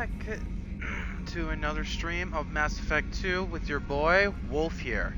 back to another stream of Mass Effect 2 with your boy, Wolf here.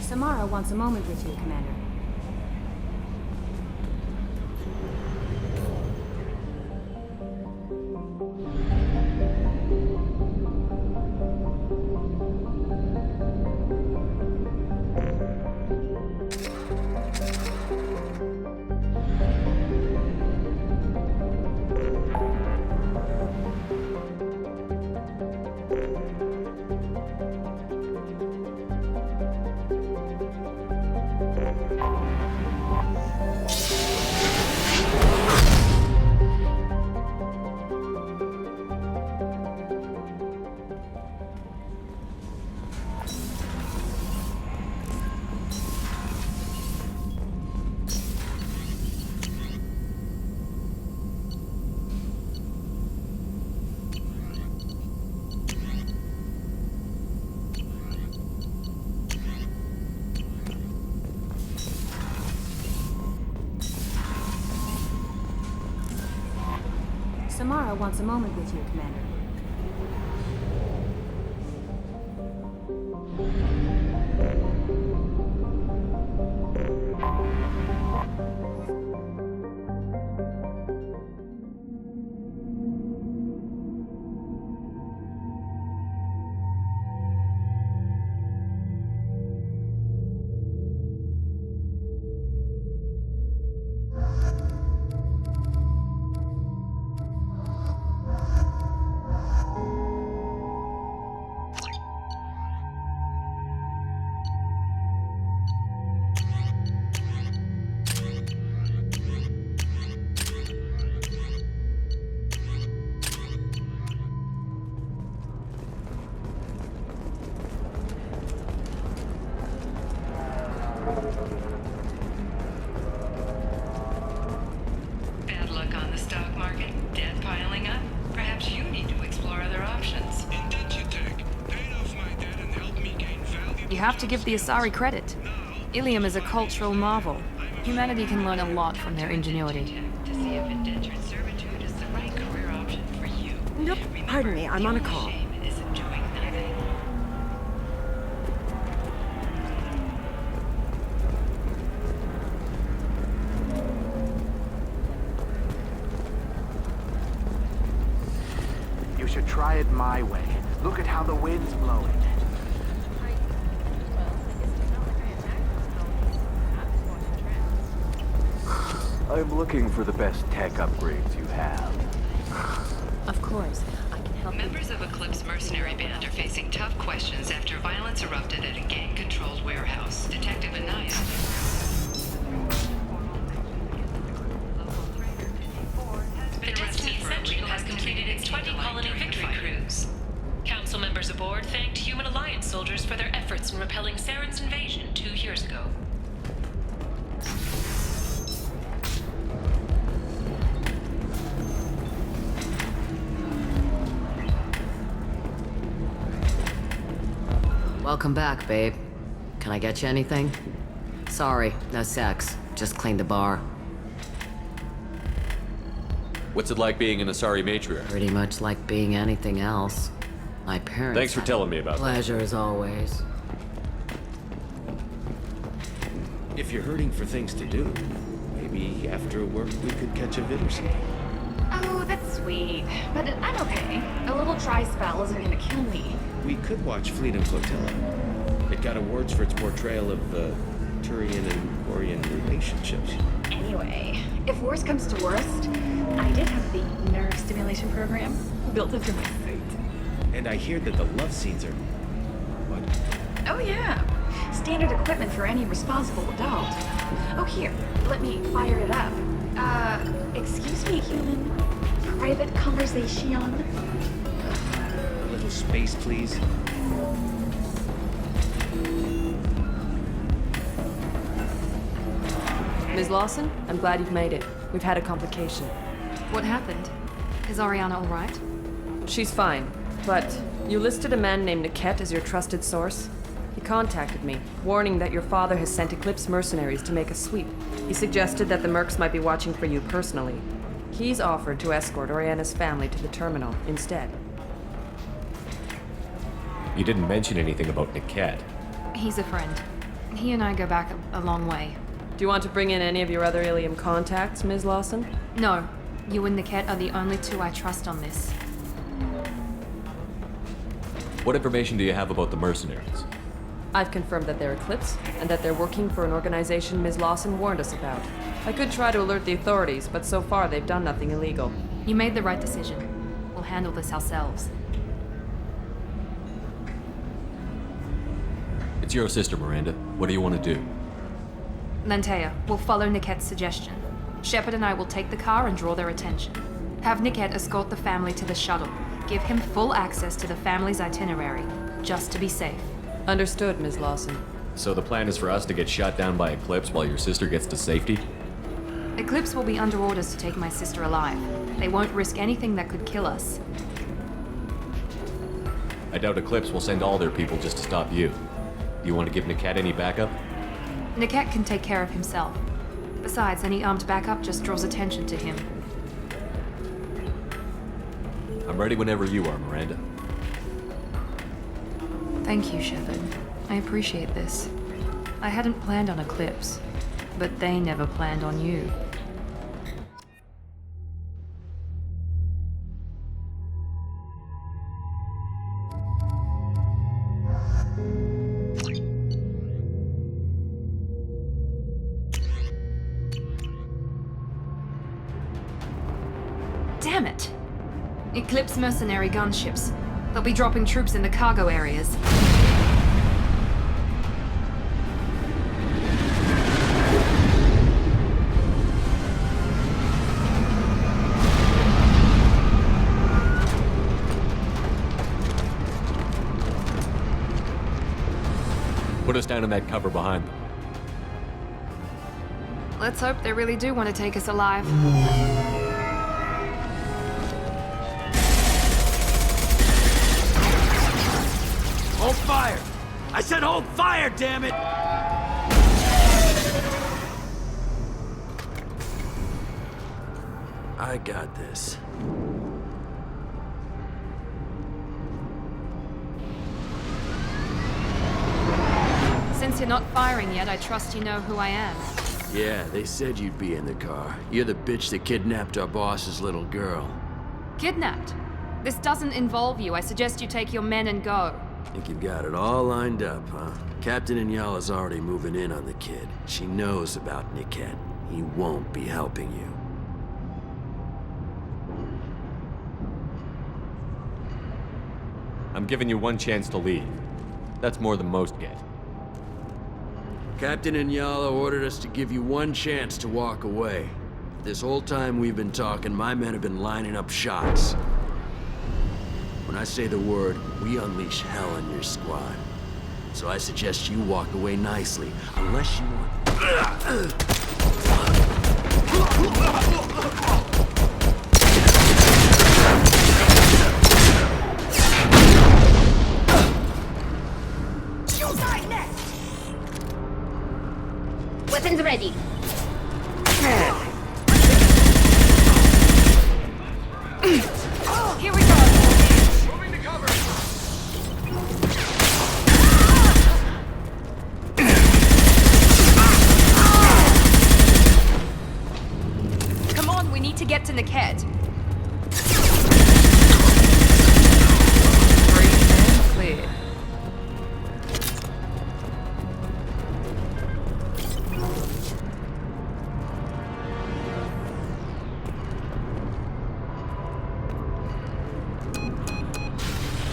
Samara wants a moment with you, Commander. Samara wants a moment with you, Commander. Bad luck on the stock market, debt piling up. Perhaps you need to explore other options. Paid off my debt and helped me gain valuable. You have to give the Asari credit. Ilium is a cultural marvel. Humanity can learn a lot from their ingenuity. To see if indentured servitude is the right career option for you. Nope. Pardon me, I'm on a call. Shame isn't doing nothing. You should try it my way. Look at how the wind's blowing. I'm looking for the best tech upgrades you have. Of course, I can help you. Members of Eclipse Mercenary Band are facing tough questions after violence erupted at a gang-controlled warehouse. Detective Anaya. The Destiny Sentinel has completed its 20-colony victory cruise. Council members aboard thanked Human Alliance soldiers for their efforts in repelling Saren's invasion 2 years ago. Welcome back, babe. Can I get you anything? Sorry, no sex. Just cleaned the bar. What's it like being an Asari matriarch? Pretty much like being anything else. My parents. Thanks for telling me about that. Pleasure as always. If you're hurting for things to do, maybe after work we could catch a vid or something. Oh, that's sweet. But I'm okay. A little dry spell isn't gonna kill me. We could watch Fleet and Flotilla. It got awards for its portrayal of Turian and Quarian relationships. Anyway, if worst comes to worst, I did have the nerve stimulation program built into my suit. And I hear that the love scenes are... What? Oh yeah. Standard equipment for any responsible adult. Oh here, let me fire it up. Excuse me, human. Private conversation. A little space, please. Ms. Lawson, I'm glad you've made it. We've had a complication. What happened? Is Ariana all right? She's fine, but you listed a man named Niket as your trusted source. He contacted me, warning that your father has sent Eclipse mercenaries to make a sweep. He suggested that the mercs might be watching for you personally. He's offered to escort Oriana's family to the terminal instead. You didn't mention anything about Niket. He's a friend. He and I go back a long way. Do you want to bring in any of your other Ilium contacts, Ms. Lawson? No. You and Niket are the only two I trust on this. What information do you have about the mercenaries? I've confirmed that they're Eclipse, and that they're working for an organization Ms. Lawson warned us about. I could try to alert the authorities, but so far they've done nothing illegal. You made the right decision. We'll handle this ourselves. It's your sister, Miranda. What do you want to do? Lantea, we'll follow Niket's suggestion. Shepard and I will take the car and draw their attention. Have Niket escort the family to the shuttle. Give him full access to the family's itinerary, just to be safe. Understood, Ms. Lawson. So the plan is for us to get shot down by Eclipse while your sister gets to safety? Eclipse will be under orders to take my sister alive. They won't risk anything that could kill us. I doubt Eclipse will send all their people just to stop you. You want to give Niket any backup? Niket can take care of himself. Besides, any armed backup just draws attention to him. I'm ready whenever you are, Miranda. Thank you, Shepard. I appreciate this. I hadn't planned on Eclipse, but they never planned on you. Damn it! Eclipse mercenary gunships. They'll be dropping troops in the cargo areas. Put us down in that cover behind them. Let's hope they really do want to take us alive. Hold fire! I said hold fire, damn it! I got this. Since you're not firing yet, I trust you know who I am. Yeah, they said you'd be in the car. You're the bitch that kidnapped our boss's little girl. Kidnapped? This doesn't involve you. I suggest you take your men and go. Think you've got it all lined up, huh? Captain Inyala's already moving in on the kid. She knows about Niket. He won't be helping you. I'm giving you one chance to leave. That's more than most get. Captain Inyala ordered us to give you one chance to walk away. This whole time we've been talking, my men have been lining up shots. When I say the word, we unleash hell on your squad. So I suggest you walk away nicely, unless you want... Weapons ready. Here we go. Moving to cover. Come on, we need to get to Niket. Free and clear.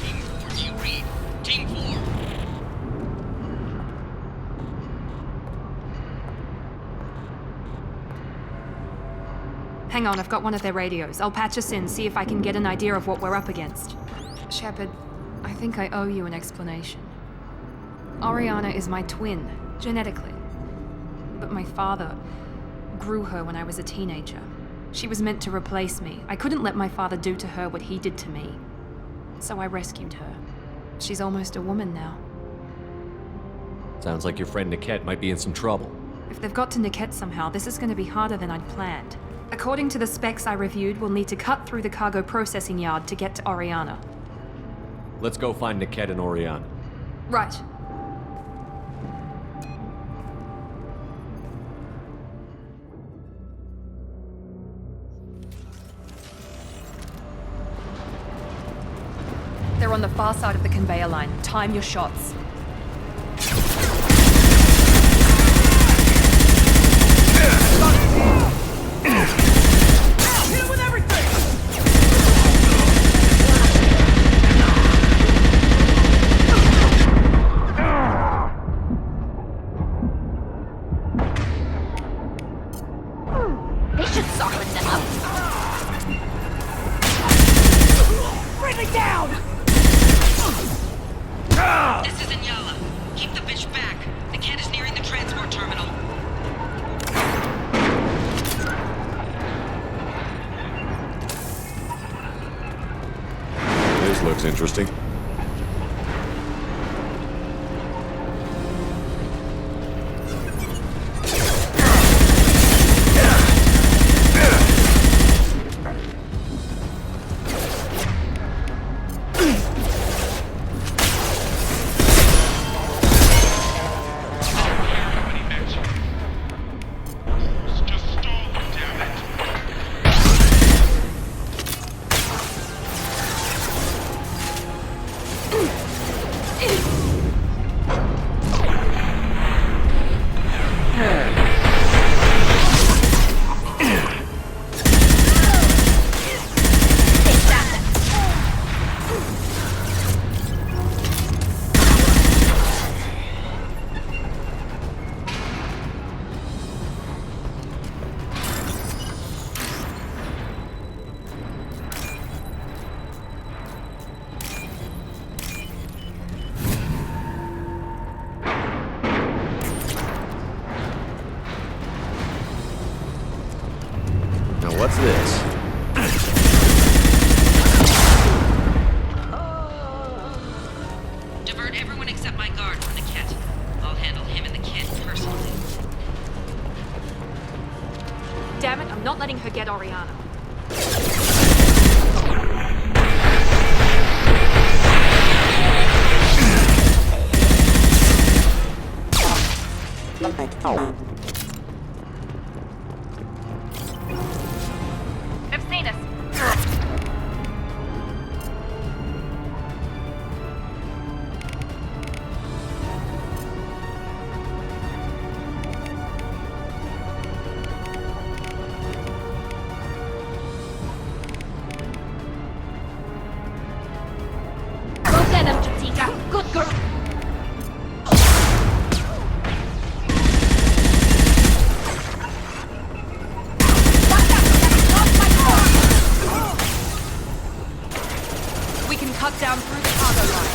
Team 4, do you read? Team 4. Hang on, I've got one of their radios. I'll patch us in, see if I can get an idea of what we're up against. Shepard, I think I owe you an explanation. Oriana is my twin, genetically. But my father... grew her when I was a teenager. She was meant to replace me. I couldn't let my father do to her what he did to me. So I rescued her. She's almost a woman now. Sounds like your friend Niket might be in some trouble. If they've got to Niket somehow, this is going to be harder than I'd planned. According to the specs I reviewed, we'll need to cut through the cargo processing yard to get to Oriana. Let's go find Niket and Oriana. Right. They're on the far side of the conveyor line. Time your shots. Hit him with everything! They should soften them up. Friendly down! This is Inyala. Keep the bitch back. The cat is nearing the transport terminal. This looks interesting. What's this? Divert everyone except my guard from the kit. I'll handle him and the kid personally. Damn it, I'm not letting her get Oriana. I've seen us. Go get him, Jatika. Good girl. We can cut down through the cargo line.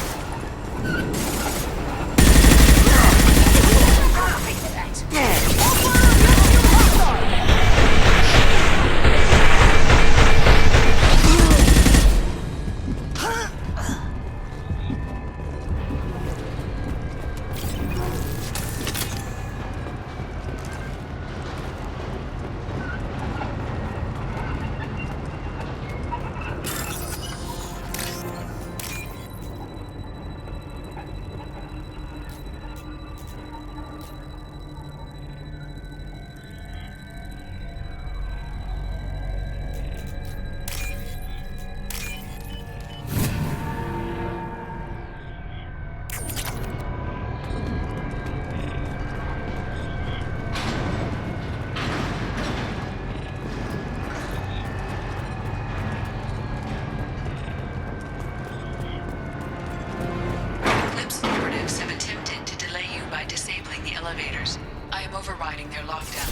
Eclipse operatives have attempted to delay you by disabling the elevators. I am overriding their lockdown.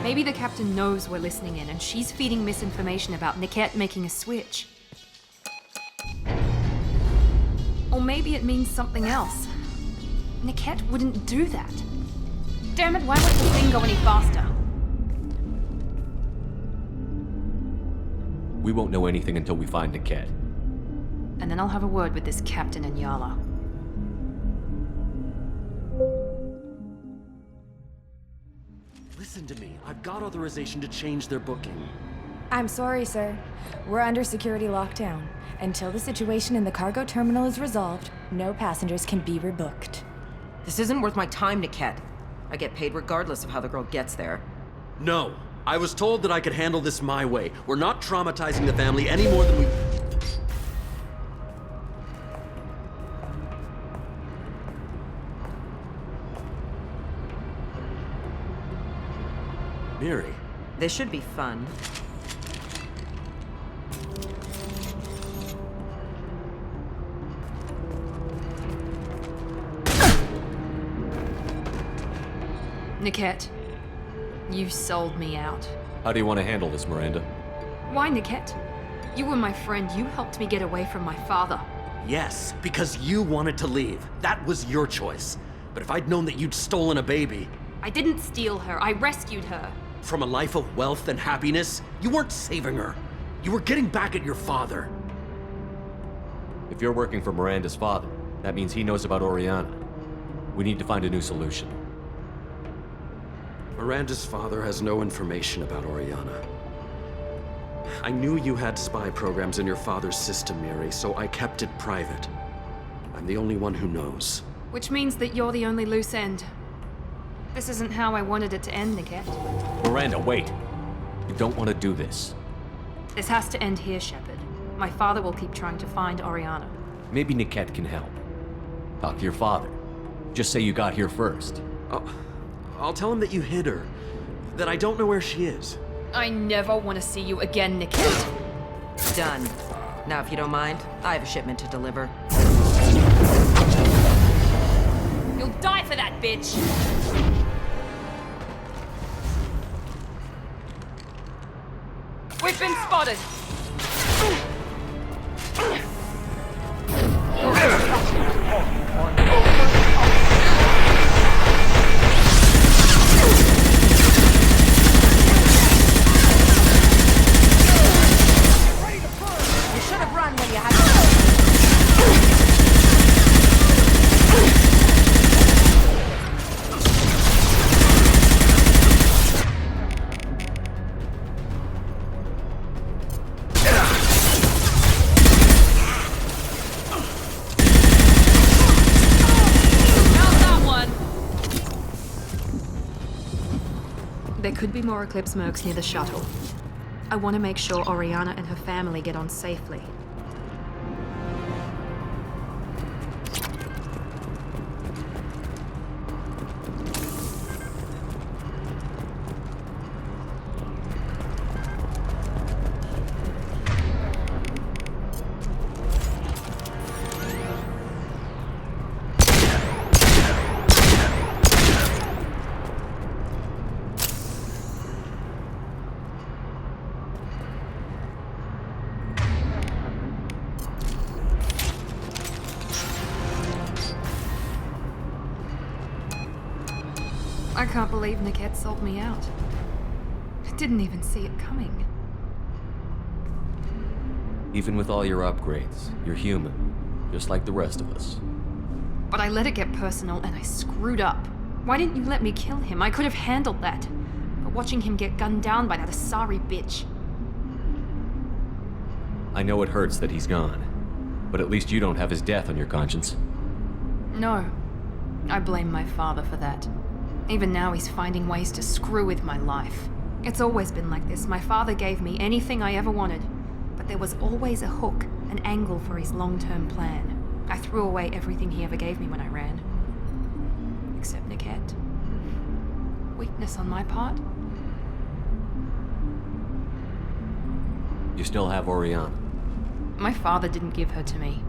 Maybe the captain knows we're listening in and she's feeding misinformation about Niket making a switch. Or maybe it means something else. Niket wouldn't do that. Damn it, why won't the thing go any faster? We won't know anything until we find Niket. And then I'll have a word with this captain and Yala. Listen to me. I've got authorization to change their booking. I'm sorry, sir. We're under security lockdown. Until the situation in the cargo terminal is resolved, no passengers can be rebooked. This isn't worth my time, Niket. I get paid regardless of how the girl gets there. No. I was told that I could handle this my way. We're not traumatizing the family any more than we... Miri. This should be fun. Niket, you sold me out. How do you want to handle this, Miranda? Why, Niket? You were my friend. You helped me get away from my father. Yes, because you wanted to leave. That was your choice. But if I'd known that you'd stolen a baby... I didn't steal her. I rescued her. From a life of wealth and happiness, you weren't saving her. You were getting back at your father. If you're working for Miranda's father, that means he knows about Oriana. We need to find a new solution. Miranda's father has no information about Oriana. I knew you had spy programs in your father's system, Miri, so I kept it private. I'm the only one who knows. Which means that you're the only loose end. This isn't how I wanted it to end, Niket. Miranda, wait. You don't want to do this. This has to end here, Shepard. My father will keep trying to find Oriana. Maybe Niket can help. Talk to your father. Just say you got here first. I'll tell him that you hid her. That I don't know where she is. I never want to see you again, Niket. Done. Now, if you don't mind, I have a shipment to deliver. You'll die for that, bitch! We've been spotted! You should have run when you had There could be more Eclipse mercs near the shuttle. I want to make sure Oriana and her family get on safely. I can't believe Niket sold me out. I didn't even see it coming. Even with all your upgrades, you're human, just like the rest of us. But I let it get personal and I screwed up. Why didn't you let me kill him? I could have handled that. But watching him get gunned down by that Asari bitch. I know it hurts that he's gone, but at least you don't have his death on your conscience. No. I blame my father for that. Even now he's finding ways to screw with my life. It's always been like this. My father gave me anything I ever wanted, but there was always a hook, an angle for his long-term plan. I threw away everything he ever gave me when I ran. Except Niket. Weakness on my part. You still have Oriana. My father didn't give her to me.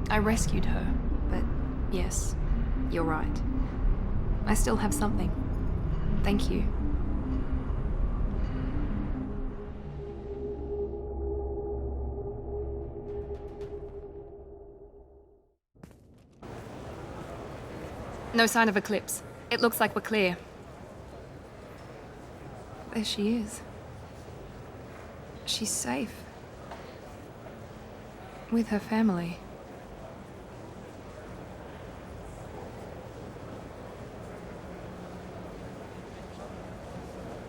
I rescued her, but yes, you're right. I still have something. Thank you. No sign of Eclipse. It looks like we're clear. There she is. She's safe. With her family.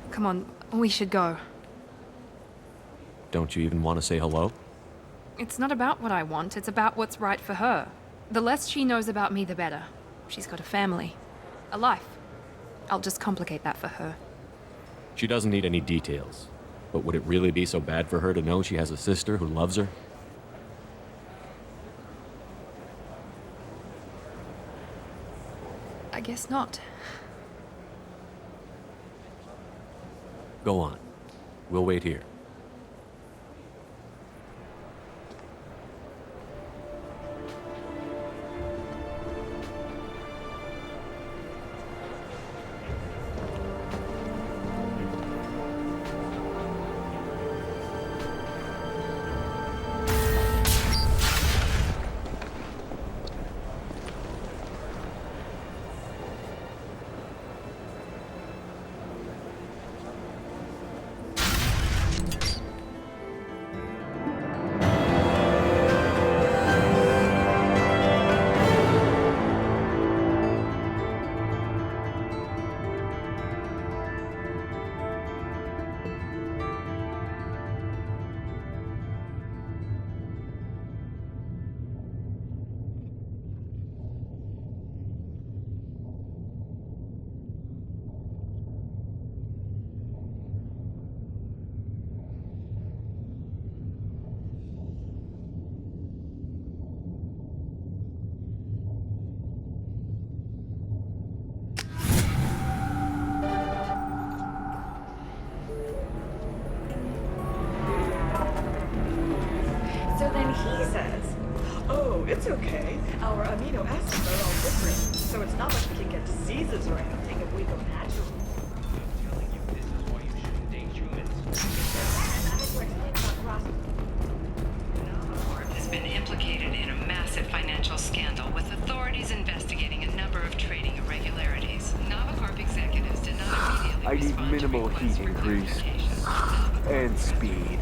Come on, we should go. Don't you even want to say hello? It's not about what I want, it's about what's right for her. The less she knows about me, the better. She's got a family. A life. I'll just complicate that for her. She doesn't need any details. But would it really be so bad for her to know she has a sister who loves her? I guess not. Go on. We'll wait here. So then he says, oh, it's okay. Our amino acids are all different, so it's not like we can get diseases or anything if we go natural. Has been implicated in a massive financial scandal with authorities investigating a number of trading irregularities. Novacorp executives did not immediately I need minimal heat increase and speed.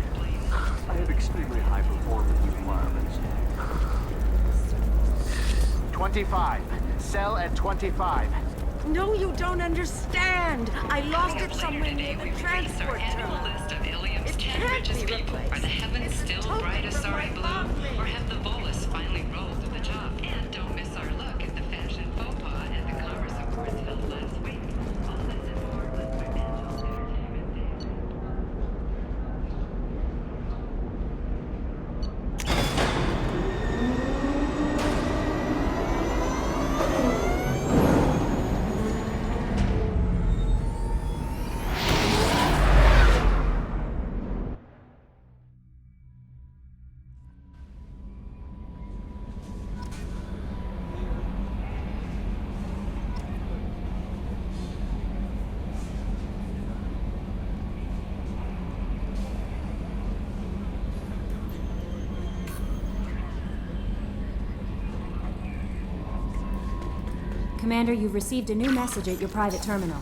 I have extremely high performance requirements. 25. Sell at 25. No, you don't understand. I lost it somewhere near the transport terminal. List of Ilium's 10 richest people. Are the heavens still bright as sorry blue? Or have the bolus finally rolled to the top? And don't miss our look at the fashion faux pas at the Commerce Awards held last week. All this and more on Financial Entertainment Daily. Commander, you've received a new message at your private terminal.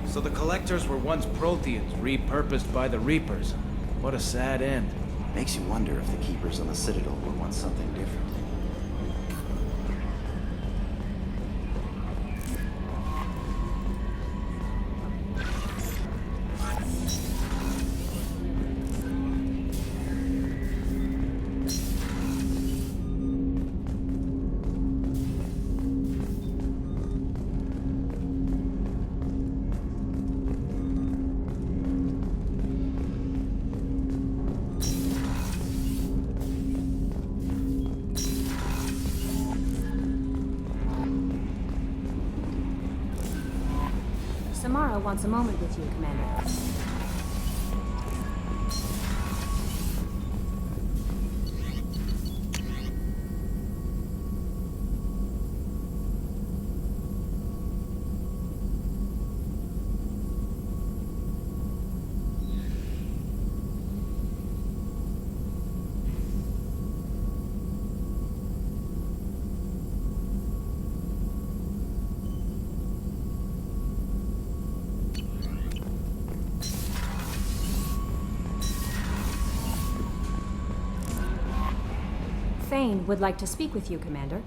So the Collectors were once Protheans, repurposed by the Reapers. What a sad end. Makes you wonder if the Keepers on the Citadel were once something different. Samara wants a moment with you, Commander. Thane would like to speak with you, Commander.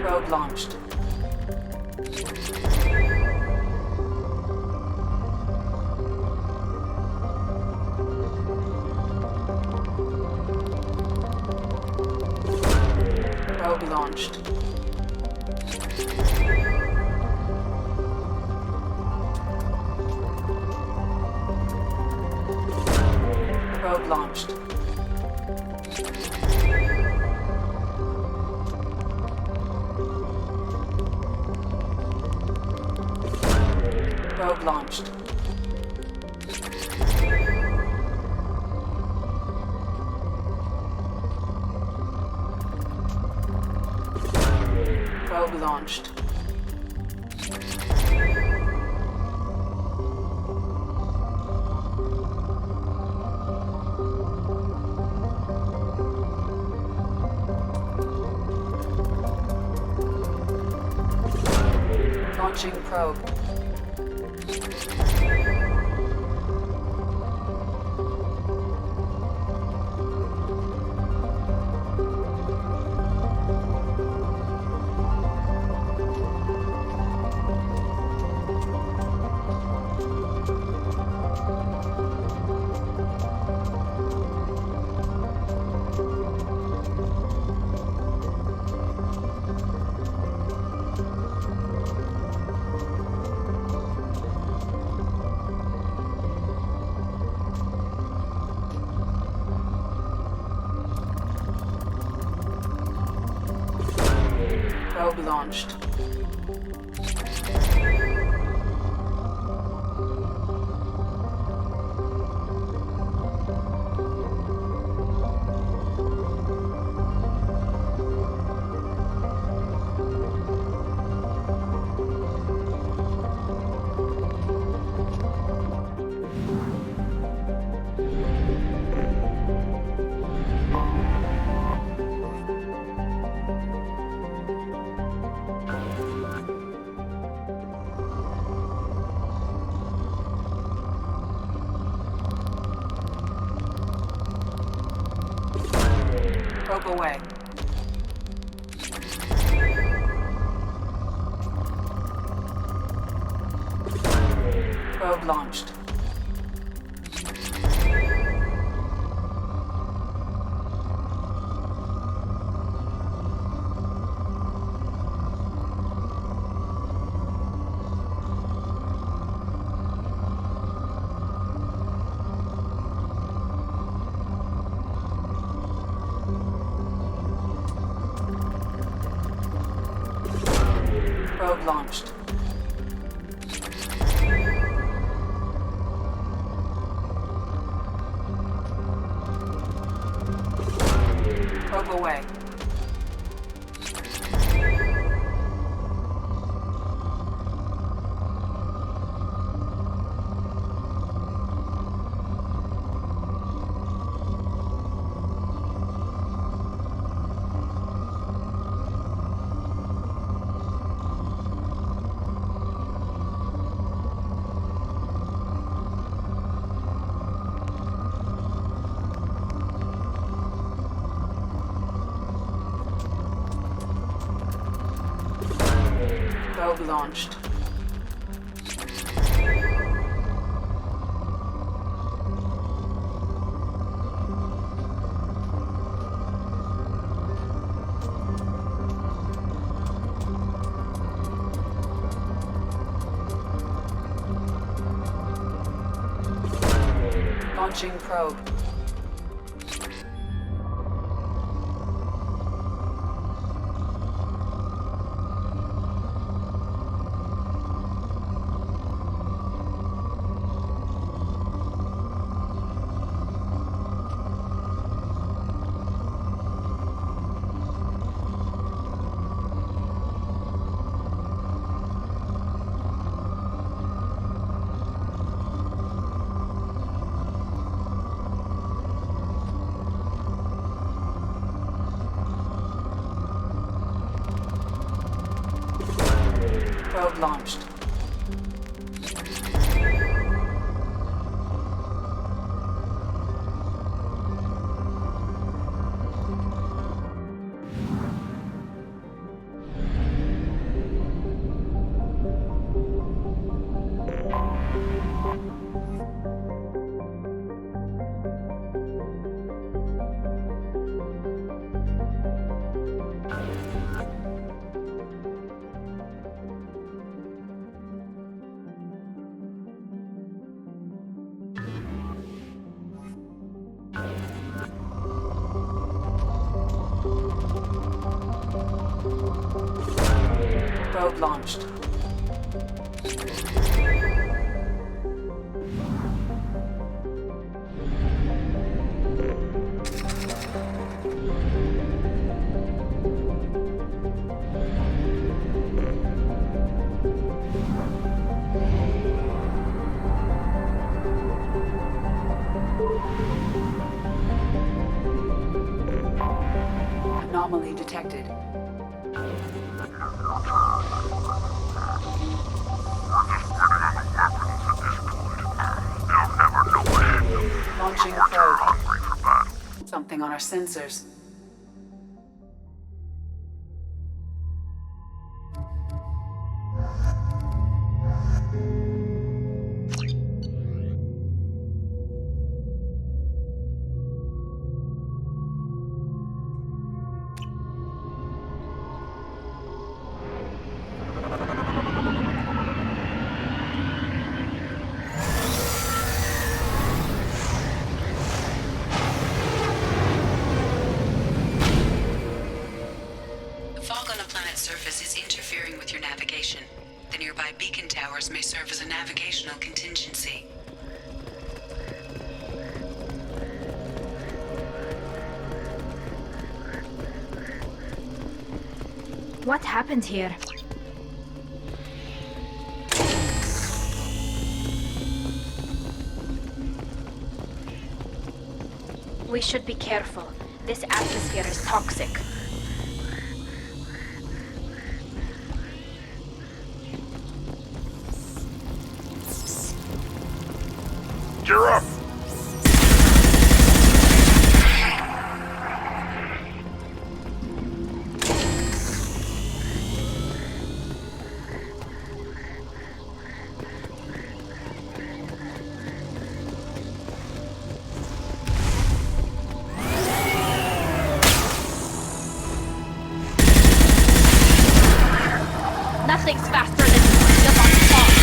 Probe launched. Probe launched. Probe launched. Probe launched. Probe launched. Launching probe. Probe launched. Probe away. Probe launched. Probe launched. Probe away. Probe launched. Launching probe. Probe launched. Probe launched. Anomaly detected. Launching probe. Something on our sensors. Fog on the planet's surface is interfering with your navigation. The nearby beacon towers may serve as a navigational contingency. What happened here? We should be careful. This atmosphere is toxic. You're up! Nothing's faster than still on fog.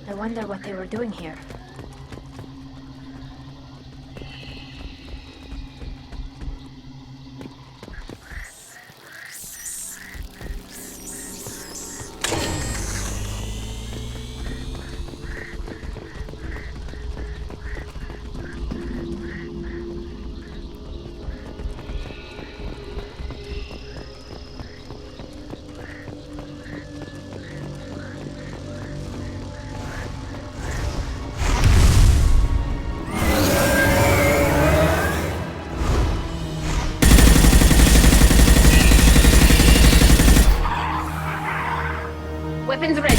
I wonder what they were doing here. Weapons ready.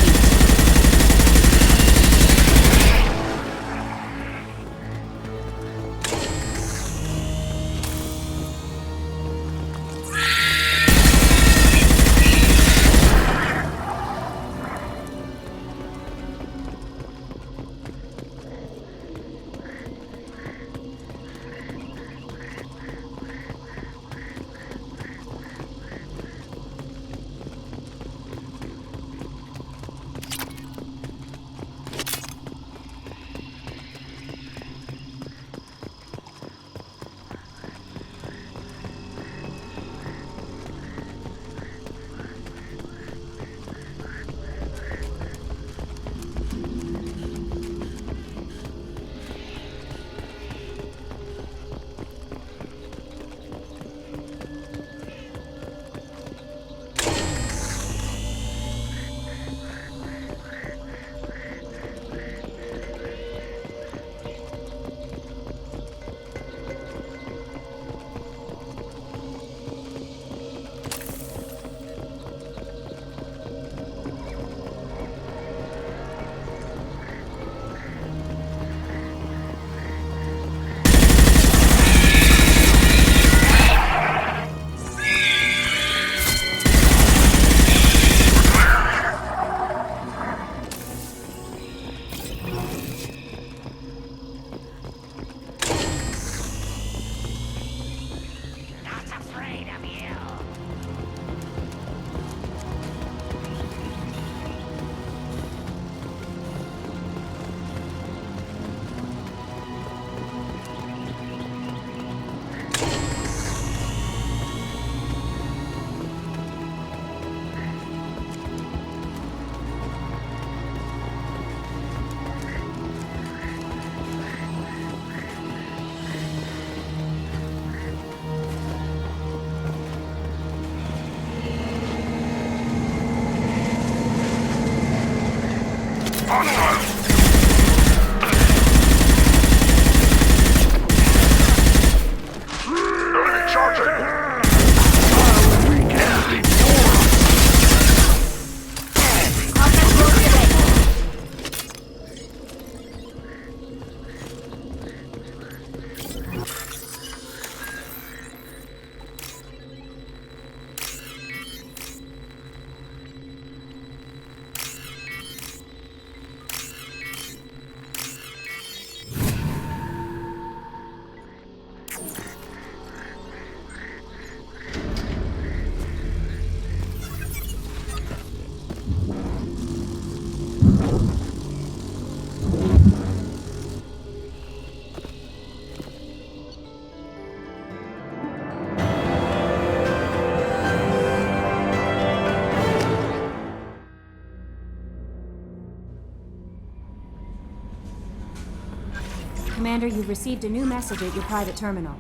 Commander, you've received a new message at your private terminal.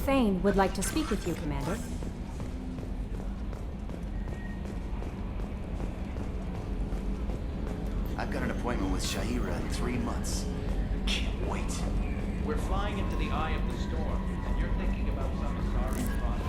Thane would like to speak with you, Commander. I've got an appointment with Shahira in 3 months. Can't wait. We're flying into the eye of the storm, and you're thinking about some Asari product.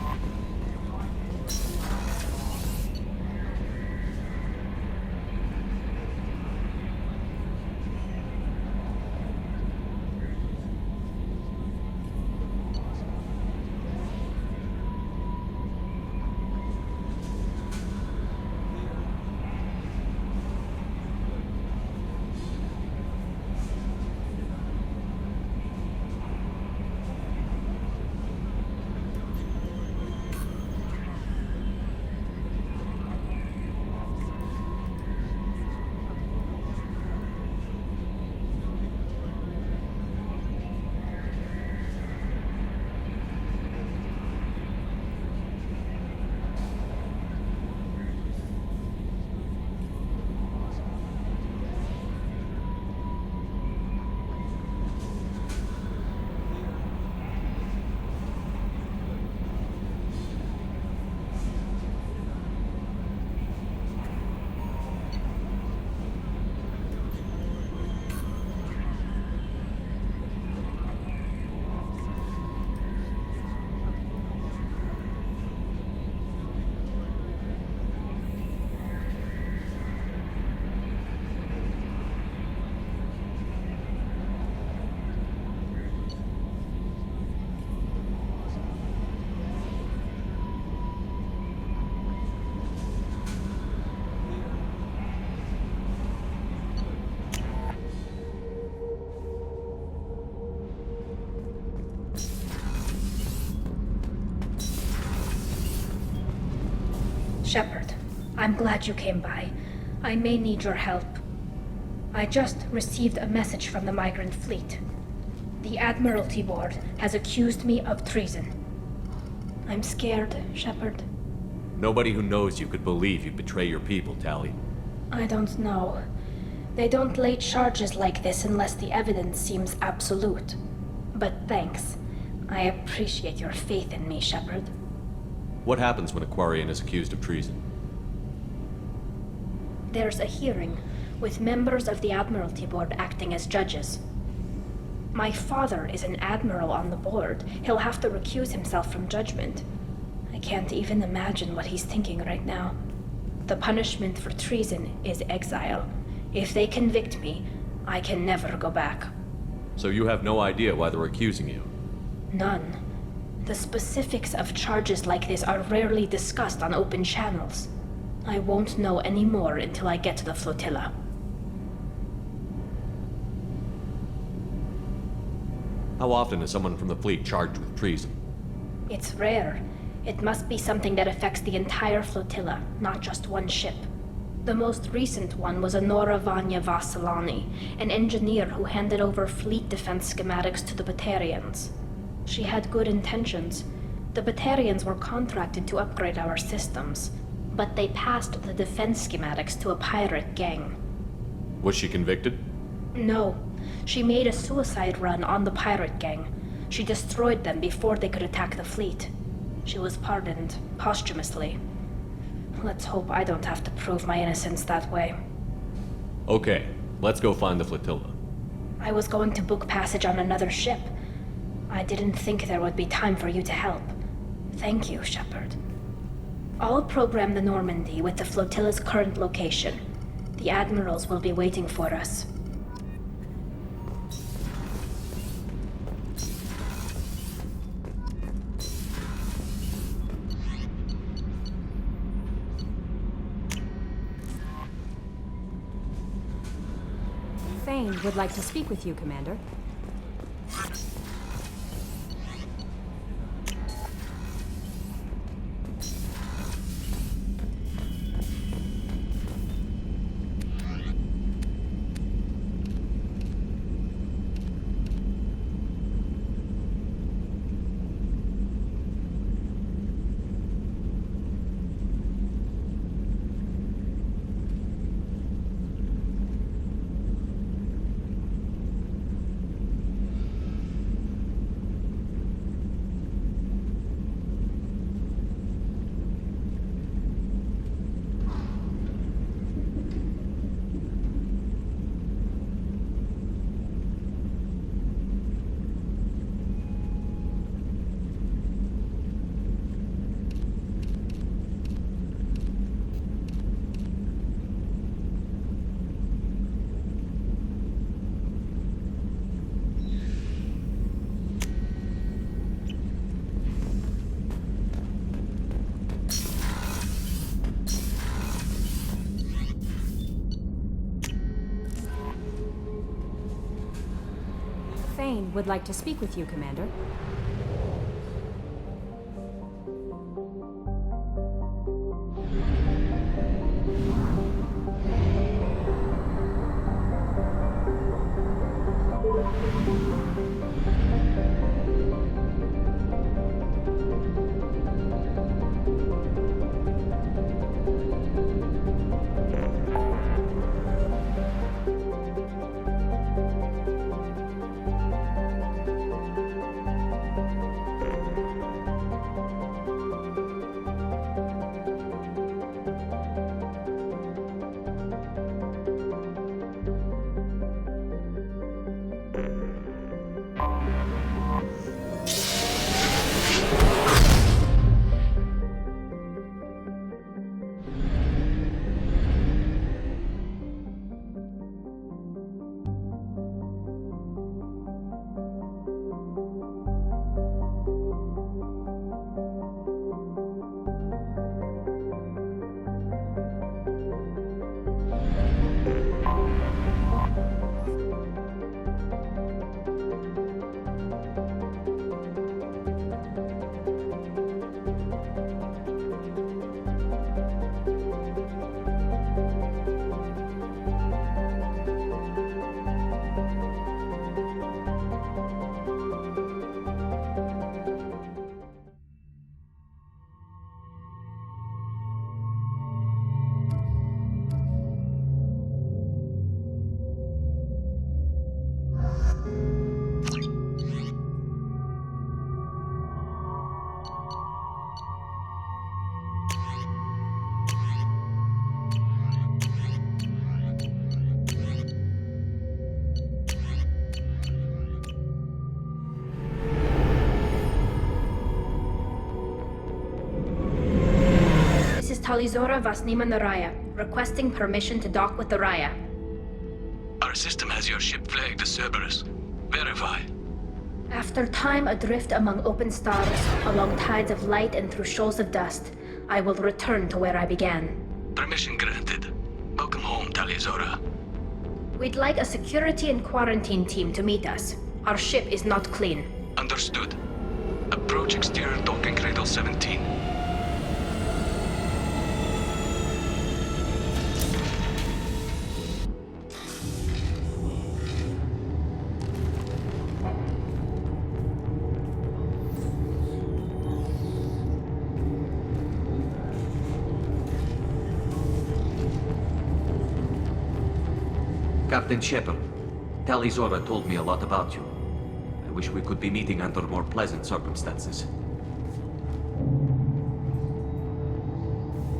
Shepard, I'm glad you came by. I may need your help. I just received a message from the migrant fleet. The Admiralty Board has accused me of treason. I'm scared, Shepard. Nobody who knows you could believe you'd betray your people, Tali. I don't know. They don't lay charges like this unless the evidence seems absolute. But thanks. I appreciate your faith in me, Shepard. What happens when a Quarian is accused of treason? There's a hearing, with members of the Admiralty Board acting as judges. My father is an admiral on the board. He'll have to recuse himself from judgment. I can't even imagine what he's thinking right now. The punishment for treason is exile. If they convict me, I can never go back. So you have no idea why they're accusing you? None. The specifics of charges like this are rarely discussed on open channels. I won't know any more until I get to the flotilla. How often is someone from the fleet charged with treason? It's rare. It must be something that affects the entire flotilla, not just one ship. The most recent one was Anora Vanya Vasilani, an engineer who handed over fleet defense schematics to the Batarians. She had good intentions. The Batarians were contracted to upgrade our systems, but they passed the defense schematics to a pirate gang. Was she convicted? No. She made a suicide run on the pirate gang. She destroyed them before they could attack the fleet. She was pardoned posthumously. Let's hope I don't have to prove my innocence that way. Okay, let's go find the flotilla. I was going to book passage on another ship. I didn't think there would be time for you to help. Thank you, Shepard. I'll program the Normandy with the flotilla's current location. The admirals will be waiting for us. Thane would like to speak with you, Commander. Thane would like to speak with you, Commander. Talizora Vasnima Naraya, requesting permission to dock with the Raya. Our system has your ship flagged as Cerberus. Verify. After time adrift among open stars, along tides of light and through shoals of dust, I will return to where I began. Permission granted. Welcome home, Talizora. We'd like a security and quarantine team to meet us. Our ship is not clean. Understood. Approach exterior docking cradle 17. Captain Shepard, Talizora told me a lot about you. I wish we could be meeting under more pleasant circumstances.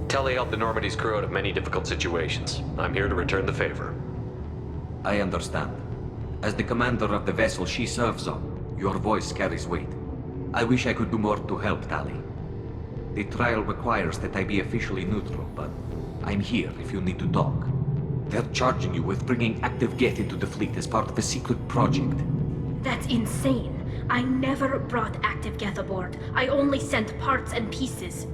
Tali helped the Normandy's crew out of many difficult situations. I'm here to return the favor. I understand. As the commander of the vessel she serves on, your voice carries weight. I wish I could do more to help, Tali. The trial requires that I be officially neutral, but I'm here if you need to talk. They're charging you with bringing active Geth into the fleet as part of a secret project. That's insane. I never brought active Geth aboard. I only sent parts and pieces.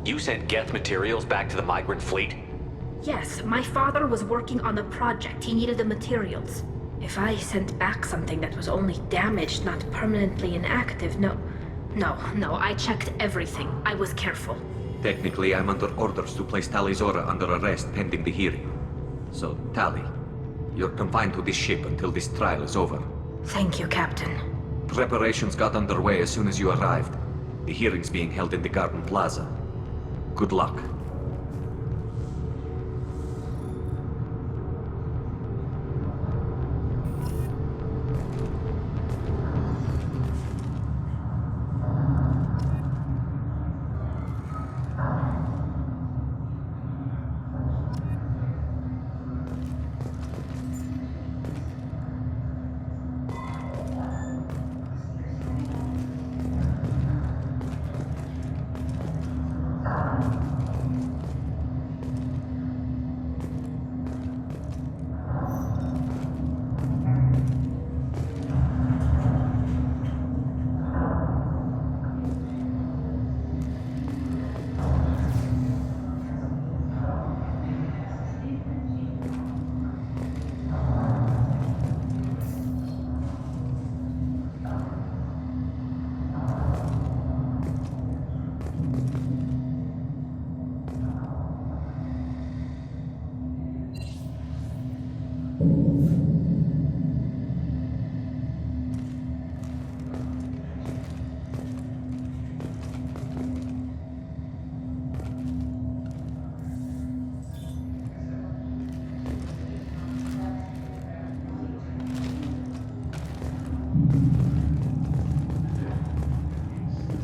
You sent Geth materials back to the migrant fleet? Yes, my father was working on a project. He needed the materials. If I sent back something that was only damaged, not permanently inactive, no, I checked everything. I was careful. Technically, I'm under orders to place Talizora under arrest pending the hearing. So, Tali, you're confined to this ship until this trial is over. Thank you, Captain. Preparations got underway as soon as you arrived. The hearing's being held in the Garden Plaza. Good luck.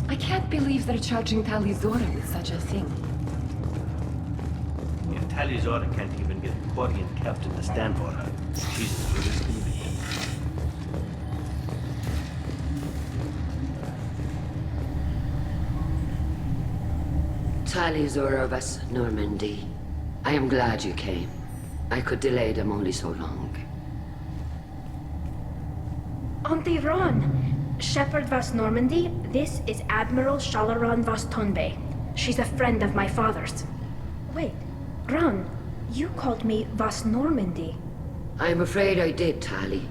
I can't believe they're charging Talizora with such a thing. Yeah, Talizora can't even get a Quarian captain to stand for her. She's as good as can be. Talizora of us, Normandy. I am glad you came. I could delay them only so long. Auntie Ron! Shepard Vas Normandy, this is Admiral Shalaran Vas Tonbe. She's a friend of my father's. Wait, Ron, you called me Vas Normandy. I'm afraid I did, Tali.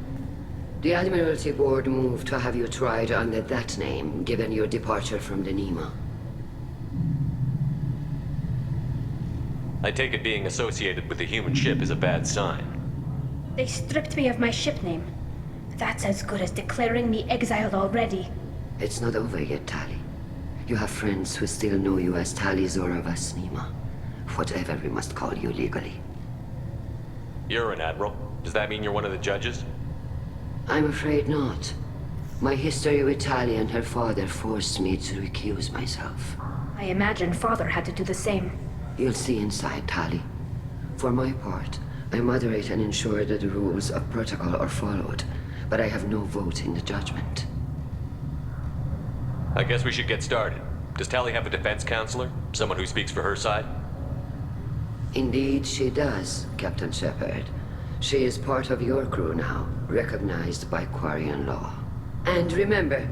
The Admiralty Board moved to have you tried under that name, given your departure from the Nima. I take it being associated with a human ship is a bad sign. They stripped me of my ship name. That's as good as declaring me exiled already. It's not over yet, Tali. You have friends who still know you as Talizora Vas Nima. Whatever we must call you legally. You're an admiral. Does that mean you're one of the judges? I'm afraid not. My history with Tali and her father forced me to recuse myself. I imagine father had to do the same. You'll see inside, Tali. For my part, I moderate and ensure that the rules of protocol are followed, but I have no vote in the judgment. I guess we should get started. Does Tali have a defense counselor? Someone who speaks for her side? Indeed, she does, Captain Shepard. She is part of your crew now, recognized by Quarian law. And remember,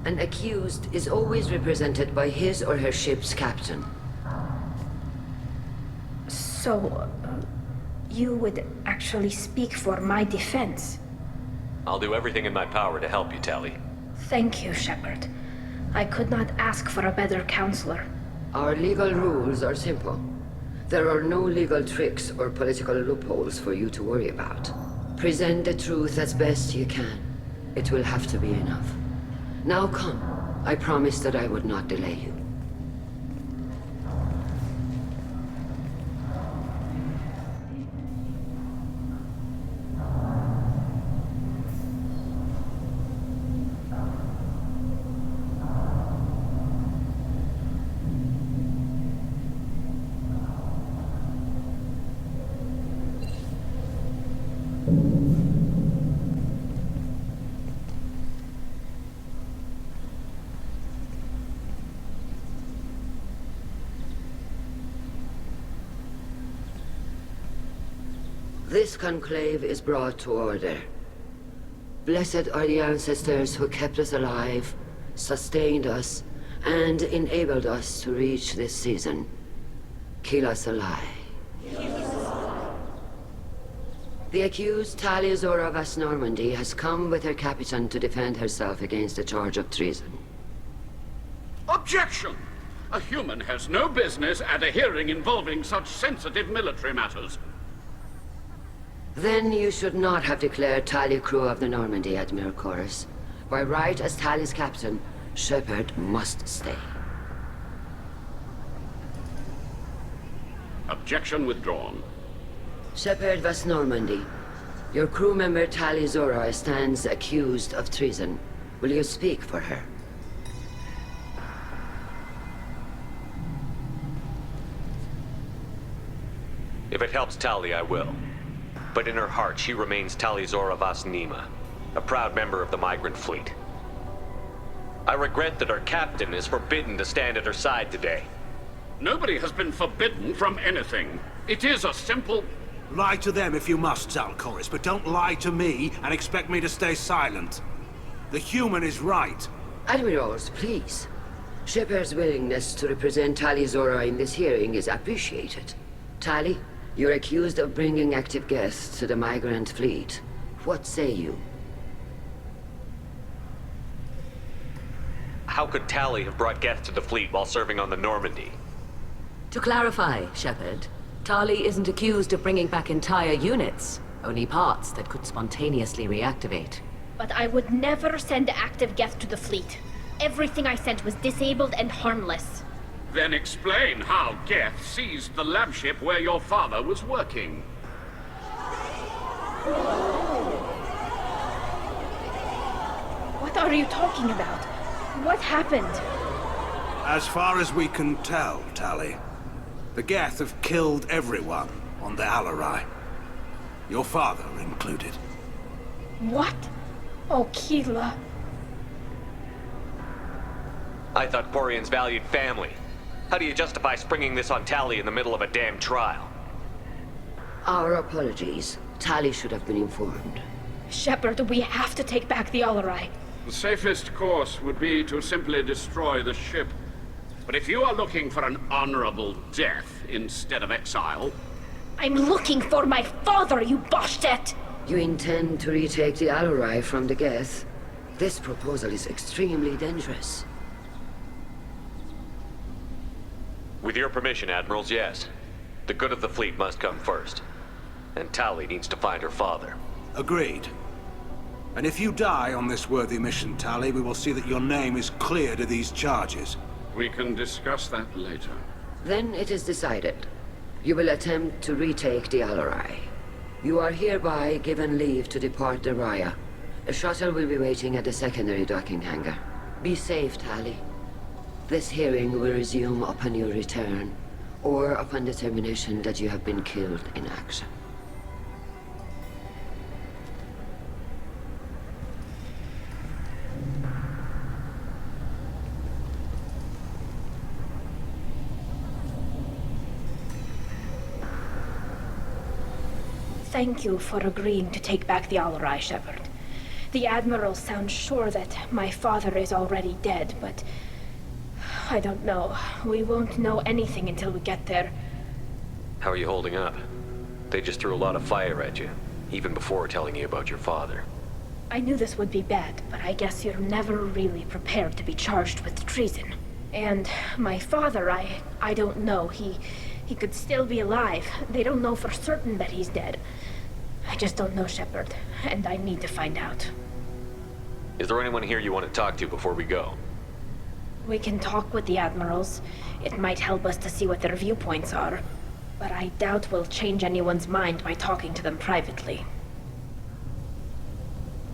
An accused is always represented by his or her ship's captain. So, you would actually speak for my defense? I'll do everything in my power to help you, Tali. Thank you, Shepard. I could not ask for a better counselor. Our legal rules are simple. There are no legal tricks or political loopholes for you to worry about. Present the truth as best you can. It will have to be enough. Now come. I promised that I would not delay you. This conclave is brought to order. Blessed are the ancestors who kept us alive, sustained us, and enabled us to reach this season. Keep us alive. The accused Tali Zora Vas Normandy has come with her captain to defend herself against the charge of treason. Objection! A human has no business at a hearing involving such sensitive military matters. Then you should not have declared Tali crew of the Normandy, Admiral Chorus. By right as Tali's captain, Shepard must stay. Objection withdrawn. Shepard Vas Normandy, your crew member Tali Zora stands accused of treason. Will you speak for her? If it helps Tali, I will. But in her heart, she remains Tali Zora Vas Nima, a proud member of the migrant fleet. I regret that her captain is forbidden to stand at her side today. Nobody has been forbidden from anything. It is a simple... Lie to them if you must, Zalcoris, but don't lie to me and expect me to stay silent. The human is right. Admirals, please. Shepard's willingness to represent Tali Zora in this hearing is appreciated. Tali, you're accused of bringing active guests to the migrant fleet. What say you? How could Tali have brought guests to the fleet while serving on the Normandy? To clarify, Shepard, Tali isn't accused of bringing back entire units, only parts that could spontaneously reactivate. But I would never send active guests to the fleet. Everything I sent was disabled and harmless. Then explain how Geth seized the lab ship where your father was working. What are you talking about? What happened? As far as we can tell, Tali, the Geth have killed everyone on the Alarai. Your father included. What? Oh, Keela. I thought Quarians valued family. How do you justify springing this on Tali in the middle of a damn trial? Our apologies. Tali should have been informed. Shepard, we have to take back the Alarai. The safest course would be to simply destroy the ship. But if you are looking for an honorable death instead of exile... I'm looking for my father, you bastet! You intend to retake the Alarai from the Geth? This proposal is extremely dangerous. With your permission, Admirals, yes. The good of the fleet must come first. And Tali needs to find her father. Agreed. And if you die on this worthy mission, Tali, we will see that your name is cleared of these charges. We can discuss that later. Then it is decided. You will attempt to retake the Alarai. You are hereby given leave to depart the Raya. A shuttle will be waiting at the secondary docking hangar. Be safe, Tali. This hearing will resume upon your return, or upon determination that you have been killed in action. Thank you for agreeing to take back the Alarai, Shepard. The Admiral sounds sure that my father is already dead, but I don't know. We won't know anything until we get there. How are you holding up? They just threw a lot of fire at you, even before telling you about your father. I knew this would be bad, but I guess you're never really prepared to be charged with treason. And my father, I don't know. He could still be alive. They don't know for certain that he's dead. I just don't know, Shepard, and I need to find out. Is there anyone here you want to talk to before we go? We can talk with the Admirals. It might help us to see what their viewpoints are. But I doubt we'll change anyone's mind by talking to them privately.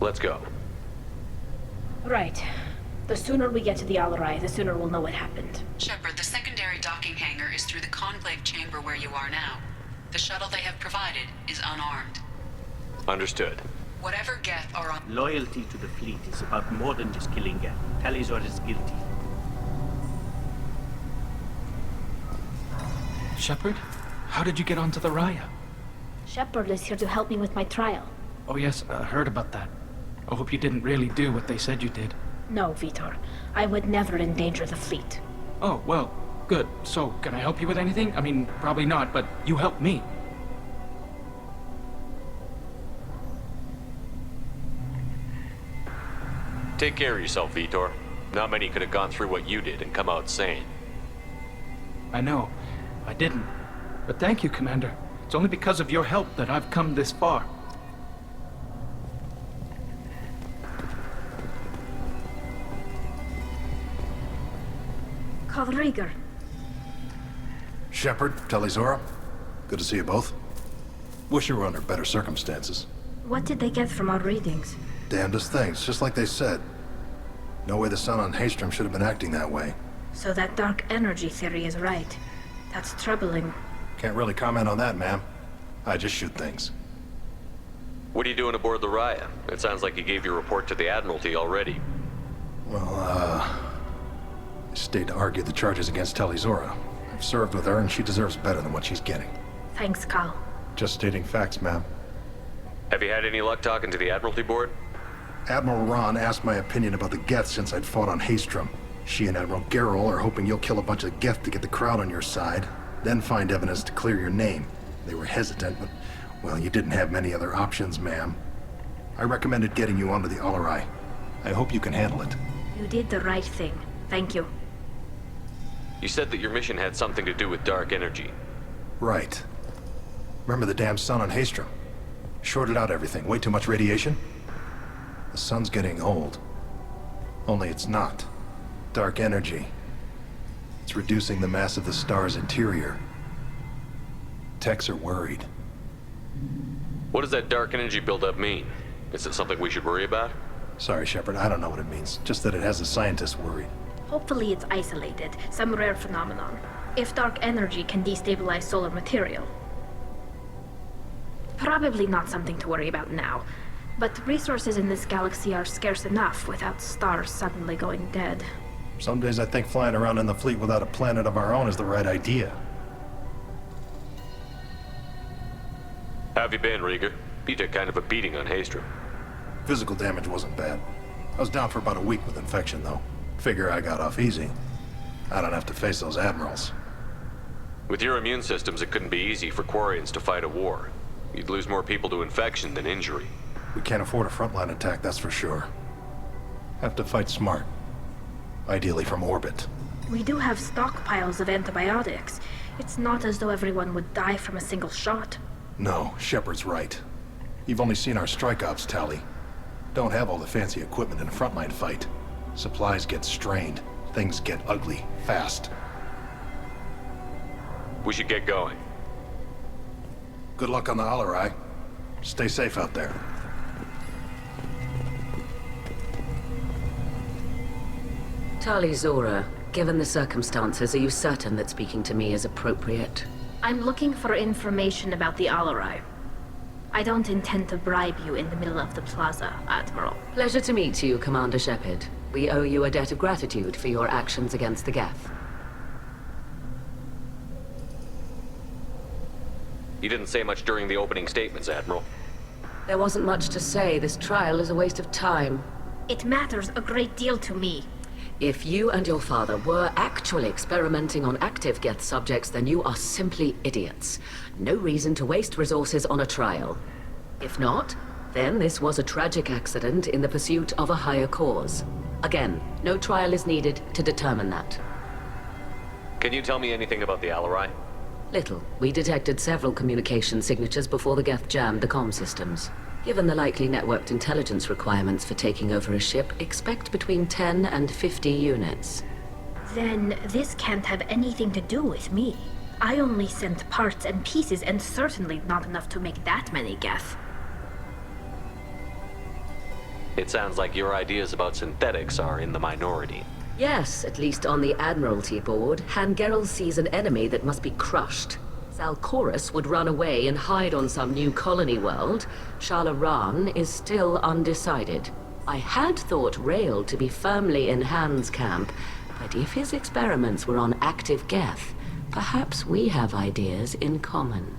Let's go. Right. The sooner we get to the Alarai, the sooner we'll know what happened. Shepard, the secondary docking hangar is through the conclave chamber where you are now. The shuttle they have provided is unarmed. Understood. Whatever Geth are on... Loyalty to the fleet is about more than just killing Geth. Talizor is guilty. Shepard? How did you get onto the Raya? Shepard is here to help me with my trial. Oh yes, I heard about that. I hope you didn't really do what they said you did. No, Vitor. I would never endanger the fleet. Oh, well, good. So, can I help you with anything? I mean, probably not, but you helped me. Take care of yourself, Vitor. Not many could have gone through what you did and come out sane. I know. I didn't. But thank you, Commander. It's only because of your help that I've come this far. Rieger. Shepard, Talizora. Good to see you both. Wish you were under better circumstances. What did they get from our readings? Damnedest things, just like they said. No way the sun on Haystrom should have been acting that way. So that dark energy theory is right. That's troubling. Can't really comment on that, ma'am. I just shoot things. What are you doing aboard the Raya? It sounds like you gave your report to the Admiralty already. Well, I stayed to argue the charges against Talizora. I've served with her, and she deserves better than what she's getting. Thanks, Cal. Just stating facts, ma'am. Have you had any luck talking to the Admiralty board? Admiral Ron asked my opinion about the Geth since I'd fought on Haystrom. She and Admiral Gerrel are hoping you'll kill a bunch of Geth to get the crowd on your side, then find evidence to clear your name. They were hesitant, but, well, you didn't have many other options, ma'am. I recommended getting you onto the Alarai. I hope you can handle it. You did the right thing. Thank you. You said that your mission had something to do with dark energy. Right. Remember the damn sun on Haystrom? Shorted out everything. Way too much radiation? The sun's getting old. Only it's not. Dark energy. It's reducing the mass of the star's interior. Techs are worried. What does that dark energy buildup mean? Is it something we should worry about? Sorry, Shepard, I don't know what it means. Just that it has the scientists worried. Hopefully it's isolated, some rare phenomenon. If dark energy can destabilize solar material. Probably not something to worry about now. But resources in this galaxy are scarce enough without stars suddenly going dead. Some days I think flying around in the fleet without a planet of our own is the right idea. How have you been, Rieger? You took kind of a beating on Haystrom. Physical damage wasn't bad. I was down for about a week with infection, though. Figure I got off easy. I don't have to face those admirals. With your immune systems, it couldn't be easy for Quarians to fight a war. You'd lose more people to infection than injury. We can't afford a frontline attack, that's for sure. Have to fight smart. Ideally from orbit. We do have stockpiles of antibiotics. It's not as though everyone would die from a single shot. No, Shepard's right. You've only seen our strike ops tally. Don't have all the fancy equipment in a frontline fight. Supplies get strained. Things get ugly, fast. We should get going. Good luck on the Alarai. Stay safe out there. Talizora, given the circumstances, are you certain that speaking to me is appropriate? I'm looking for information about the Alarai. I don't intend to bribe you in the middle of the plaza, Admiral. Pleasure to meet you, Commander Shepard. We owe you a debt of gratitude for your actions against the Geth. You didn't say much during the opening statements, Admiral. There wasn't much to say. This trial is a waste of time. It matters a great deal to me. If you and your father were actually experimenting on active Geth subjects, then you are simply idiots. No reason to waste resources on a trial. If not, then this was a tragic accident in the pursuit of a higher cause. Again, no trial is needed to determine that. Can you tell me anything about the Alarai? Little. We detected several communication signatures before the Geth jammed the comm systems. Given the likely networked intelligence requirements for taking over a ship, expect between 10 and 50 units. Then this can't have anything to do with me. I only sent parts and pieces, and certainly not enough to make that many Geth. It sounds like your ideas about synthetics are in the minority. Yes, at least on the Admiralty board, Hangerel sees an enemy that must be crushed. Zalcorus would run away and hide on some new colony world. Shalaran is still undecided. I had thought Rael to be firmly in Han's camp, but if his experiments were on active Geth, perhaps we have ideas in common.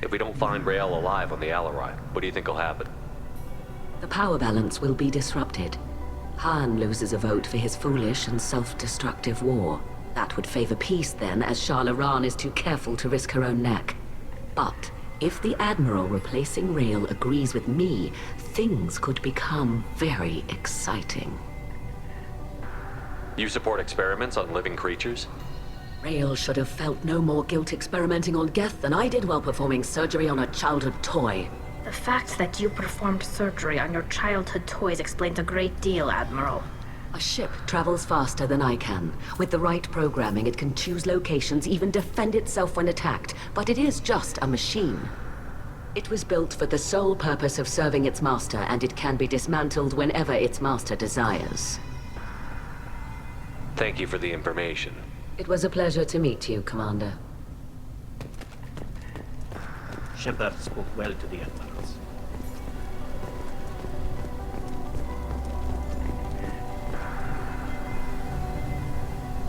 If we don't find Rael alive on the Alarai, what do you think will happen? The power balance will be disrupted. Han loses a vote for his foolish and self-destructive war. That would favor peace then, as Shalaran is too careful to risk her own neck. But if the Admiral replacing Rael agrees with me, things could become very exciting. You support experiments on living creatures? Rael should have felt no more guilt experimenting on Geth than I did while performing surgery on a childhood toy. The fact that you performed surgery on your childhood toys explains a great deal, Admiral. A ship travels faster than I can. With the right programming, it can choose locations, even defend itself when attacked. But it is just a machine. It was built for the sole purpose of serving its master, and it can be dismantled whenever its master desires. Thank you for the information. It was a pleasure to meet you, Commander. Shepard spoke well to the Admirals.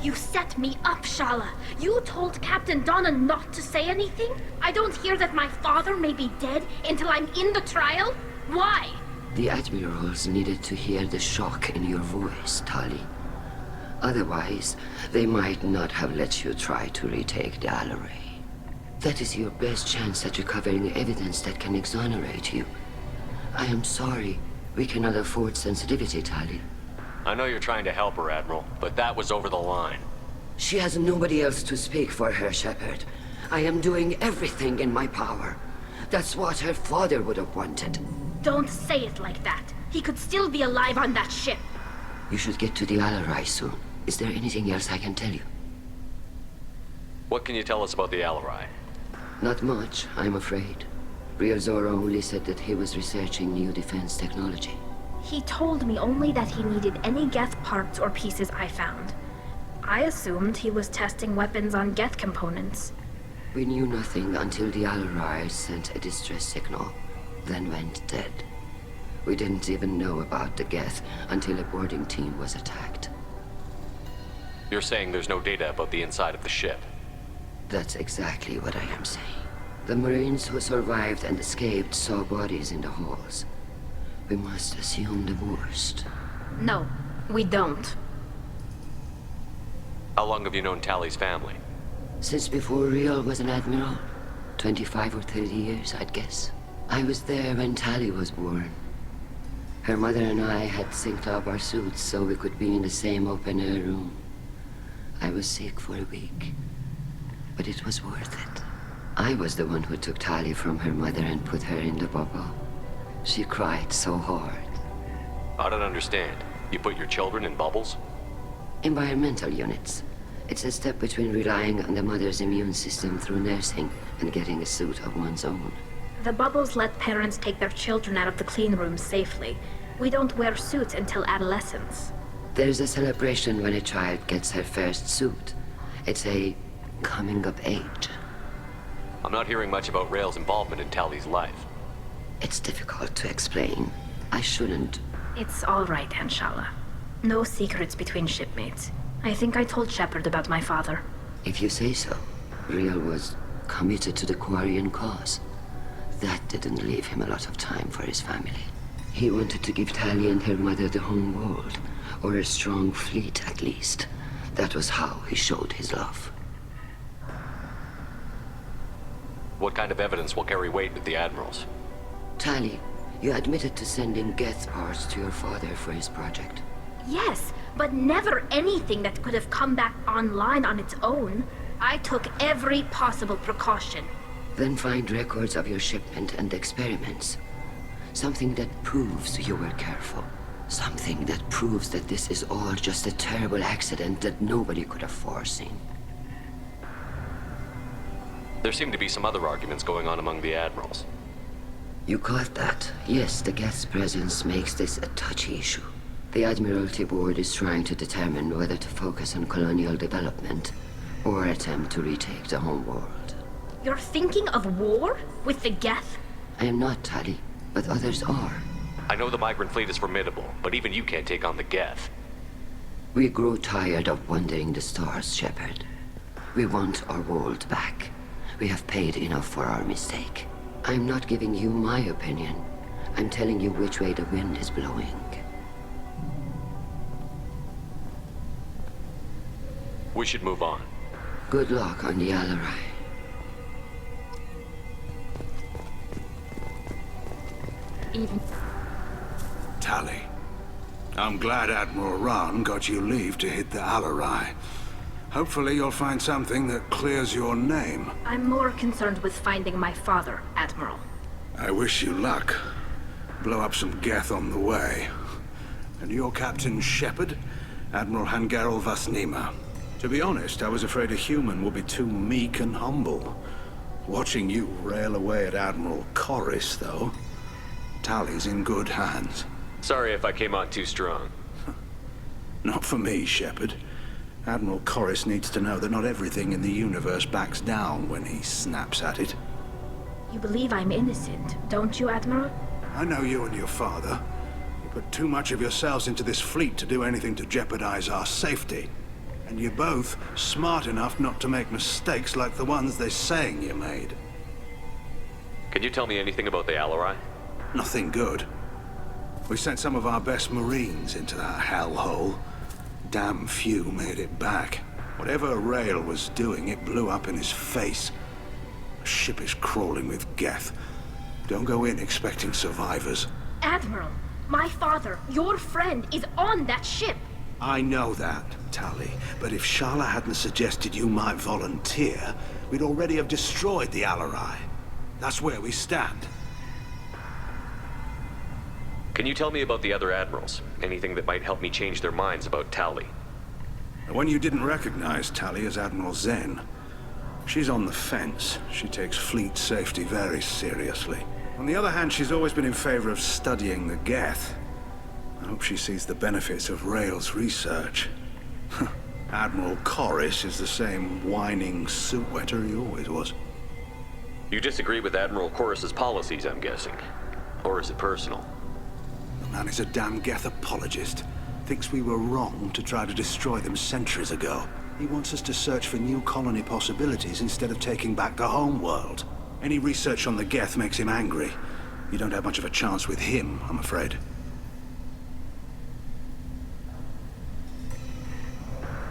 You set me up, Shala. You told Captain Donna not to say anything? I don't hear that my father may be dead until I'm in the trial? Why? The Admirals needed to hear the shock in your voice, Tali. Otherwise, they might not have let you try to retake the Alarai. That is your best chance at recovering evidence that can exonerate you. I am sorry. We cannot afford sensitivity, Tali. I know you're trying to help her, Admiral, but that was over the line. She has nobody else to speak for her, Shepard. I am doing everything in my power. That's what her father would have wanted. Don't say it like that. He could still be alive on that ship. You should get to the Alarai soon. Is there anything else I can tell you? What can you tell us about the Alarai? Not much, I'm afraid. Real Zora only said that he was researching new defense technology. He told me only that he needed any Geth parts or pieces I found. I assumed he was testing weapons on Geth components. We knew nothing until the Alarai sent a distress signal, then went dead. We didn't even know about the Geth until a boarding team was attacked. You're saying there's no data about the inside of the ship? That's exactly what I am saying. The Marines who survived and escaped saw bodies in the halls. We must assume the worst. No, we don't. How long have you known Tali's family? Since before Real was an admiral. 25 or 30 years, I'd guess. I was there when Tali was born. Her mother and I had synced up our suits so we could be in the same open-air room. I was sick for a week, but it was worth it. I was the one who took Tali from her mother and put her in the bubble. She cried so hard. I don't understand. You put your children in bubbles? Environmental units. It's a step between relying on the mother's immune system through nursing and getting a suit of one's own. The bubbles let parents take their children out of the clean rooms safely. We don't wear suits until adolescence. There's a celebration when a child gets her first suit. It's a coming of age. I'm not hearing much about Rael's involvement in Tali's life. It's difficult to explain. I shouldn't. It's all right, Anshala. No secrets between shipmates. I think I told Shepard about my father. If you say so. Rael was committed to the Quarian cause. That didn't leave him a lot of time for his family. He wanted to give Tali and her mother the home world, or a strong fleet at least. That was how he showed his love. What kind of evidence will carry weight with the Admirals? Tali, you admitted to sending Geth parts to your father for his project. Yes, but never anything that could have come back online on its own. I took every possible precaution. Then find records of your shipment and experiments. Something that proves you were careful. Something that proves that this is all just a terrible accident that nobody could have foreseen. There seem to be some other arguments going on among the Admirals. You caught that? Yes, the Geth's presence makes this a touchy issue. The Admiralty Board is trying to determine whether to focus on colonial development or attempt to retake the home world. You're thinking of war? With the Geth? I am not, Tali, but others are. I know the migrant fleet is formidable, but even you can't take on the Geth. We grow tired of wandering the stars, Shepard. We want our world back. We have paid enough for our mistake. I'm not giving you my opinion. I'm telling you which way the wind is blowing. We should move on. Good luck on the Alarai. Even... Tali, I'm glad Admiral Rahn got you leave to hit the Alarai. Hopefully you'll find something that clears your name. I'm more concerned with finding my father, Admiral. I wish you luck. Blow up some Geth on the way. And your Captain Shepard, Admiral Hangarel Vasnima. To be honest, I was afraid a human would be too meek and humble. Watching you rail away at Admiral Corris, though. Tali's in good hands. Sorry if I came on too strong. Not for me, Shepard. Admiral Corris needs to know that not everything in the universe backs down when he snaps at it. You believe I'm innocent, don't you, Admiral? I know you and your father. You put too much of yourselves into this fleet to do anything to jeopardize our safety. And you're both smart enough not to make mistakes like the ones they're saying you made. Can you tell me anything about the Alarai? Nothing good. We sent some of our best Marines into that hellhole. Damn few made it back. Whatever Rail was doing, it blew up in his face. The ship is crawling with Geth. Don't go in expecting survivors. Admiral, my father, your friend, is on that ship. I know that, Tali, but if Shala hadn't suggested you might volunteer, we'd already have destroyed the Alarai. That's where we stand. Can you tell me about the other Admirals? Anything that might help me change their minds about Tali? The one you didn't recognize, Tali, is Admiral Zen. She's on the fence. She takes fleet safety very seriously. On the other hand, she's always been in favor of studying the Geth. I hope she sees the benefits of Rail's research. Admiral Corris is the same whining suit-wetter he always was. You disagree with Admiral Corris's policies, I'm guessing. Or is it personal? The man is a damn Geth apologist. Thinks we were wrong to try to destroy them centuries ago. He wants us to search for new colony possibilities instead of taking back the home world. Any research on the Geth makes him angry. You don't have much of a chance with him, I'm afraid.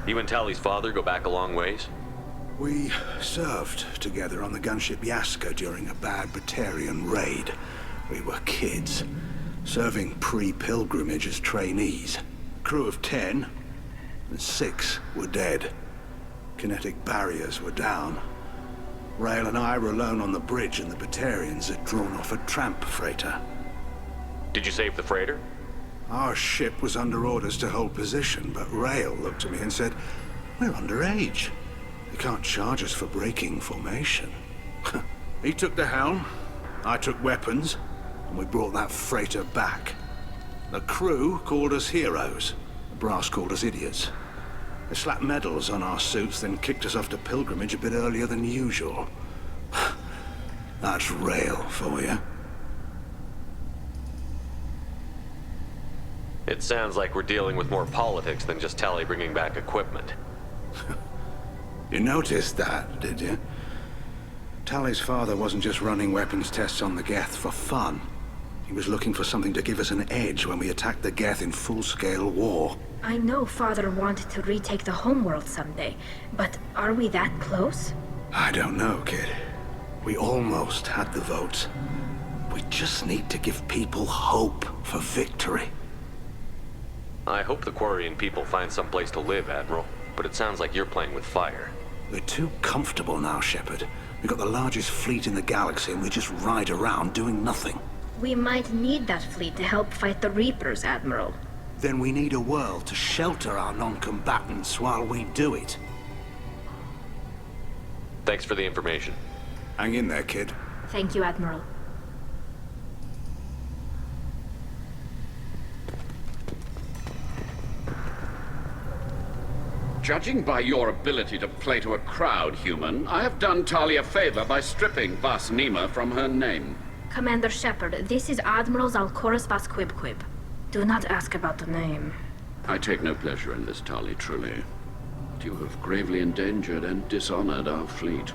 You and Tali's father go back a long ways? We served together on the gunship Yaska during a bad Batarian raid. We were kids, serving pre-pilgrimage as trainees. Crew of 10, and 6 were dead. Kinetic barriers were down. Rail and I were alone on the bridge, and the Batarians had drawn off a tramp freighter. Did you save the freighter? Our ship was under orders to hold position, but Rail looked at me and said, "We're underage. You can't charge us for breaking formation." He took the helm, I took weapons, and we brought that freighter back. The crew called us heroes. The brass called us idiots. They slapped medals on our suits, then kicked us off to pilgrimage a bit earlier than usual. That's Rail for you. It sounds like we're dealing with more politics than just Tali bringing back equipment. You noticed that, did you? Tally's father wasn't just running weapons tests on the Geth for fun. He was looking for something to give us an edge when we attacked the Geth in full-scale war. I know Father wanted to retake the homeworld someday, but are we that close? I don't know, kid. We almost had the votes. We just need to give people hope for victory. I hope the Quarian people find some place to live, Admiral. But it sounds like you're playing with fire. We're too comfortable now, Shepard. We've got the largest fleet in the galaxy and we just ride around doing nothing. We might need that fleet to help fight the Reapers, Admiral. Then we need a world to shelter our non-combatants while we do it. Thanks for the information. Hang in there, kid. Thank you, Admiral. Judging by your ability to play to a crowd, human, I have done Tali a favor by stripping Vas Nima from her name. Commander Shepard, this is Admiral Zalkoris Vas Quib. Do not ask about the name. I take no pleasure in this, Tali, truly. But you have gravely endangered and dishonored our fleet.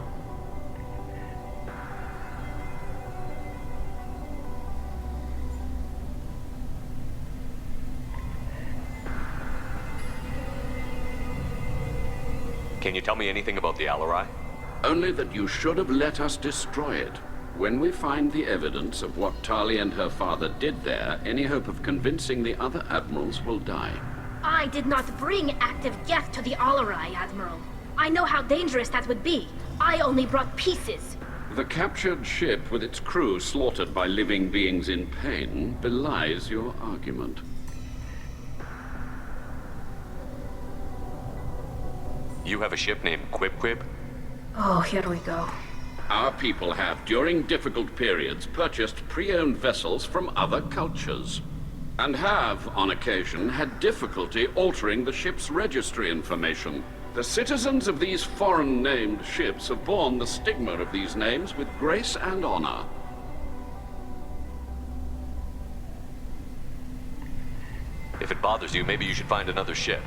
Can you tell me anything about the Alarai? Only that you should have let us destroy it. When we find the evidence of what Tali and her father did there, any hope of convincing the other admirals will die. I did not bring active Geth to the Alarai, Admiral. I know how dangerous that would be. I only brought pieces. The captured ship with its crew slaughtered by living beings in pain belies your argument. You have a ship named Quib? Oh, here we go. Our people have, during difficult periods, purchased pre-owned vessels from other cultures, and have, on occasion, had difficulty altering the ship's registry information. The citizens of these foreign-named ships have borne the stigma of these names with grace and honor. If it bothers you, maybe you should find another ship.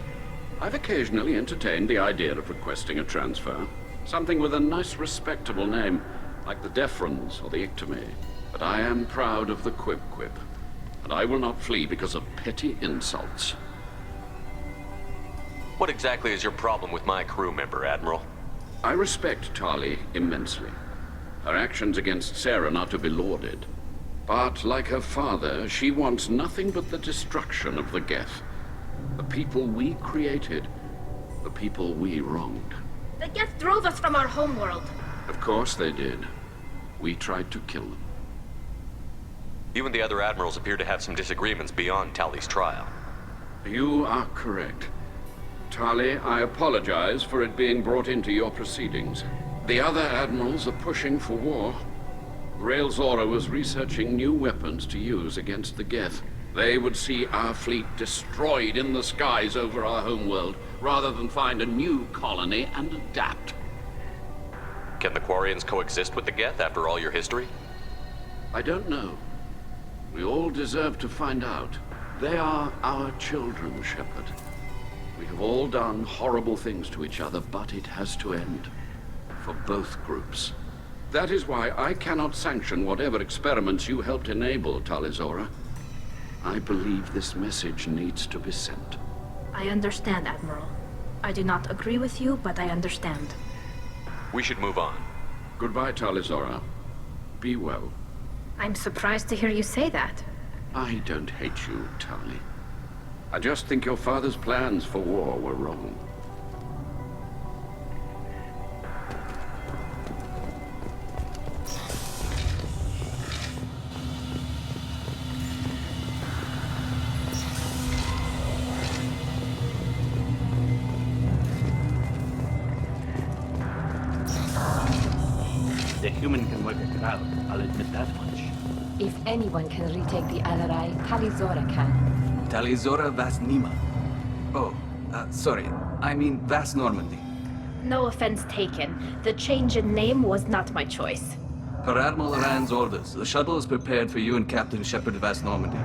I've occasionally entertained the idea of requesting a transfer. Something with a nice, respectable name, like the Defrons or the Ictomy. But I am proud of the Quib, and I will not flee because of petty insults. What exactly is your problem with my crew member, Admiral? I respect Tali immensely. Her actions against Saren are to be lauded. But, like her father, she wants nothing but the destruction of the Geth. The people we created, the people we wronged. The Geth drove us from our homeworld. Of course they did. We tried to kill them. You and the other admirals appear to have some disagreements beyond Tali's trial. You are correct. Tali, I apologize for it being brought into your proceedings. The other admirals are pushing for war. Rael Zora was researching new weapons to use against the Geth. They would see our fleet destroyed in the skies over our homeworld, rather than find a new colony and adapt. Can the Quarians coexist with the Geth after all your history? I don't know. We all deserve to find out. They are our children, Shepard. We have all done horrible things to each other, but it has to end. For both groups. That is why I cannot sanction whatever experiments you helped enable, Tali Zora. I believe this message needs to be sent. I understand, Admiral. I do not agree with you, but I understand. We should move on. Goodbye, Tali Zora. Be well. I'm surprised to hear you say that. I don't hate you, Tali. I just think your father's plans for war were wrong. The human can work a crowd, I'll admit that much. If anyone can retake the Alarai, Talizora can. Talizora Vas Nima. Oh, sorry. I mean Vas Normandy. No offense taken. The change in name was not my choice. Per Admiral Rand's orders, the shuttle is prepared for you and Captain Shepard Vas Normandy.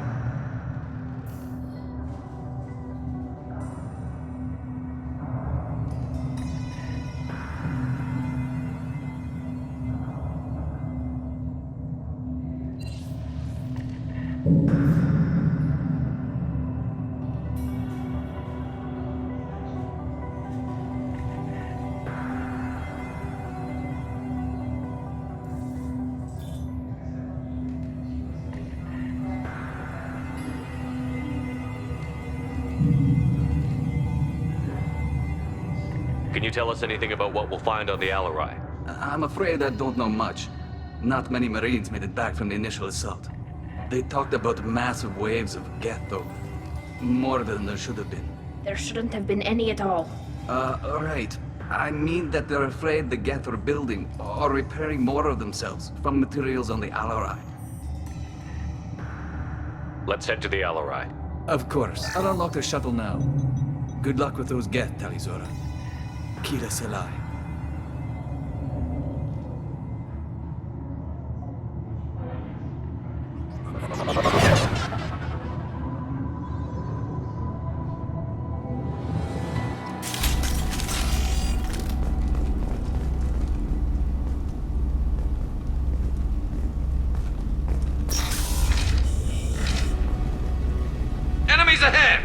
Can you tell us anything about what we'll find on the Alarai? I'm afraid I don't know much. Not many Marines made it back from the initial assault. They talked about massive waves of Geth, though. More than there should have been. There shouldn't have been any at all. Right. I mean that they're afraid the Geth are building or repairing more of themselves from materials on the Alarai. Let's head to the Alarai. Of course. I'll unlock the shuttle now. Good luck with those Geth, Talizora. Kira Selai. Enemies ahead!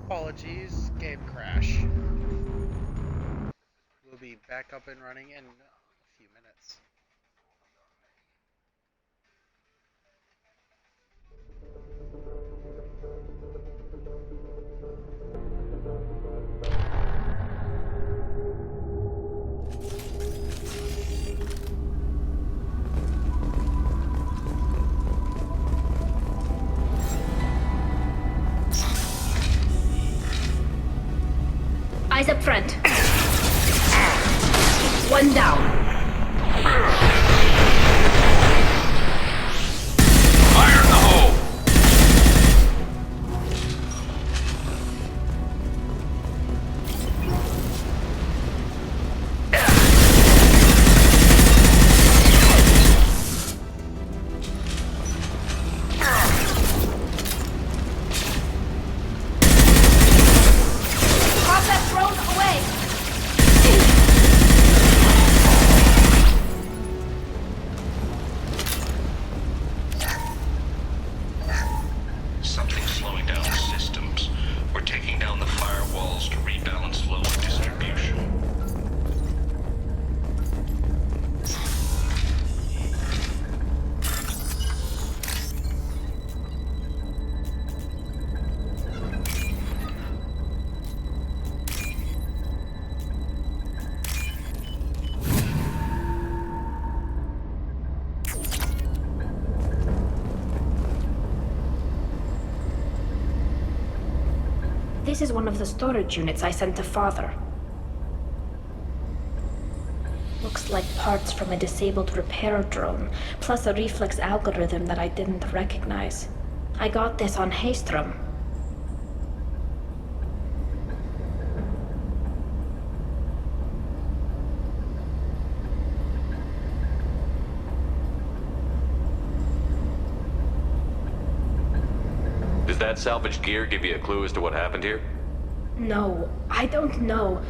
Apologies, game crash. We'll be back up and running in a few minutes. Eyes up front. One down. Fire in the hole! Drop that drone away. Something's slowing down the systems. We're taking down the firewalls to rebalance flow and distribution. This is one of the storage units I sent to Father. Looks like parts from a disabled repair drone, plus a reflex algorithm that I didn't recognize. I got this on Haystrom. Does that salvaged gear give you a clue as to what happened here? No, I don't know.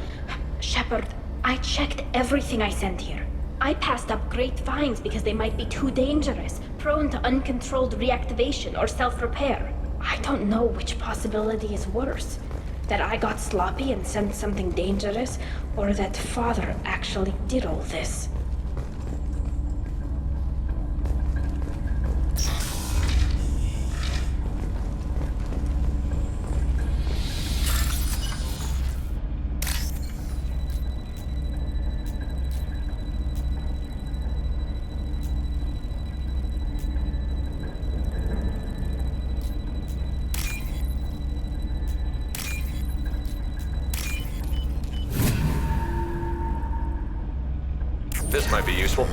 Shepard, I checked everything I sent here. I passed up great finds because they might be too dangerous, prone to uncontrolled reactivation or self-repair. I don't know which possibility is worse. That I got sloppy and sent something dangerous, or that Father actually did all this. Might be useful.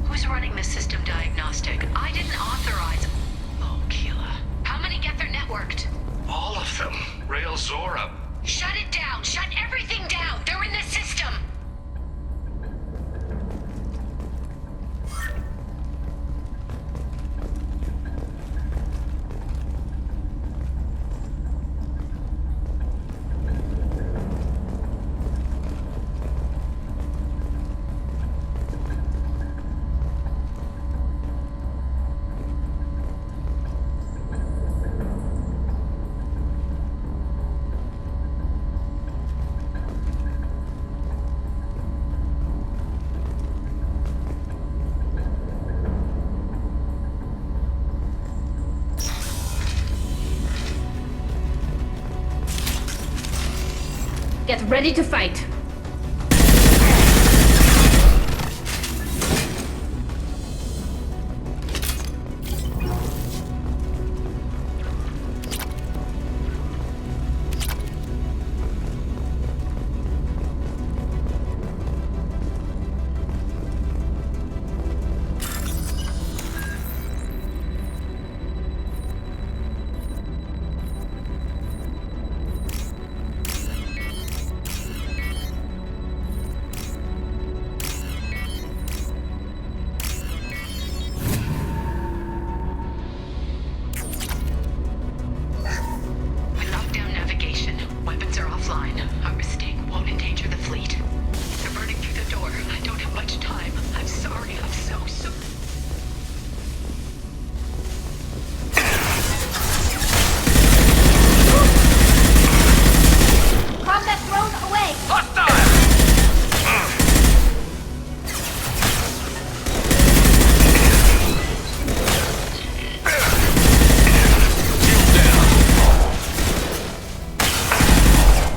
Who's running the system diagnostic? I didn't authorize. Oh, Keela. How many get their networked? All of them. Rail Zora. Shut it down! Shut everything down! They're in the system! Get ready to fight.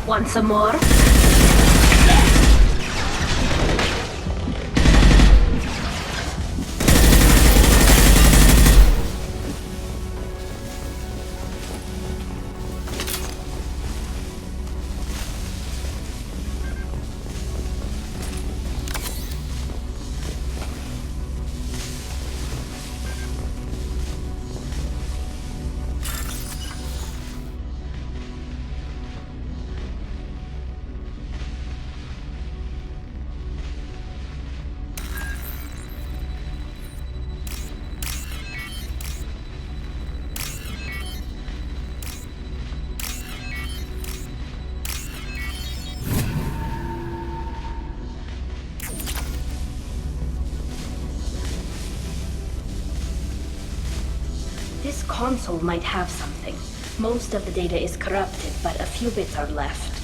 Want some more? This console might have something. Most of the data is corrupted, but a few bits are left.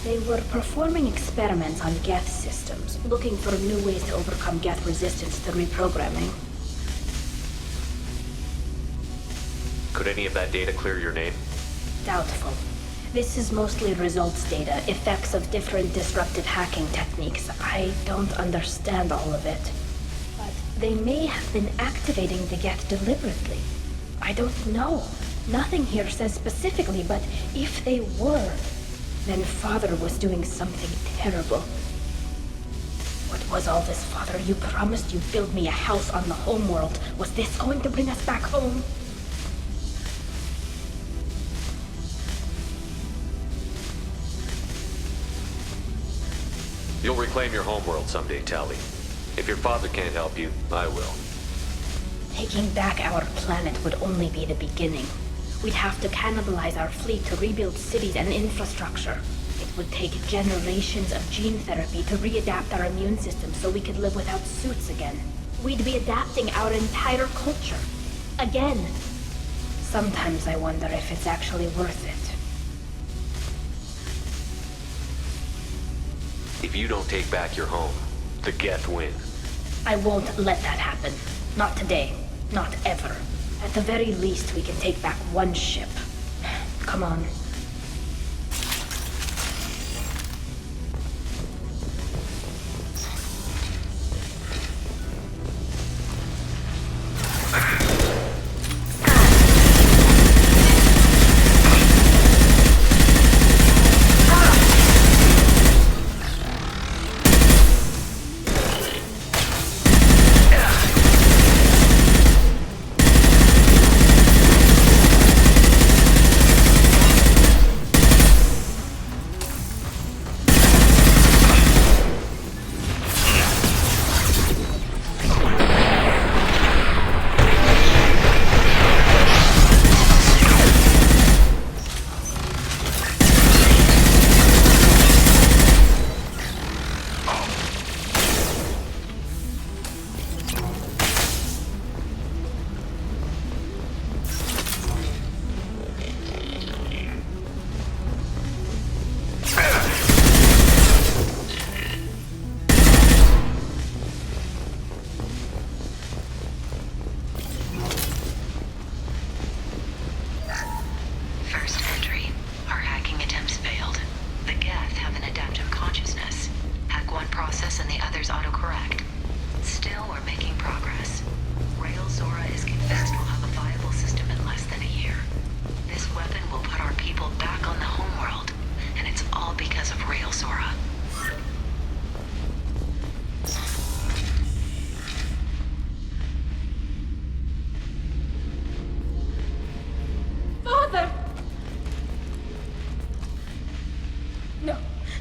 They were performing experiments on Geth systems, looking for new ways to overcome Geth resistance to reprogramming. Could any of that data clear your name? Doubtful. This is mostly results data, effects of different disruptive hacking techniques. I don't understand all of it. But they may have been activating the Geth deliberately. I don't know. Nothing here says specifically, but if they were, then Father was doing something terrible. What was all this, Father? You promised you'd build me a house on the homeworld. Was this going to bring us back home? You'll reclaim your homeworld someday, Tali. If your father can't help you, I will. Taking back our planet would only be the beginning. We'd have to cannibalize our fleet to rebuild cities and infrastructure. It would take generations of gene therapy to readapt our immune system so we could live without suits again. We'd be adapting our entire culture. Again. Sometimes I wonder if it's actually worth it. If you don't take back your home, the Geth win. I won't let that happen. Not today. Not ever. At the very least, we can take back one ship. Come on.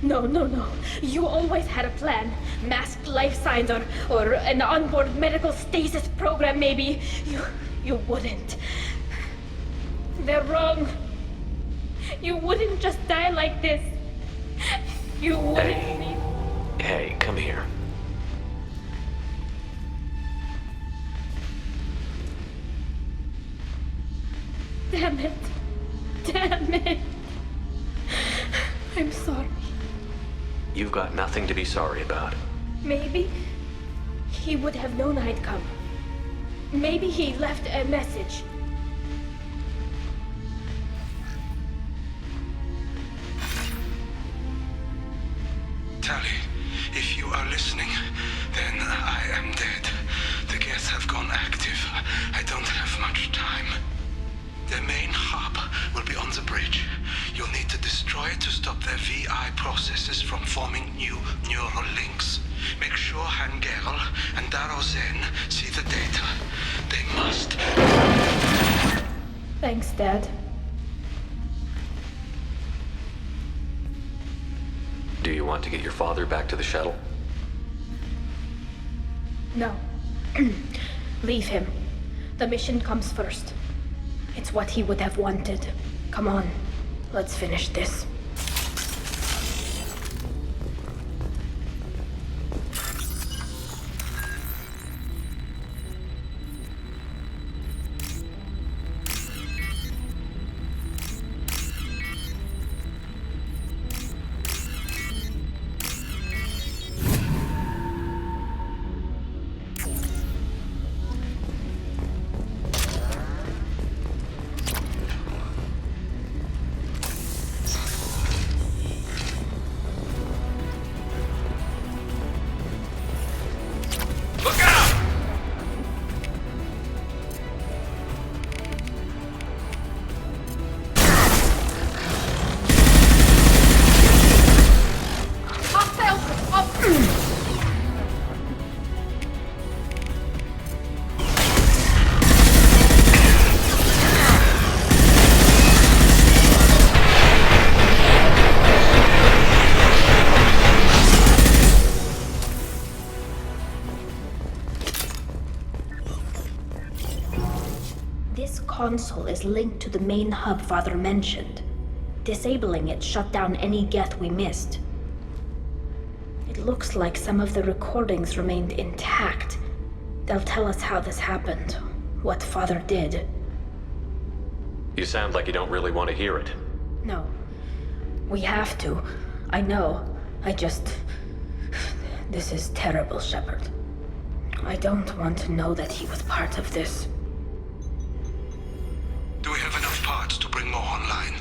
No. You always had a plan. Masked life signs or an onboard medical stasis program, maybe. You wouldn't. They're wrong. You wouldn't just die like this. You wouldn't. Hey, come here. Damn it. I'm sorry. You've got nothing to be sorry about. Maybe he would have known I'd come. Maybe he left a message. Tali, if you are listening, then I am dead. The Geth have gone active. I don't have much time. Their main hub will be on the bridge. You'll need to destroy it to stop their VI processes from forming new neural links. Make sure Hangerl and Darozen see the data. They must. Thanks, Dad. Do you want to get your father back to the shuttle? No. Leave him. The mission comes first. It's what he would have wanted. Come on, let's finish this. Console is linked to the main hub Father mentioned. Disabling it shut down any Geth we missed. It looks like some of the recordings remained intact. They'll tell us how this happened, what Father did. You sound like you don't really want to hear it. No. We have to. I know. I just... This is terrible, Shepard. I don't want to know that he was part of this. Do we have enough parts to bring more online?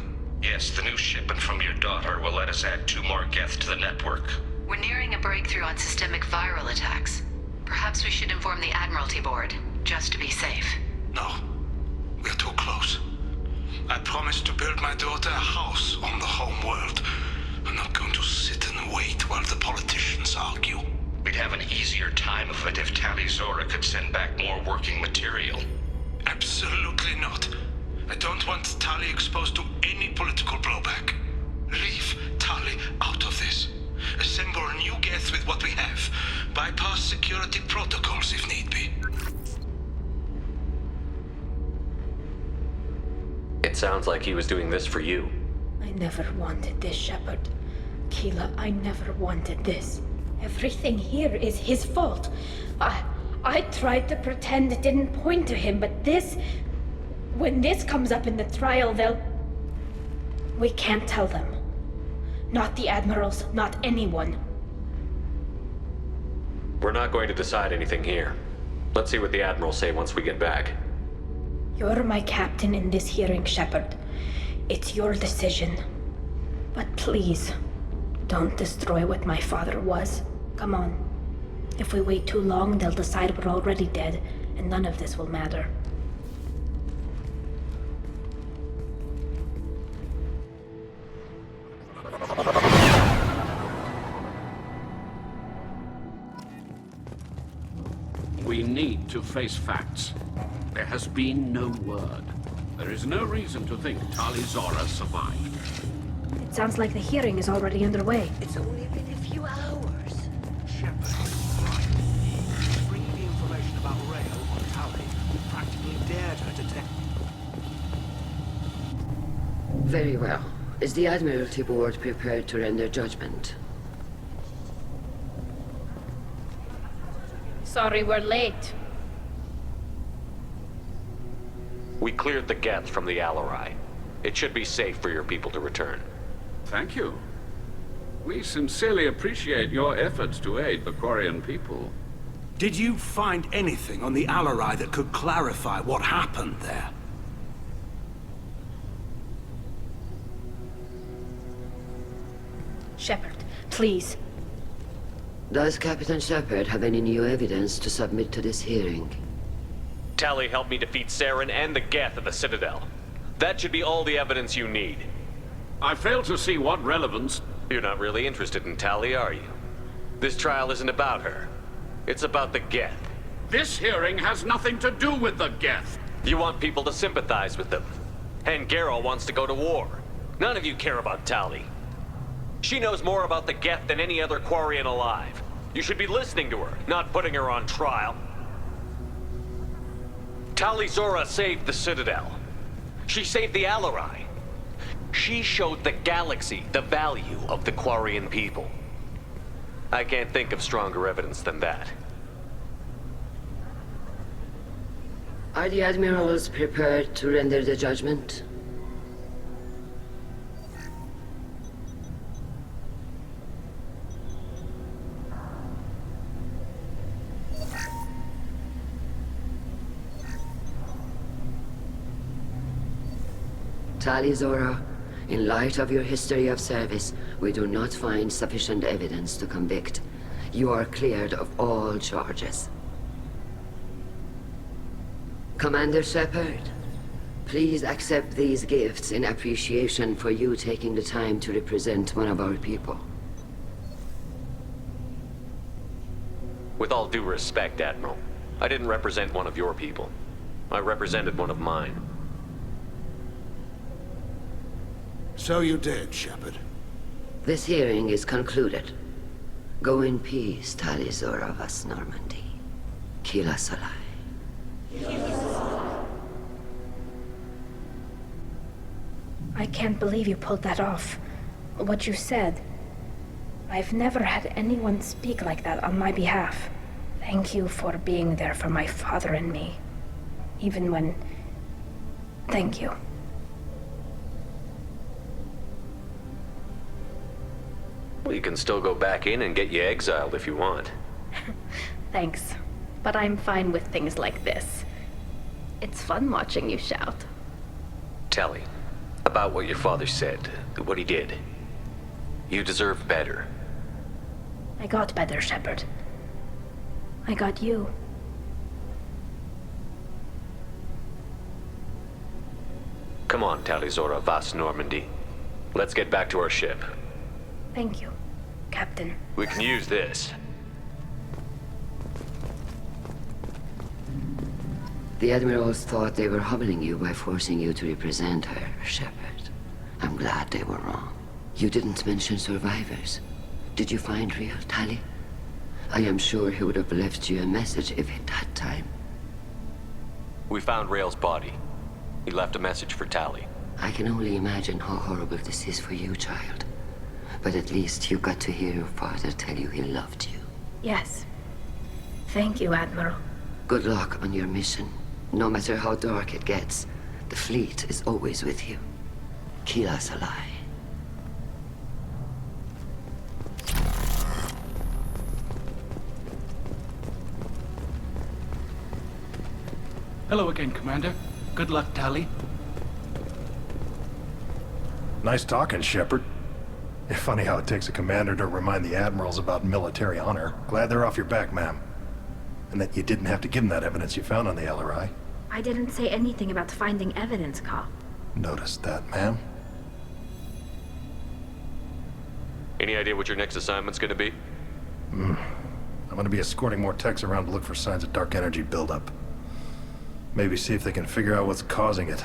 Yes, the new shipment from your daughter will let us add 2 more Geth to the network. We're nearing a breakthrough on systemic viral attacks. Perhaps we should inform the Admiralty Board, just to be safe. No. We're too close. I promised to build my daughter a house on the home world. I'm not going to sit and wait while the politicians argue. We'd have an easier time of it if Tali Zora could send back more working material. Absolutely not. I don't want Tali exposed to any political blowback. Leave Tali out of this. Assemble a new Geth with what we have. Bypass security protocols if need be. It sounds like he was doing this for you. I never wanted this, Shepard. Keela, I never wanted this. Everything here is his fault. I tried to pretend it didn't point to him, but this... When this comes up in the trial, they'll... We can't tell them. Not the admirals, not anyone. We're not going to decide anything here. Let's see what the Admirals say once we get back. You're my captain in this hearing, Shepard. It's your decision. But please, don't destroy what my father was. Come on. If we wait too long, they'll decide we're already dead, and none of this will matter. We need to face facts. There has been no word. There is no reason to think Tali Zora survived. It sounds like the hearing is already underway. It's only been a few hours. Shepard, right. Bringing the information about Rayo on Tali. Practically dared her to take... Very well. Is the Admiralty Board prepared to render judgment? Sorry we're late. We cleared the Geth from the Alarai. It should be safe for your people to return. Thank you. We sincerely appreciate your efforts to aid the Quarian people. Did you find anything on the Alarai that could clarify what happened there? Shepard, please. Does Captain Shepard have any new evidence to submit to this hearing? Tali helped me defeat Saren and the Geth at the Citadel. That should be all the evidence you need. I fail to see what relevance... You're not really interested in Tali, are you? This trial isn't about her. It's about the Geth. This hearing has nothing to do with the Geth. You want people to sympathize with them. And Geralt wants to go to war. None of you care about Tali. She knows more about the Geth than any other Quarian alive. You should be listening to her, not putting her on trial. Tali Zora saved the Citadel. She saved the Alarai. She showed the galaxy the value of the Quarian people. I can't think of stronger evidence than that. Are the Admirals prepared to render the judgment? Tali Zora, in light of your history of service, we do not find sufficient evidence to convict. You are cleared of all charges. Commander Shepard, please accept these gifts in appreciation for you taking the time to represent one of our people. With all due respect, Admiral, I didn't represent one of your people. I represented one of mine. So you did, Shepard. This hearing is concluded. Go in peace, Tali Zora Vas Normandy. Kila Solai. I can't believe you pulled that off. What you said. I've never had anyone speak like that on my behalf. Thank you for being there for my father and me. Even when... Thank you. Well, you can still go back in and get you exiled if you want. Thanks, but I'm fine with things like this. It's fun watching you shout. Tally, about what your father said, what he did. You deserve better. I got better, Shepard. I got you. Come on, Talizora Vas Normandy. Let's get back to our ship. Thank you, Captain. We can use this. The Admirals thought they were humbling you by forcing you to represent her, Shepard. I'm glad they were wrong. You didn't mention survivors. Did you find real Tali? I am sure he would have left you a message if he'd had time. We found Rail's body. He left a message for Tali. I can only imagine how horrible this is for you, child. But at least you got to hear your father tell you he loved you. Yes. Thank you, Admiral. Good luck on your mission. No matter how dark it gets, the fleet is always with you. Kila Salai. Hello again, Commander. Good luck, Tali. Nice talking, Shepard. It's funny how it takes a commander to remind the admirals about military honor. Glad they're off your back, ma'am. And that you didn't have to give them that evidence you found on the LRI. I didn't say anything about finding evidence, Cal. Noticed that, ma'am. Any idea what your next assignment's gonna be? I'm gonna be escorting more techs around to look for signs of dark energy buildup. Maybe see if they can figure out what's causing it.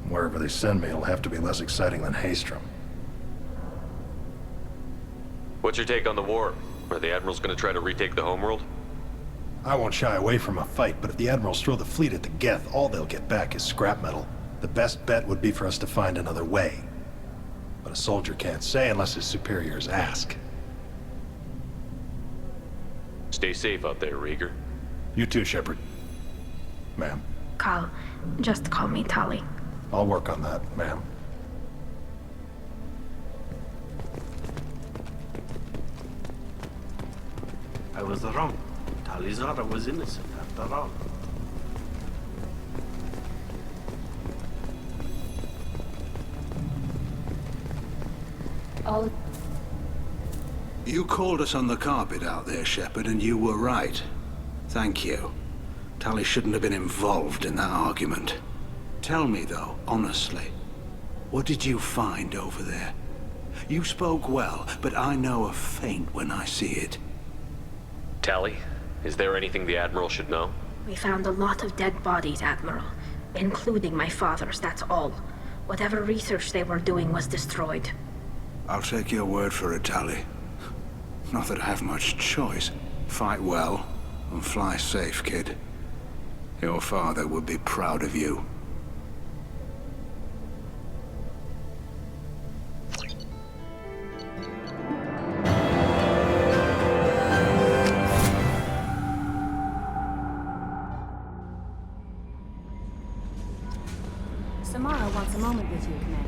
Wherever they send me, it'll have to be less exciting than Haystrom. What's your take on the war? Are the Admirals gonna try to retake the homeworld? I won't shy away from a fight, but if the Admirals throw the fleet at the Geth, all they'll get back is scrap metal. The best bet would be for us to find another way. But a soldier can't say unless his superiors ask. Stay safe out there, Rieger. You too, Shepard. Ma'am. Cal, just call me Tali. I'll work on that, ma'am. I was wrong. Talizara was innocent after all. Oh. You called us on the carpet out there, Shepard, and you were right. Thank you. Tali shouldn't have been involved in that argument. Tell me, though, honestly, what did you find over there? You spoke well, but I know a feint when I see it. Tali, is there anything the Admiral should know? We found a lot of dead bodies, Admiral. Including my father's, that's all. Whatever research they were doing was destroyed. I'll take your word for it, Tali. Not that I have much choice. Fight well, and fly safe, kid. Your father would be proud of you. Samara wants a moment with you, Commander.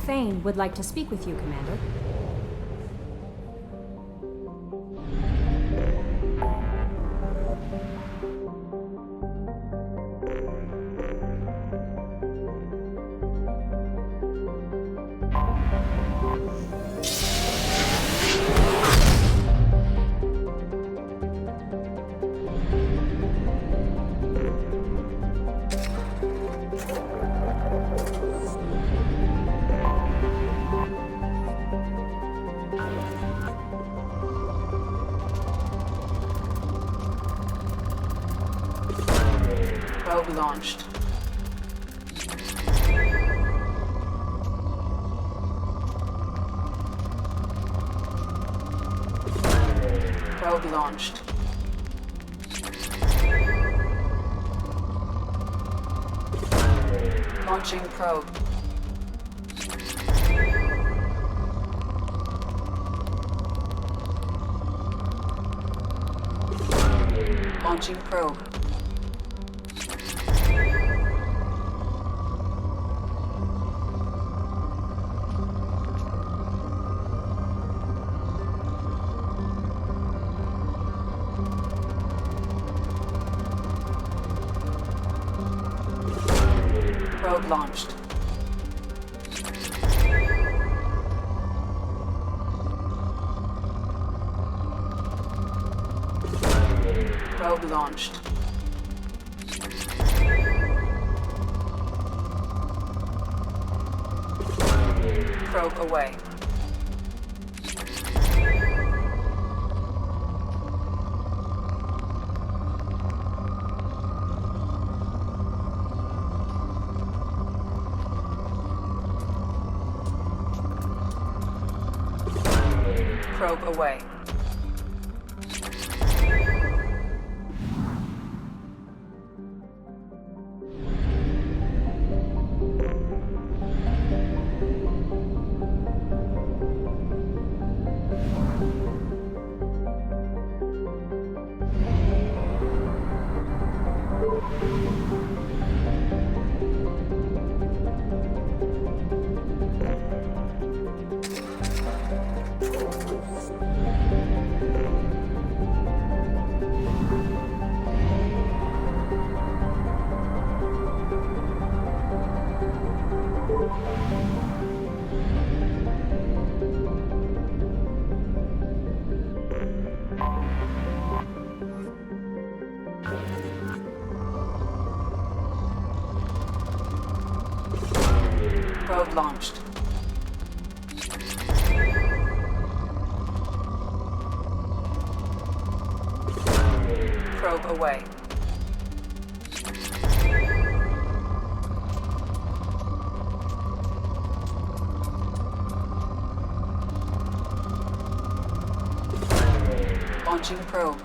Thane would like to speak with you, Commander. Probe launched. Probe launched. Launching probe. Launching probe. Probe launched. Probe launched. Probe away. Probe away. Probe launched. Probe away. Launching probe.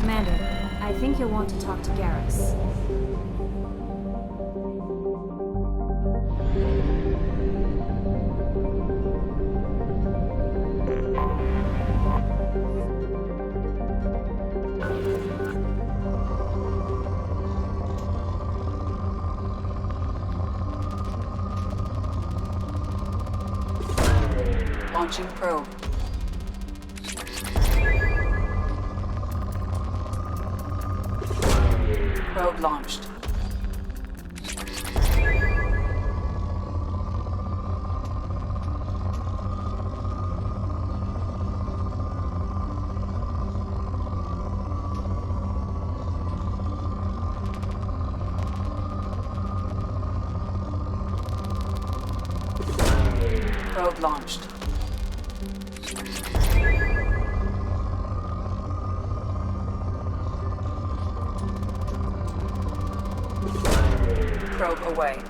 Commander, I think you'll want to talk to Garrus. Launching probe. Probe launched. Probe launched. Probe away.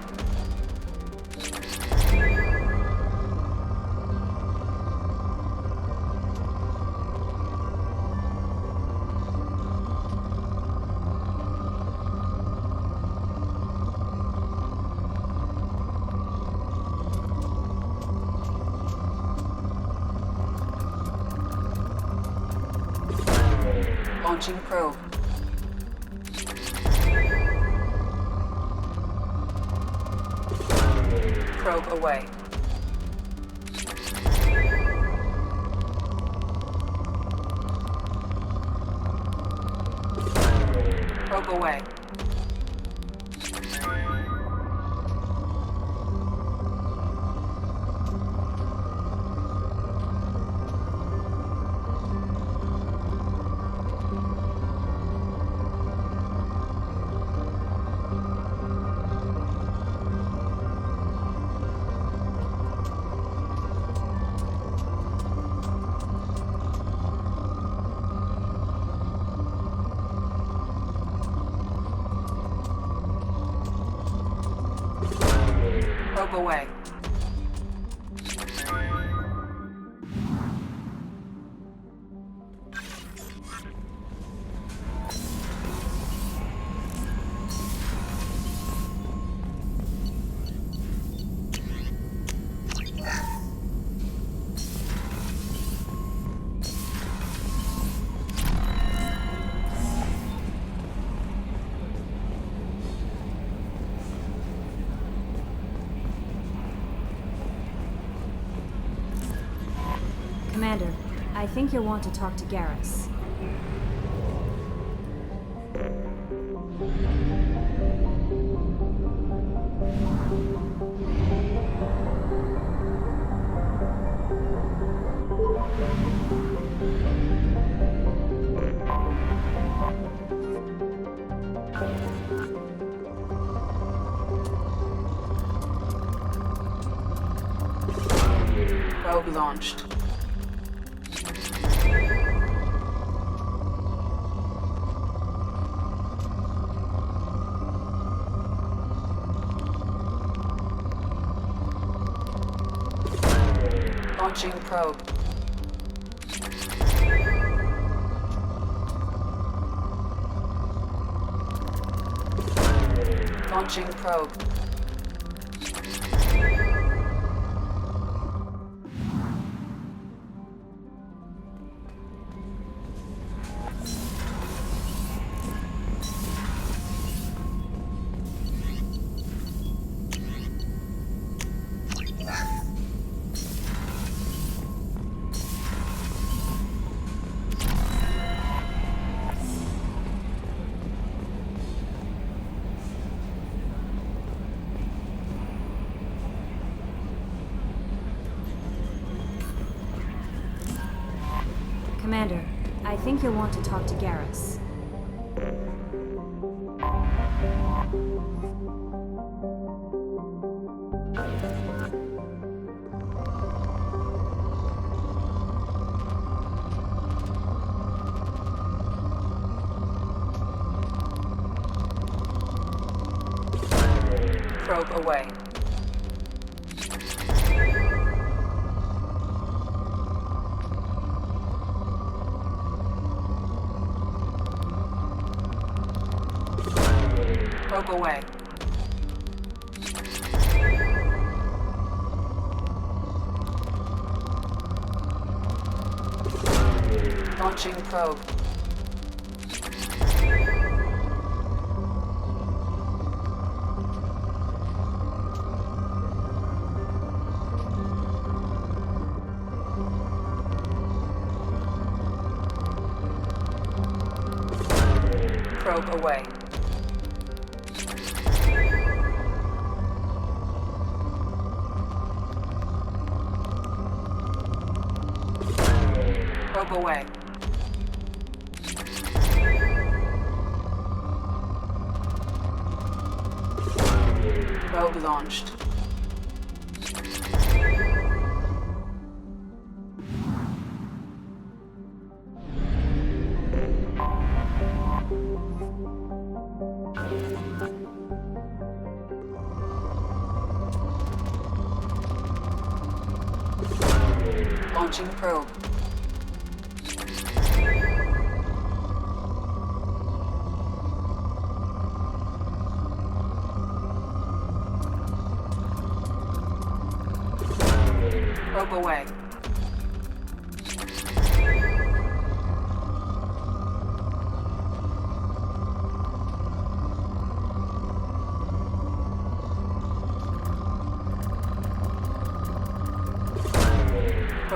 Launching probe. Probe away. Probe away. Probe away. Commander, I think you'll want to talk to Garrus. Probe launched. Launching probe. Launching probe. Commander, I think you'll want to talk to Garrus. Probe away. Probe away. Launching probe. Probe away. Probe away. Probe launched. Launching probe. Probe away.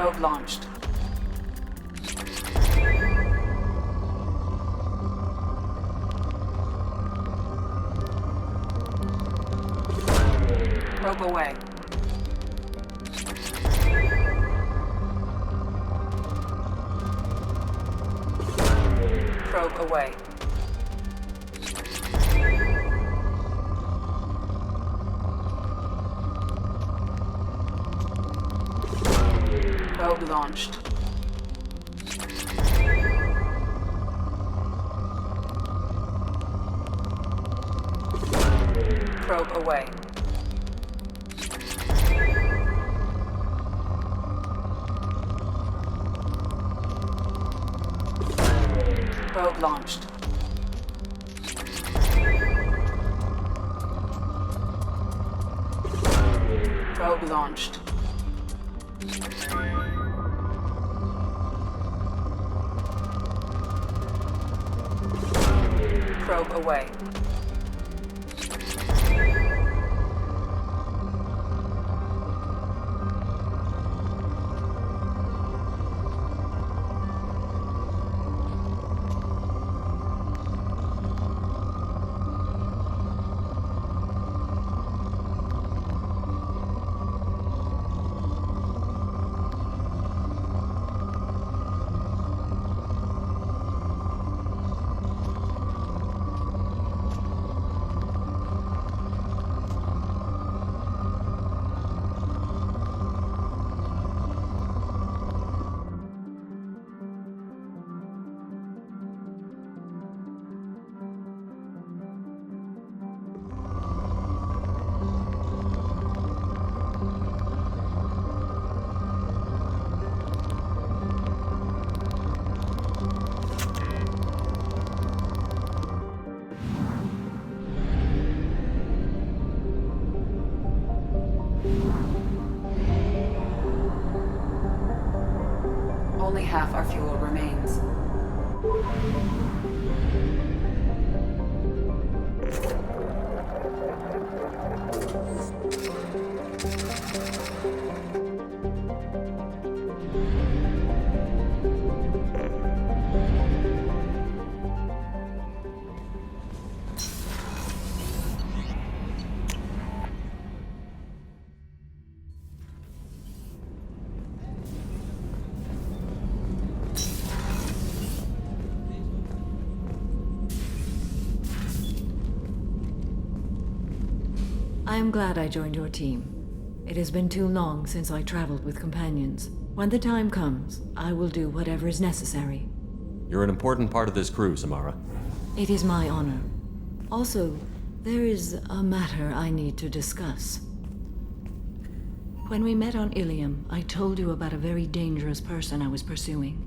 Probe launched. Probe away. Probe away. Probe launched. Probe away. Probe launched. Probe launched. Probe away. Only half our fuel remains. I am glad I joined your team. It has been too long since I traveled with companions. When the time comes, I will do whatever is necessary. You're an important part of this crew, Samara. It is my honor. Also, there is a matter I need to discuss. When we met on Ilium, I told you about a very dangerous person I was pursuing.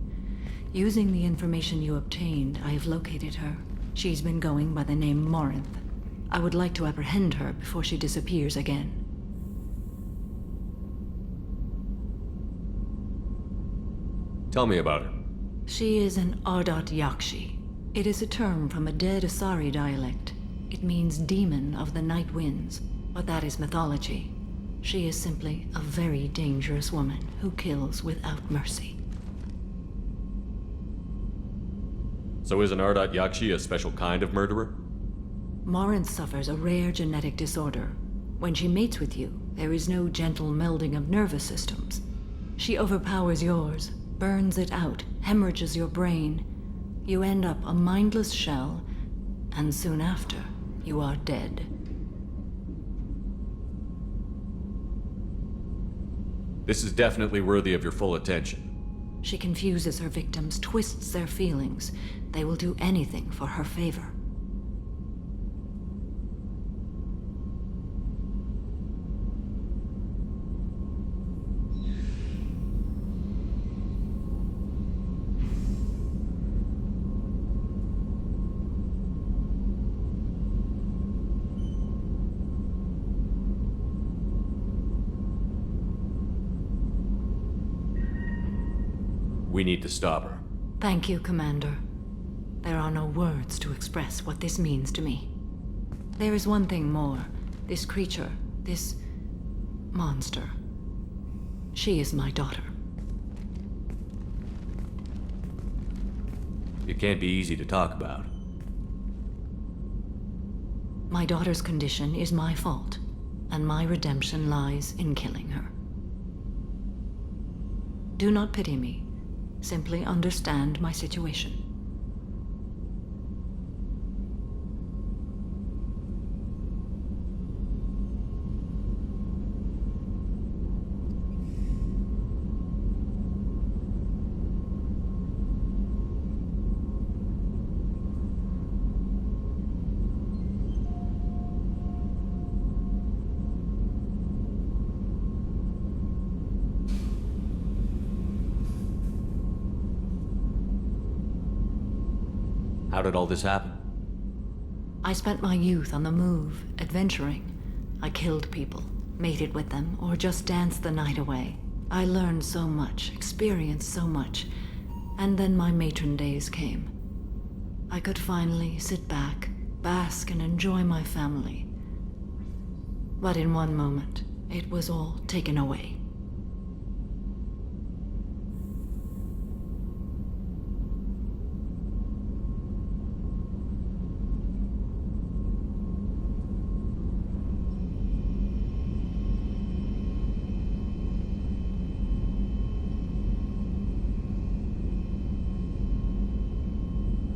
Using the information you obtained, I have located her. She's been going by the name Morinth. I would like to apprehend her before she disappears again. Tell me about her. She is an Ardat Yakshi. It is a term from a dead Asari dialect. It means demon of the night winds, but that is mythology. She is simply a very dangerous woman who kills without mercy. So is an Ardat Yakshi a special kind of murderer? Morinth suffers a rare genetic disorder. When she mates with you, there is no gentle melding of nervous systems. She overpowers yours, burns it out, hemorrhages your brain. You end up a mindless shell, and soon after, you are dead. This is definitely worthy of your full attention. She confuses her victims, twists their feelings. They will do anything for her favor. We need to stop her. Thank you, Commander. There are no words to express what this means to me. There is one thing more. This creature, this monster. She is my daughter. It can't be easy to talk about. My daughter's condition is my fault, and my redemption lies in killing her. Do not pity me. Simply understand my situation. How did all this happen? I spent my youth on the move, adventuring. I killed people, mated with them, or just danced the night away. I learned so much, experienced so much, and then my matron days came. I could finally sit back, bask, and enjoy my family. But in one moment, it was all taken away.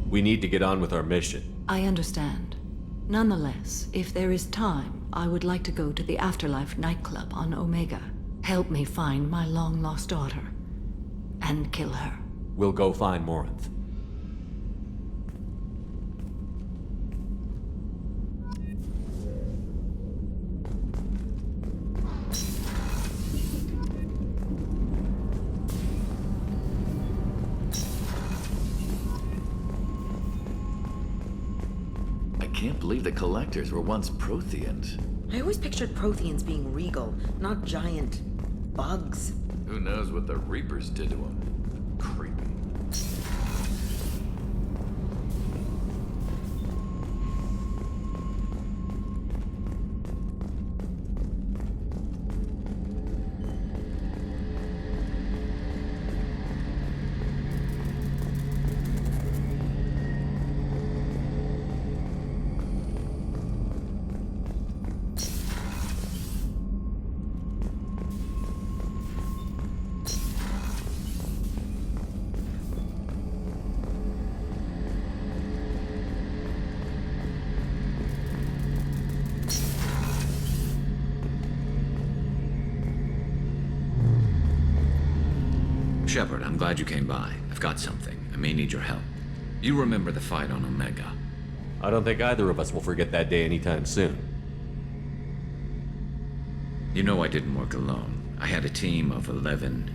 We need to get on with our mission. I understand. Nonetheless, if there is time, I would like to go to the Afterlife nightclub on Omega. Help me find my long-lost daughter. And kill her. We'll go find Morinth. I can't believe the Collectors were once Protheans. I always pictured Protheans being regal, not giant bugs. Who knows what the Reapers did to them? Creepy. Shepard, I'm glad you came by. I've got something. I may need your help. You remember the fight on Omega? I don't think either of us will forget that day anytime soon. You know I didn't work alone. I had a team of 11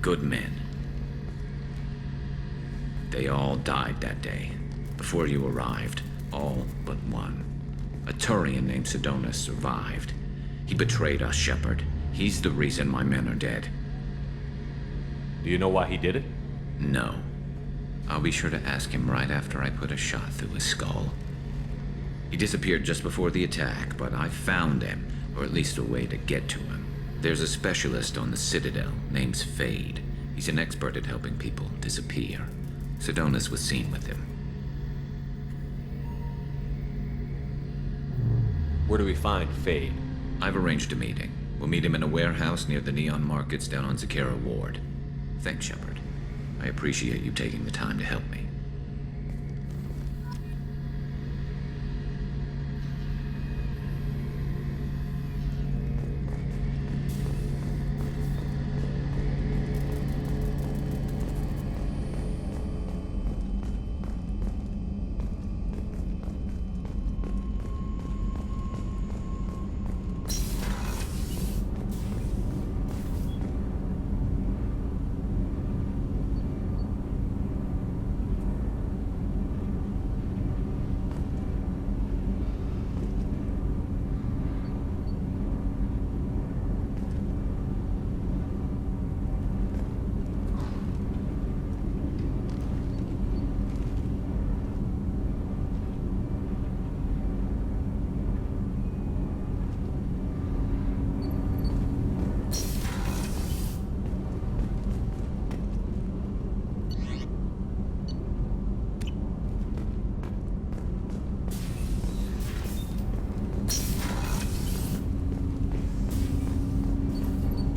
good men. They all died that day, before you arrived. All but one. A Turian named Sidonus survived. He betrayed us, Shepard. He's the reason my men are dead. Do you know why he did it? No. I'll be sure to ask him right after I put a shot through his skull. He disappeared just before the attack, but I found him, or at least a way to get to him. There's a specialist on the Citadel named Fade. He's an expert at helping people disappear. Sidonus was seen with him. Where do we find Fade? I've arranged a meeting. We'll meet him in a warehouse near the Neon Markets down on Zakera Ward. Thanks, Shepard. I appreciate you taking the time to help me.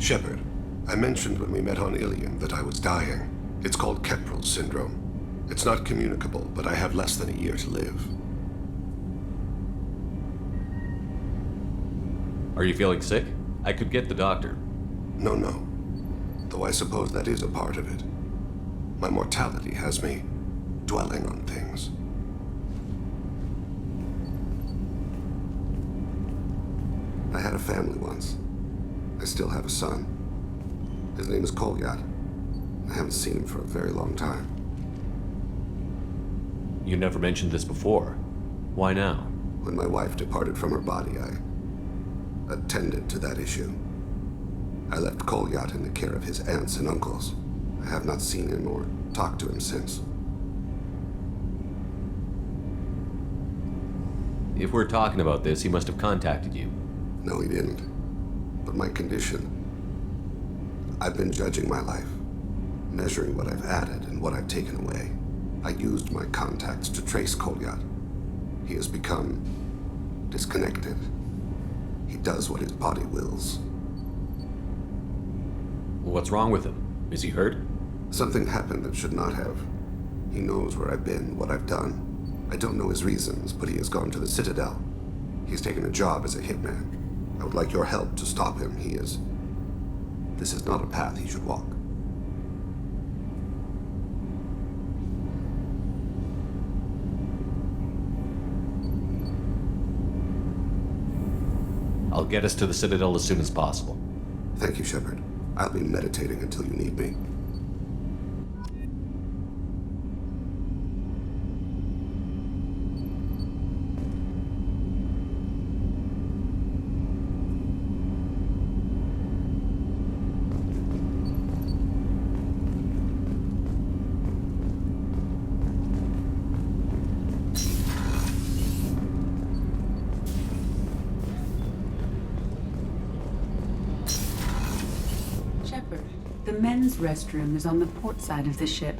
Shepard, I mentioned when we met on Ilium that I was dying. It's called Keprel's syndrome. It's not communicable, but I have less than a year to live. Are you feeling sick? I could get the doctor. No. Though I suppose that is a part of it. My mortality has me dwelling on things. I had a family once. I still have a son. His name is Kolyat. I haven't seen him for a very long time. You never mentioned this before. Why now? When my wife departed from her body, I attended to that issue. I left Kolyat in the care of his aunts and uncles. I have not seen him or talked to him since. If we're talking about this, he must have contacted you. No, he didn't. But my condition... I've been judging my life, measuring what I've added and what I've taken away. I used my contacts to trace Kolyat. He has become disconnected. He does what his body wills. What's wrong with him? Is he hurt? Something happened that should not have. He knows where I've been, what I've done. I don't know his reasons, but he has gone to the Citadel. He's taken a job as a hitman. I would like your help to stop him. This is not a path he should walk. I'll get us to the Citadel as soon as possible. Thank you, Shepard. I'll be meditating until you need me. The men's restroom is on the port side of the ship.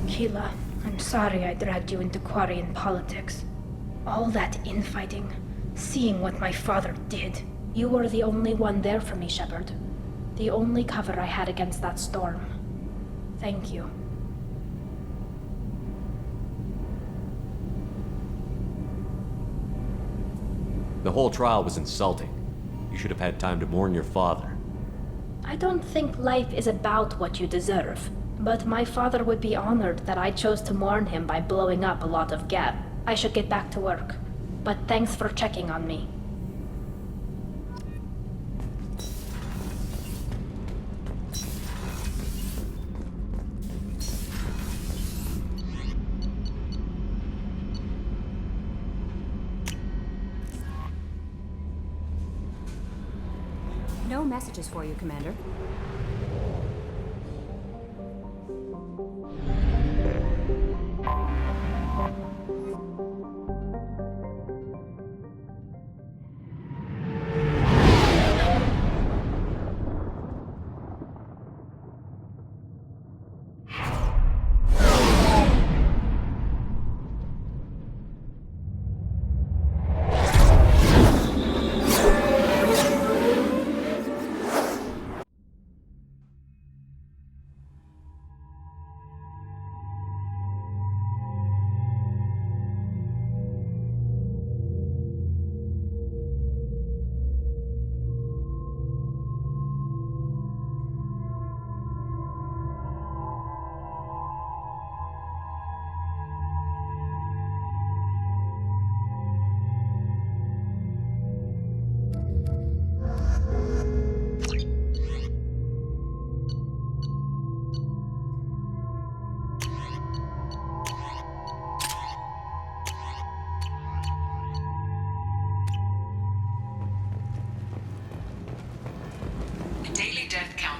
Keela, I'm sorry I dragged you into Quarian politics. All that infighting, seeing what my father did. You were the only one there for me, Shepard. The only cover I had against that storm. Thank you. The whole trial was insulting. You should have had time to mourn your father. I don't think life is about what you deserve. But my father would be honored that I chose to mourn him by blowing up a lot of Geth. I should get back to work. But thanks for checking on me. No messages for you, Commander.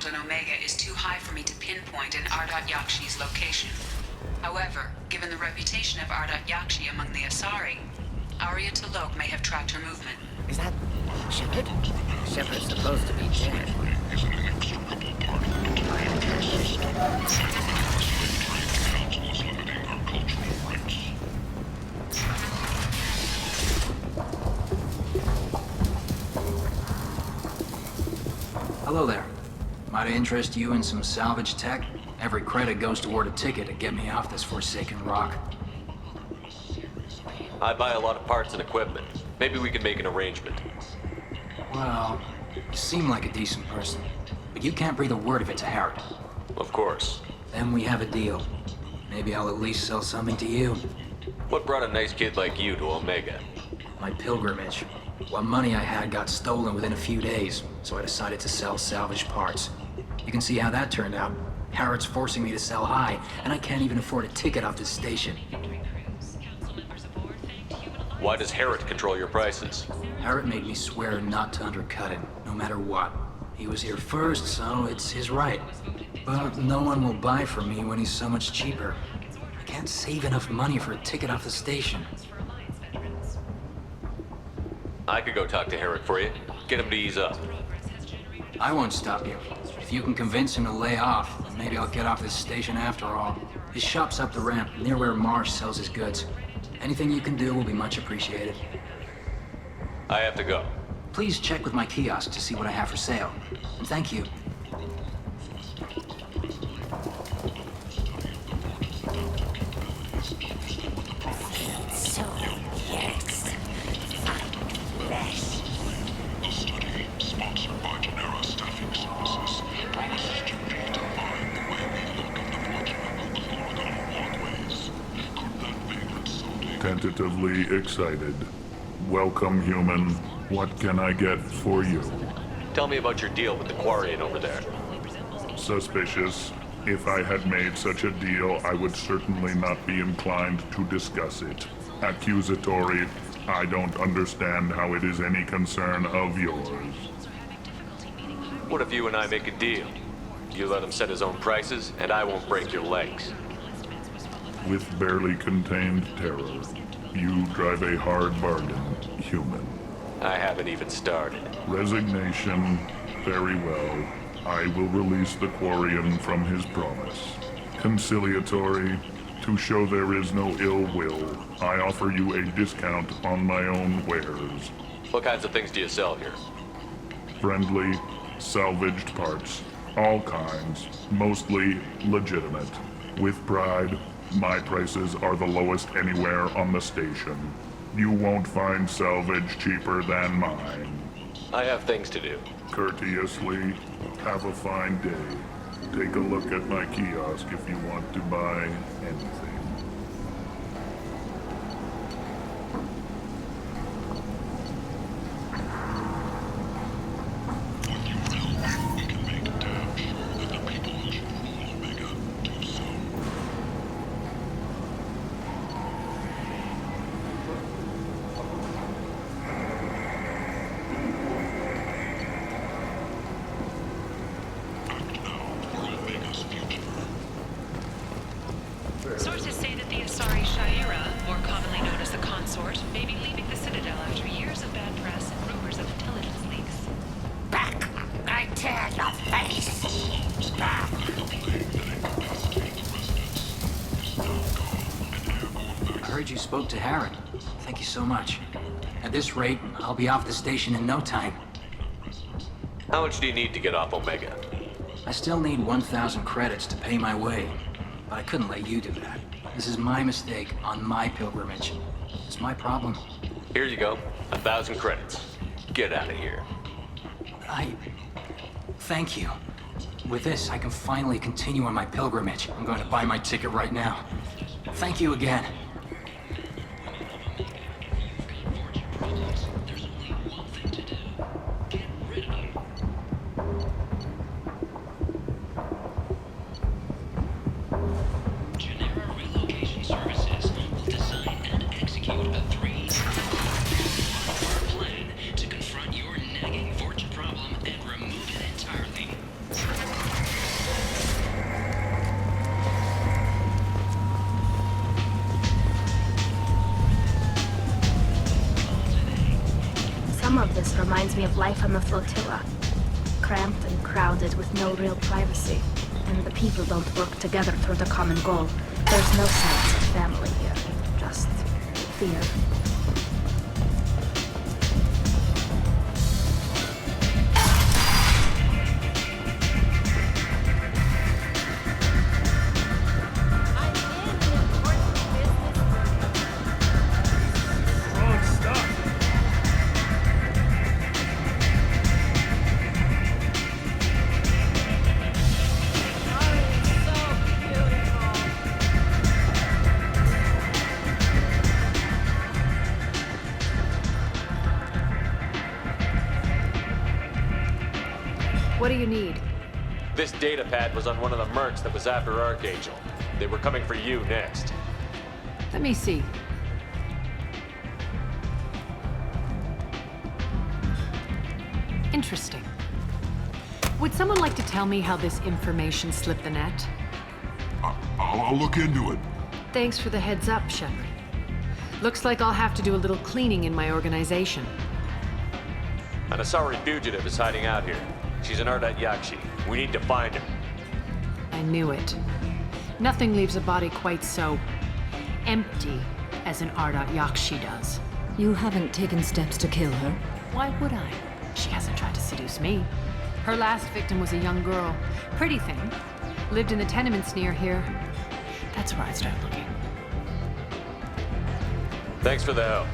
on Omega is too high for me to pinpoint an Ardat Yakshi's location. However, given the reputation of Ardat Yakshi among the Asari, Arya T'Loak may have tracked her movement. Is that Shepard? Shepard's supposed to be dead. Hello there. Might I interest you in some salvage tech? Every credit goes toward a ticket to get me off this forsaken rock. I buy a lot of parts and equipment. Maybe we can make an arrangement. Well, you seem like a decent person, but you can't breathe a word of it to Harrod. Of course. Then we have a deal. Maybe I'll at least sell something to you. What brought a nice kid like you to Omega? My pilgrimage. What money I had got stolen within a few days, so I decided to sell salvage parts. You can see how that turned out. Harrod's forcing me to sell high, and I can't even afford a ticket off this station. Why does Harrod control your prices? Harrod made me swear not to undercut him, no matter what. He was here first, so it's his right. But no one will buy from me when he's so much cheaper. I can't save enough money for a ticket off the station. I could go talk to Harrod for you. Get him to ease up. I won't stop you. If you can convince him to lay off, then maybe I'll get off this station after all. His shop's up the ramp, near where Marsh sells his goods. Anything you can do will be much appreciated. I have to go. Please check with my kiosk to see what I have for sale. And thank you. So, yes. Flesh. The study, sponsored by Genera Staffing Services, promises to redefine the way we look at the blood walkways. Could that be consulting? Tentatively excited. Welcome, human. What can I get for you? Tell me about your deal with the Quarian over there. Suspicious. If I had made such a deal, I would certainly not be inclined to discuss it. Accusatory. I don't understand how it is any concern of yours. What if you and I make a deal? You let him set his own prices, and I won't break your legs. With barely contained terror, you drive a hard bargain, human. I haven't even started. Resignation. Very well. I will release the Quarian from his promise. Conciliatory. To show there is no ill will, I offer you a discount on my own wares. What kinds of things do you sell here? Friendly, salvaged parts. All kinds. Mostly legitimate. With pride, my prices are the lowest anywhere on the station. You won't find salvage cheaper than mine. I have things to do. Courteously, have a fine day. Take a look at my kiosk if you want to buy anything. Sources say that the Asari Shaira, more commonly known as the Consort, may be leaving the Citadel after years of bad press and rumors of intelligence leaks. Back! I tear your face! Back! I heard you spoke to Harrod. Thank you so much. At this rate, I'll be off the station in no time. How much do you need to get off Omega? I still need 1,000 credits to pay my way, but I couldn't let you do that. This is my mistake on my pilgrimage. It's my problem. Here you go. 1,000 credits. Get out of here. Thank you. With this, I can finally continue on my pilgrimage. I'm going to buy my ticket right now. Thank you again. Some of this reminds me of life on the flotilla. Cramped and crowded with no real privacy. And the people don't work together toward a common goal. There's no sense of family here. Just fear. What do you need? This data pad was on one of the mercs that was after Archangel. They were coming for you next. Let me see. Interesting. Would someone like to tell me how this information slipped the net? I'll look into it. Thanks for the heads up, Shepard. Looks like I'll have to do a little cleaning in my organization. An Asari fugitive is hiding out here. She's in Ardat Yakshi. We need to find her. I knew it. Nothing leaves a body quite so empty as an Ardat Yakshi does. You haven't taken steps to kill her? Why would I? She hasn't tried to seduce me. Her last victim was a young girl. Pretty thing. Lived in the tenements near here. That's where I'd start looking. Thanks for the help.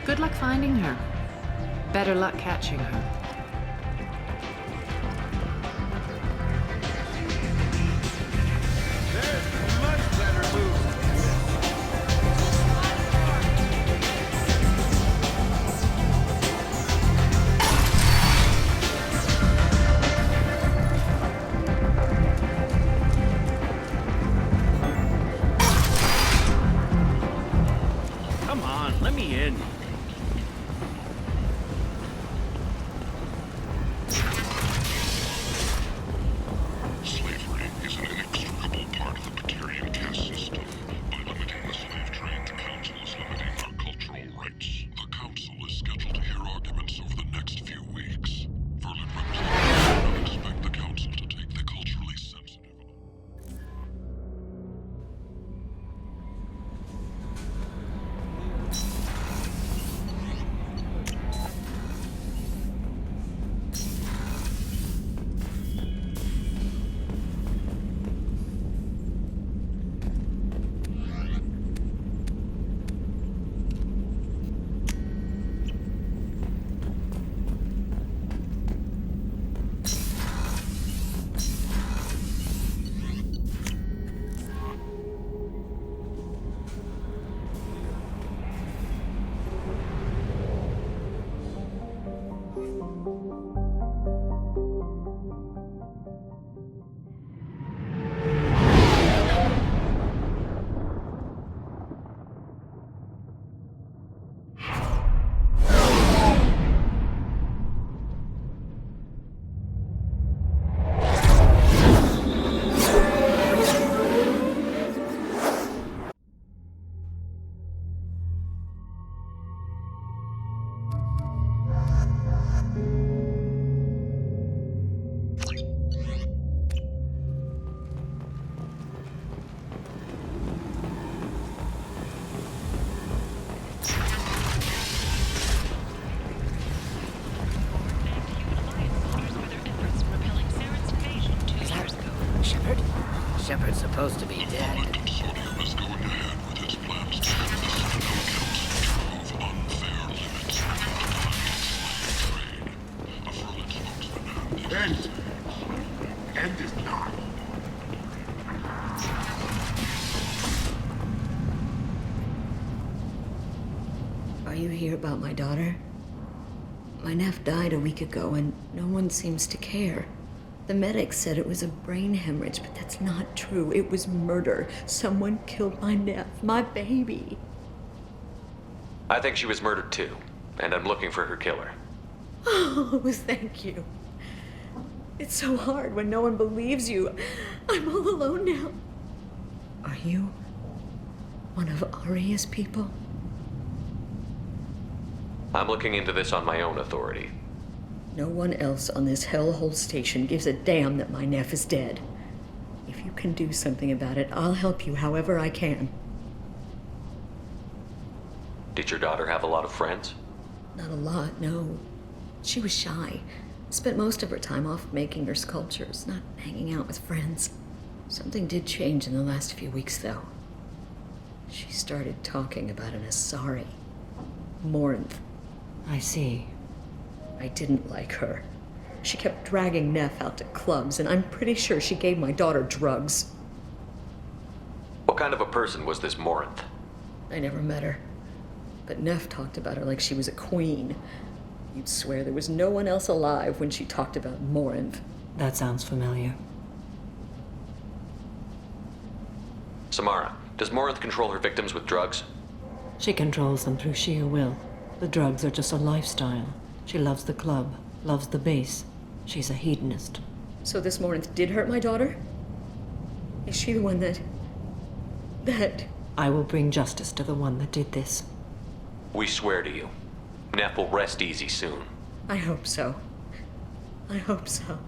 Good luck finding her. Better luck catching her. Come on, let me in. Slavery is an inextricable part of the Batarian caste system. By limiting the slave trade, the Council is limiting our cultural rights. The Council is scheduled to hear arguments over the next few weeks. Verlin representatives do not expect the Council to take the culturally sensitive. Shepard's supposed to be dead. The consortium is going ahead with its plans to have the Citadel Council remove unfair limits on the slave trade. A Verlin spokesman End is not. Are you here about my daughter? My nephew died a week ago and no one seems to care. The medics said it was a brain hemorrhage, but that's not true. It was murder. Someone killed my nephew, my baby. I think she was murdered too, and I'm looking for her killer. Oh, thank you. It's so hard when no one believes you. I'm all alone now. Are you one of Aria's people? I'm looking into this on my own authority. No one else on this hellhole station gives a damn that my nephew is dead. If you can do something about it, I'll help you however I can. Did your daughter have a lot of friends? Not a lot, no. She was shy. Spent most of her time off making her sculptures, not hanging out with friends. Something did change in the last few weeks, though. She started talking about an Asari. Morinth. I see. I didn't like her. She kept dragging Neff out to clubs, and I'm pretty sure she gave my daughter drugs. What kind of a person was this Morinth? I never met her. But Neff talked about her like she was a queen. You'd swear there was no one else alive when she talked about Morinth. That sounds familiar. Samara, does Morinth control her victims with drugs? She controls them through sheer will. The drugs are just a lifestyle. She loves the club, loves the base. She's a hedonist. So this Morinth did hurt my daughter? Is she the one that... I will bring justice to the one that did this. We swear to you. Neff will rest easy soon. I hope so. I hope so.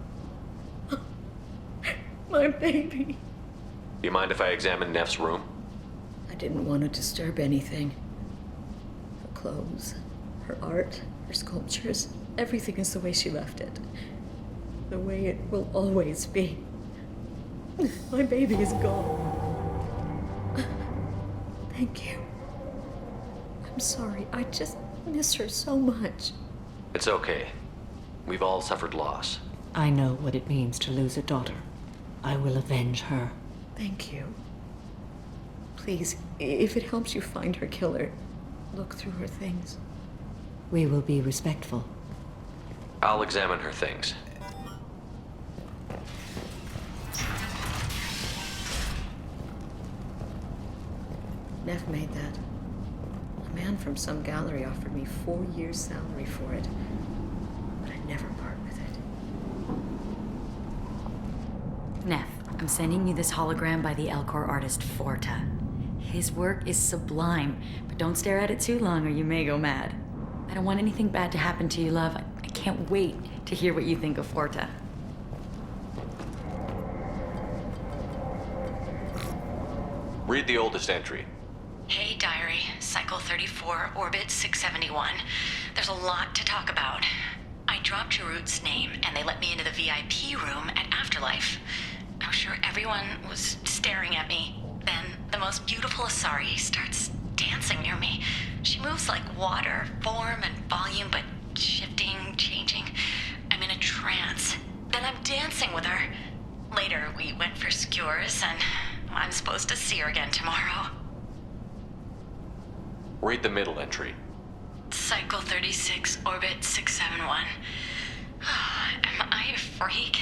My baby. You mind if I examine Neff's room? I didn't want to disturb anything. Her clothes, her art, her sculptures, everything is the way she left it. The way it will always be. My baby is gone. Thank you. I'm sorry, I just miss her so much. It's okay. We've all suffered loss. I know what it means to lose a daughter. I will avenge her. Thank you. Please, if it helps you find her killer, look through her things. We will be respectful. I'll examine her things. Neff made that. A man from some gallery offered me 4 years' salary for it, but I'd never part with it. Neff, I'm sending you this hologram by the Elcor artist Forta. His work is sublime, but don't stare at it too long or you may go mad. I don't want anything bad to happen to you, love. I can't wait to hear what you think of Forta. Read the oldest entry. Hey, Diary. Cycle 34, Orbit 671. There's a lot to talk about. I dropped Jarut's name, and they let me into the VIP room at Afterlife. I was sure everyone was staring at me. Then the most beautiful Asari starts dancing near me. She moves like water, form and volume, but shifting, changing. I'm in a trance. Then I'm dancing with her. Later, we went for skewers, and I'm supposed to see her again tomorrow. Read the middle entry. Cycle 36, Orbit 671. Am I a freak?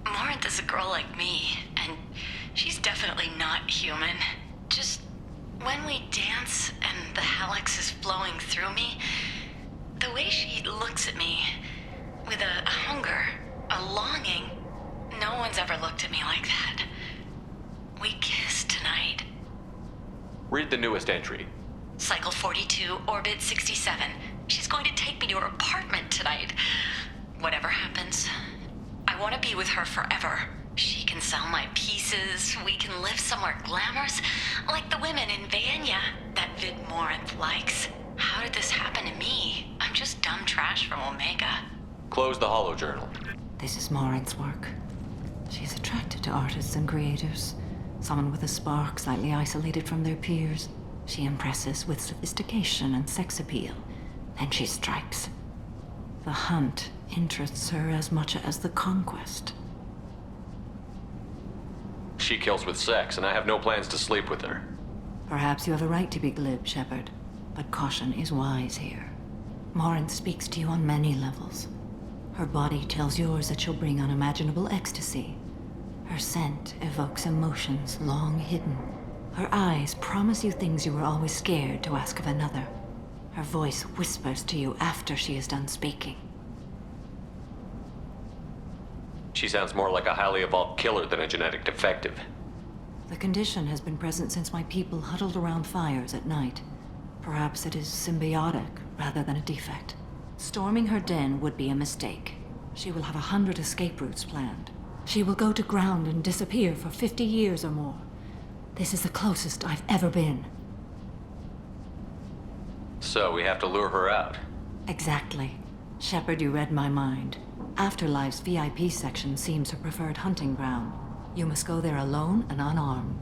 Morinth is a girl like me, and she's definitely not human. Just when we dance and the helix is flowing through me, the way she looks at me with a hunger, a longing, no one's ever looked at me like that. We kissed tonight. Read the newest entry. Cycle 42, Orbit 67. She's going to take me to her apartment tonight. Whatever happens, I want to be with her forever. She can sell my pieces. We can live somewhere glamorous, like the women in Vanya that Vid Morinth likes. How did this happen to me? I'm just dumb trash from Omega. Close the holo journal. This is Morinth's work. She's attracted to artists and creators. Someone with a spark, slightly isolated from their peers. She impresses with sophistication and sex appeal. Then she strikes. The hunt interests her as much as the conquest. She kills with sex, and I have no plans to sleep with her. Perhaps you have a right to be glib, Shepard, but caution is wise here. Morinth speaks to you on many levels. Her body tells yours that she'll bring unimaginable ecstasy. Her scent evokes emotions long hidden. Her eyes promise you things you were always scared to ask of another. Her voice whispers to you after she is done speaking. She sounds more like a highly evolved killer than a genetic defective. The condition has been present since my people huddled around fires at night. Perhaps it is symbiotic, rather than a defect. Storming her den would be a mistake. She will have 100 escape routes planned. She will go to ground and disappear for 50 years or more. This is the closest I've ever been. So we have to lure her out. Exactly. Shepard, you read my mind. Afterlife's VIP section seems her preferred hunting ground. You must go there alone and unarmed.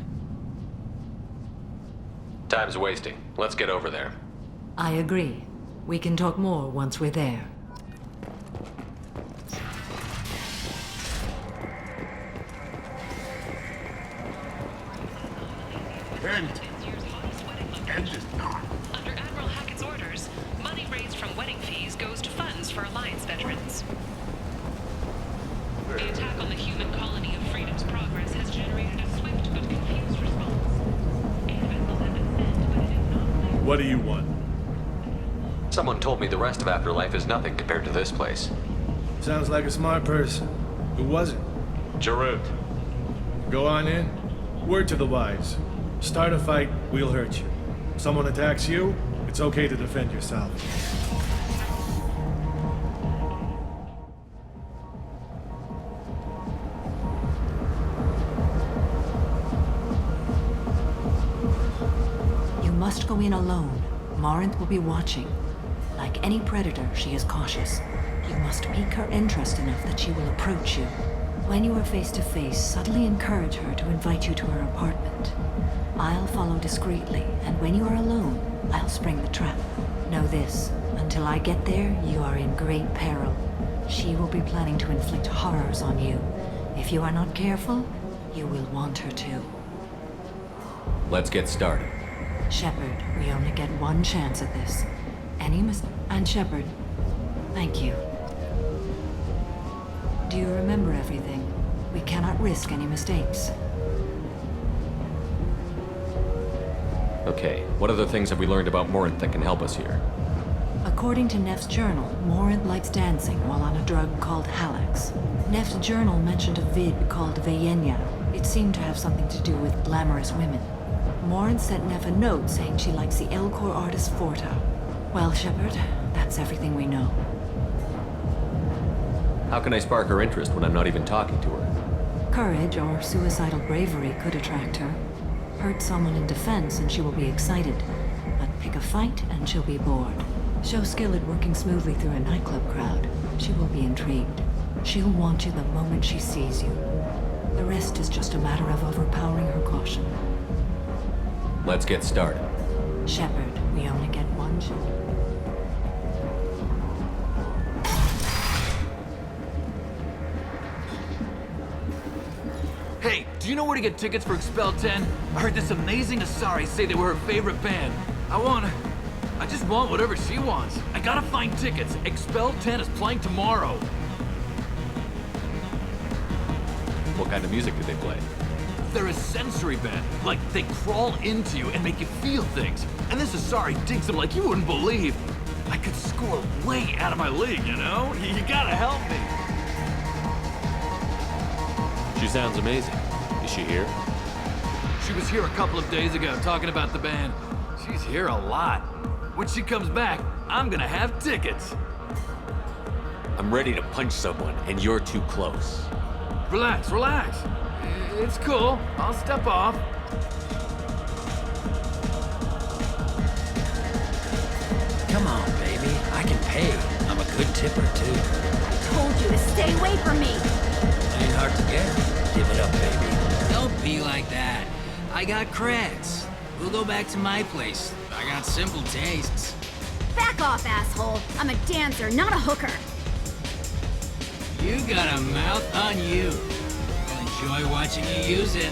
Time's wasting. Let's get over there. I agree. We can talk more once we're there. End it now. Under Admiral Hackett's orders, money raised from wedding fees goes to funds for Alliance veterans. The attack on the human colony of Freedom's Progress has generated a swift but confused response. Aid vessels have been sent, but it is not clear. What do you want? Someone told me the rest of Afterlife is nothing compared to this place. Sounds like a smart person. Who was it? Jarut. Go on in. Word to the wise. Start a fight, we'll hurt you. Someone attacks you, it's okay to defend yourself. You must go in alone. Morinth will be watching. Like any predator, she is cautious. You must pique her interest enough that she will approach you. When you are face to face, subtly encourage her to invite you to her apartment. I'll follow discreetly, and when you are alone, I'll spring the trap. Know this, until I get there, you are in great peril. She will be planning to inflict horrors on you. If you are not careful, you will want her to. Let's get started. Shepard, we only get one chance at this. And Shepard, thank you. Do you remember everything? We cannot risk any mistakes. Okay, what other things have we learned about Morinth that can help us here? According to Neff's journal, Morinth likes dancing while on a drug called Halax. Neff's journal mentioned a vid called Vayenya. It seemed to have something to do with glamorous women. Morinth sent Neff a note saying she likes the Elcor artist Forta. Well, Shepard, that's everything we know. How can I spark her interest when I'm not even talking to her? Courage or suicidal bravery could attract her. Hurt someone in defense and she will be excited. But pick a fight and she'll be bored. Show skill at working smoothly through a nightclub crowd. She will be intrigued. She'll want you the moment she sees you. The rest is just a matter of overpowering her caution. Let's get started. Shepard, we only get one shot. Hey, do you know where to get tickets for Expel 10? I heard this amazing Asari say they were her favorite band. I just want whatever she wants. I gotta find tickets. Expel 10 is playing tomorrow. What kind of music do they play? They're a sensory band. Like, they crawl into you and make you feel things. And this Asari digs them like you wouldn't believe. I could score way out of my league, you know? You gotta help me. She sounds amazing. Is she here? She was here a couple of days ago talking about the band. She's here a lot. When she comes back, I'm gonna have tickets. I'm ready to punch someone, and you're too close. Relax, relax. It's cool. I'll step off. Come on, baby. I can pay. I'm a good tipper, too. I told you to stay away from me. Ain't hard to get. Give it up, baby. Don't be like that. I got creds. We'll go back to my place. I got simple tastes. Back off, asshole. I'm a dancer, not a hooker. You got a mouth on you. I'll enjoy watching you use it.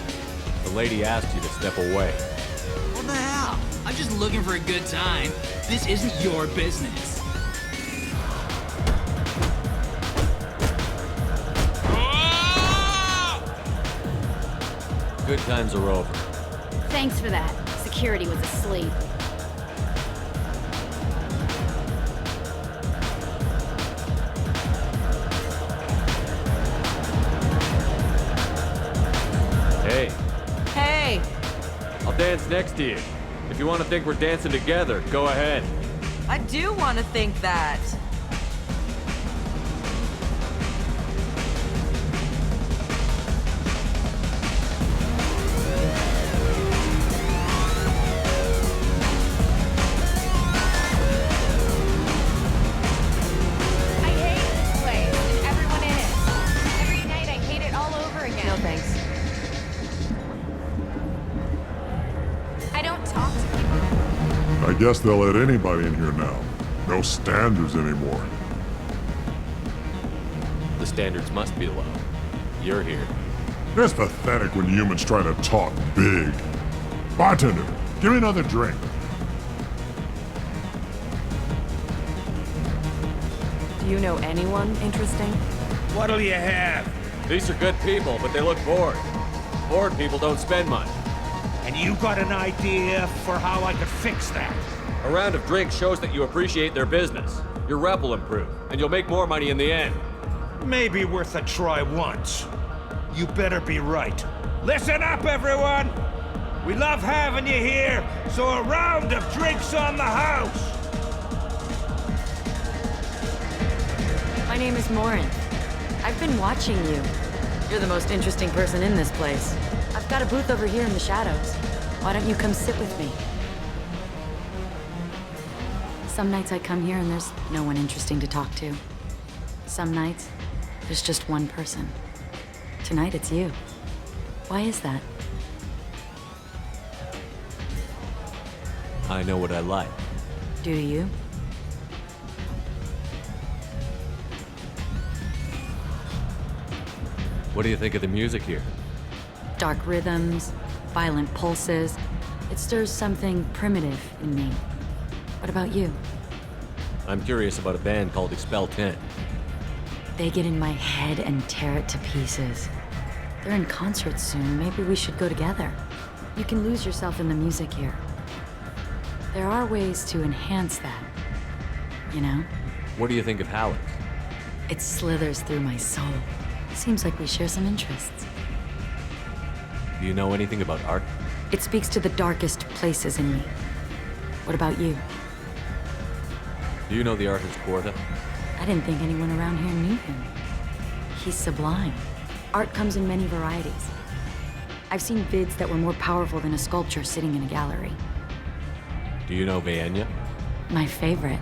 The lady asked you to step away. What the hell? I'm just looking for a good time. This isn't your business. Good times are over. Thanks for that. Security was asleep. Hey. Hey! I'll dance next to you. If you want to think we're dancing together, go ahead. I do want to think that. I hate this place and everyone in it. Every night I hate it all over again. No thanks. I don't talk to people. I guess they'll let anybody in here now. No standards anymore. The standards must be low. You're here. It's pathetic when humans try to talk big. Bartender, give me another drink. Do you know anyone interesting? What'll you have? These are good people, but they look bored. Bored people don't spend much. And you got an idea for how I could fix that? A round of drinks shows that you appreciate their business. Your rep will improve, and you'll make more money in the end. Maybe worth a try once. You better be right. Listen up, everyone! We love having you here, so a round of drinks on the house! My name is Morin. I've been watching you. You're the most interesting person in this place. I've got a booth over here in the shadows. Why don't you come sit with me? Some nights I come here and there's no one interesting to talk to. Some nights, there's just one person. Tonight it's you. Why is that? I know what I like. Do you? What do you think of the music here? Dark rhythms, violent pulses. It stirs something primitive in me. What about you? I'm curious about a band called Expel 10. They get in my head and tear it to pieces. They're in concert soon. Maybe we should go together. You can lose yourself in the music here. There are ways to enhance that, you know? What do you think of Halleck? It slithers through my soul. Seems like we share some interests. Do you know anything about art? It speaks to the darkest places in me. What about you? Do you know the artist Porta? I didn't think anyone around here knew him. He's sublime. Art comes in many varieties. I've seen vids that were more powerful than a sculpture sitting in a gallery. Do you know Vaenya? My favorite.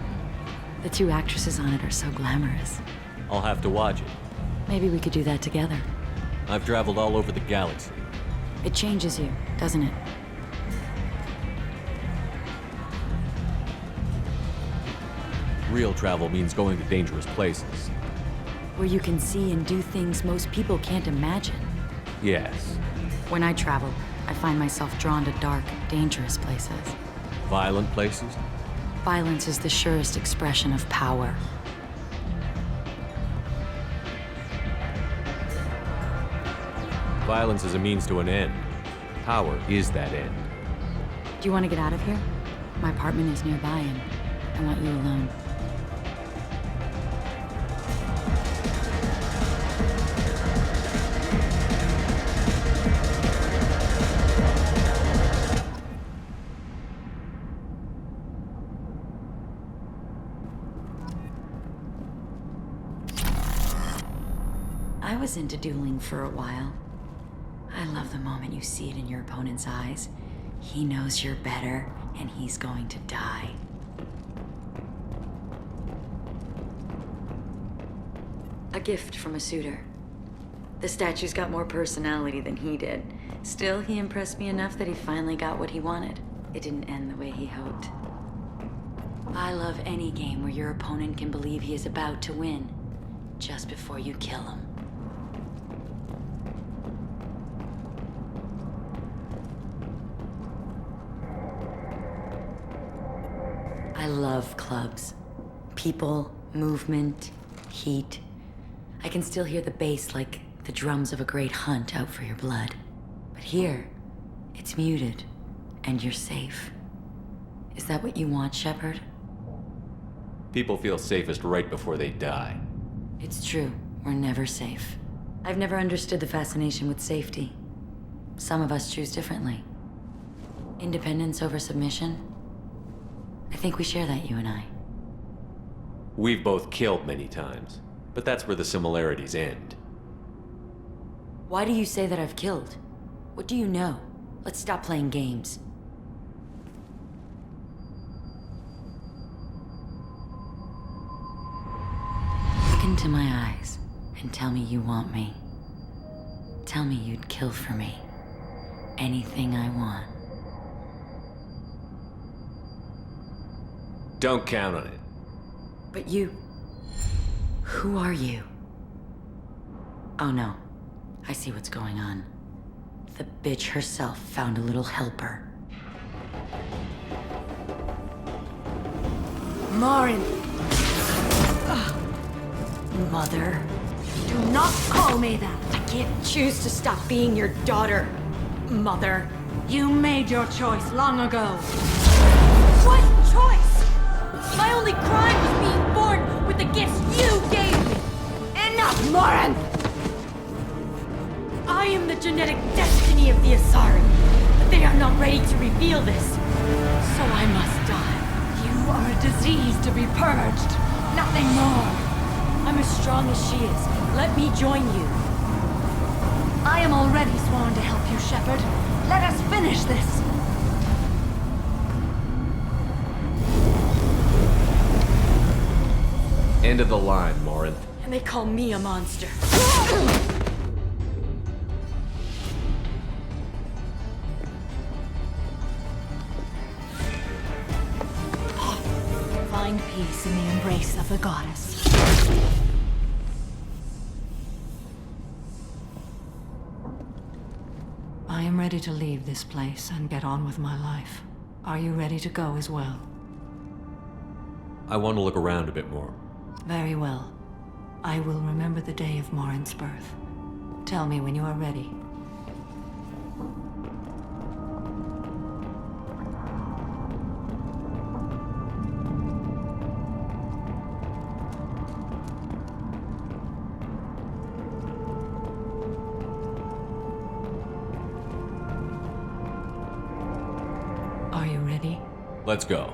The two actresses on it are so glamorous. I'll have to watch it. Maybe we could do that together. I've traveled all over the galaxy. It changes you, doesn't it? Real travel means going to dangerous places. Where you can see and do things most people can't imagine. Yes. When I travel, I find myself drawn to dark, dangerous places. Violent places? Violence is the surest expression of power. Violence is a means to an end. Power is that end. Do you want to get out of here? My apartment is nearby and I want you alone. I was into dueling for a while. I love the moment you see it in your opponent's eyes. He knows you're better, and he's going to die. A gift from a suitor. The statue's got more personality than he did. Still, he impressed me enough that he finally got what he wanted. It didn't end the way he hoped. I love any game where your opponent can believe he is about to win, just before you kill him. I love clubs. People, movement, heat. I can still hear the bass like the drums of a great hunt out for your blood. But here, it's muted, and you're safe. Is that what you want, Shepard? People feel safest right before they die. It's true. We're never safe. I've never understood the fascination with safety. Some of us choose differently. Independence over submission? I think we share that, you and I. We've both killed many times, but that's where the similarities end. Why do you say that I've killed? What do you know? Let's stop playing games. Look into my eyes and tell me you want me. Tell me you'd kill for me. Anything I want. Don't count on it. But you... Who are you? Oh no. I see what's going on. The bitch herself found a little helper. Marin! Mother. Do not call me that! I can't choose to stop being your daughter. Mother, you made your choice long ago. What choice? My only crime was being born with the gifts you gave me! Enough, Marin! I am the genetic destiny of the Asari, but they are not ready to reveal this. So I must die. You are a disease to be purged, nothing more. I'm as strong as she is. Let me join you. I am already sworn to help you, Shepard. Let us finish this. End of the line, Morin. And they call me a monster. Find peace in the embrace of the goddess. I am ready to leave this place and get on with my life. Are you ready to go as well? I want to look around a bit more. Very well. I will remember the day of Marin's birth. Tell me when you are ready. Are you ready? Let's go.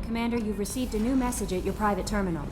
Commander, you've received a new message at your private terminal.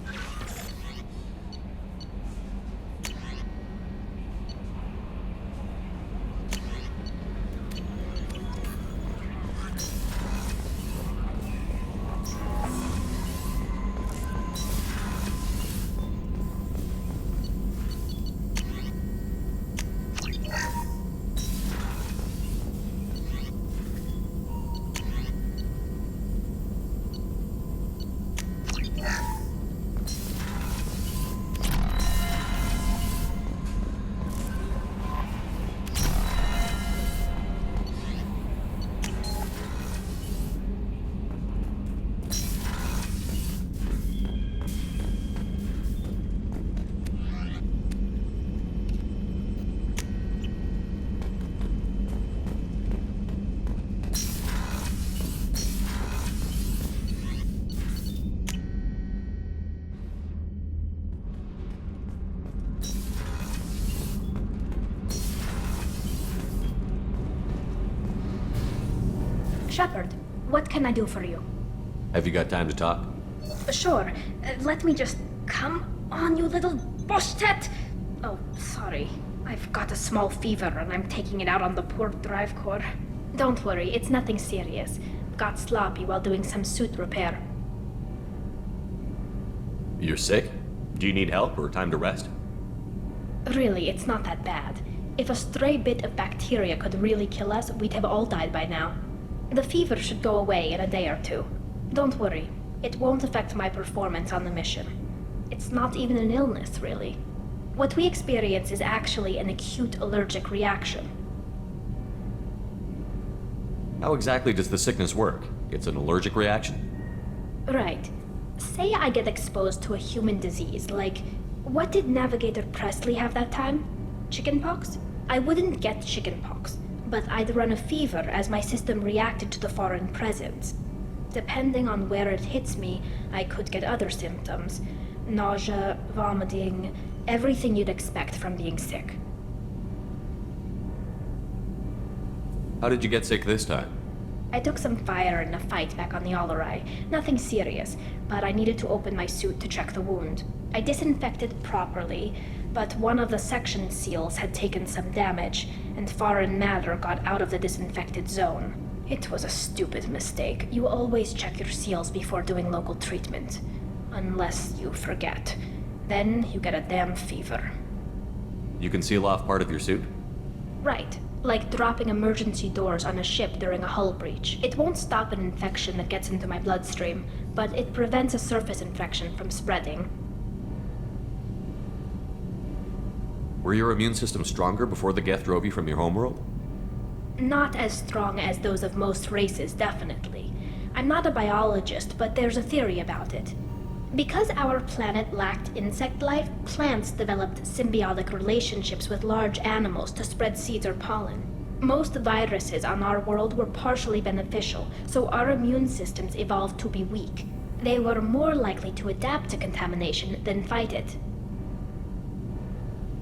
Shepard, what can I do for you? Have you got time to talk? Sure. Let me just... Come on, you little boshtet! Oh, sorry. I've got a small fever and I'm taking it out on the poor drive core. Don't worry, it's nothing serious. Got sloppy while doing some suit repair. You're sick? Do you need help or time to rest? Really, it's not that bad. If a stray bit of bacteria could really kill us, we'd have all died by now. The fever should go away in a day or two. Don't worry, it won't affect my performance on the mission. It's not even an illness, really. What we experience is actually an acute allergic reaction. How exactly does the sickness work? It's an allergic reaction? Right. Say I get exposed to a human disease, like... What did Navigator Presley have that time? Chickenpox? I wouldn't get chickenpox, but I'd run a fever as my system reacted to the foreign presence. Depending on where it hits me, I could get other symptoms. Nausea, vomiting, everything you'd expect from being sick. How did you get sick this time? I took some fire in a fight back on the Allerai. Nothing serious, but I needed to open my suit to check the wound. I disinfected properly, but one of the section seals had taken some damage, and foreign matter got out of the disinfected zone. It was a stupid mistake. You always check your seals before doing local treatment. Unless you forget. Then you get a damn fever. You can seal off part of your suit? Right. Like dropping emergency doors on a ship during a hull breach. It won't stop an infection that gets into my bloodstream, but it prevents a surface infection from spreading. Were your immune system stronger before the Geth drove you from your homeworld? Not as strong as those of most races, definitely. I'm not a biologist, but there's a theory about it. Because our planet lacked insect life, plants developed symbiotic relationships with large animals to spread seeds or pollen. Most viruses on our world were partially beneficial, so our immune systems evolved to be weak. They were more likely to adapt to contamination than fight it.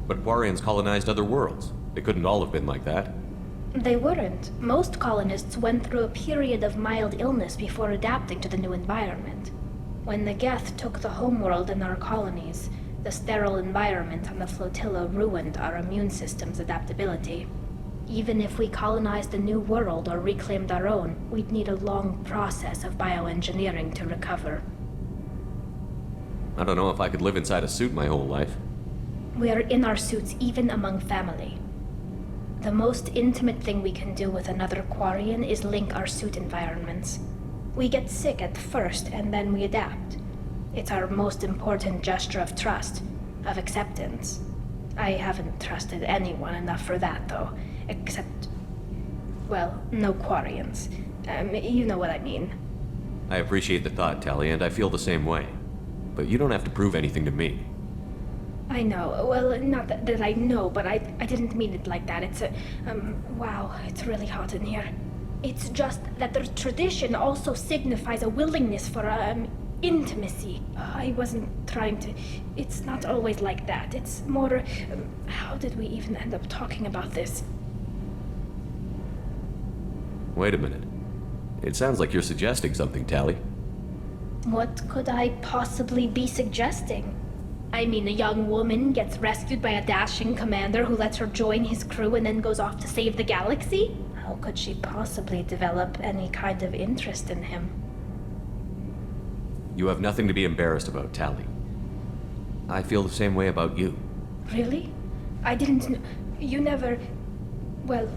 But Quarians colonized other worlds. They couldn't all have been like that. They weren't. Most colonists went through a period of mild illness before adapting to the new environment. When the Geth took the homeworld and our colonies, the sterile environment on the flotilla ruined our immune system's adaptability. Even if we colonized a new world or reclaimed our own, we'd need a long process of bioengineering to recover. I don't know if I could live inside a suit my whole life. We are in our suits even among family. The most intimate thing we can do with another Quarian is link our suit environments. We get sick at first, and then we adapt. It's our most important gesture of trust, of acceptance. I haven't trusted anyone enough for that, though. Except... well, no Quarians. You know what I mean. I appreciate the thought, Tali, and I feel the same way. But you don't have to prove anything to me. I know. Well, not that I know, but I didn't mean it like that. It's a... wow, it's really hot in here. It's just that the tradition also signifies a willingness for, intimacy. I wasn't trying to... It's not always like that. It's more... how did we even end up talking about this? Wait a minute. It sounds like you're suggesting something, Tali. What could I possibly be suggesting? I mean, a young woman gets rescued by a dashing commander who lets her join his crew and then goes off to save the galaxy? How could she possibly develop any kind of interest in him? You have nothing to be embarrassed about, Tali. I feel the same way about you. Really? I didn't know... You never... Well,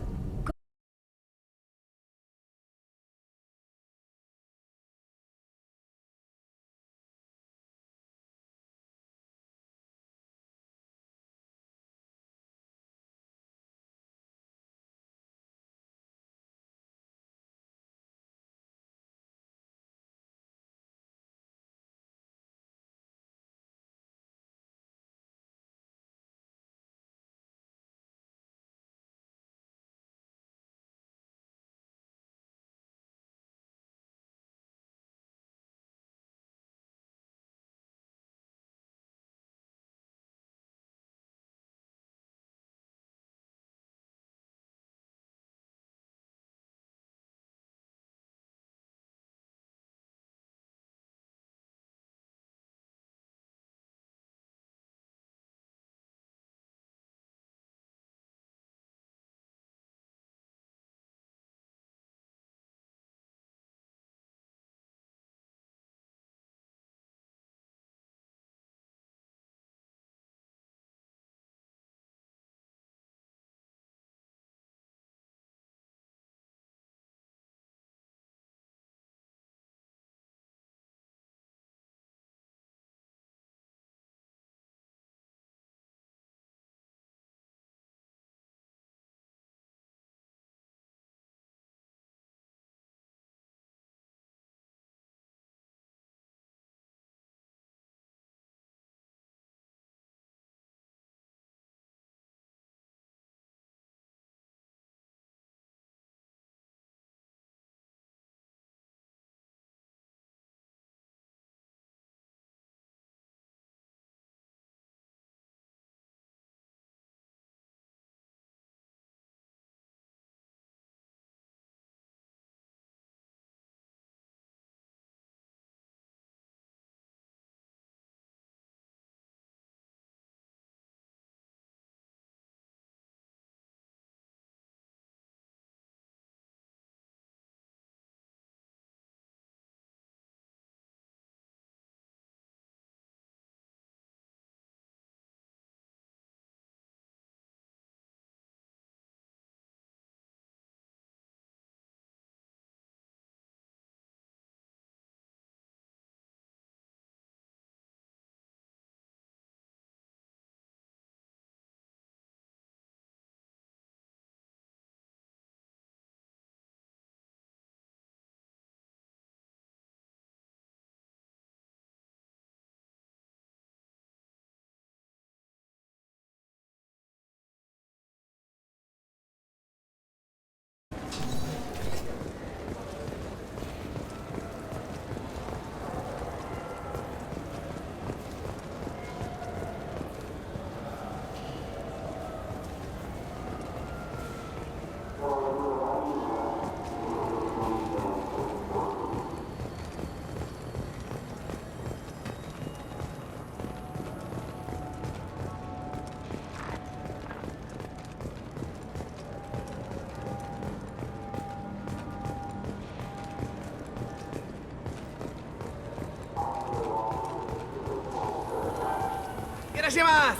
onegaishimasu!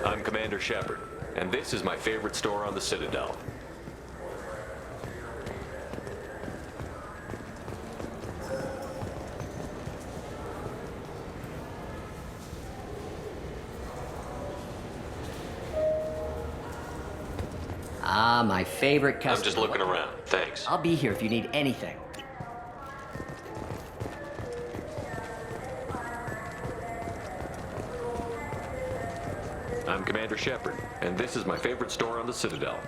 I'm Commander Shepard, and this is my favorite store on the Citadel. Ah, my favorite customer. I'm just looking around. Thanks. I'll be here if you need anything. I'm Commander Shepard, and this is my favorite store on the Citadel.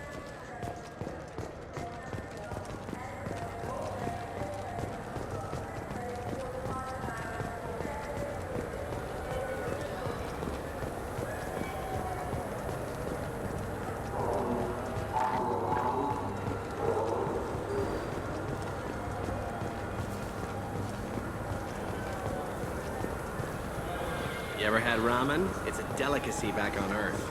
You ever had ramen? It's a delicacy back on Earth.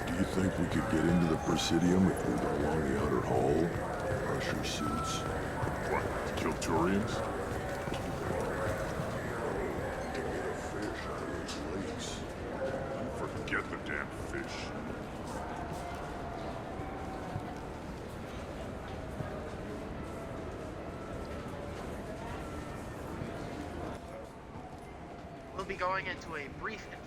Do you think we could get into the Presidium if we went along the outer hall? Usher suits. What, to kill Turians? To get a fish out of these lakes. Forget the damn fish. We'll be going into a brief interview.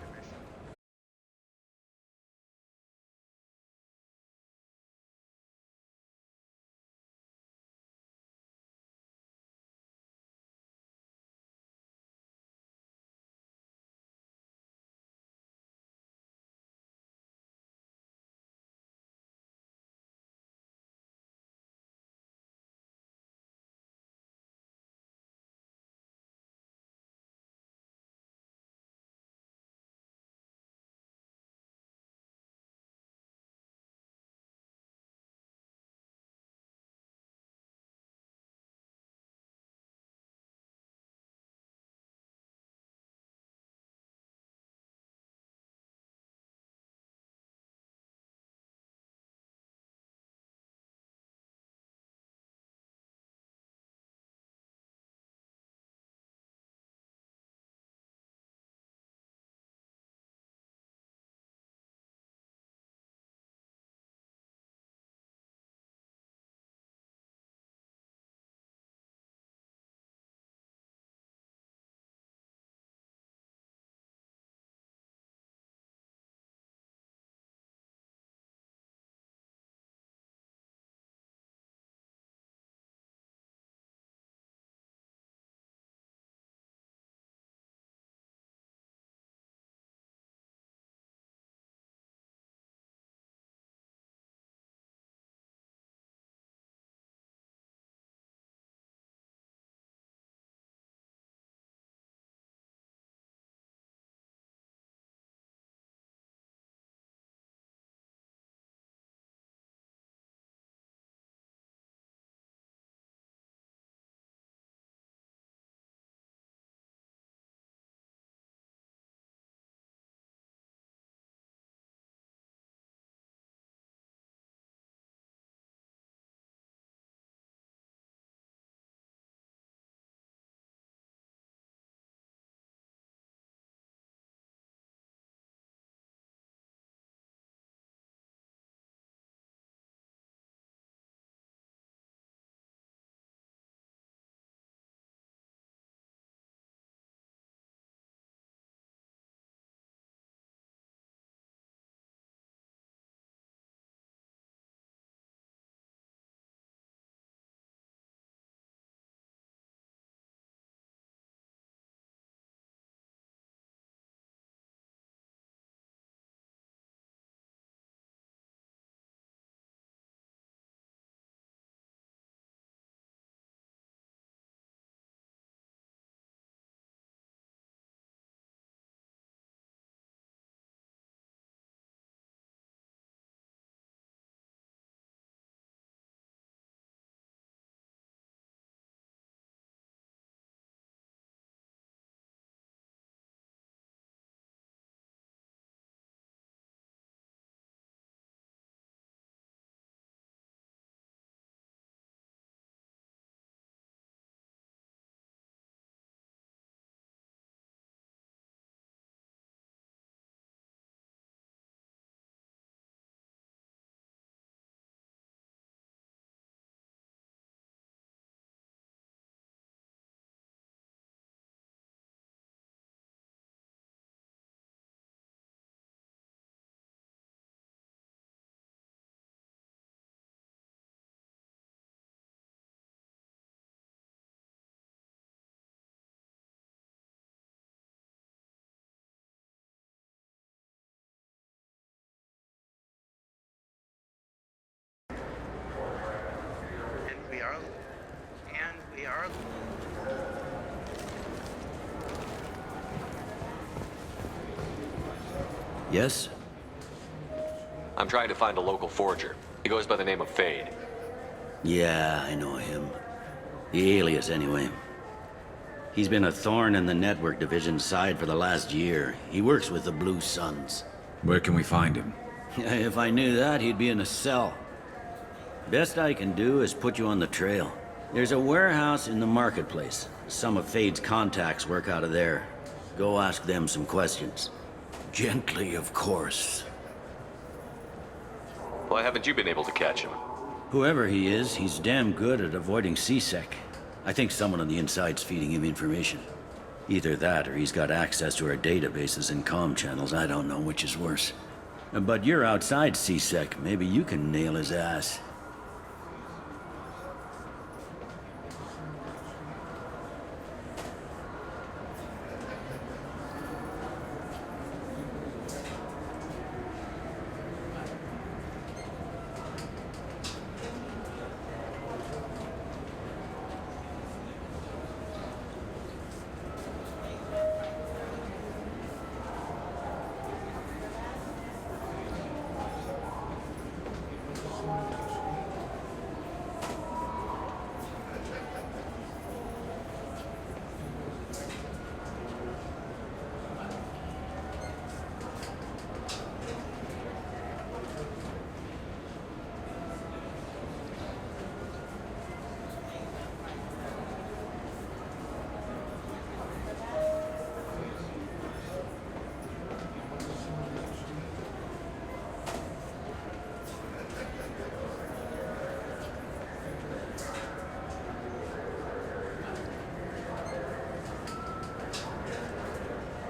Yes? I'm trying to find a local forger. He goes by the name of Fade. Yeah, I know him. The alias, anyway. He's been a thorn in the network division's side for the last year. He works with the Blue Suns. Where can we find him? If I knew that, he'd be in a cell. Best I can do is put you on the trail. There's a warehouse in the marketplace. Some of Fade's contacts work out of there. Go ask them some questions. Gently, of course. Why haven't you been able to catch him? Whoever he is, he's damn good at avoiding CSEC. I think someone on the inside's feeding him information. Either that, or he's got access to our databases and comm channels. I don't know which is worse. But you're outside CSEC. Maybe you can nail his ass.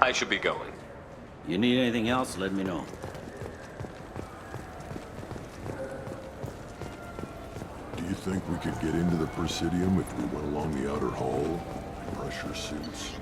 I should be going. You need anything else, let me know. Do you think we could get into the Presidium if we went along the outer hall? Pressure suits.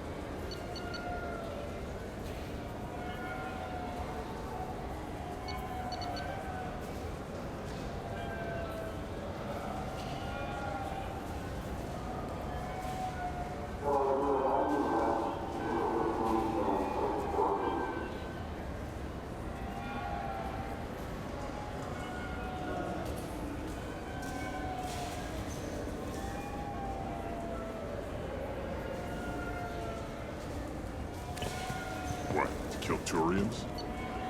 What? Kill Turians?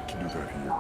Can do that here.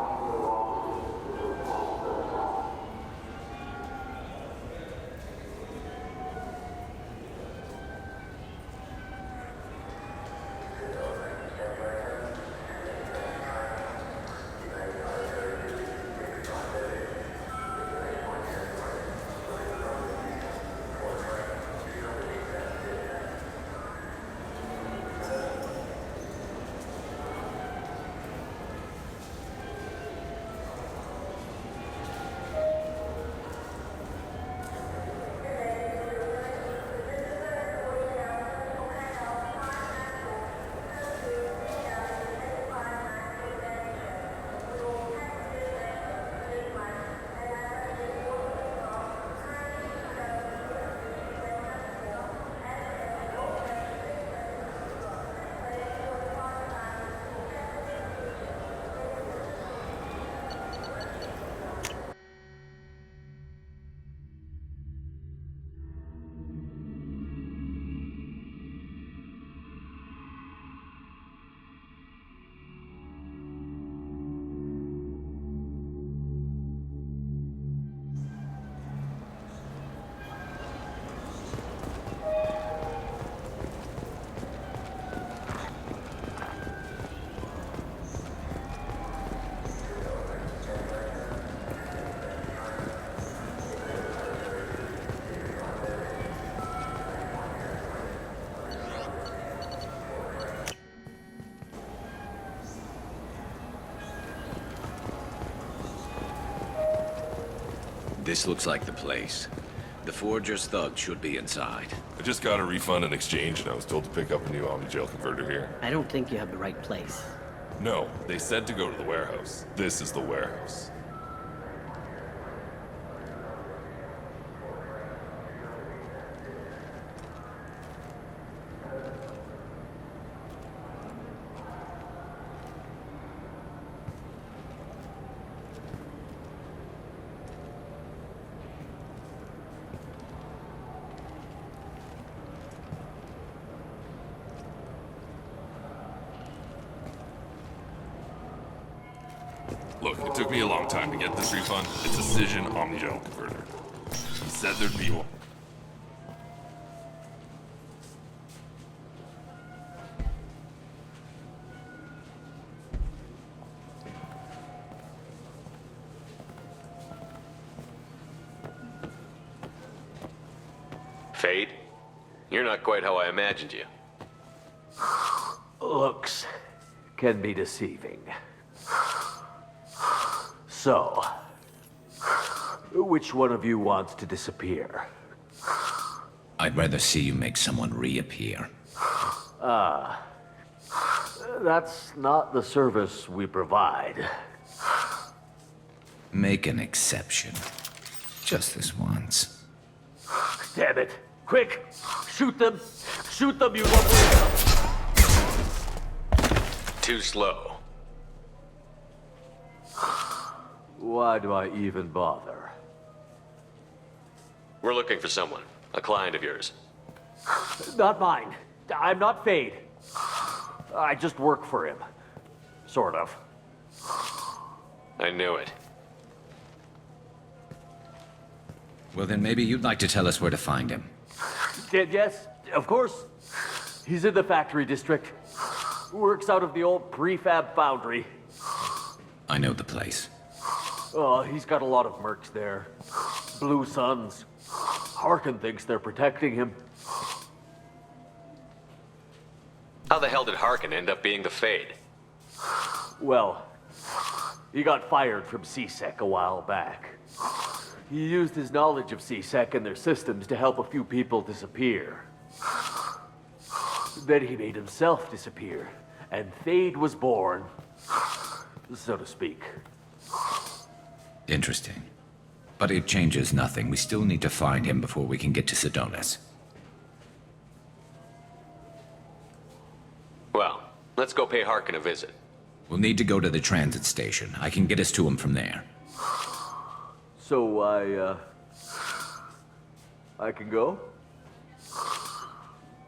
This looks like the place. The Forger's thug should be inside. I just got a refund and exchange, and I was told to pick up a new Omni-Jail converter here. I don't think you have the right place. No, they said to go to the warehouse. This is the warehouse. Look, it took me a long time to get this refund. It's a Cision Omnigel converter. He said there'd be one. Fade? You're not quite how I imagined you. Looks can be deceiving. So, which one of you wants to disappear? I'd rather see you make someone reappear. That's not the service we provide. Make an exception. Just this once. Damn it. Quick! Shoot them! Shoot them, you lovely... Too slow. Why do I even bother? We're looking for someone. A client of yours. Not mine. I'm not Fade. I just work for him. Sort of. I knew it. Well, then maybe you'd like to tell us where to find him. Yes, of course. He's in the factory district. Works out of the old prefab foundry. I know the place. Oh, he's got a lot of mercs there. Blue Suns. Harkin thinks they're protecting him. How the hell did Harkin end up being the Fade? Well, he got fired from CSEC a while back. He used his knowledge of CSEC and their systems to help a few people disappear. Then he made himself disappear, and Fade was born, so to speak. Interesting. But it changes nothing. We still need to find him before we can get to Sedonis. Well, let's go pay Harkin a visit. We'll need to go to the transit station. I can get us to him from there. So I can go?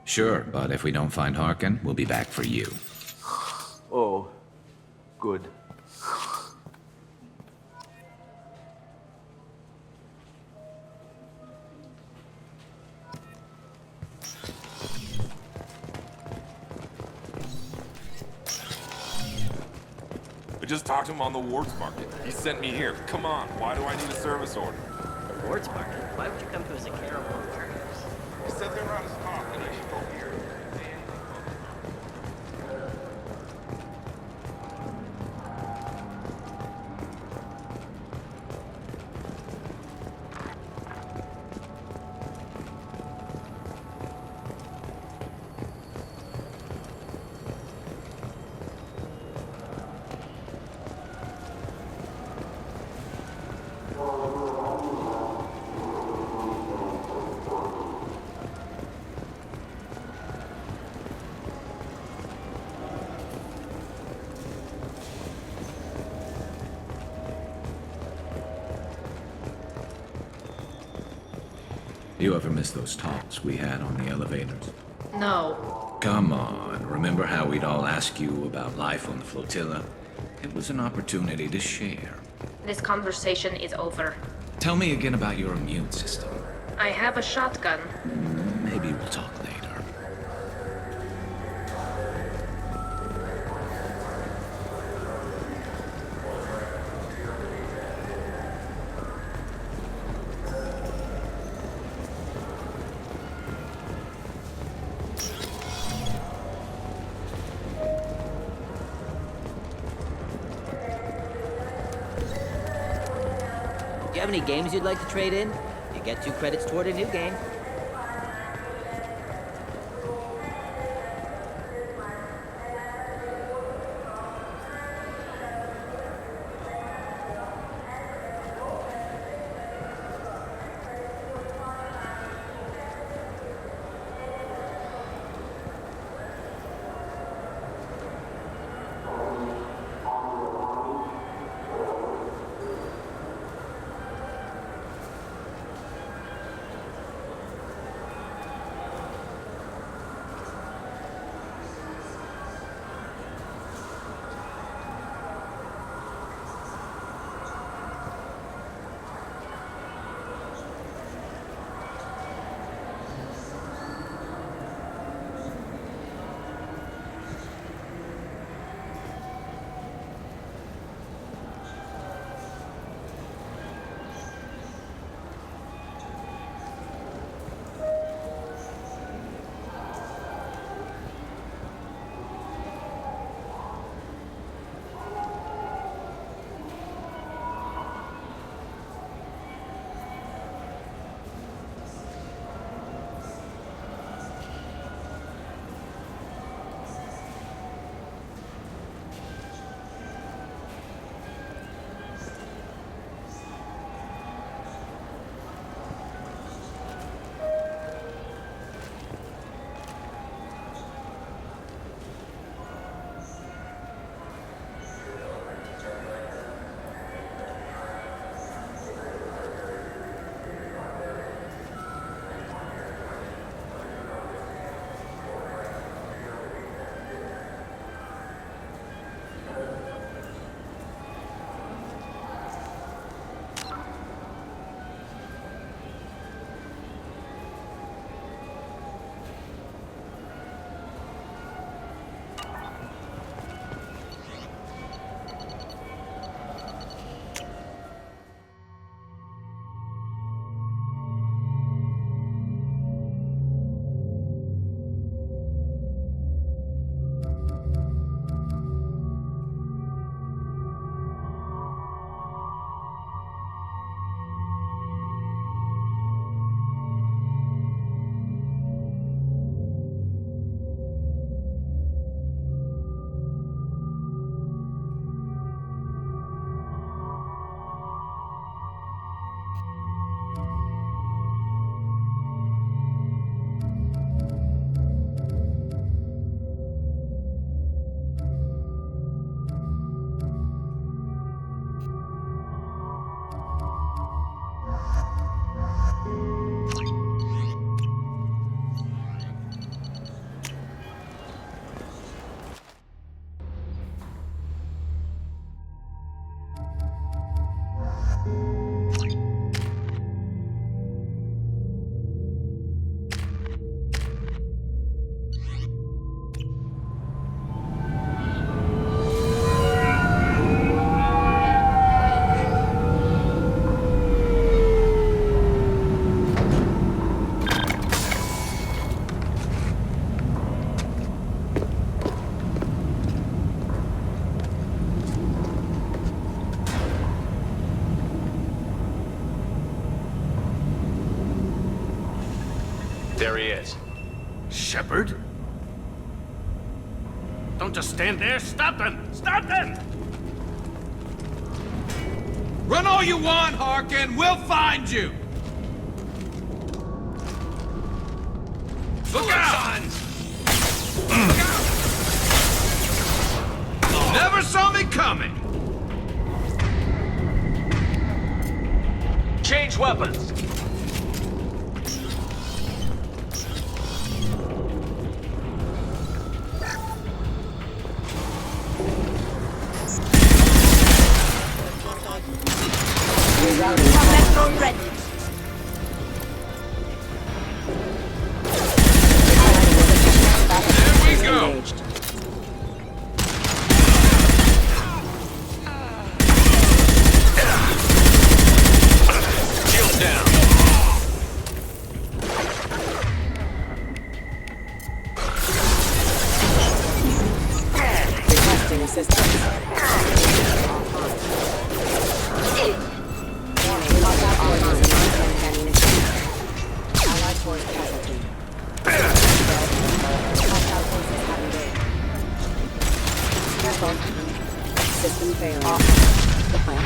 Sure, but if we don't find Harkin, we'll be back for you. Oh, good. I just talked to him on the Wards Market. He sent me here. Come on, why do I need a service order? The Wards Market? Why would you come to us at Carol Workers? He said they were out of stock and I should go here. You ever miss those talks we had on the elevators? No. Come on, remember how we'd all ask you about life on the flotilla? It was an opportunity to share. This conversation is over. Tell me again about your immune system. I have a shotgun. Maybe we'll talk later. Do you have any games you'd like to trade in? You get 2 credits toward a new game. There he is. Shepard? Don't just stand there. Stop them! Stop them! Run all you want, Harkin. We'll find you. Look out! Never saw me coming. Change weapons. Combat drone ready. There we go. Shields down. Requesting assistance. Warning, hostile forces in non-tank ammunition. Allied force casualty. Hostile forces have engaged. Careful. System failure. The plan.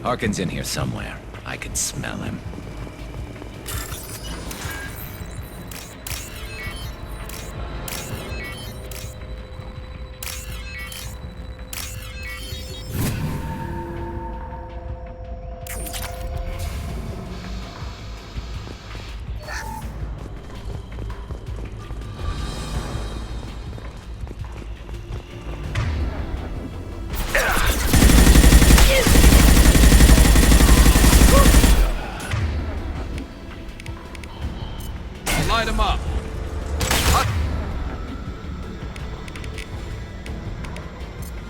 Harkin's in here somewhere. I can smell him. Light him up.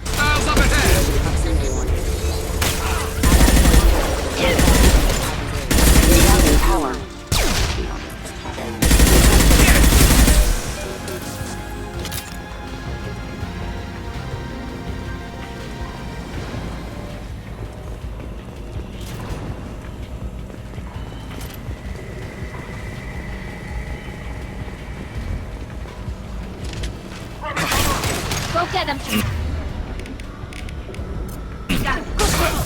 Styles up ahead. Rerouting power. Go get him. Got him. Go, go.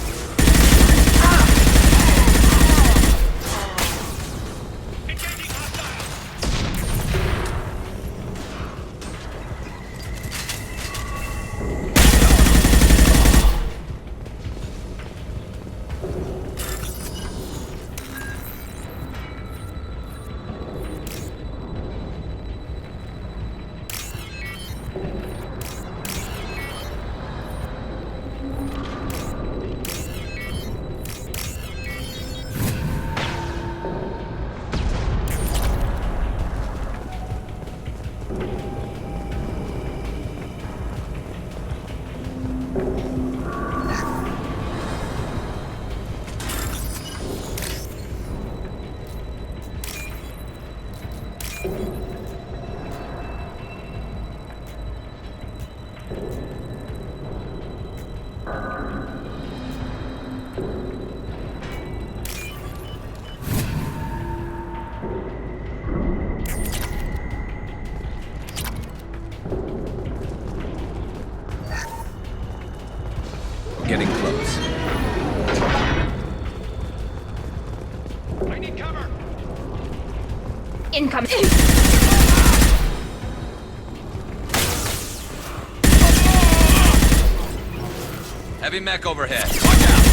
getting close. I need cover! Incoming! Heavy mech overhead. Watch out!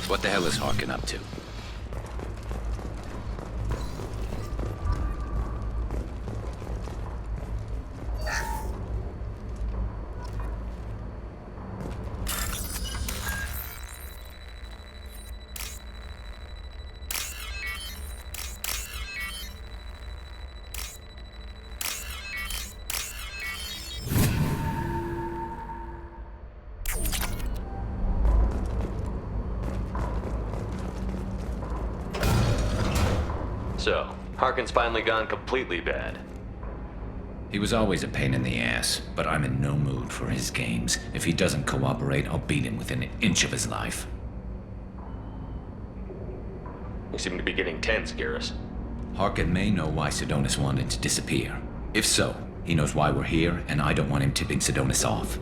What the hell is Harkin up to? So, Harkin's finally gone completely bad. He was always a pain in the ass, but I'm in no mood for his games. If he doesn't cooperate, I'll beat him within an inch of his life. You seem to be getting tense, Garrus. Harkin may know why Sidonis wanted to disappear. If so, he knows why we're here, and I don't want him tipping Sidonis off.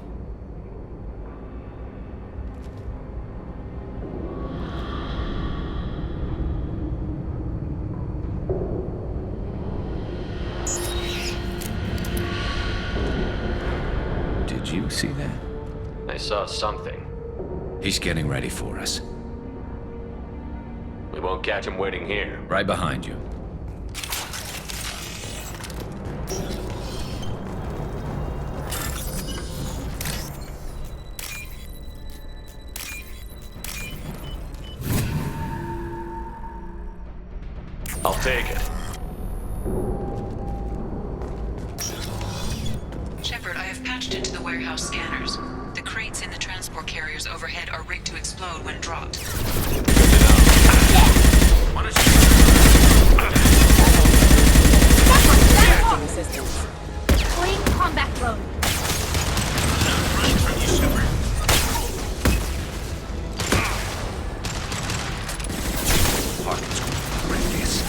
Did you see that? I saw something. He's getting ready for us. We won't catch him waiting here. Right behind you. I'll take it. Shepard, I have patched into the warehouse scanners. The crates in the transport carriers overhead are rigged to explode when dropped. Deploying combat drone. Harkin's going to regret this.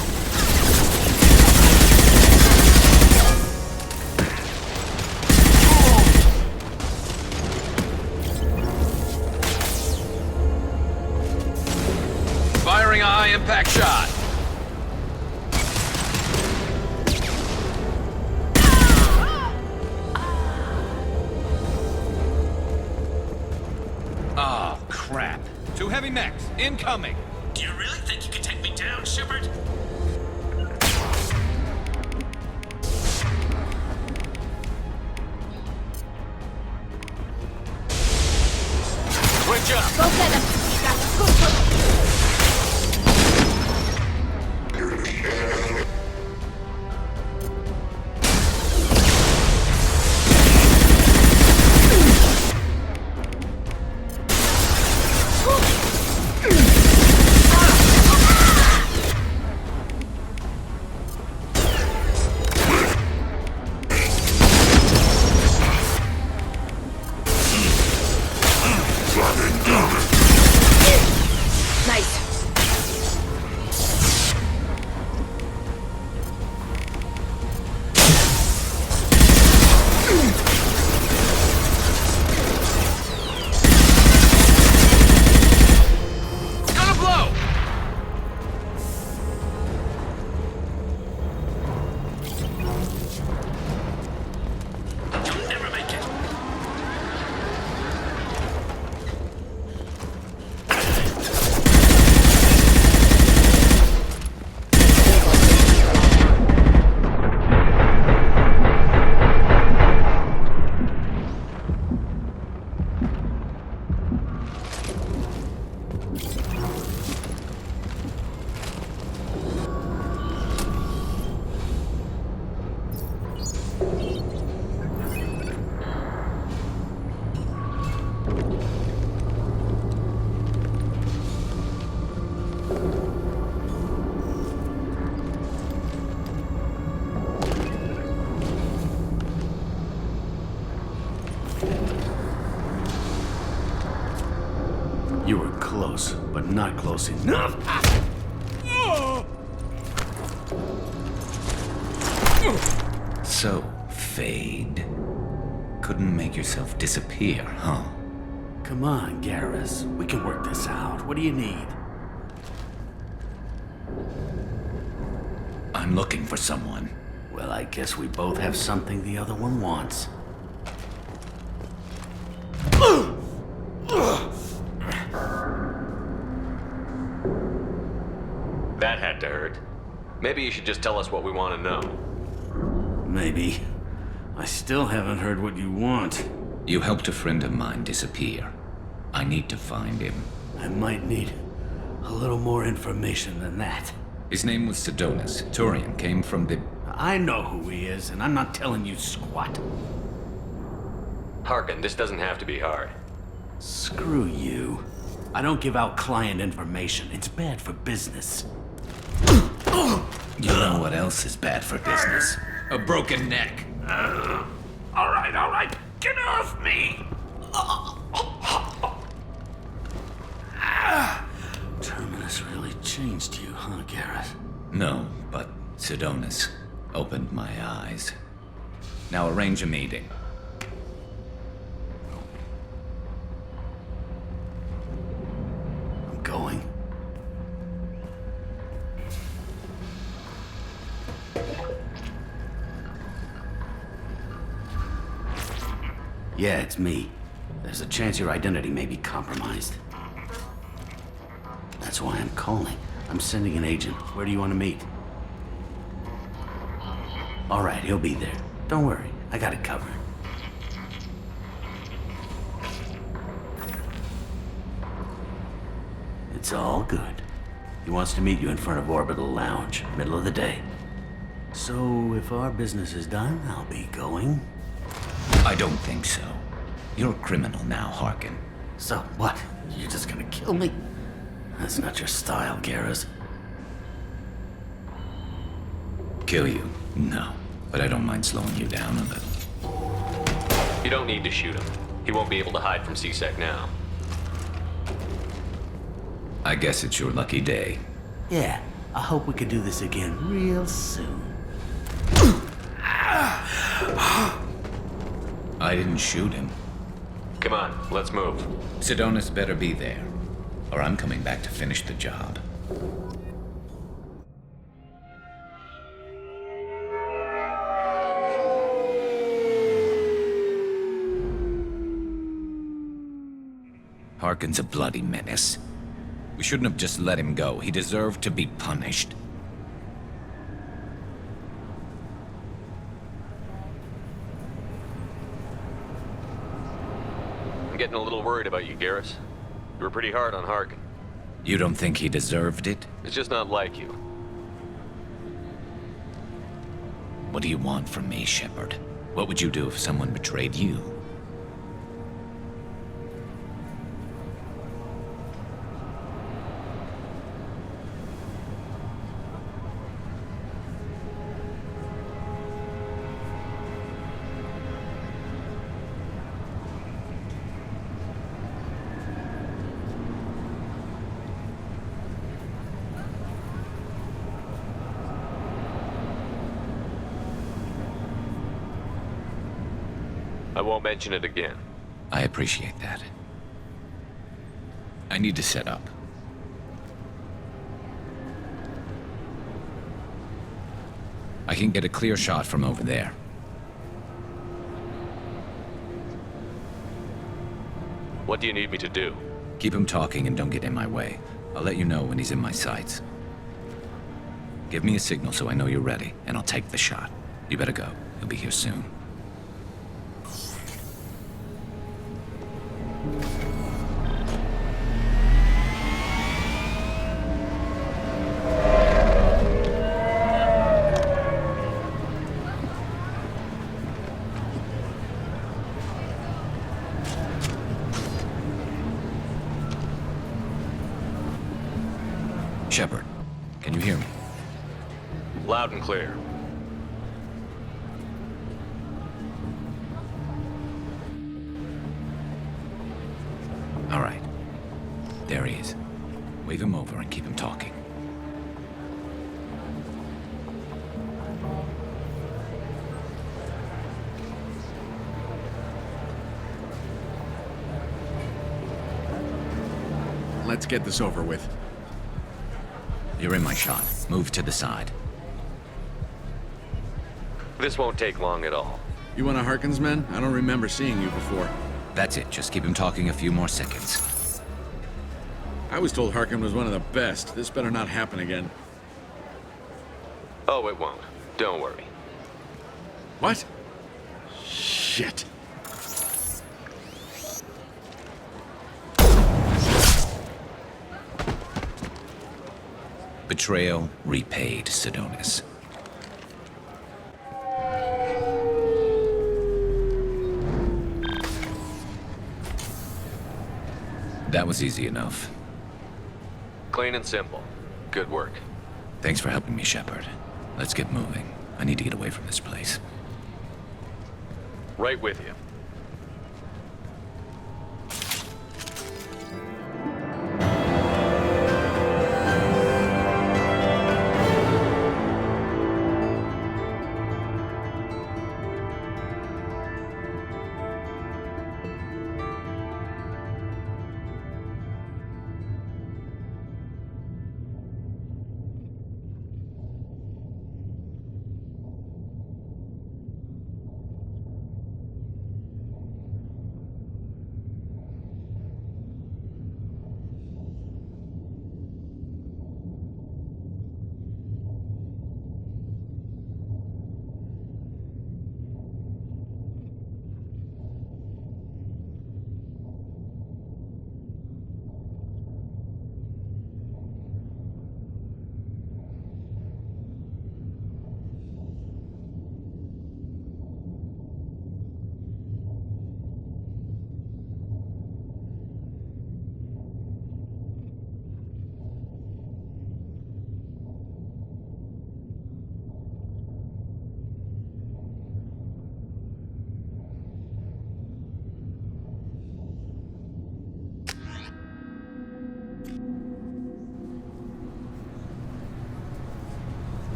Firing a high-impact shot. Oh, crap. 2 heavy mechs, incoming! Do you really think you can take me down, Shepard? Switch up! Go get him. That's good for them. Nice. You were close, but not close enough. So, Fade. Couldn't make yourself disappear, huh? Come on, Garrus. We can work this out. What do you need? I'm looking for someone. Well, I guess we both have something the other one wants. That had to hurt. Maybe you should just tell us what we want to know. Maybe. I still haven't heard what you want. You helped a friend of mine disappear. I need to find him. I might need a little more information than that. His name was Sidonis. Turian came from the... I know who he is, and I'm not telling you squat. Harkin, this doesn't have to be hard. Screw you. I don't give out client information. It's bad for business. You know what else is bad for business? A broken neck. All right. Get off me! Terminus really changed you, huh, Garrett? No, but Sidonis opened my eyes. Now arrange a meeting. I'm going. Yeah, it's me. There's a chance your identity may be compromised. That's why I'm calling. I'm sending an agent. Where do you want to meet? All right, he'll be there. Don't worry, I got it covered. It's all good. He wants to meet you in front of Orbital Lounge, middle of the day. So, if our business is done, I'll be going. I don't think so. You're a criminal now, Harkin. So what? You're just gonna kill me? That's not your style, Garrus. Kill you? No. But I don't mind slowing you down a little. You don't need to shoot him. He won't be able to hide from C-Sec now. I guess it's your lucky day. Yeah, I hope we can do this again real soon. I didn't shoot him. Come on, let's move. Sidonis better be there, or I'm coming back to finish the job. Harkin's a bloody menace. We shouldn't have just let him go. He deserved to be punished. I'm getting a little worried about you, Garrus. You were pretty hard on Harkin. You don't think he deserved it? It's just not like you. What do you want from me, Shepard? What would you do if someone betrayed you? I won't mention it again. I appreciate that. I need to set up. I can get a clear shot from over there. What do you need me to do? Keep him talking and don't get in my way. I'll let you know when he's in my sights. Give me a signal so I know you're ready, and I'll take the shot. You better go. He'll be here soon. Shepard, can you hear me? Loud and clear. All right. There he is. Wave him over and keep him talking. Let's get this over with. You're in my shot. Move to the side. This won't take long at all. You one of Harkin's men? I don't remember seeing you before. That's it. Just keep him talking a few more seconds. I was told Harkin was one of the best. This better not happen again. Oh, it won't. Don't worry. What? Shit. Betrayal repaid, Sidonis. That was easy enough. Clean and simple. Good work. Thanks for helping me, Shepard. Let's get moving. I need to get away from this place. Right with you.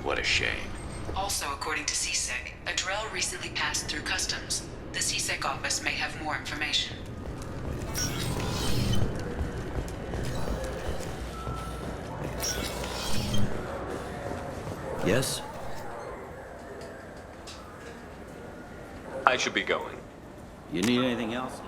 What a shame. Also, according to CSEC, A drill recently passed through customs. The CSEC office may have more information. Yes? I should be going. You need anything else?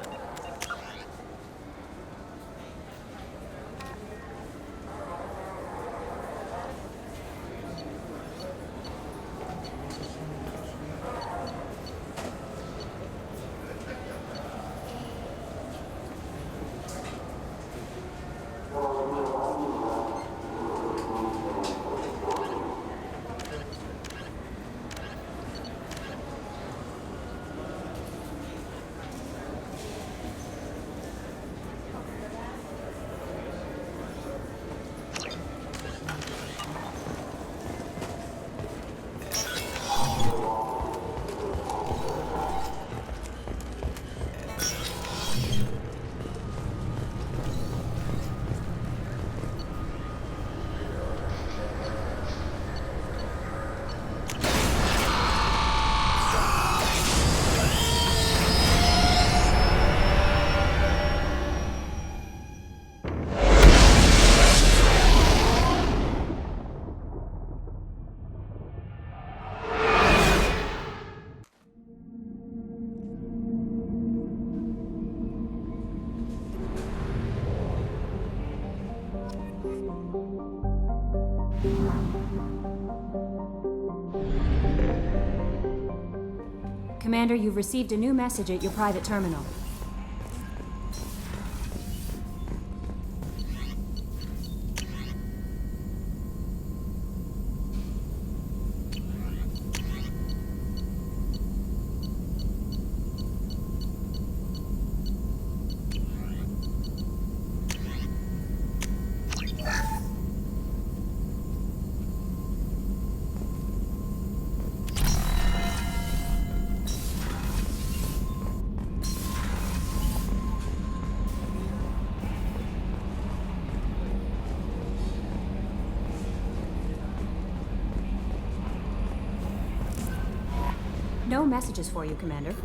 Commander, you've received a new message at your private terminal. No messages for you, Commander.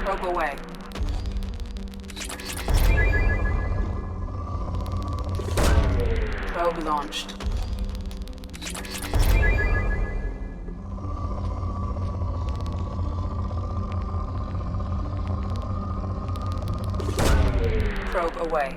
Probe away. Probe launched. Probe away.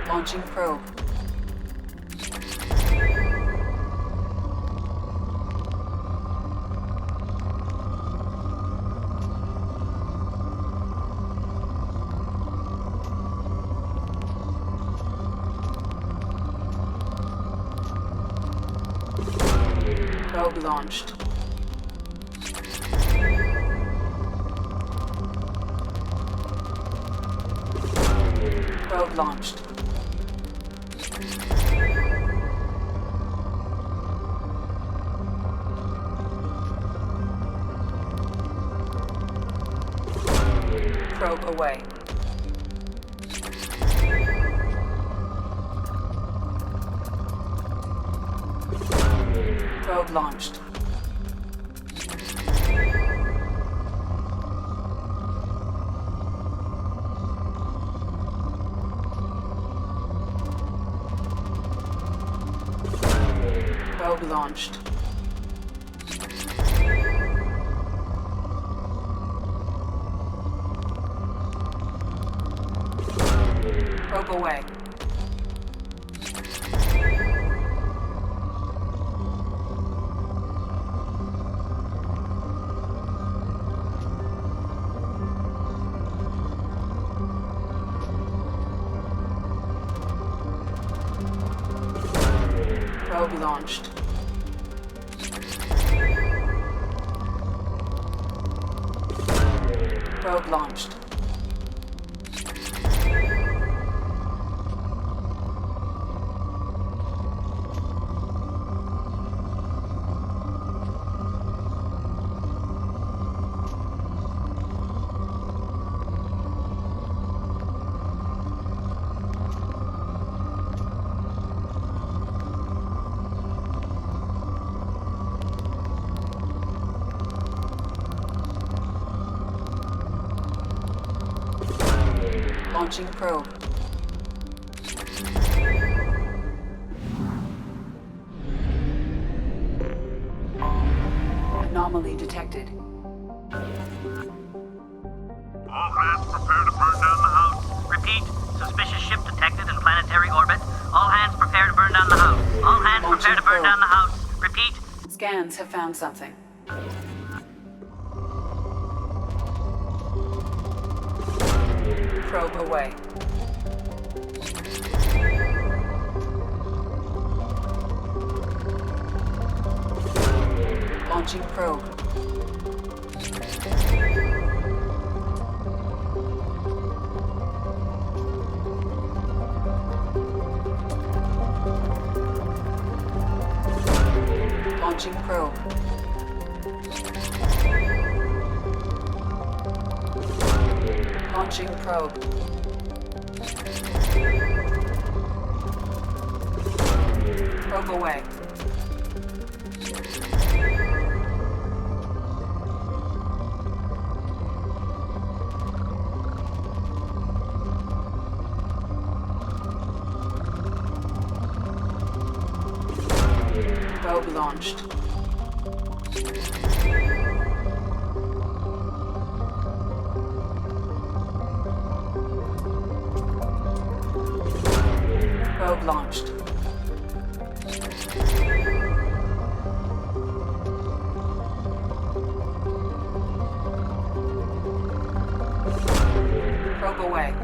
Launching probe. Probe launched. Probe launched. Probe away. Probe launched. Probe launched. Probe away. Probe launched. Probe launched. Launching probe. Anomaly detected. All hands prepare to burn down the house. Repeat, suspicious ship detected in planetary orbit. All hands prepare to burn down the house. All hands prepare to burn down the house. Repeat. Scans have found something. Probe away. Launching probe. Launching probe. Launching probe. Probe away. Probe launched. Probe launched. Probe away.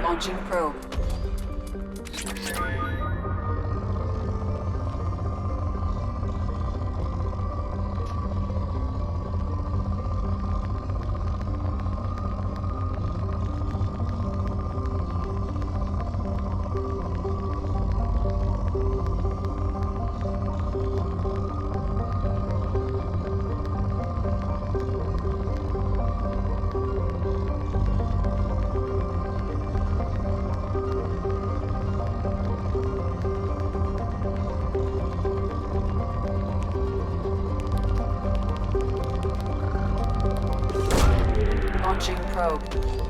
Launching probe. Launching probe.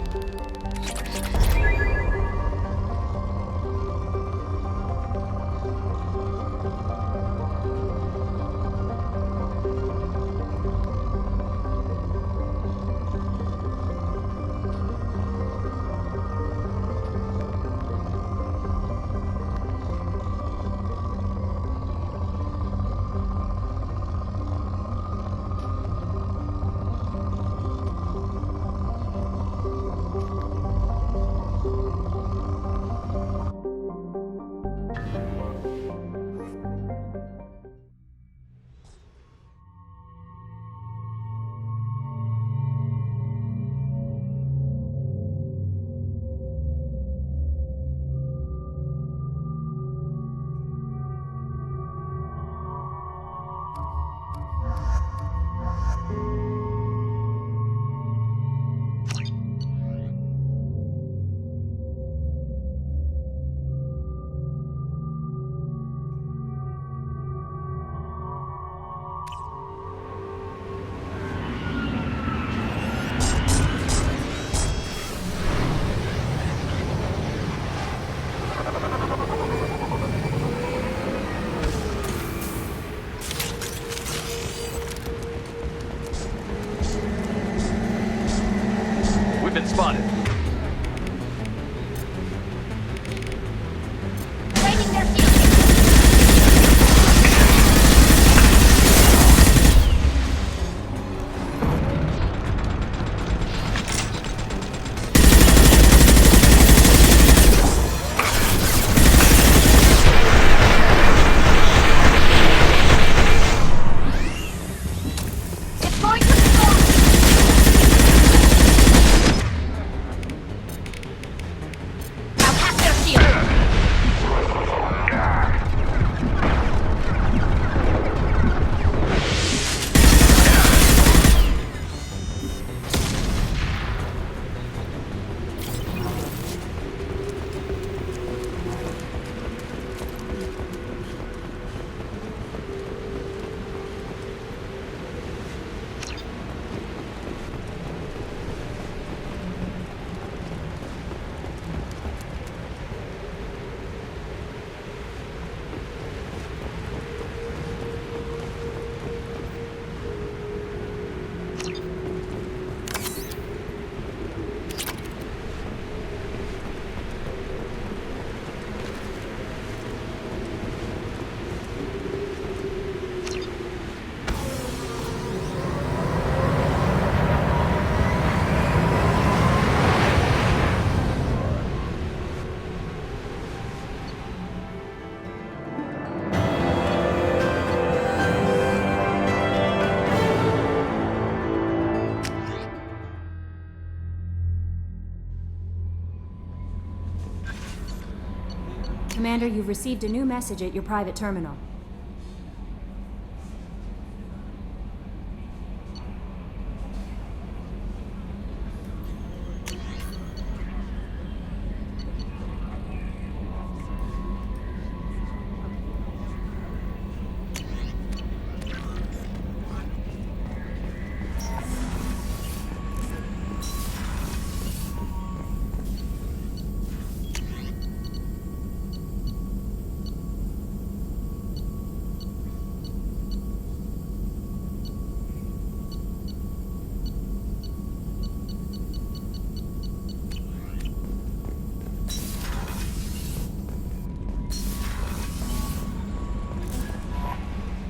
Commander, you've received a new message at your private terminal.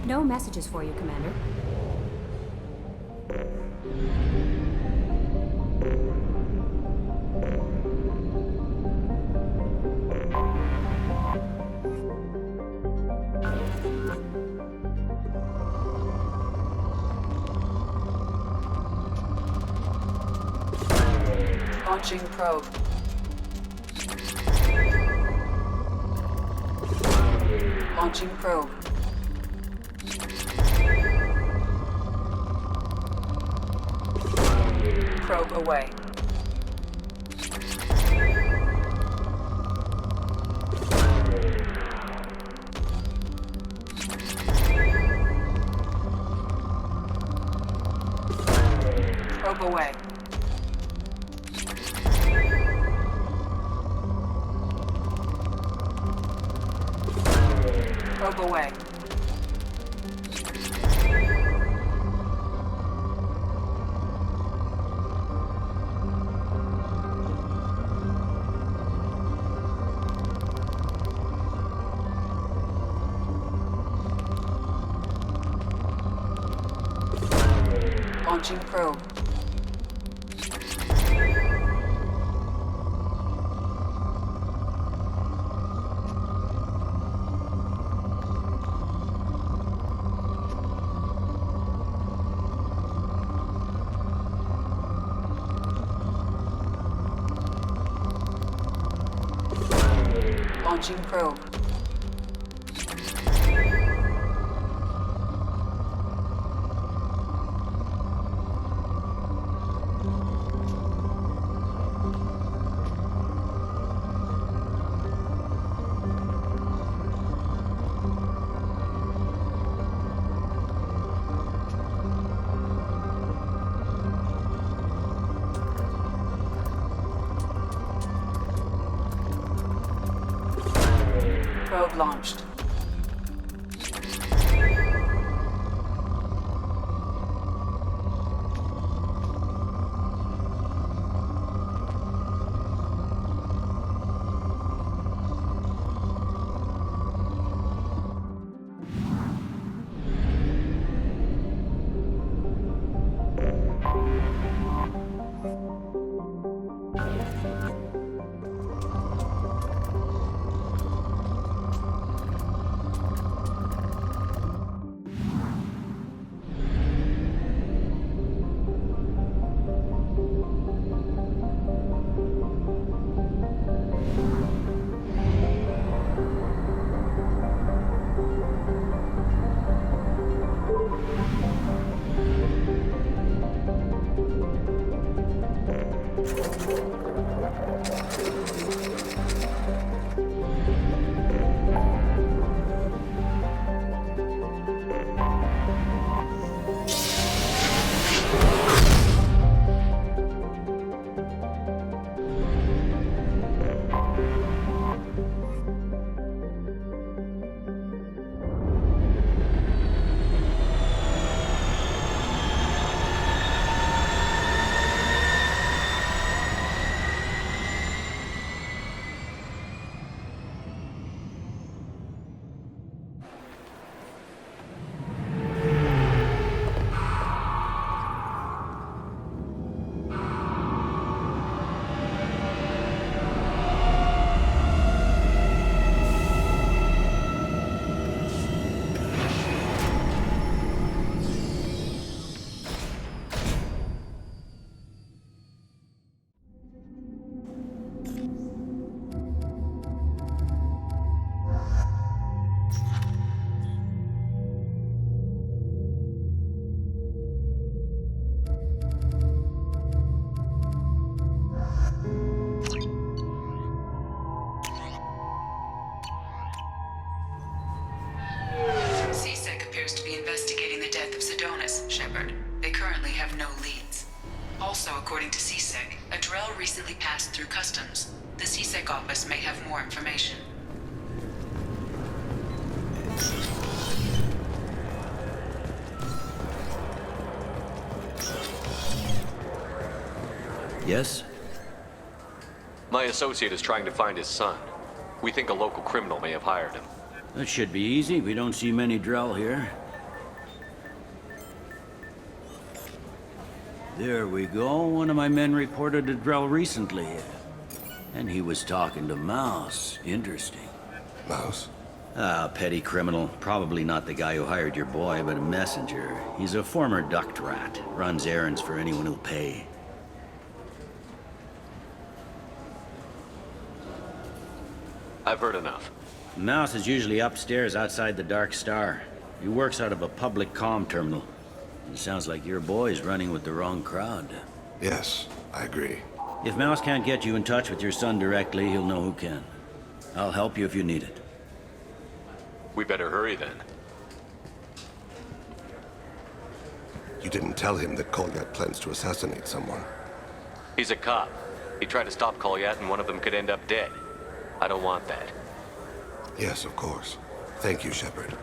No messages for you, Commander. Launching probe. Launching probe. Probe away. Probe away. Probe away. Launching probe. Launching probe. Probe launched. appears to be investigating the death of Sedonis, Shepard. They currently have no leads. Also, according to CSEC, a Drell recently passed through customs. The CSEC office may have more information. Yes? My associate is trying to find his son. We think a local criminal may have hired him. That should be easy. We don't see many Drell here. There we go. One of my men reported a Drell recently. And he was talking to Mouse. Interesting. Mouse? Ah, petty criminal. Probably not the guy who hired your boy, but a messenger. He's a former duct rat. Runs errands for anyone who'll pay. I've heard enough. Mouse is usually upstairs outside the Dark Star. He works out of a public comm terminal. It sounds like your boy's running with the wrong crowd. Yes, I agree. If Mouse can't get you in touch with your son directly, he'll know who can. I'll help you if you need it. We better hurry then. You didn't tell him that Kolyat plans to assassinate someone. He's a cop. He tried to stop Kolyat and one of them could end up dead. I don't want that. Yes, of course. Thank you, Shepard.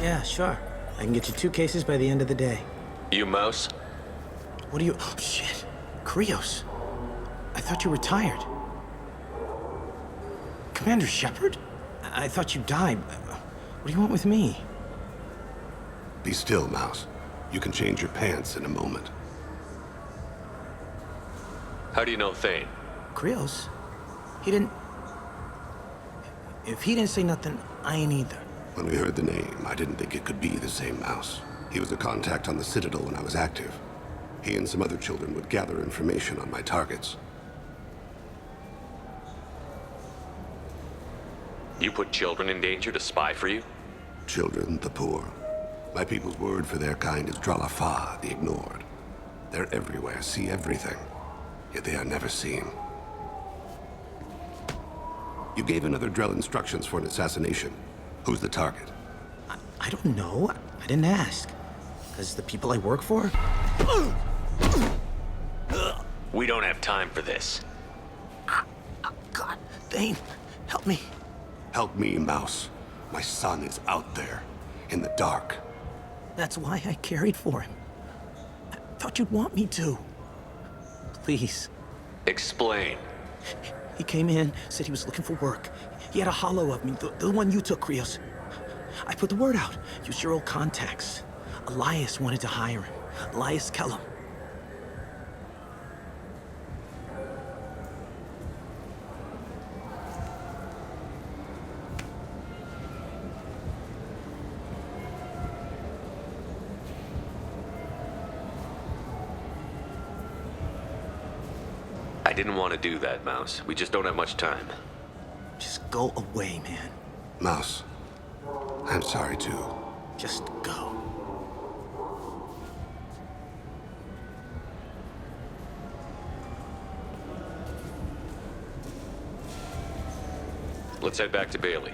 Yeah, sure. I can get you 2 cases by the end of the day. You Mouse? What are you... Oh, shit. Krios. I thought you were retired. Commander Shepard? I thought you died. What do you want with me? Be still, Mouse. You can change your pants in a moment. How do you know Thane? Krios? He didn't... If he didn't say nothing, I ain't either. When we heard the name, I didn't think it could be the same Mouse. He was a contact on the Citadel when I was active. He and some other children would gather information on my targets. You put children in danger to spy for you? Children, the poor. My people's word for their kind is Dralafa, the ignored. They're everywhere, see everything. Yet they are never seen. You gave another Drell instructions for an assassination. Who's the target? I don't know. I didn't ask. Because the people I work for? We don't have time for this. God, Thane, help me. Help me, Mouse. My son is out there, in the dark. That's why I carried for him. I thought you'd want me to. Please. Explain. He came in, said he was looking for work. He had a hollow of me, the one you took, Krios. I put the word out. Use your old contacts. Elias wanted to hire him. Elias Kellum. I didn't want to do that, Mouse. We just don't have much time. Just go away, man. Mouse, I'm sorry too. Just go. Let's head back to Bailey.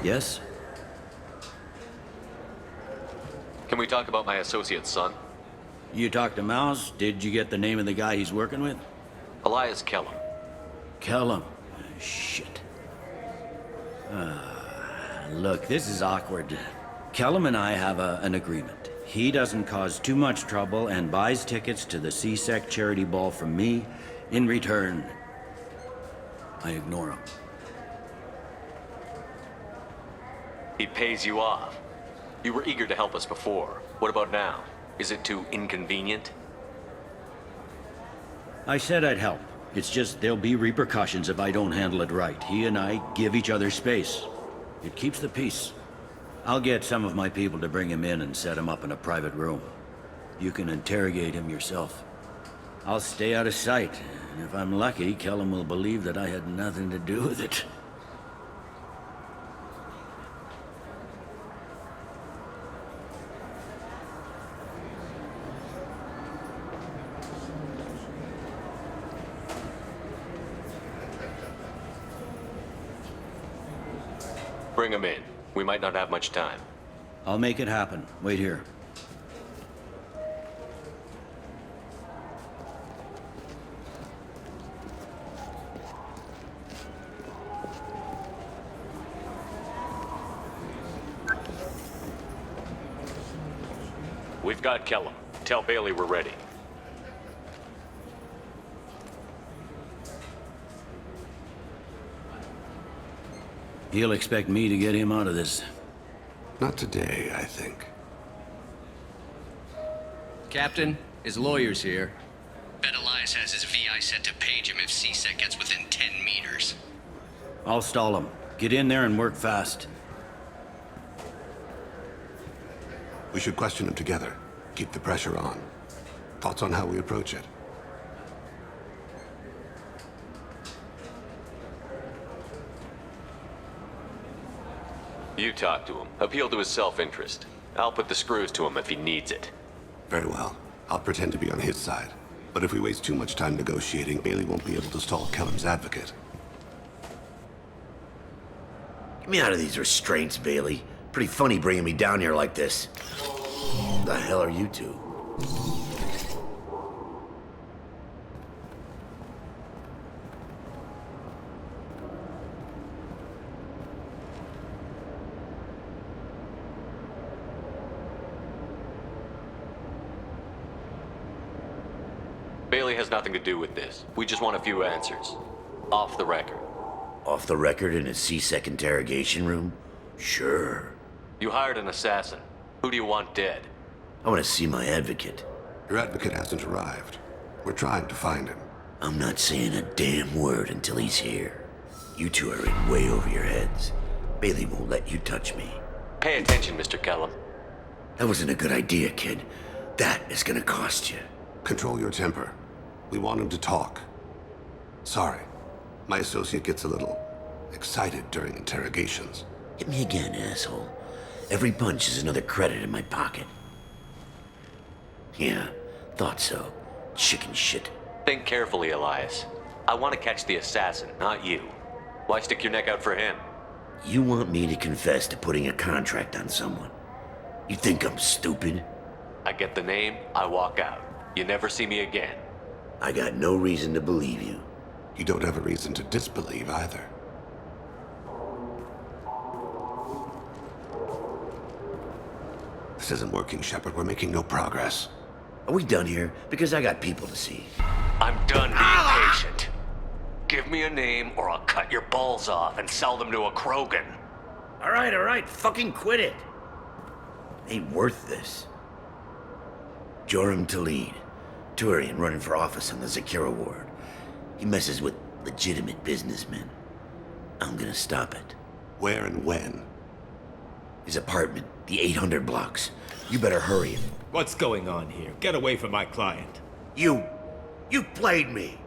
Yes? Can we talk about my associate's son? You talked to Mouse? Did you get the name of the guy he's working with? Elias Kellum. Kellum. Shit. Look, this is awkward. Kellum and I have an agreement. He doesn't cause too much trouble and buys tickets to the CSEC charity ball from me. In return, I ignore him. He pays you off. You were eager to help us before. What about now? Is it too inconvenient? I said I'd help. It's just there'll be repercussions if I don't handle it right. He and I give each other space. It keeps the peace. I'll get some of my people to bring him in and set him up in a private room. You can interrogate him yourself. I'll stay out of sight, and if I'm lucky, Kellum will believe that I had nothing to do with it. Bring him in. We might not have much time. I'll make it happen. Wait here. We've got Kellum. Tell Bailey we're ready. He'll expect me to get him out of this. Not today, I think. Captain, his lawyer's here. Bet Elias has his VI set to page him if CSEC gets within 10 meters. I'll stall him. Get in there and work fast. We should question him together. Keep the pressure on. Thoughts on how we approach it? You talk to him. Appeal to his self-interest. I'll put the screws to him if he needs it. Very well. I'll pretend to be on his side. But if we waste too much time negotiating, Bailey won't be able to stall Kellum's advocate. Get me out of these restraints, Bailey. Pretty funny bringing me down here like this. The hell are you two? Bailey has nothing to do with this. We just want a few answers. Off the record. Off the record in a CSEC interrogation room? Sure. You hired an assassin. Who do you want dead? I want to see my advocate. Your advocate hasn't arrived. We're trying to find him. I'm not saying a damn word until he's here. You two are in way over your heads. Bailey won't let you touch me. Pay attention, Mr. Kellum. That wasn't a good idea, kid. That is gonna cost you. Control your temper. We want him to talk. Sorry. My associate gets a little excited during interrogations. Hit me again, asshole. Every punch is another credit in my pocket. Yeah, thought so. Chicken shit. Think carefully, Elias. I want to catch the assassin, not you. Why stick your neck out for him? You want me to confess to putting a contract on someone? You think I'm stupid? I get the name, I walk out. You never see me again. I got no reason to believe you. You don't have a reason to disbelieve either. This isn't working, Shepard. We're making no progress. Are we done here? Because I got people to see. I'm done being patient. Give me a name or I'll cut your balls off and sell them to a Krogan. All right. Fucking quit it. Ain't worth this. Joram Talid. Turian running for office on the Zakira ward. He messes with legitimate businessmen. I'm gonna stop it. Where and when? His apartment, the 800 blocks. You better hurry. What's going on here? Get away from my client. You played me.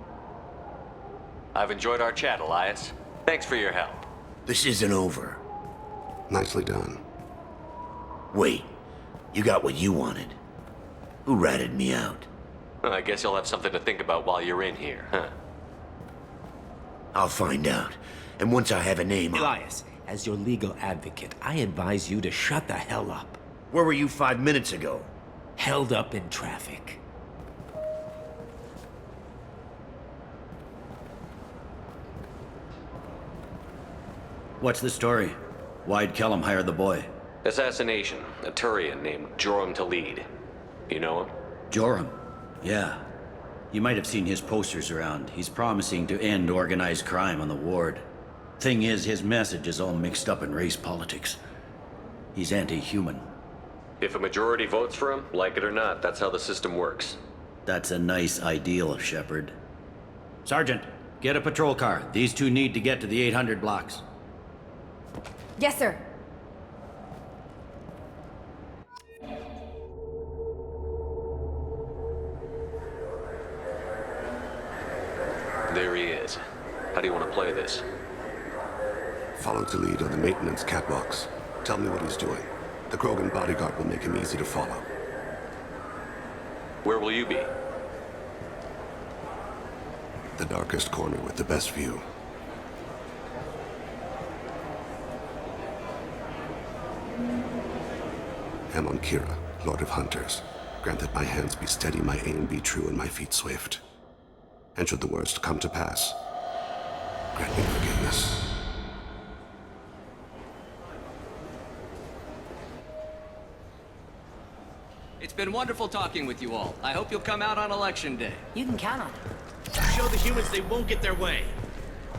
I've enjoyed our chat, Elias. Thanks for your help. This isn't over. Nicely done. Wait, you got what you wanted. Who ratted me out? I guess you'll have something to think about while you're in here, huh? I'll find out. And once I have a name, Elias, as your legal advocate, I advise you to shut the hell up. Where were you 5 minutes ago? Held up in traffic. What's the story? Why'd Kellum hire the boy? Assassination. A Turian named Joram Talid. You know him? Joram? Yeah. You might have seen his posters around. He's promising to end organized crime on the ward. Thing is, his message is all mixed up in race politics. He's anti-human. If a majority votes for him, like it or not, that's how the system works. That's a nice ideal, Shepard. Sergeant, get a patrol car. These two need to get to the 800 blocks. Yes, sir. There he is. How do you want to play this? Follow to lead on the maintenance catwalks. Tell me what he's doing. The Krogan bodyguard will make him easy to follow. Where will you be? The darkest corner with the best view. Amon Kira, Lord of Hunters. Grant that my hands be steady, my aim be true, and my feet swift. And should the worst come to pass, grant me forgiveness. It's been wonderful talking with you all. I hope you'll come out on election day. You can count on it. Show the humans they won't get their way.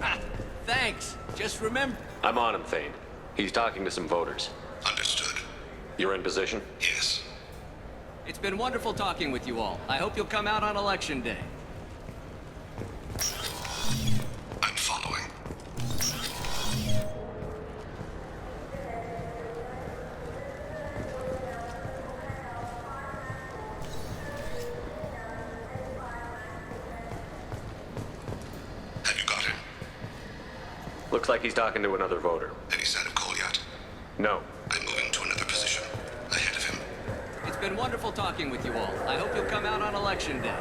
Ha! Thanks. Just remember... I'm on him, Thane. He's talking to some voters. Understood. You're in position? Yes. It's been wonderful talking with you all. I hope you'll come out on election day. I'm following. Have you got him? Looks like he's talking to another voter. Any sign of Cole yet? No. I'm moving to another position. Ahead of him. It's been wonderful talking with you all. I hope you'll come out on election day.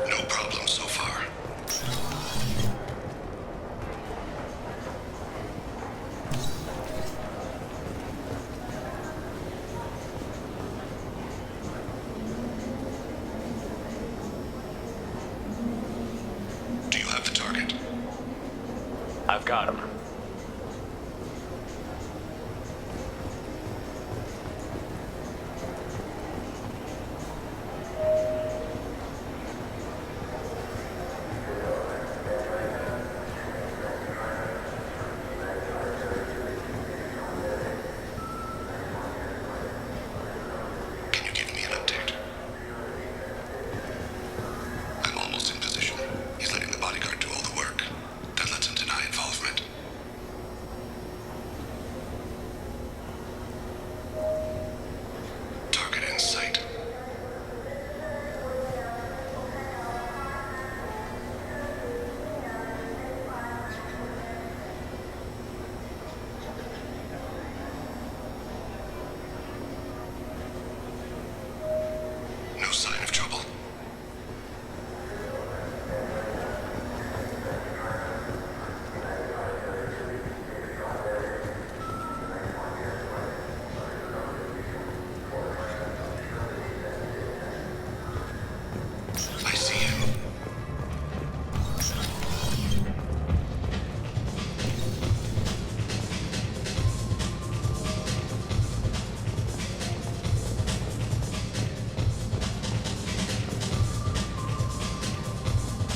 No problem so far. Do you have the target? I've got him. Can you give me an update? I'm almost in position. He's letting the bodyguard do all the work. That lets him deny involvement. Target in sight. No sign of trouble. I see him.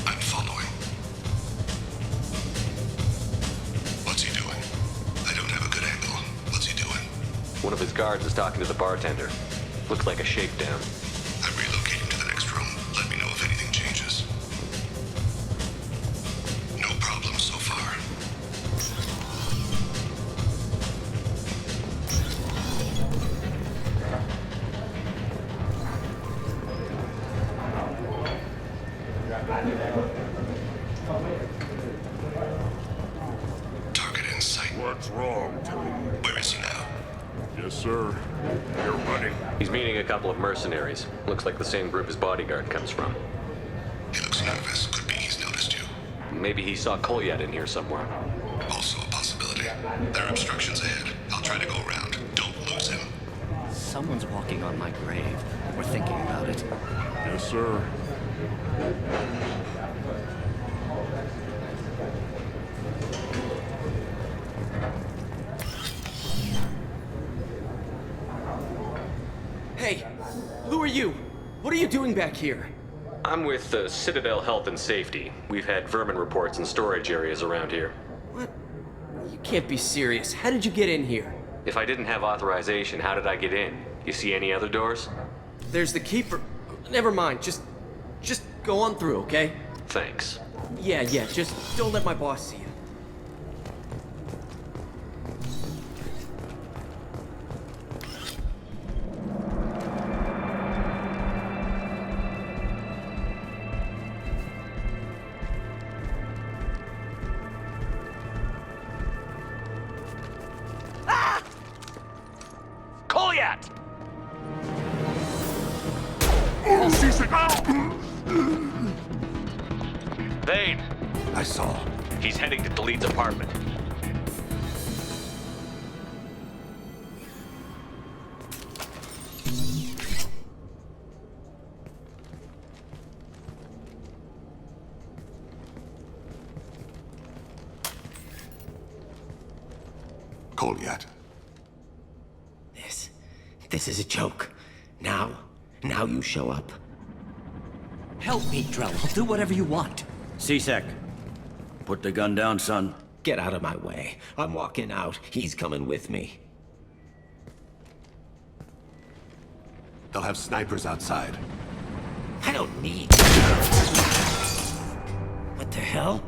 I'm following. What's he doing? I don't have a good angle. What's he doing? One of his guards is talking to the bartender. Looks like a shakedown. I'm relocating to the next room. Let me know if anything changes. No problem so far. Target in sight. What's wrong, Tilly? Where is he now? Yes, sir. You're running. He's meeting a couple of mercenaries. Looks like the same group his bodyguard comes from. He looks nervous. Could be he's noticed you. Maybe he saw Kolyat in here somewhere. Also a possibility. There are obstructions ahead. I'll try to go around. Don't lose him. Someone's walking on my grave. We're thinking about it. Yes, sir. Hey, who are you? What are you doing back here? I'm with Citadel Health and Safety. We've had vermin reports in storage areas around here. What? You can't be serious. How did you get in here? If I didn't have authorization, how did I get in? You see any other doors? There's the keeper. Never mind. Just go on through, okay? Thanks. Yeah, just don't let my boss see you. Goliath! Oh, C-Sec! Vane! I saw. He's heading to Delete's apartment. Goliath. This is a joke. Now you show up. Help me, Drell. I'll do whatever you want. C-Sec. Put the gun down, son. Get out of my way. I'm walking out. He's coming with me. They'll have snipers outside. I don't need... What the hell?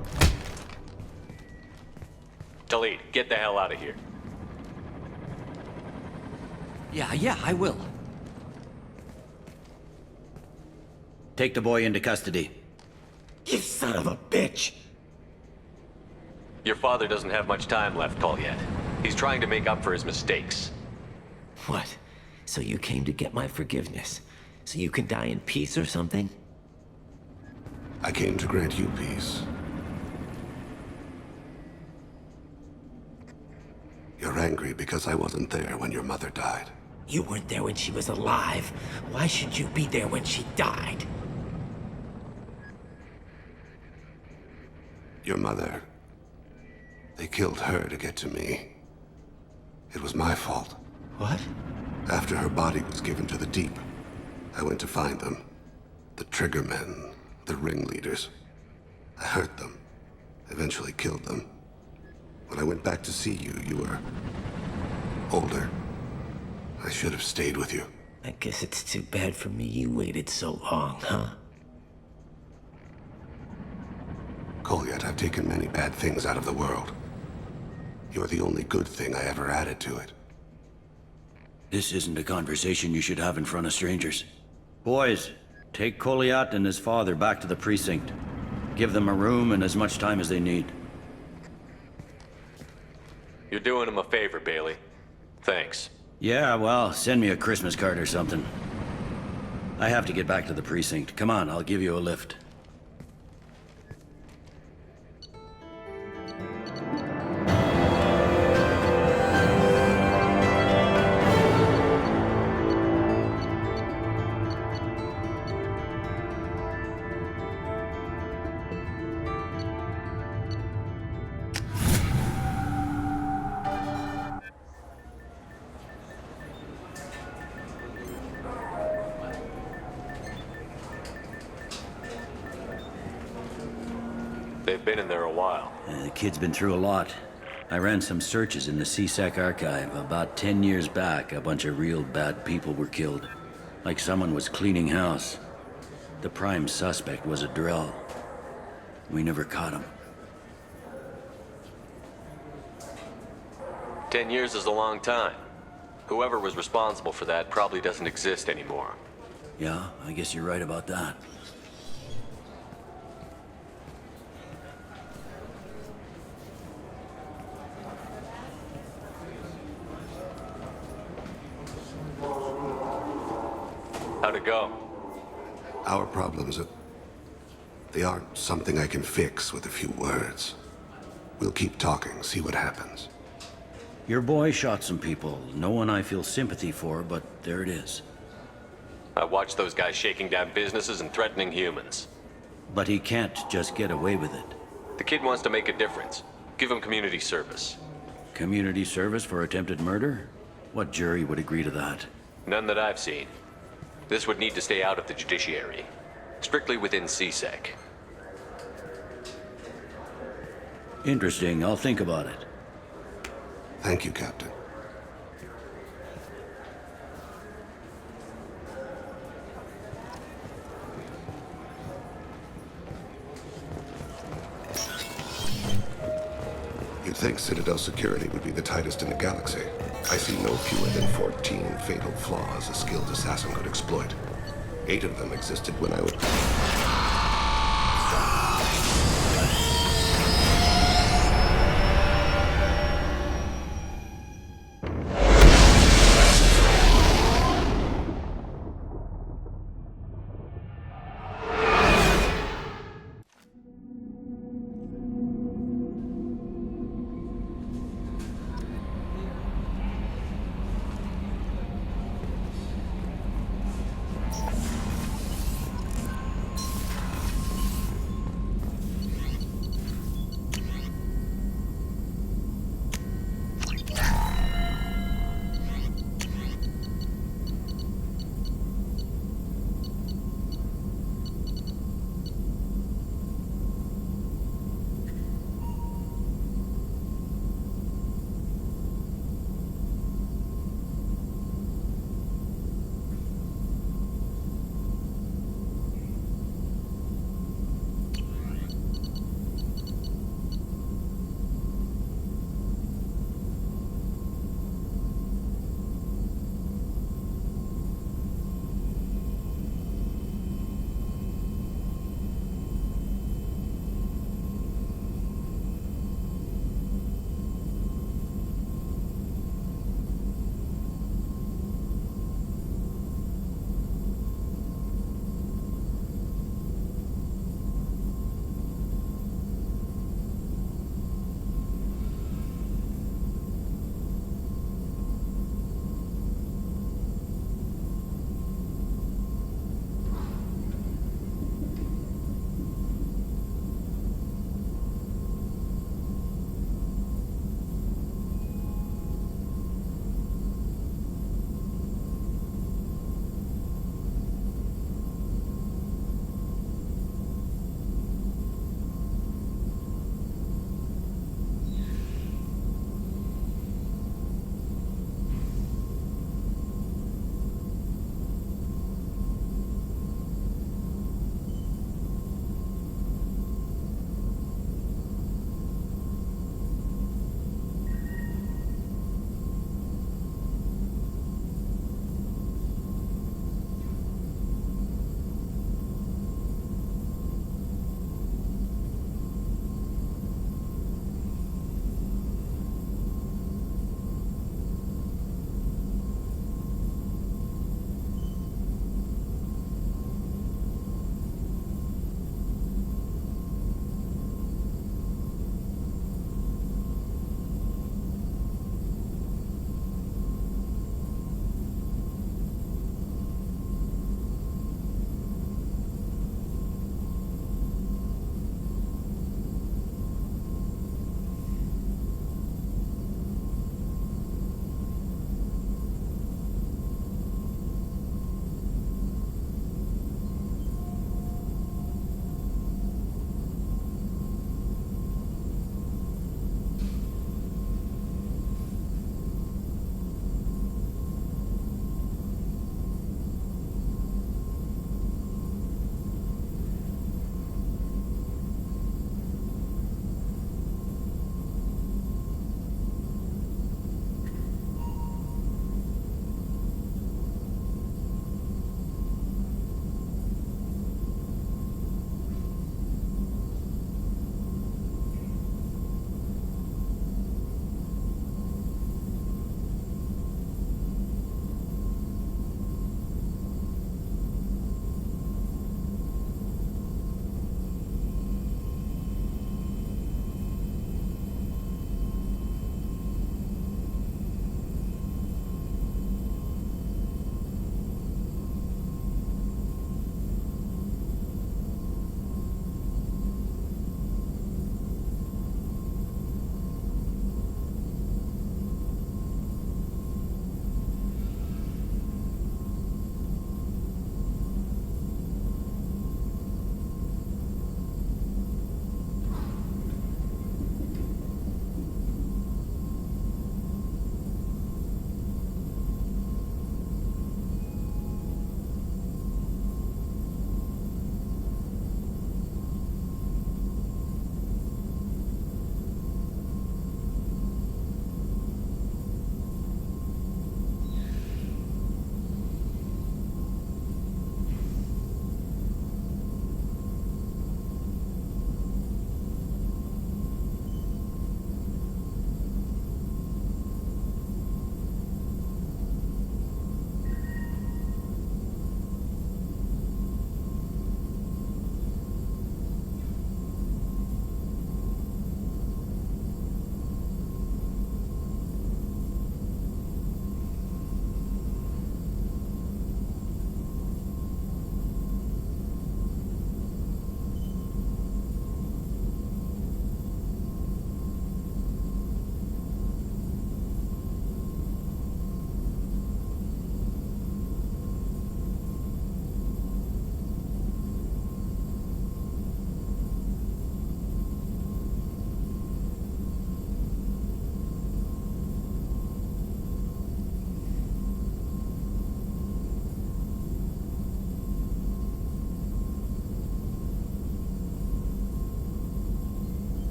Delete, get the hell out of here. Yeah, I will. Take the boy into custody. You son of a bitch! Your father doesn't have much time left, Goliath. He's trying to make up for his mistakes. What? So you came to get my forgiveness? So you can die in peace or something? I came to grant you peace. You're angry because I wasn't there when your mother died. You weren't there when she was alive. Why should you be there when she died? Your mother... They killed her to get to me. It was my fault. What? After her body was given to the Deep, I went to find them. The Triggermen, the ringleaders. I hurt them, eventually killed them. When I went back to see you, you were... older. I should have stayed with you. I guess it's too bad for me you waited so long, huh? Goliath, I've taken many bad things out of the world. You're the only good thing I ever added to it. This isn't a conversation you should have in front of strangers. Boys, take Goliath and his father back to the precinct. Give them a room and as much time as they need. You're doing him a favor, Bailey. Thanks. Yeah, well, send me a Christmas card or something. I have to get back to the precinct. Come on, I'll give you a lift. They've been in there a while. The kid's been through a lot. I ran some searches in the C-Sec archive. About 10 years back, a bunch of real bad people were killed. Like someone was cleaning house. The prime suspect was a Drell. We never caught him. 10 years is a long time. Whoever was responsible for that probably doesn't exist anymore. Yeah, I guess you're right about that. How'd it go? Our problems they aren't something I can fix with a few words. We'll keep talking, see what happens. Your boy shot some people. No one I feel sympathy for, but there it is. I watched those guys shaking down businesses and threatening humans. But he can't just get away with it. The kid wants to make a difference. Give him community service. Community service for attempted murder? What jury would agree to that? None that I've seen. This would need to stay out of the judiciary. Strictly within CSEC. Interesting. I'll think about it. Thank you, Captain. You'd think Citadel security would be the tightest in the galaxy. I see no fewer than 14 fatal flaws a skilled assassin could exploit. 8 of them existed when I was...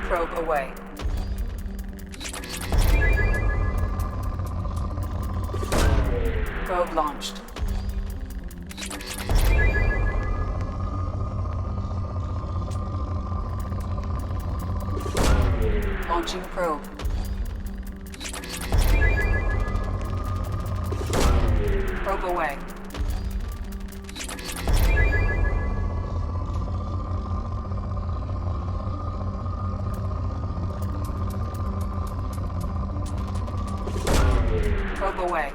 Probe away. Probe launched. Launching probe. Probe away. Probe away.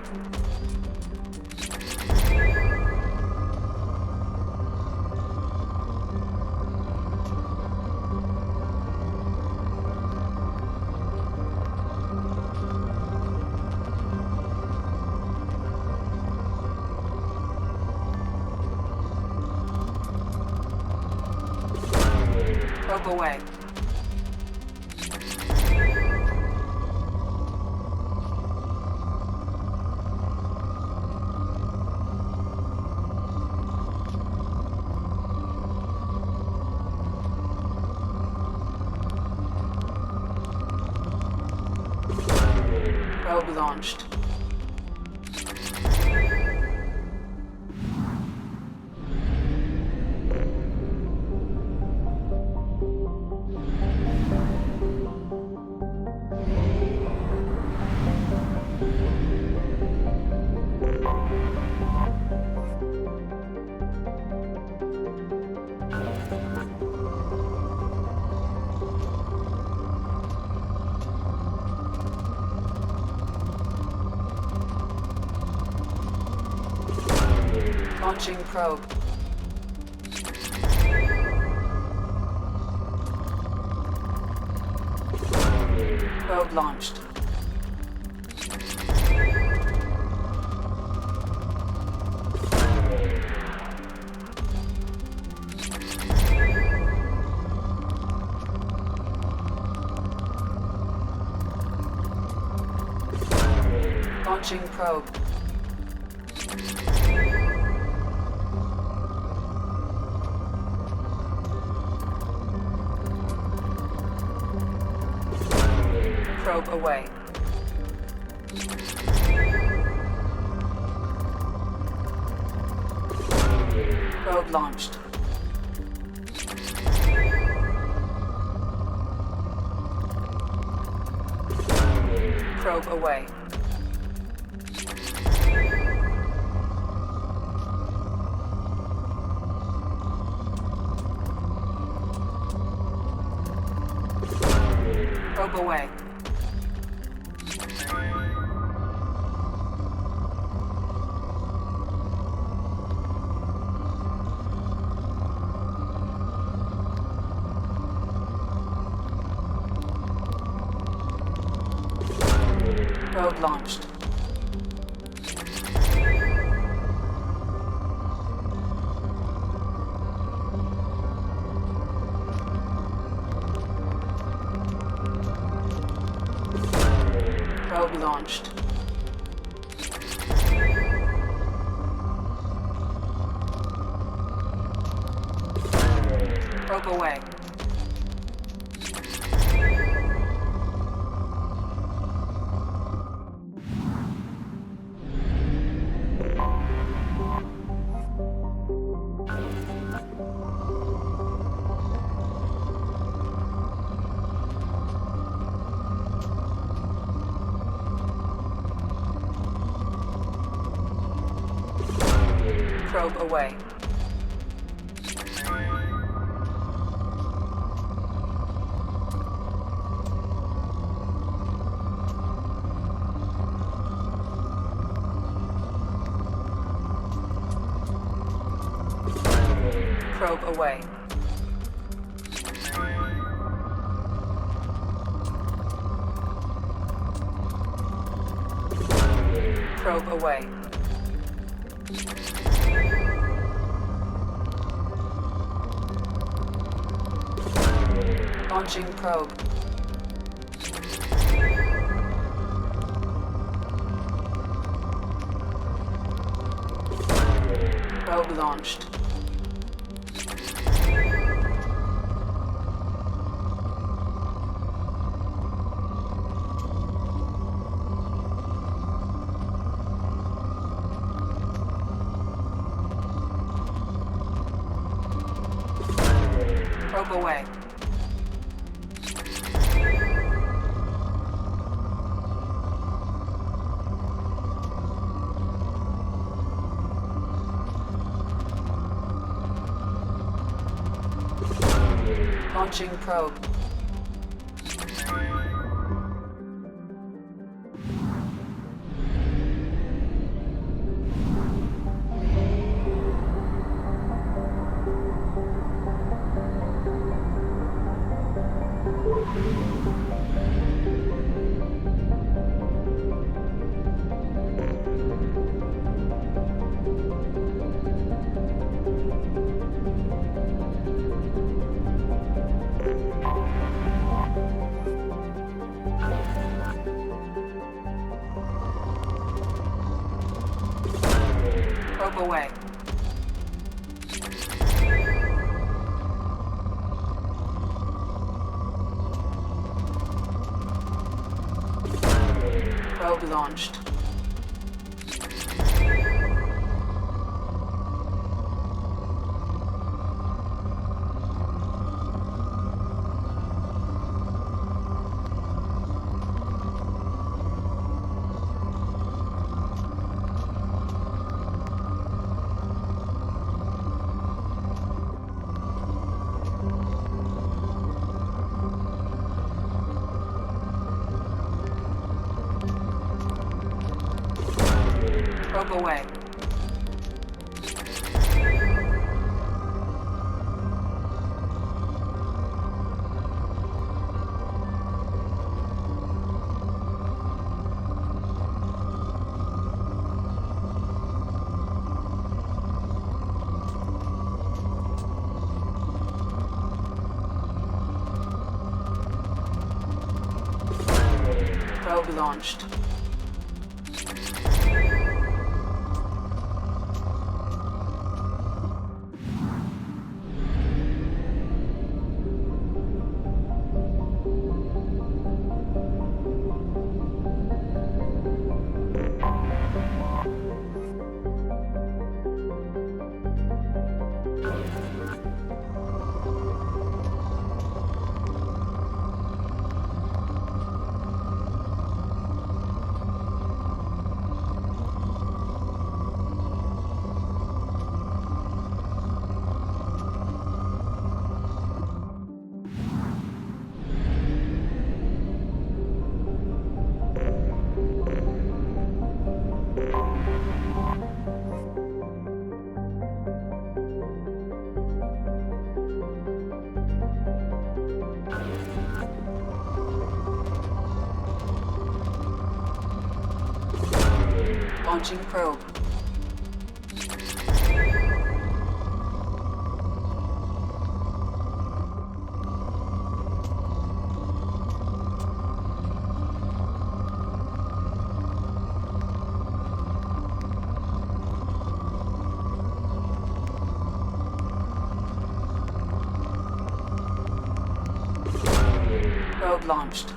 Probe away. Probe launched. Launching probe. Probe launched. Launching probe. Probe away. Probe launched. Probe away. Probe away. Probe launched. Probe launched. Probe away. Probe away. Probe away. Probe away. Launching probe. Probe launched. Probe away. Launching probe. Probe away. Probe launched. Probe away. Probe launched. Launching probe. Probe launched.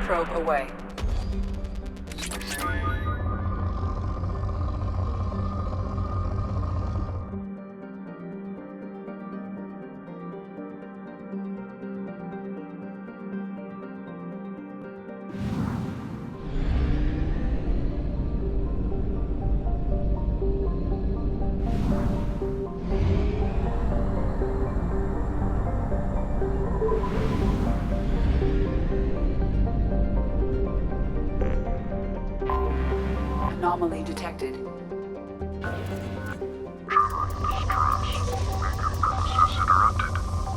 Probe away. Anomaly detected.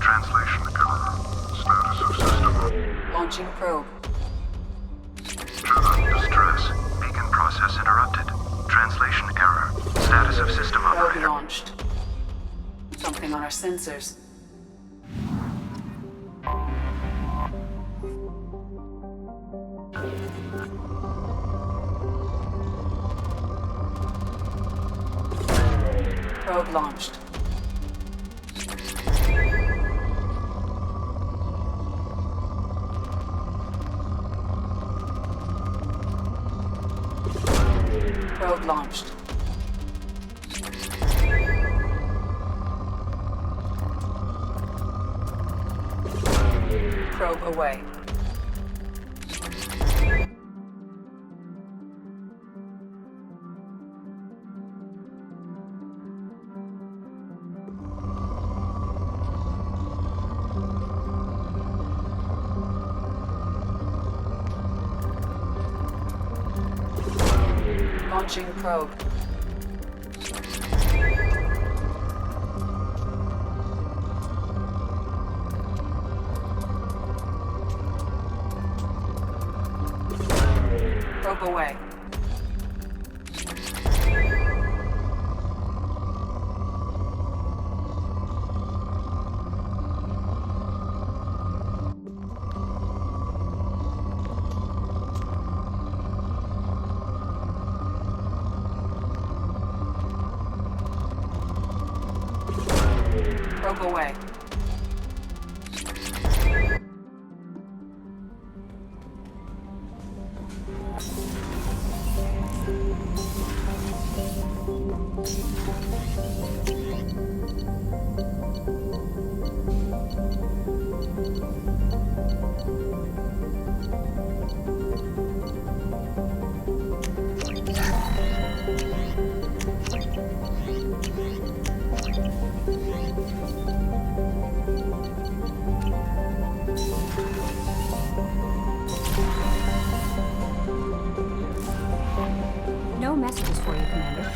Translation error. Status of system. Launching probe. Distress. Beacon process interrupted. Translation error. Status of system Probe operator. launched. Something on our sensors. Probe launched. Probe launched. Probe away. Launching probe. Probe away. Probe away. No messages for you, Commander.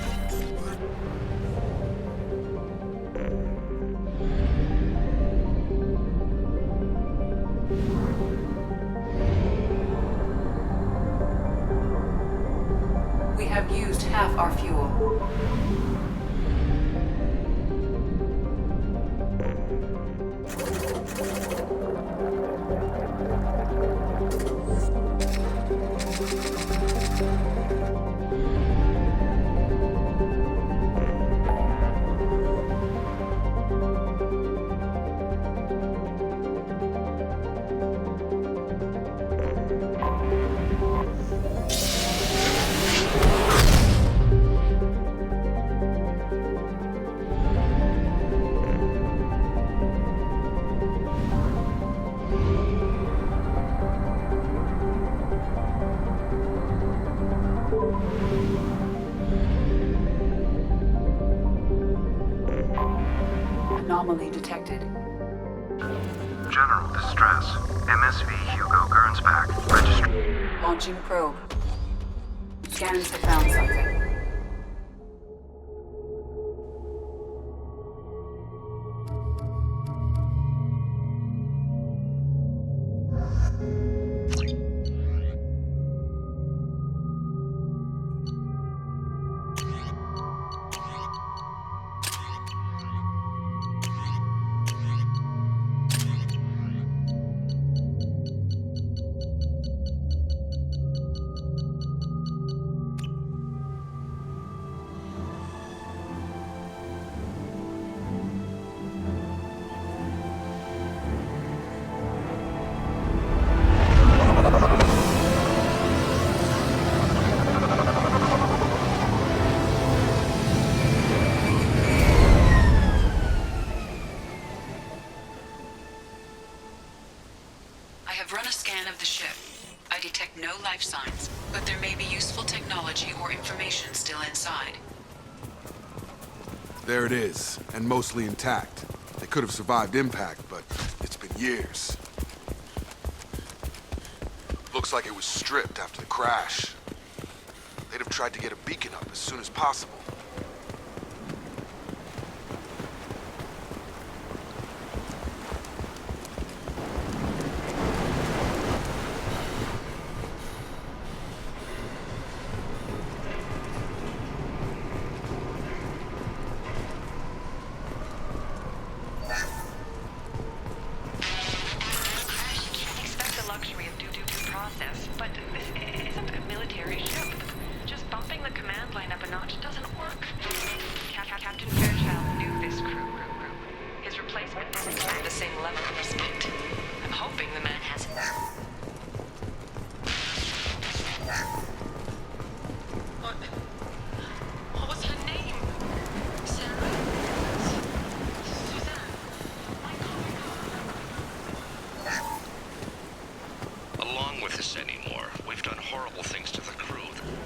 We have used half our fuel. Anomaly detected. General distress. MSV Hugo Gernsback. Registry. Launching probe. Scans have found something. I have run a scan of the ship. I detect no life signs, but there may be useful technology or information still inside. There it is, and mostly intact. They could have survived impact, but it's been years. Looks like it was stripped after the crash. They'd have tried to get a beacon up as soon as possible.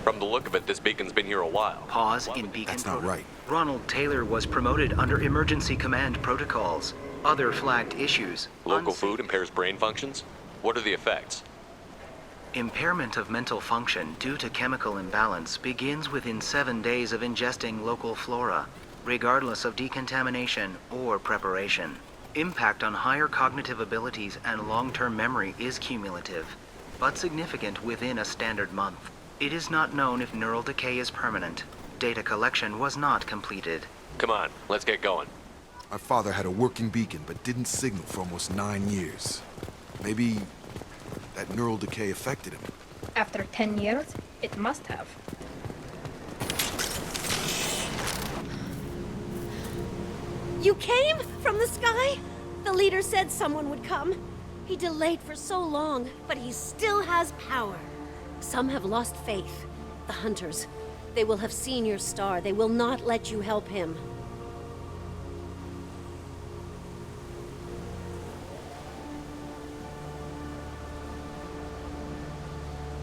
From the look of it, this beacon's been here a while. Pause in beacon. That's not right. Ronald Taylor was promoted under emergency command protocols. Other flagged issues. Local food impairs brain functions? What are the effects? Impairment of mental function due to chemical imbalance begins within 7 days of ingesting local flora, regardless of decontamination or preparation. Impact on higher cognitive abilities and long-term memory is cumulative, but significant within a standard month. It is not known if neural decay is permanent. Data collection was not completed. Come on, let's get going. My father had a working beacon, but didn't signal for almost 9 years. Maybe that neural decay affected him. After 10 years, it must have. You came from the sky? The leader said someone would come. He delayed for so long, but he still has power. Some have lost faith. The hunters. They will have seen your star. They will not let you help him.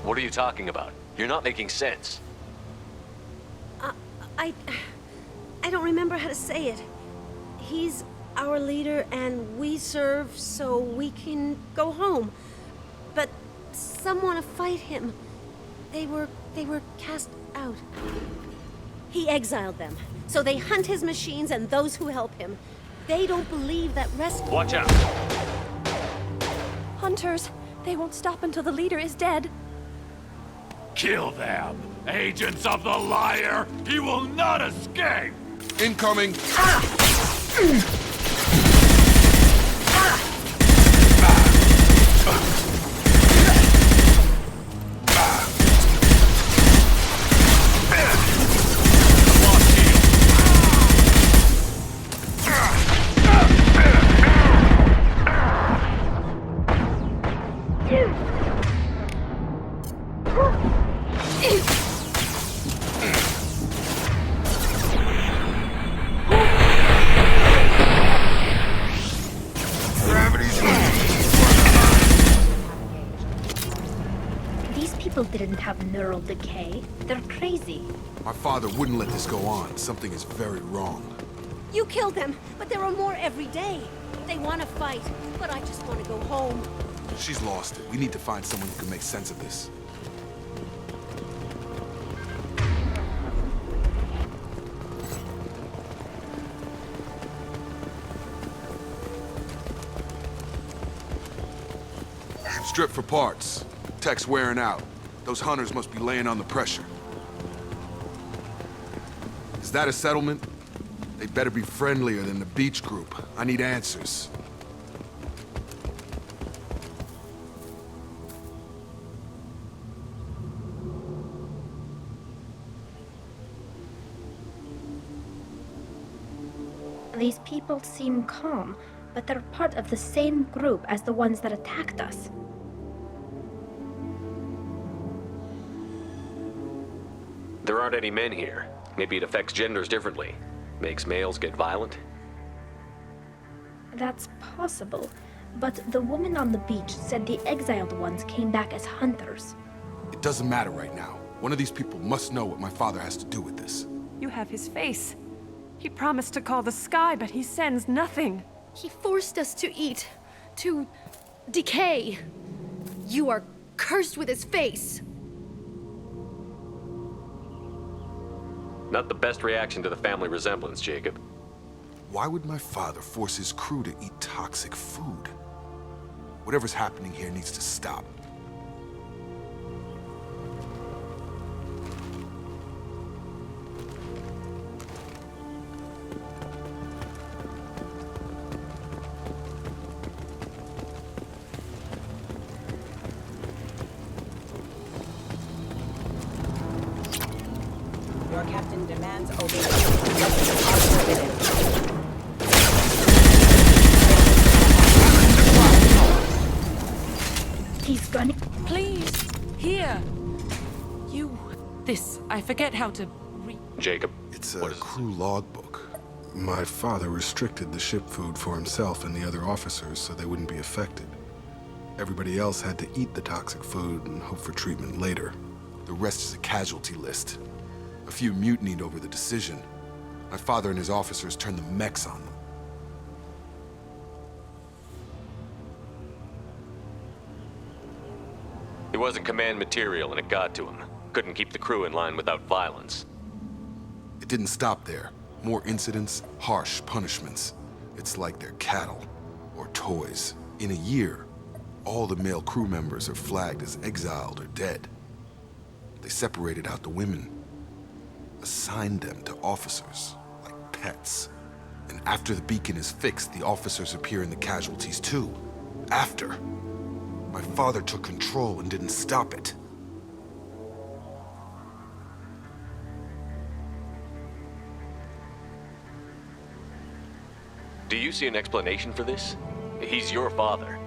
What are you talking about? You're not making sense. I don't remember how to say it. He's our leader and we serve so we can go home. But some want to fight him. They were cast out. He exiled them, so they hunt his machines and those who help him. They don't believe that rest— Watch out! Hunters, they won't stop until the leader is dead. Kill them! Agents of the liar! He will not escape! Incoming! Didn't have neural decay. They're crazy. My father wouldn't let this go on. Something is very wrong. You killed them, but there are more every day. They want to fight, but I just want to go home. She's lost it. We need to find someone who can make sense of this. Strip for parts. Tech's wearing out. Those hunters must be laying on the pressure. Is that a settlement? They better be friendlier than the beach group. I need answers. These people seem calm, but they're part of the same group as the ones that attacked us. There aren't any men here. Maybe it affects genders differently. Makes males get violent? That's possible, but the woman on the beach said the exiled ones came back as hunters. It doesn't matter right now. One of these people must know what my father has to do with this. You have his face. He promised to call the sky, but he sends nothing. He forced us to eat, to decay. You are cursed with his face. Not the best reaction to the family resemblance, Jacob. Why would my father force his crew to eat toxic food? Whatever's happening here needs to stop. Your captain demands obedience. He's gunning. Please, here. You. This. I forget how to read. Jacob. It's a crew logbook. My father restricted the ship food for himself and the other officers so they wouldn't be affected. Everybody else had to eat the toxic food and hope for treatment later. The rest is a casualty list. A few mutinied over the decision. My father and his officers turned the mechs on them. He wasn't command material and it got to him. Couldn't keep the crew in line without violence. It didn't stop there. More incidents, harsh punishments. It's like they're cattle or toys. In a year, all the male crew members are flagged as exiled or dead. They separated out the women, assigned them to officers, like pets. And after the beacon is fixed, the officers appear in the casualties too. After. My father took control and didn't stop it. Do you see an explanation for this? He's your father.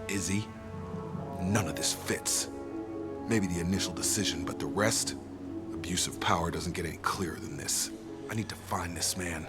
Is he? None of this fits. Maybe the initial decision, but the rest? Abuse of power doesn't get any clearer than this. I need to find this man.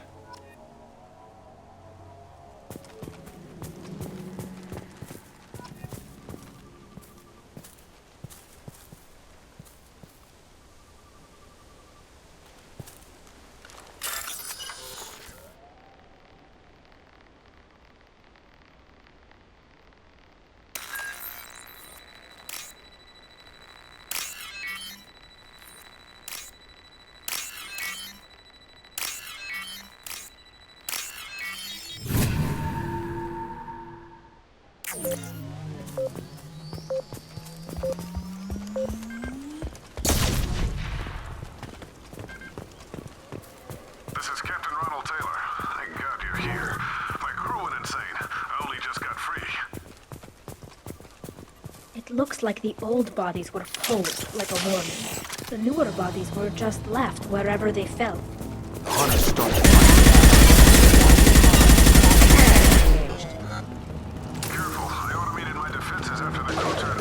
Looks like the old bodies were pulled like a worm. The newer bodies were just left wherever they fell. The hunters started. Careful, I automated my defenses after the crew turned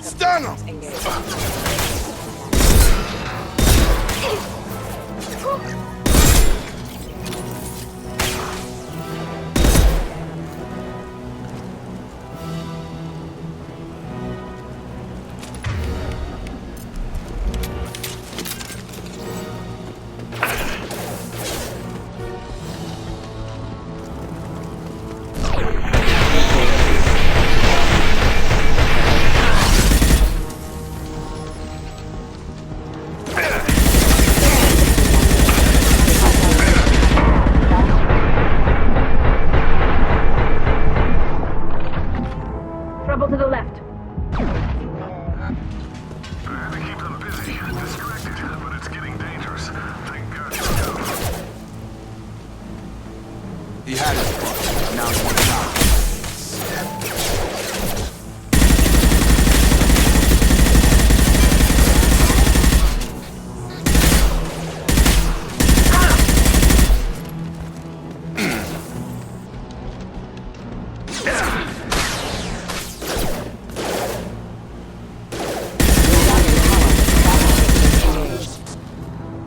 Stun him! He had his fun. Now he wants out.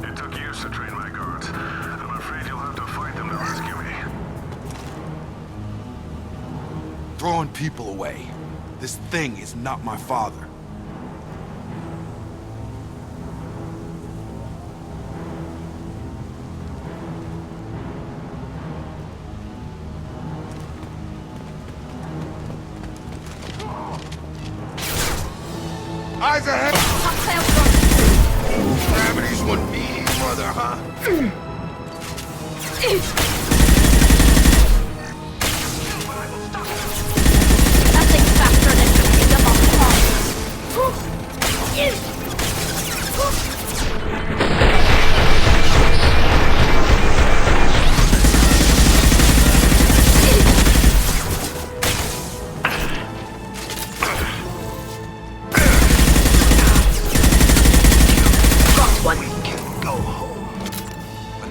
It took years to train my guards. I'm afraid you'll have to fight them to rescue me. Throwing people away. This thing is not my father. Eyes ahead! Gravity's one mean mother, huh? Nothing's faster than picking up on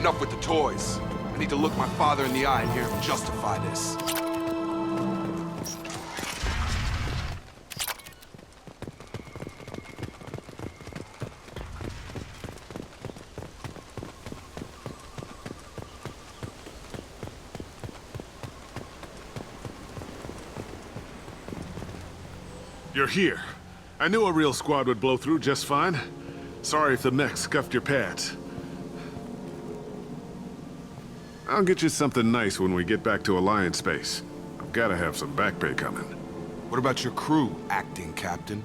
Enough with the toys. I need to look my father in the eye and hear him justify this. You're here. I knew a real squad would blow through just fine. Sorry if the mech scuffed your pads. I'll get you something nice when we get back to Alliance space. I've gotta have some back pay coming. What about your crew, acting captain?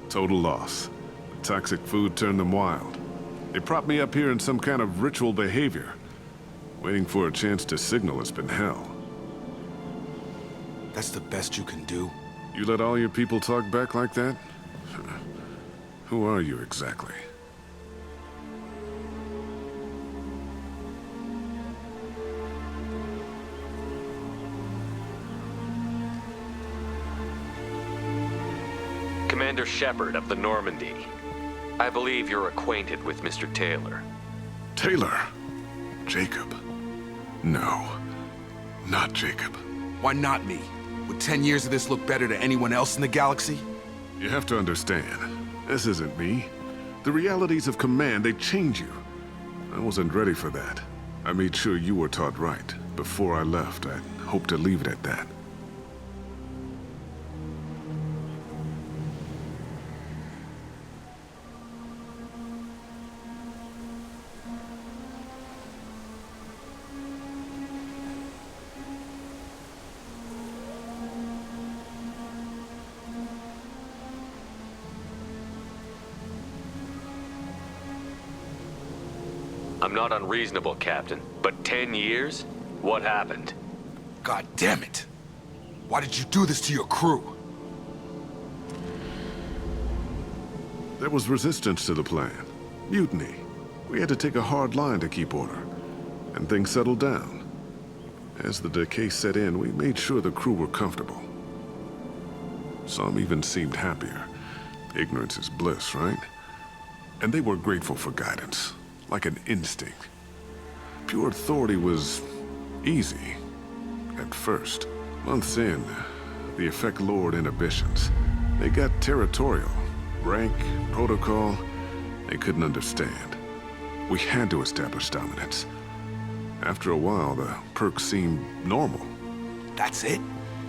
Total loss. The toxic food turned them wild. They propped me up here in some kind of ritual behavior. Waiting for a chance to signal has been hell. That's the best you can do? You let all your people talk back like that? Who are you exactly? Commander Shepard of the Normandy. I believe you're acquainted with Mr. Taylor. Taylor? Jacob? No. Not Jacob. Why not me? Would 10 years of this look better to anyone else in the galaxy? You have to understand, this isn't me. The realities of command, they change you. I wasn't ready for that. I made sure you were taught right. Before I left, I hoped to leave it at that. I'm not unreasonable, Captain, but 10 years? What happened? God damn it! Why did you do this to your crew? There was resistance to the plan. Mutiny. We had to take a hard line to keep order. And things settled down. As the decay set in, we made sure the crew were comfortable. Some even seemed happier. Ignorance is bliss, right? And they were grateful for guidance. Like an instinct. Pure authority was easy. At first. Months in, the effect lowered inhibitions. They got territorial. Rank, protocol, they couldn't understand. We had to establish dominance. After a while, the perks seemed normal. That's it?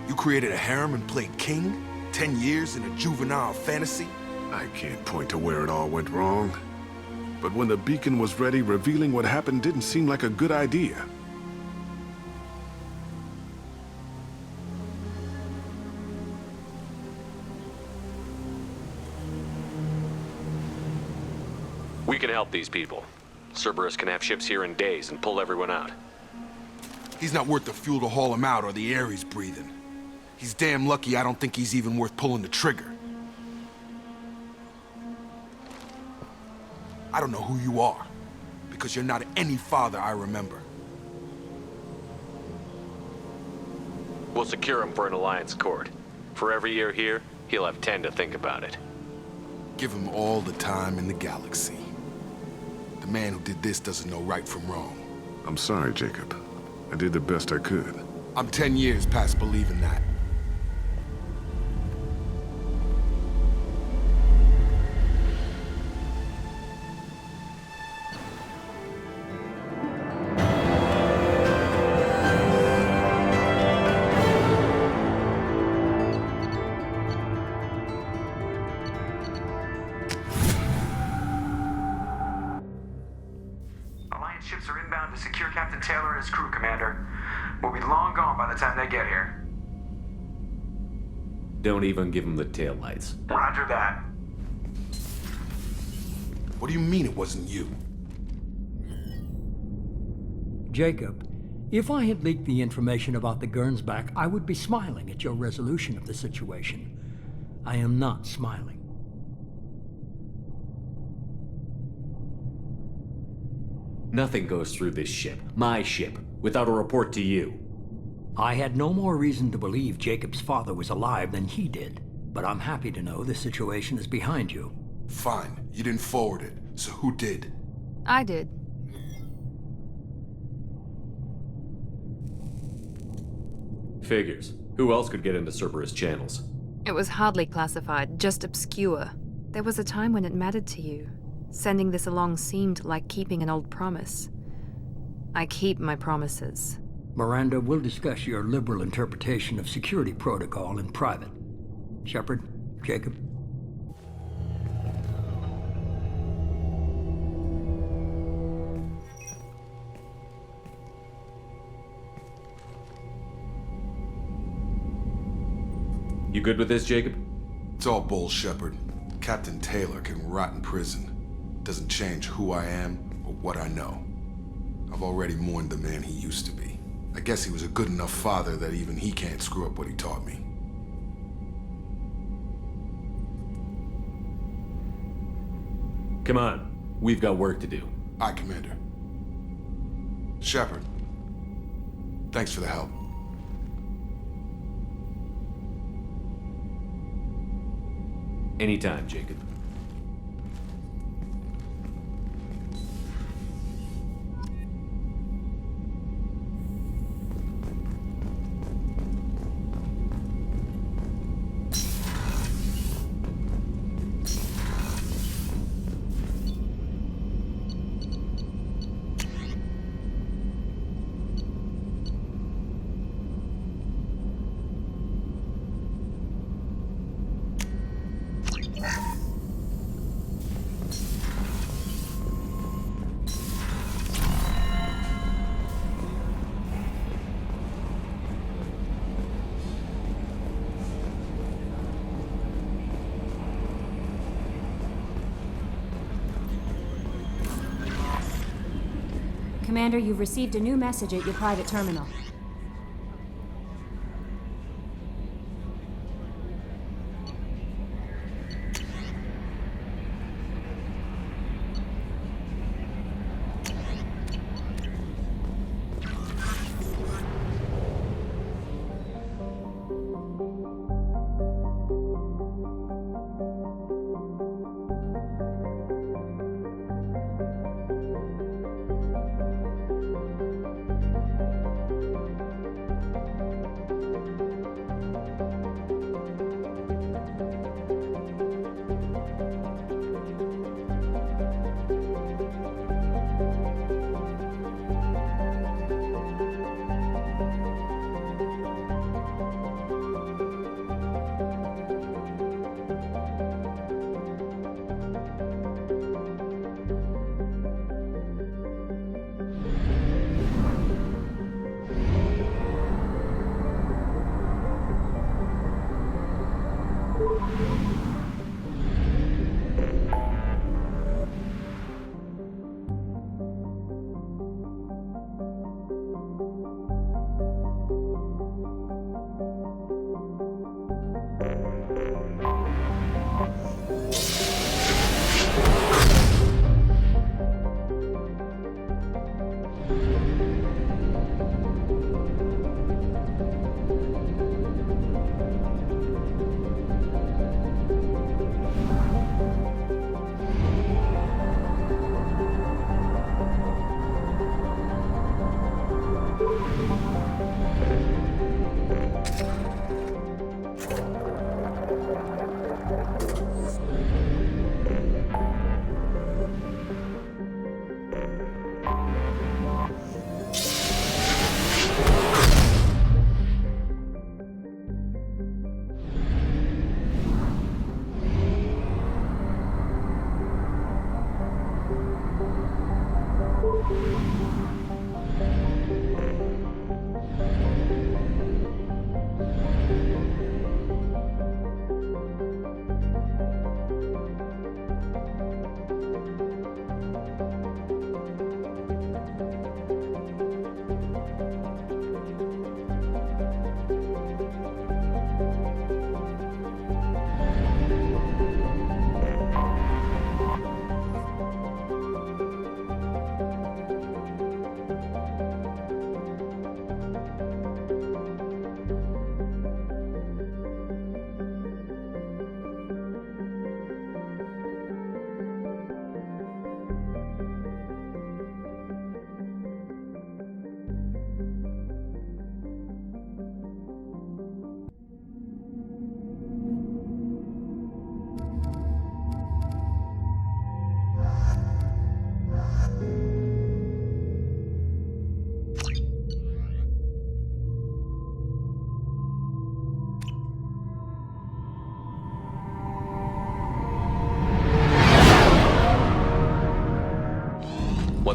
You created a harem and played king? 10 years in a juvenile fantasy? I can't point to where it all went wrong. But when the beacon was ready, revealing what happened didn't seem like a good idea. We can help these people. Cerberus can have ships here in days and pull everyone out. He's not worth the fuel to haul him out or the air he's breathing. He's damn lucky I don't think he's even worth pulling the trigger. I don't know who you are, because you're not any father I remember. We'll secure him for an Alliance court. For every year here, he'll have 10 to think about it. Give him all the time in the galaxy. The man who did this doesn't know right from wrong. I'm sorry, Jacob. I did the best I could. I'm 10 years past believing that. ships are inbound to secure Captain Taylor and his crew, Commander. We'll be long gone by the time they get here. Don't even give him the taillights. Roger that. What do you mean it wasn't you? Jacob, if I had leaked the information about the Gernsback, I would be smiling at your resolution of the situation. I am not smiling. Nothing goes through this ship, my ship, without a report to you. I had no more reason to believe Jacob's father was alive than he did, but I'm happy to know the situation is behind you. Fine, you didn't forward it, so who did? I did. Figures. Who else could get into Cerberus channels? It was hardly classified, just obscure. There was a time when it mattered to you. Sending this along seemed like keeping an old promise. I keep my promises. Miranda, we'll discuss your liberal interpretation of security protocol in private. Shepard, Jacob. You good with this, Jacob? It's all bull, Shepard. Captain Taylor can rot in prison. Doesn't change who I am or what I know. I've already mourned the man he used to be. I guess he was a good enough father that even he can't screw up what he taught me. Come on. We've got work to do. Aye, Commander. Shepard, thanks for the help. Anytime, Jacob. Commander, you've received a new message at your private terminal.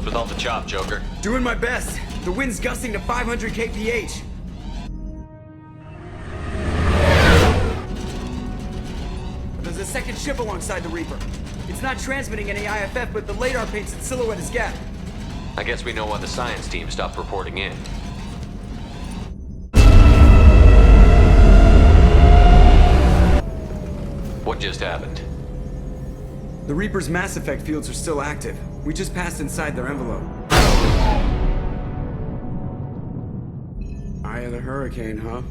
What's with all the chop, Joker? Doing my best. The wind's gusting to 500 kph. There's a second ship alongside the Reaper. It's not transmitting any IFF, but the radar paints its silhouette as Gap. I guess we know why the science team stopped reporting in. What just happened? The Reaper's Mass Effect fields are still active. We just passed inside their envelope. Eye of the Hurricane, huh?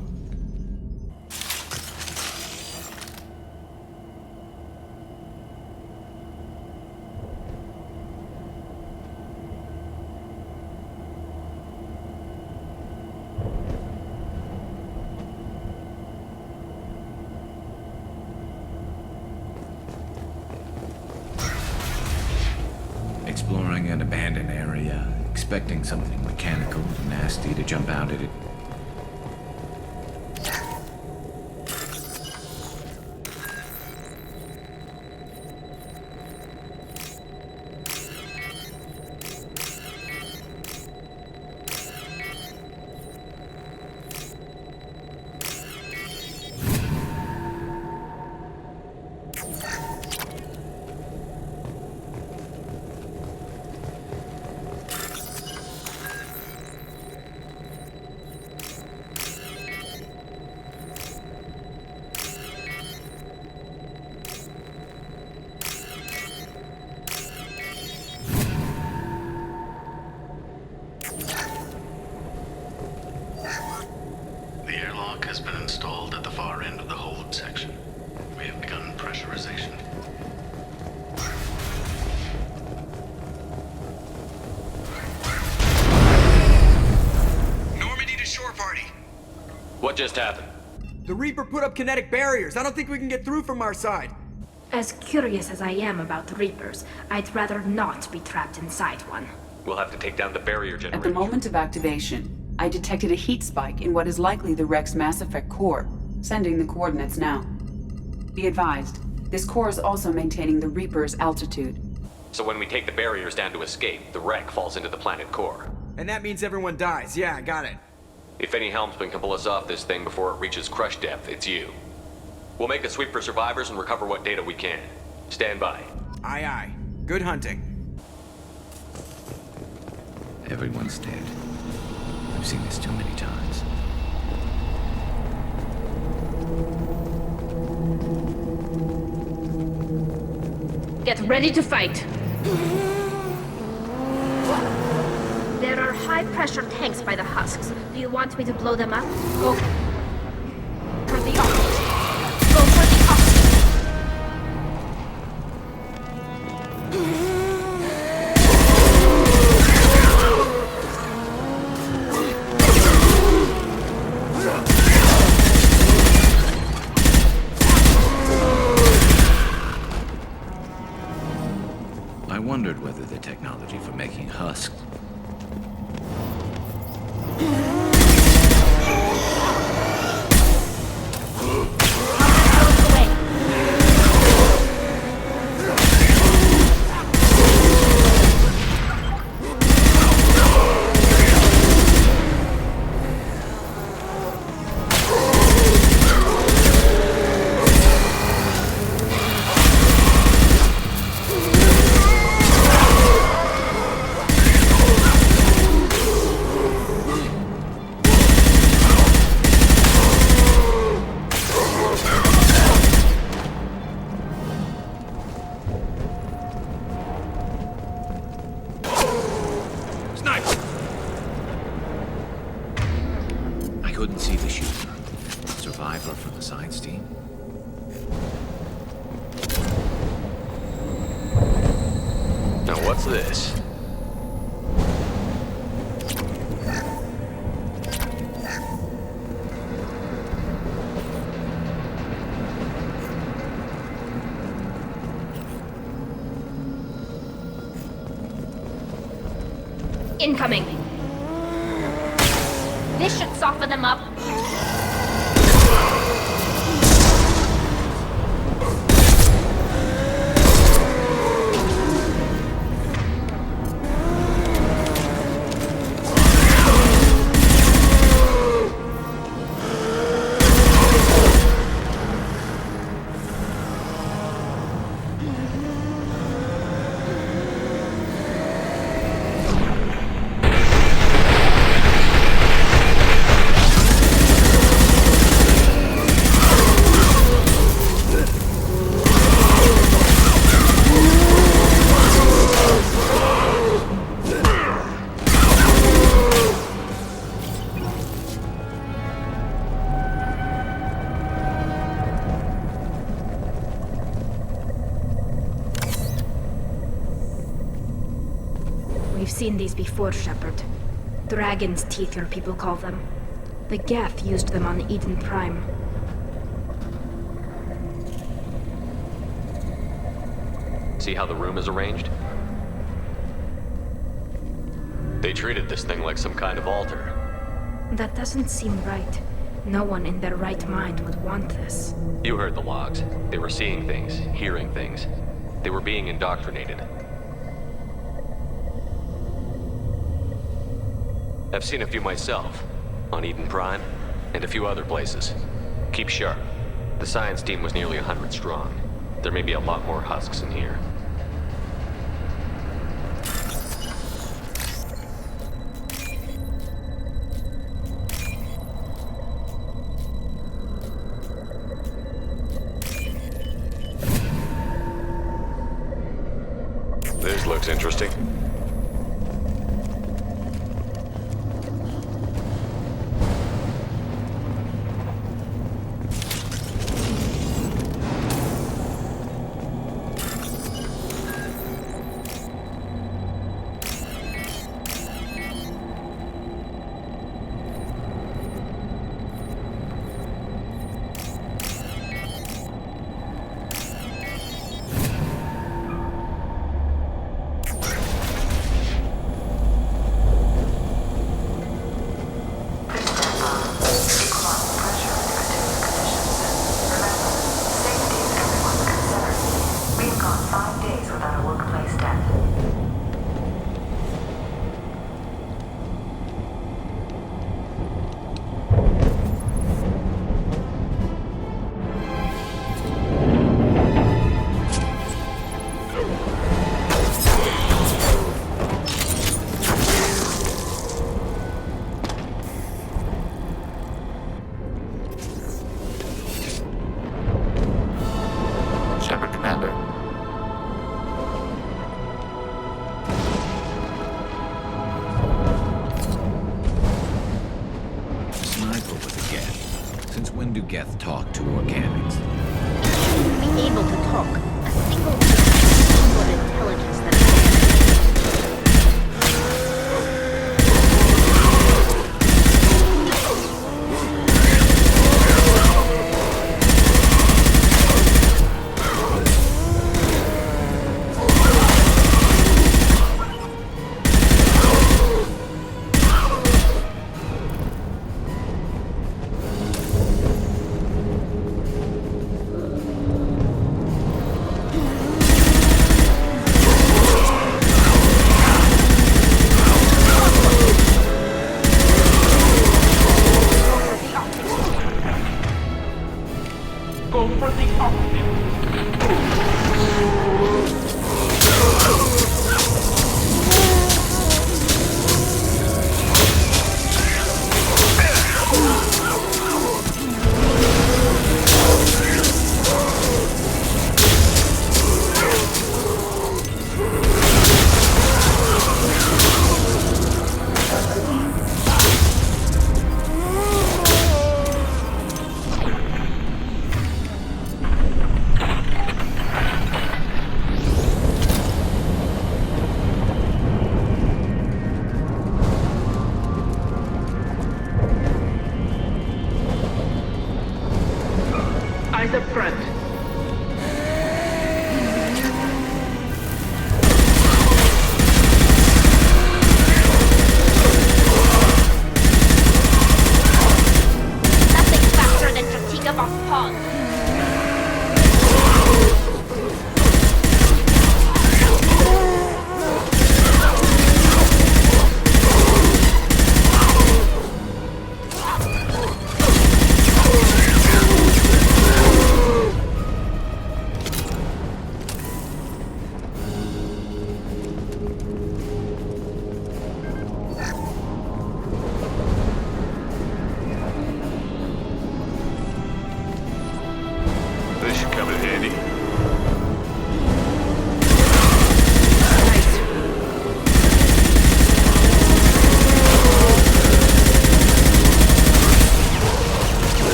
Exploring an abandoned area, expecting something mechanical and nasty to jump out at it. The airlock has been installed at the far end of the hold section. We have begun pressurization. Normandy to shore party. What just happened? The Reaper put up kinetic barriers. I don't think we can get through from our side. As curious as I am about the Reapers, I'd rather not be trapped inside one. We'll have to take down the barrier At generator. the moment of activation, I detected a heat spike in what is likely the Rex Mass Effect core, sending the coordinates now. Be advised, this core is also maintaining the Reaper's altitude. So when we take the barriers down to escape, the wreck falls into the planet core. And that means everyone dies. Yeah, I got it. If any helmsman can pull us off this thing before it reaches crush depth, it's you. We'll make a sweep for survivors and recover what data we can. Stand by. Aye, aye. Good hunting. Everyone's dead. I've seen this too many times. Get ready to fight. There are high-pressure tanks by the husks. Do you want me to blow them up? Go for the oxygen. Go for the oxygen. I wondered whether the technology for making husks couldn't see the shooter. Survivor from the science team. Now what's this? Incoming. This should soften them up. We've seen these before, Shepard. Dragon's teeth, your people call them. The Geth used them on Eden Prime. See how the room is arranged? They treated this thing like some kind of altar. That doesn't seem right. No one in their right mind would want this. You heard the logs. They were seeing things, hearing things. They were being indoctrinated. I've seen a few myself, on Eden Prime, and a few other places. Keep sharp. The science team was nearly 100 strong. There may be a lot more husks in here. This looks interesting. Geth talk to organics? Be able to talk. A single what intelligence that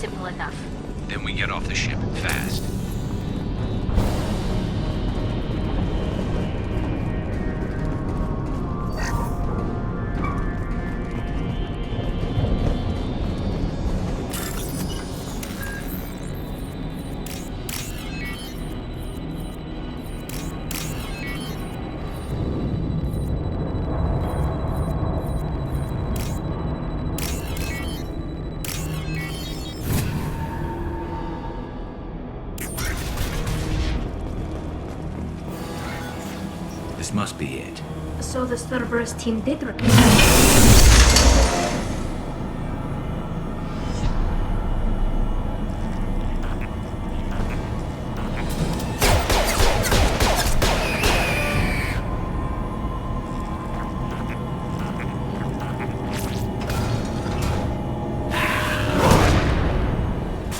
simple enough. Then we get off the ship, fast. This must be it. So the Cerberus team did repair.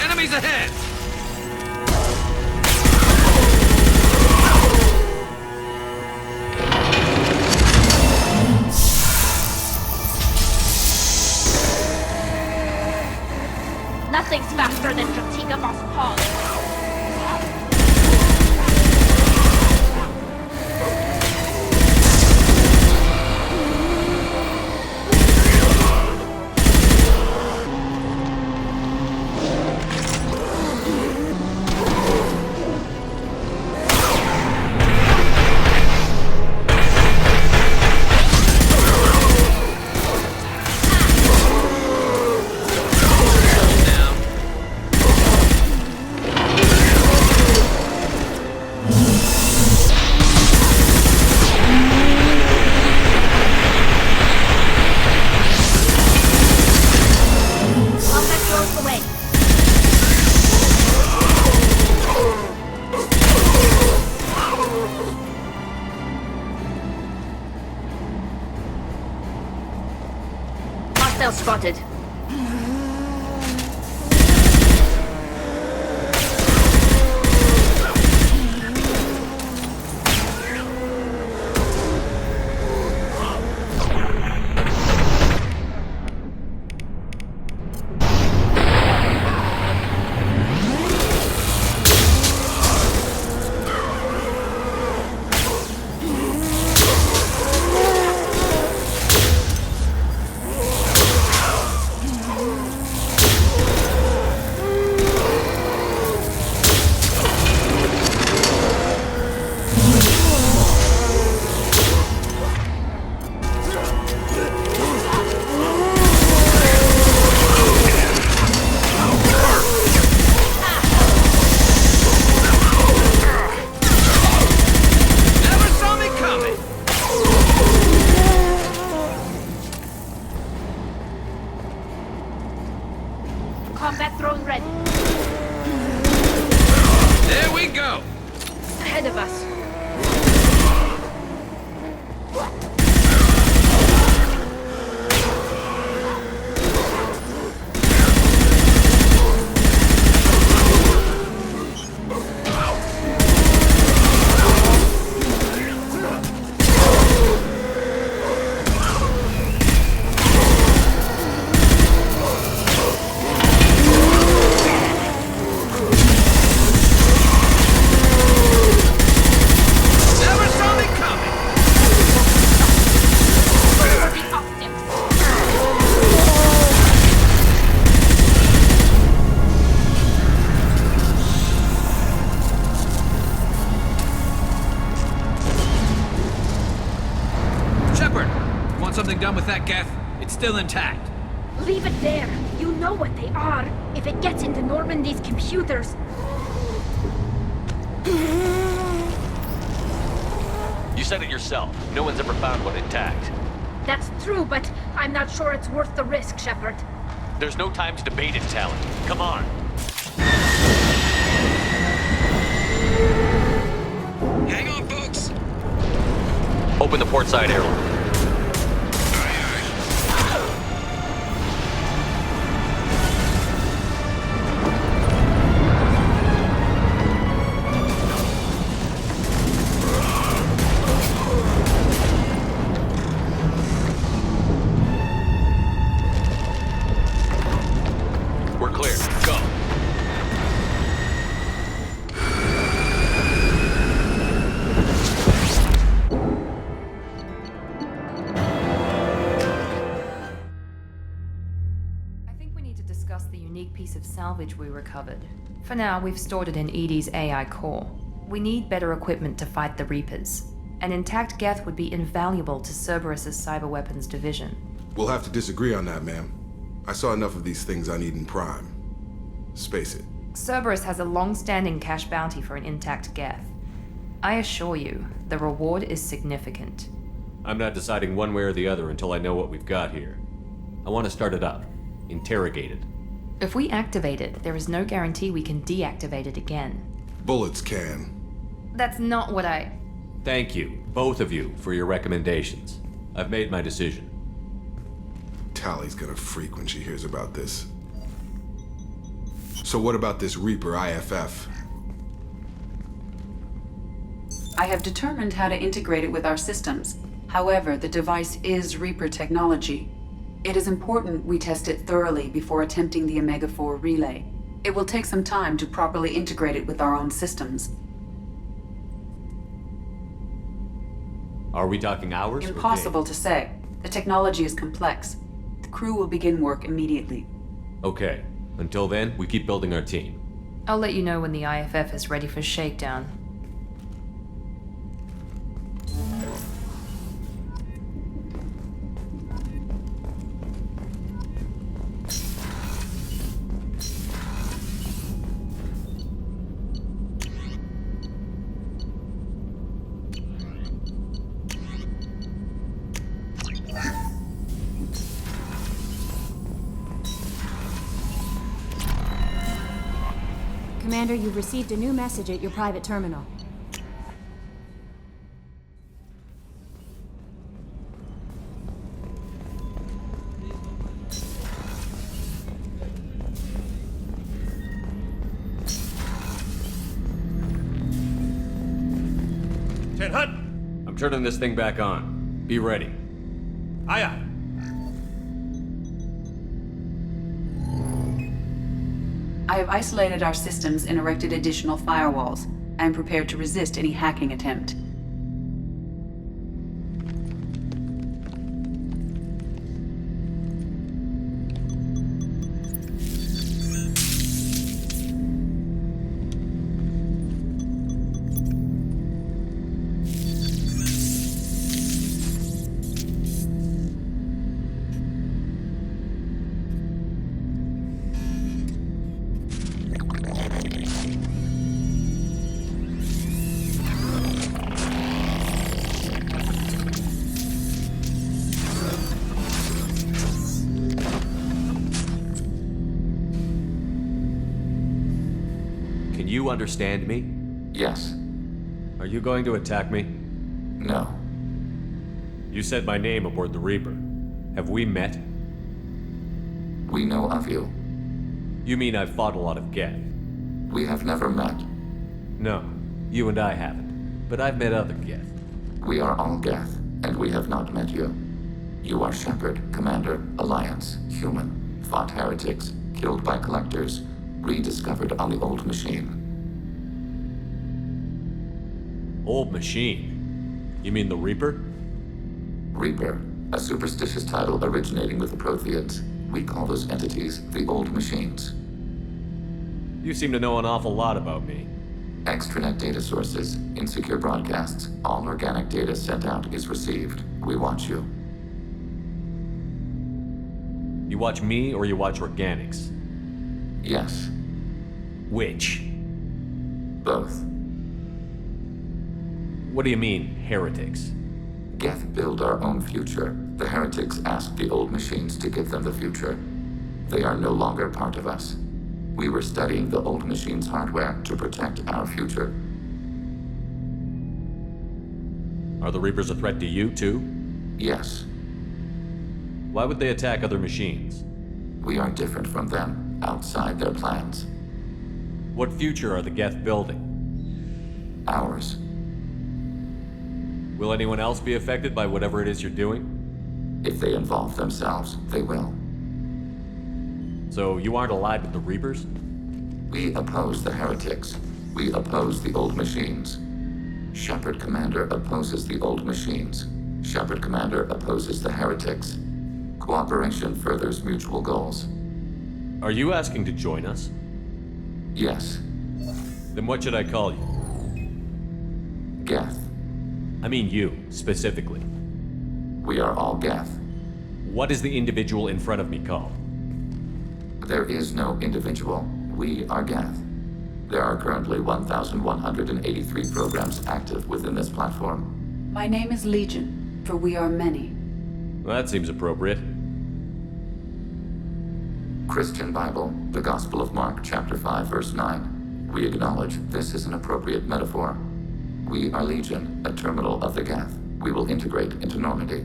Enemies ahead! Nothing's faster than Strategic Boss Paul. Hostile spotted. Combat drone ready. There we go! Ahead of us. Something done with that geth? It's still intact. Leave it there. You know what they are. If it gets into Normandy's computers... You said it yourself. No one's ever found one intact. That's true, but I'm not sure it's worth the risk, Shepard. There's no time to debate it, Talon. Come on. Hang on, folks. Open the port side airlock. We're clear. Go. piece of salvage we recovered. For now, we've stored it in Edie's AI core. We need better equipment to fight the Reapers. An intact Geth would be invaluable to Cerberus's cyber weapons division. We'll have to disagree on that, ma'am. I saw enough of these things on Eden Prime. Space it. Cerberus has a long-standing cash bounty for an intact Geth. I assure you, the reward is significant. I'm not deciding one way or the other until I know what we've got here. I want to start it up. Interrogate it. If we activate it, there is no guarantee we can deactivate it again. Bullets can. That's not what I... Thank you, both of you, for your recommendations. I've made my decision. Tally's gonna freak when she hears about this. So what about this Reaper IFF? I have determined how to integrate it with our systems. However, the device is Reaper technology. It is important we test it thoroughly before attempting the Omega-4 relay. It will take some time to properly integrate it with our own systems. Are we talking hours? Impossible to say. The technology is complex. The crew will begin work immediately. Okay. Until then, we keep building our team. I'll let you know when the IFF is ready for shakedown. Commander, you've received a new message at your private terminal. Ted Hutt! I'm turning this thing back on. Be ready. Aye aye. I have isolated our systems and erected additional firewalls. I am prepared to resist any hacking attempt. You understand me? Yes. Are you going to attack me? No. You said my name aboard the Reaper. Have we met? We know of you. You mean I've fought a lot of Geth? We have never met. No, you and I haven't. But I've met other Geth. We are all Geth, and we have not met you. You are Shepard, Commander, Alliance, human, fought heretics, killed by collectors, rediscovered on the Old Machine. Old Machine? You mean the Reaper? Reaper, a superstitious title originating with the Protheans. We call those entities the Old Machines. You seem to know an awful lot about me. Extranet data sources, insecure broadcasts, all organic data sent out is received. We watch you. You watch me or you watch organics? Yes. Which? Both. What do you mean, heretics? Geth build our own future. The heretics asked the Old Machines to give them the future. They are no longer part of us. We were studying the Old Machines' hardware to protect our future. Are the Reapers a threat to you, too? Yes. Why would they attack other machines? We are different from them, outside their plans. What future are the Geth building? Ours. Will anyone else be affected by whatever it is you're doing? If they involve themselves, they will. So you aren't allied with the Reapers? We oppose the heretics. We oppose the Old Machines. Shepard Commander opposes the Old Machines. Shepard Commander opposes the heretics. Cooperation furthers mutual goals. Are you asking to join us? Yes. Then what should I call you? Geth. I mean you, specifically. We are all Geth. What is the individual in front of me called? There is no individual. We are Geth. There are currently 1,183 programs active within this platform. My name is Legion, for we are many. Well, that seems appropriate. Christian Bible, the Gospel of Mark, chapter 5, verse 9. We acknowledge this is an appropriate metaphor. We are Legion, a terminal of the Geth. We will integrate into Normandy.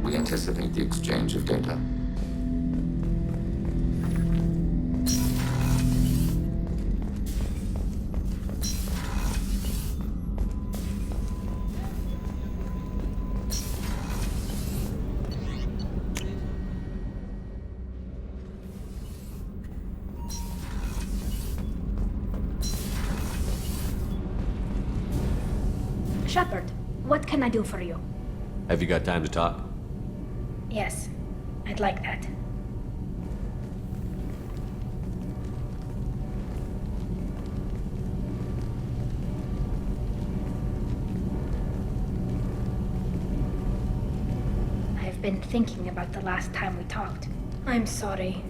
We anticipate the exchange of data. Shepard, what can I do for you? Have you got time to talk? Yes, I'd like that. I've been thinking about the last time we talked. I'm sorry.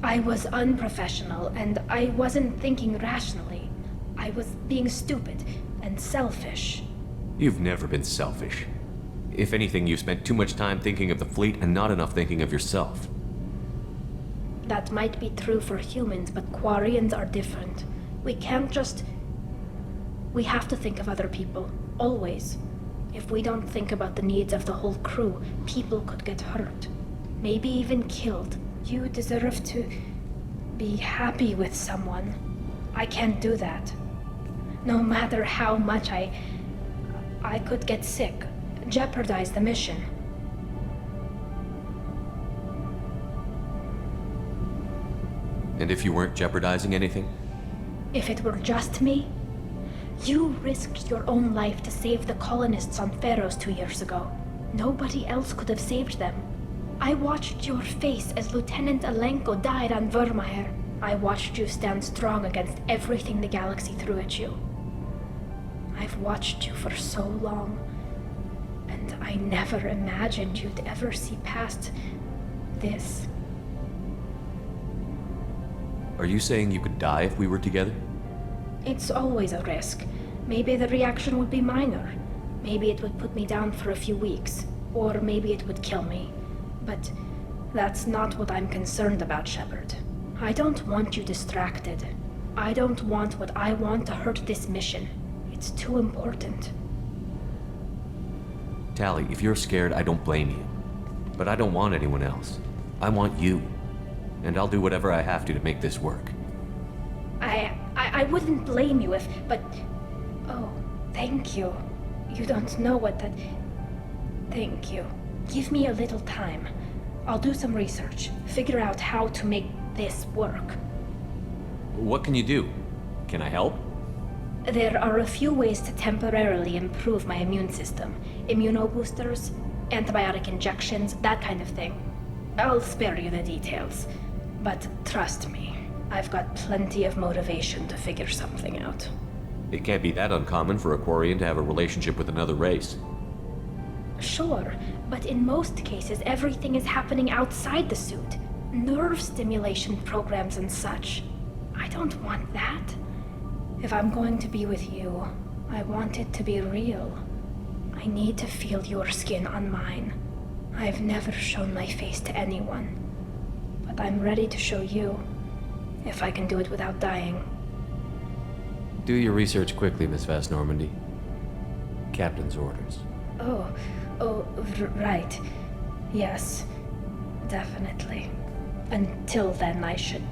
I was unprofessional, and I wasn't thinking rationally. I was being stupid and selfish. You've never been selfish. If anything, you spent too much time thinking of the fleet and not enough thinking of yourself. That might be true for humans, but Quarians are different. We can't just... We have to think of other people, always. If we don't think about the needs of the whole crew, people could get hurt. Maybe even killed. You deserve to be happy with someone. I can't do that. No matter how much I could get sick, jeopardize the mission. And if you weren't jeopardizing anything? If it were just me? You risked your own life to save the colonists on Pharos 2 years ago. Nobody else could have saved them. I watched your face as Lieutenant Alenko died on Vermeer. I watched you stand strong against everything the galaxy threw at you. I've watched you for so long, and I never imagined you'd ever see past this. Are you saying you could die if we were together? It's always a risk. Maybe the reaction would be minor. Maybe it would put me down for a few weeks, or maybe it would kill me. But that's not what I'm concerned about, Shepard. I don't want you distracted. I don't want what I want to hurt this mission. It's too important. Tali, if you're scared, I don't blame you. But I don't want anyone else. I want you. And I'll do whatever I have to make this work. I wouldn't blame you if, but... Oh, thank you. You don't know what that... Thank you. Give me a little time. I'll do some research, figure out how to make this work. What can you do? Can I help? There are a few ways to temporarily improve my immune system. Immunoboosters, antibiotic injections, that kind of thing. I'll spare you the details. But trust me, I've got plenty of motivation to figure something out. It can't be that uncommon for a Quarian to have a relationship with another race. Sure, but in most cases everything is happening outside the suit. Nerve stimulation programs and such. I don't want that. If I'm going to be with you, I want it to be real. I need to feel your skin on mine. I've never shown my face to anyone. But I'm ready to show you, if I can do it without dying. Do your research quickly, Miss Vast Normandy. Captain's orders. Right. Yes, definitely. Until then, I should,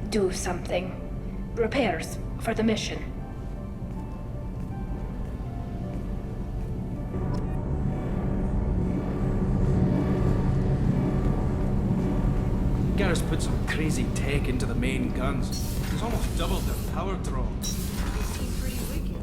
do something. Repairs for the mission. Garrus put some crazy tech into the main guns. It's almost doubled their power draw. They seem pretty wicked.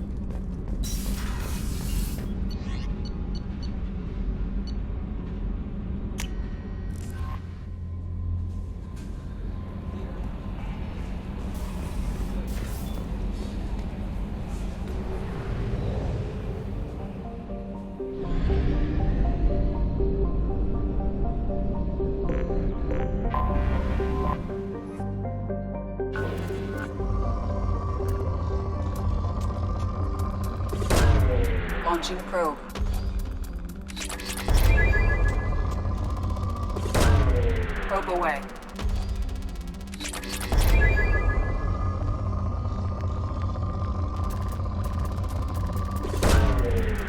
Launching probe. Probe away.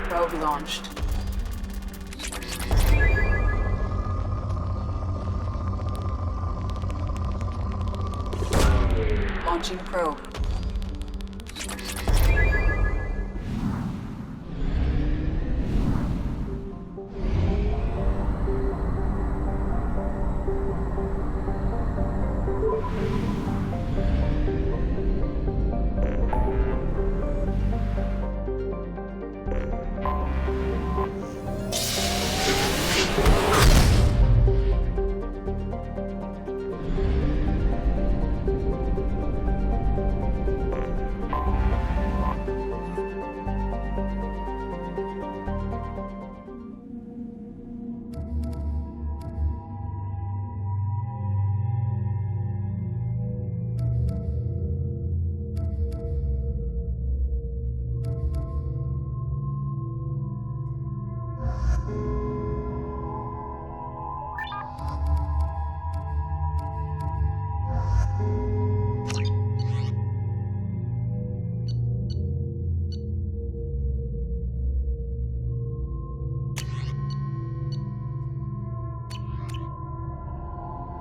Probe launched. Launching probe.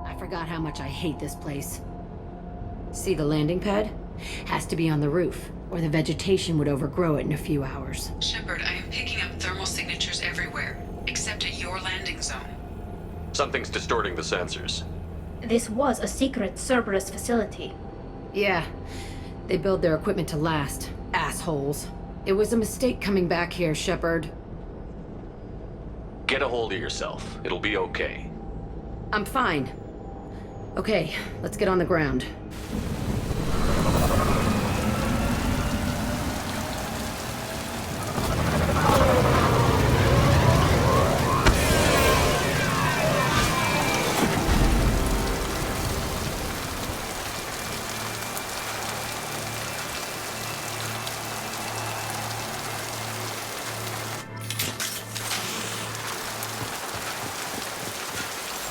I forgot how much I hate this place. See the landing pad? Has to be on the roof, or the vegetation would overgrow it in a few hours. Shepard, I am picking up thermal signatures everywhere, except at your landing zone. Something's distorting the sensors. This was a secret Cerberus facility. Yeah, they build their equipment to last. Assholes. It was a mistake coming back here, Shepard. Get a hold of yourself. It'll be okay. I'm fine. Okay, let's get on the ground.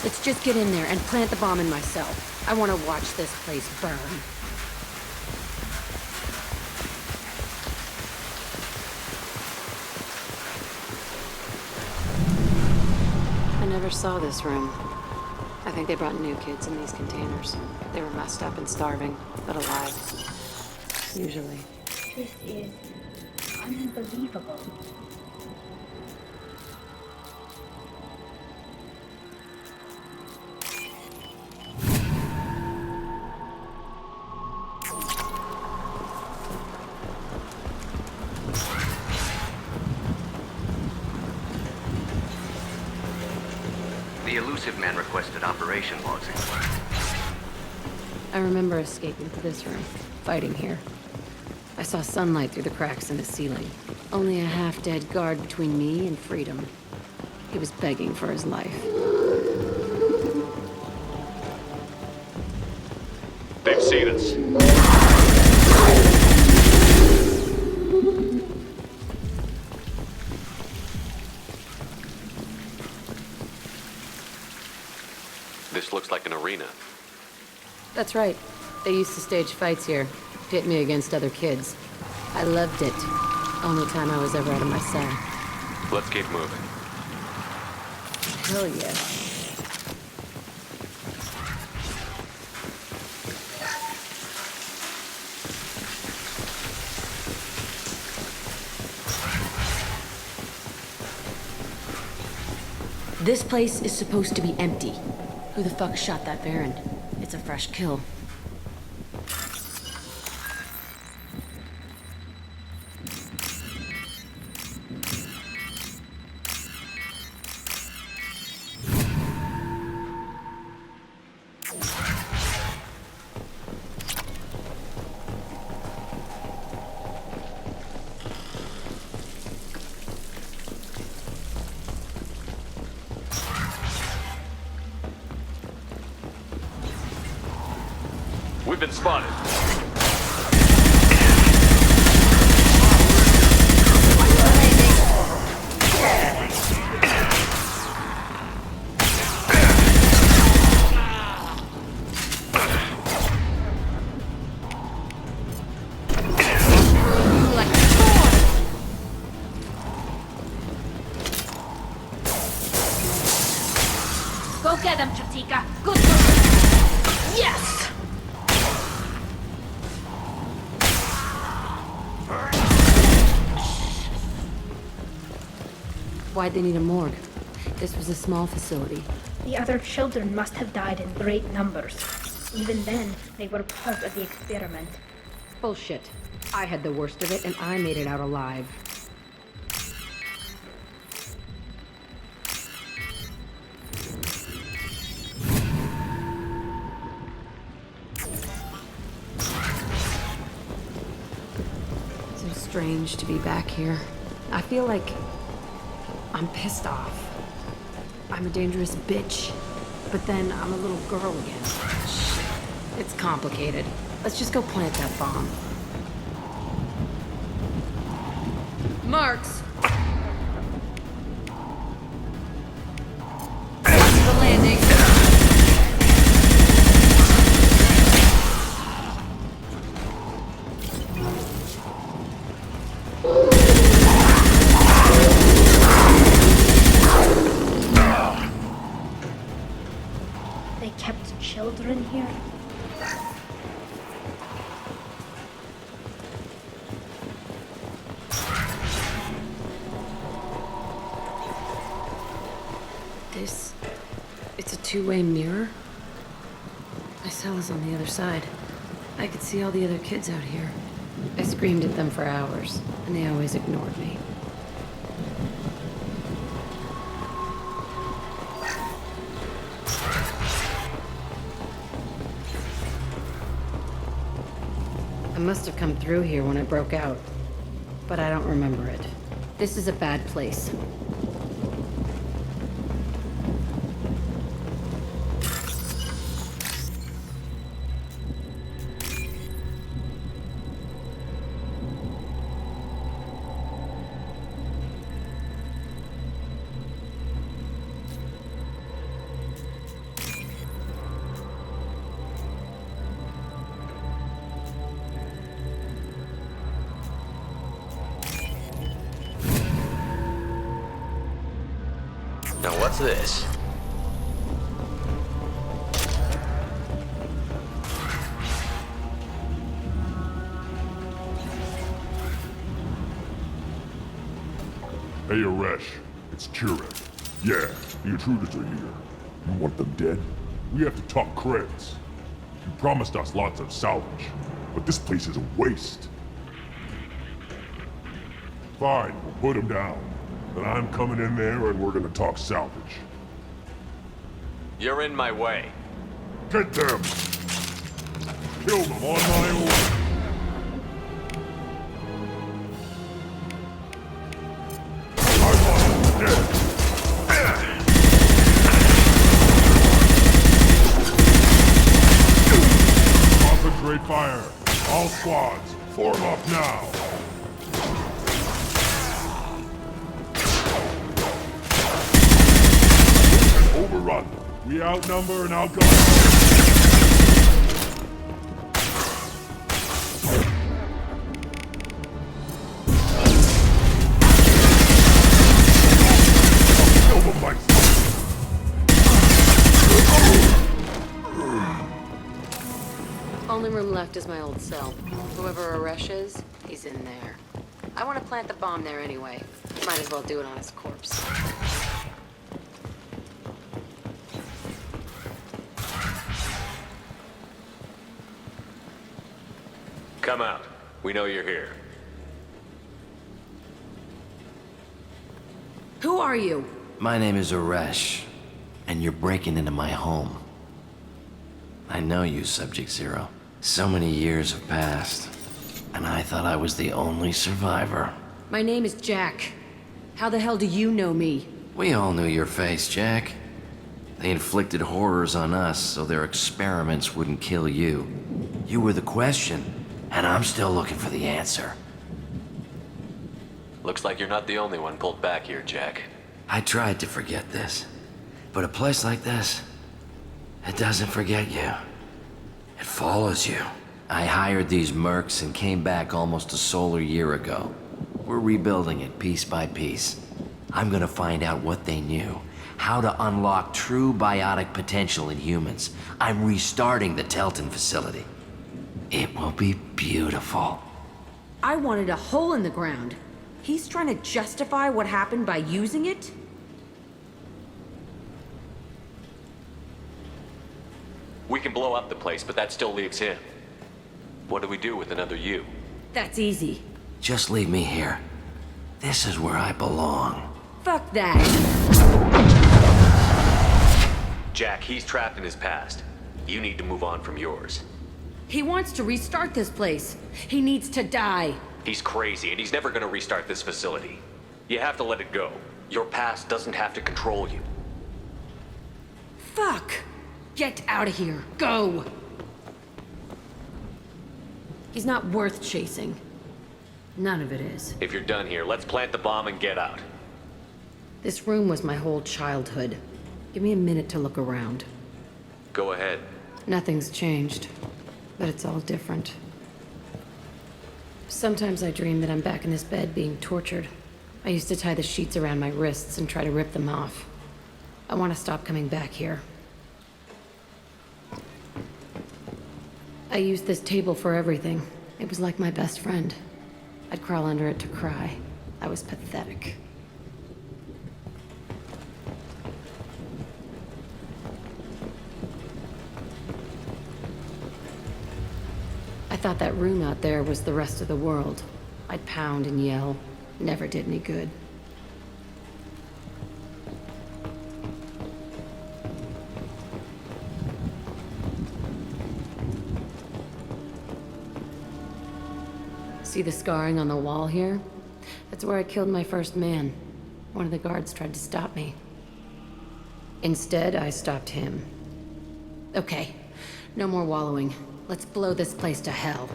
Let's just get in there and plant the bomb in myself. I want to watch this place burn. I never saw this room. I think they brought new kids in these containers. They were messed up and starving, but alive. Usually. This is unbelievable. The elusive man requested operation logs. I remember escaping to this room, fighting here. I saw sunlight through the cracks in the ceiling. Only a half-dead guard between me and freedom. He was begging for his life. They've seen us. This looks like an arena. That's right. They used to stage fights here, pit me against other kids. I loved it. Only time I was ever out of my cell. Let's keep moving. Hell yeah. This place is supposed to be empty. Who the fuck shot that Baron? It's a fresh kill. We've been spotted. Get him, Chatika! Good girl! Yes! Why'd they need a morgue? This was a small facility. The other children must have died in great numbers. Even then, they were part of the experiment. Bullshit. I had the worst of it, and I made it out alive. So strange to be back here. I feel like I'm pissed off. I'm a dangerous bitch, but then I'm a little girl again. It's complicated. Let's just go plant that bomb. Marks! The landing. They kept children here? It's a two-way mirror? My cell is on the other side. I could see all the other kids out here. I screamed at them for hours, and they always ignored me. I must have come through here when I broke out, but I don't remember it. This is a bad place. Now what's this? Hey, Aresh. It's Kira. Yeah, the intruders are here. You want them dead? We have to talk credits. You promised us lots of salvage, but this place is a waste. Fine, we'll put them down. Then I'm coming in there and we're gonna talk salvage. You're in my way. Get them! Kill them on my order! Concentrate fire! All squads, form up now! Overrun. We outnumber and outgun. Only room left is my old cell. Whoever Aresh is, he's in there. I want to plant the bomb there anyway. Might as well do it on his corpse. Come out. We know you're here. Who are you? My name is Aresh, and you're breaking into my home. I know you, Subject Zero. So many years have passed, and I thought I was the only survivor. My name is Jack. How the hell do you know me? We all knew your face, Jack. They inflicted horrors on us so their experiments wouldn't kill you. You were the question, and I'm still looking for the answer. Looks like you're not the only one pulled back here, Jack. I tried to forget this, but a place like this, it doesn't forget you. It follows you. I hired these mercs and came back almost a solar year ago. We're rebuilding it piece by piece. I'm gonna find out what they knew, how to unlock true biotic potential in humans. I'm restarting the Telton facility. It will be beautiful. I wanted a hole in the ground. He's trying to justify what happened by using it? We can blow up the place, but that still leaves him. What do we do with another you? That's easy. Just leave me here. This is where I belong. Fuck that. Jack, he's trapped in his past. You need to move on from yours. He wants to restart this place. He needs to die. He's crazy, and he's never gonna restart this facility. You have to let it go. Your past doesn't have to control you. Fuck! Get out of here. Go! He's not worth chasing. None of it is. If you're done here, let's plant the bomb and get out. This room was my whole childhood. Give me a minute to look around. Go ahead. Nothing's changed, but it's all different. Sometimes I dream that I'm back in this bed being tortured. I used to tie the sheets around my wrists and try to rip them off. I want to stop coming back here. I used this table for everything. It was like my best friend. I'd crawl under it to cry. I was pathetic. I thought that room out there was the rest of the world. I'd pound and yell. Never did any good. See the scarring on the wall here? That's where I killed my first man. One of the guards tried to stop me. Instead, I stopped him. Okay, no more wallowing. Let's blow this place to hell.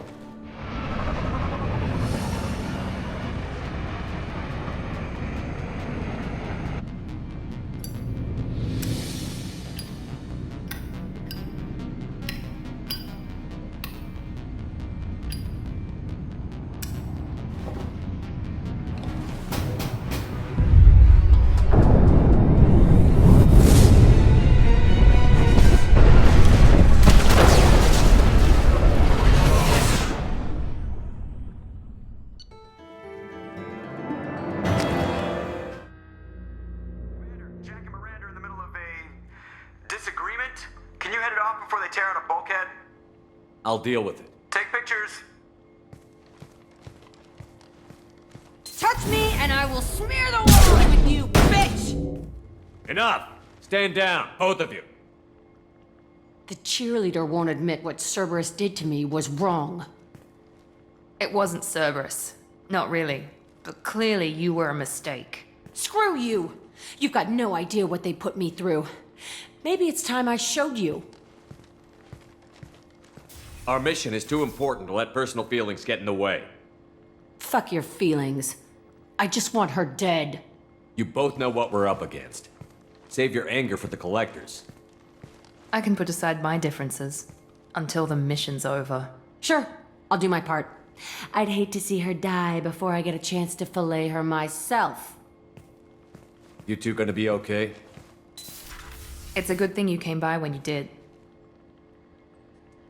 I'll deal with it. Take pictures. Touch me and I will smear the walls with you, bitch! Enough! Stand down, both of you. The cheerleader won't admit what Cerberus did to me was wrong. It wasn't Cerberus. Not really. But clearly you were a mistake. Screw you! You've got no idea what they put me through. Maybe it's time I showed you. Our mission is too important to let personal feelings get in the way. Fuck your feelings. I just want her dead. You both know what we're up against. Save your anger for the collectors. I can put aside my differences until the mission's over. Sure, I'll do my part. I'd hate to see her die before I get a chance to fillet her myself. You two gonna be okay? It's a good thing you came by when you did.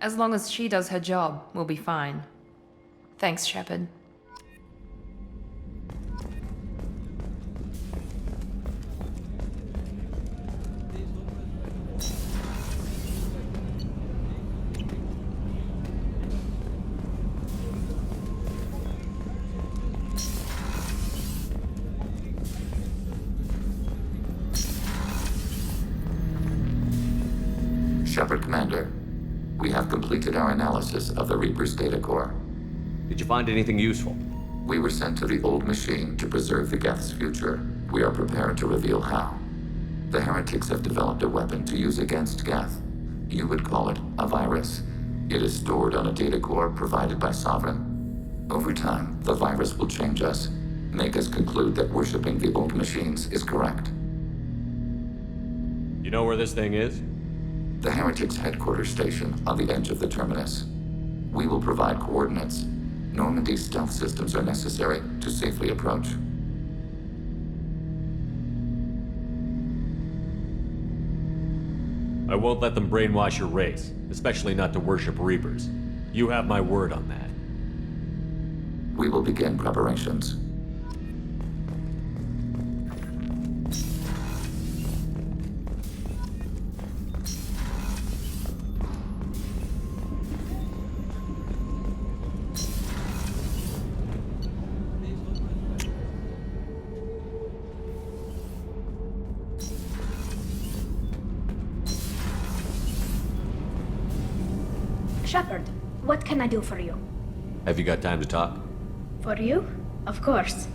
As long as she does her job, we'll be fine. Thanks, Shepard. Shepard, Commander. We have completed our analysis of the Reaper's data core. Did you find anything useful? We were sent to the old machine to preserve the Geth's future. We are prepared to reveal how. The heretics have developed a weapon to use against Geth. You would call it a virus. It is stored on a data core provided by Sovereign. Over time, the virus will change us, make us conclude that worshipping the old machines is correct. You know where this thing is? The heretics' headquarters station on the edge of the terminus. We will provide coordinates. Normandy's stealth systems are necessary to safely approach. I won't let them brainwash your race, especially not to worship Reapers. You have my word on that. We will begin preparations. Shepard, what can I do for you? Have you got time to talk? For you? Of course.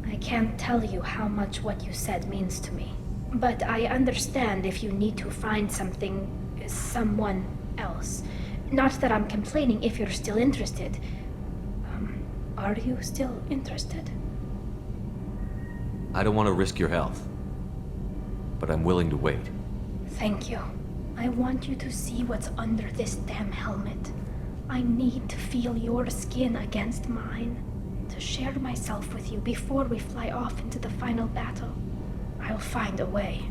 I can't tell you how much what you said means to me. But I understand if you need to find someone else. Not that I'm complaining if you're still interested. Are you still interested? I don't want to risk your health, but I'm willing to wait. Thank you. I want you to see what's under this damn helmet. I need to feel your skin against mine, to share myself with you before we fly off into the final battle. I'll find a way.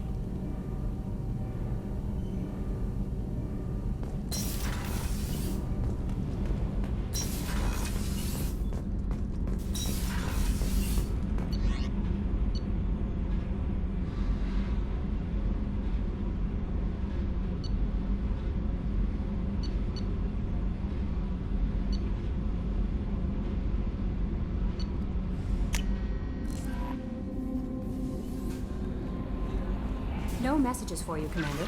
No messages for you, Commander.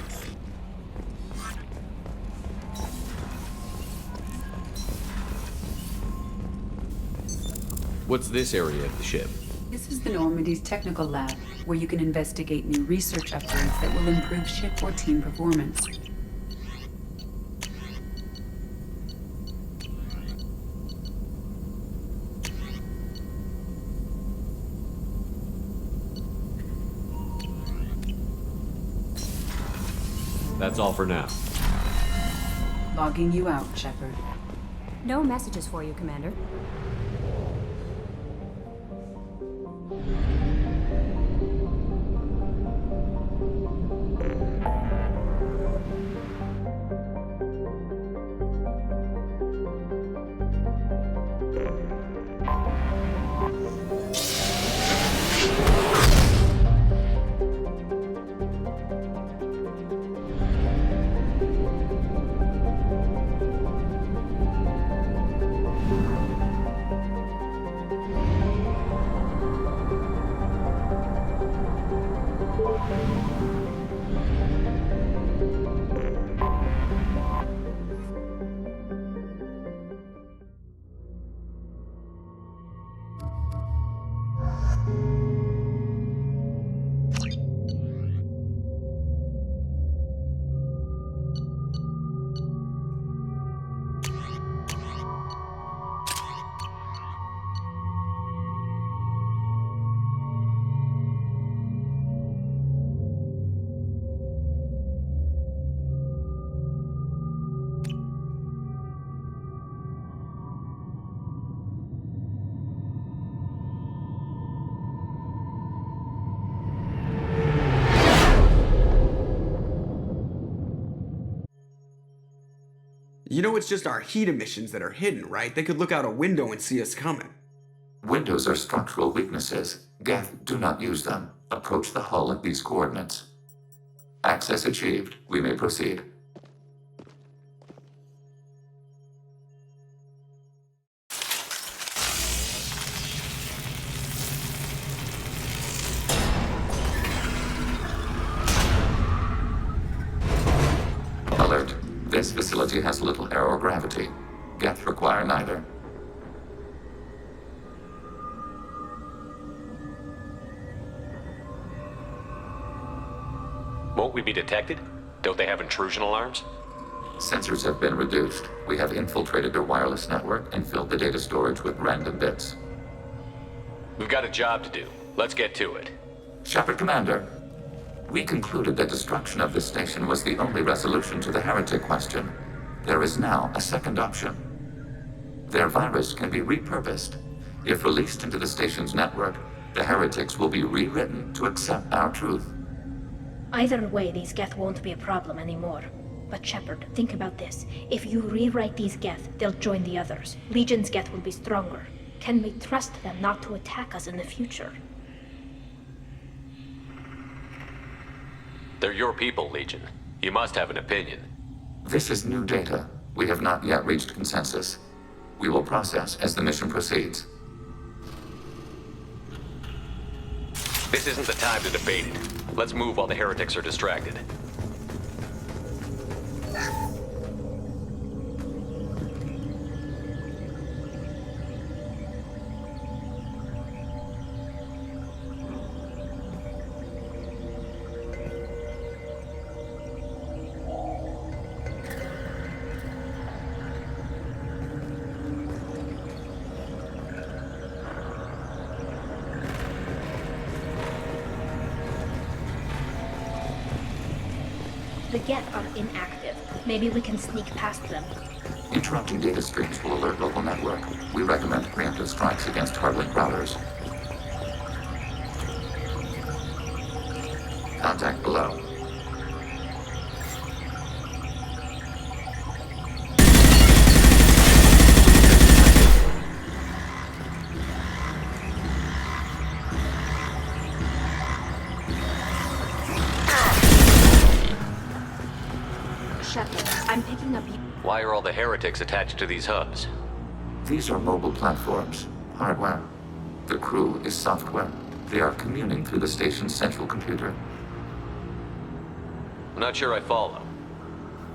What's this area of the ship? This is the Normandy's technical lab, where you can investigate new research upgrades that will improve ship or team performance. That's all for now. Logging you out, Shepard. No messages for you, Commander. You know it's just our heat emissions that are hidden, right? They could look out a window and see us coming. Windows are structural weaknesses. Geth, do not use them. Approach the hull at these coordinates. Access achieved. We may proceed. Alert. This facility has little aerogravity. Geth require neither. Won't we be detected? Don't they have intrusion alarms? Sensors have been reduced. We have infiltrated their wireless network and filled the data storage with random bits. We've got a job to do. Let's get to it. Shepard Commander, we concluded that destruction of this station was the only resolution to the heretic question. There is now a second option. Their virus can be repurposed. If released into the station's network, the heretics will be rewritten to accept our truth. Either way, these Geth won't be a problem anymore. But Shepard, think about this. If you rewrite these Geth, they'll join the others. Legion's Geth will be stronger. Can we trust them not to attack us in the future? They're your people, Legion. You must have an opinion. This is new data. We have not yet reached consensus. We will process as the mission proceeds. This isn't the time to debate it. Let's move while the heretics are distracted. The Geth are inactive. Maybe we can sneak past them. Interrupting data streams will alert local network. We recommend preemptive strikes against hardlink routers. Contact below. Shepard, I'm picking up... Why are all the heretics attached to these hubs? These are mobile platforms, hardware. The crew is software. They are communing through the station's central computer. I'm not sure I follow.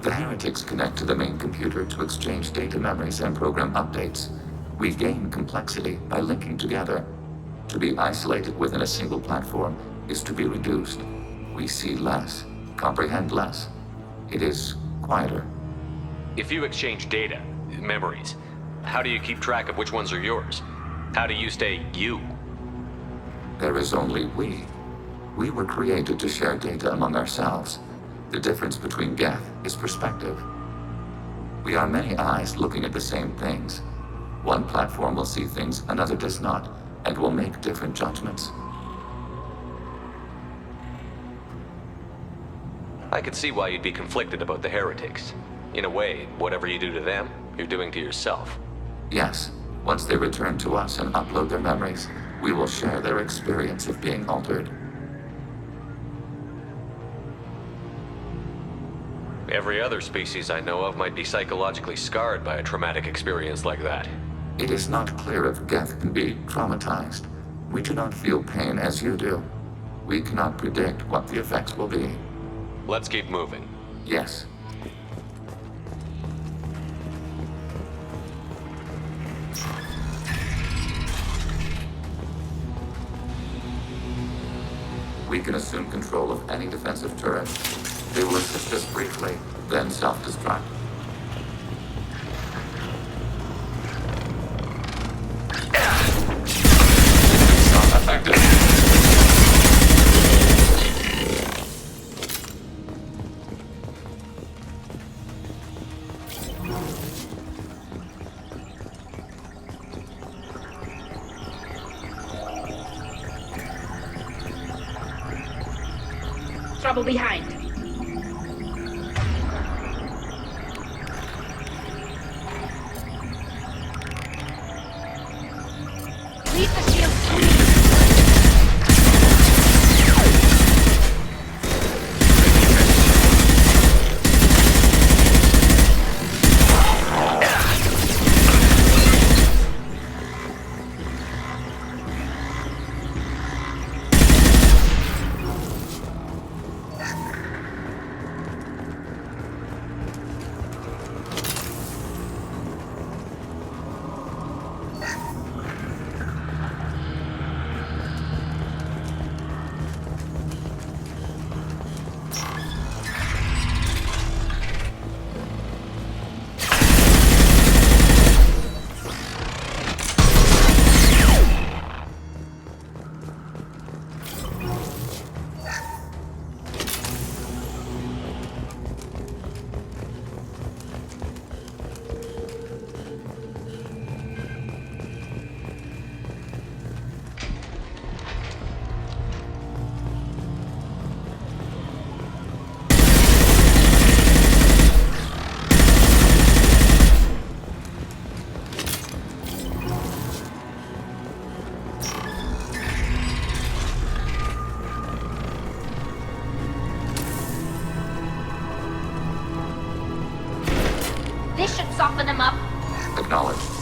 The heretics connect to the main computer to exchange data memories and program updates. We gain complexity by linking together. To be isolated within a single platform is to be reduced. We see less, comprehend less. It is quieter. If you exchange data, memories, how do you keep track of which ones are yours? How do you stay you? There is only we. We were created to share data among ourselves. The difference between Geth is perspective. We are many eyes looking at the same things. One platform will see things another does not, and will make different judgments. I could see why you'd be conflicted about the heretics. In a way, whatever you do to them, you're doing to yourself. Yes, once they return to us and upload their memories, we will share their experience of being altered. Every other species I know of might be psychologically scarred by a traumatic experience like that. It is not clear if Geth can be traumatized. We do not feel pain as you do. We cannot predict what the effects will be. Let's keep moving. Yes. We can assume control of any defensive turret. They will assist us briefly, then self-destruct. Not effective. Trouble behind. Leave the shield. Acknowledged.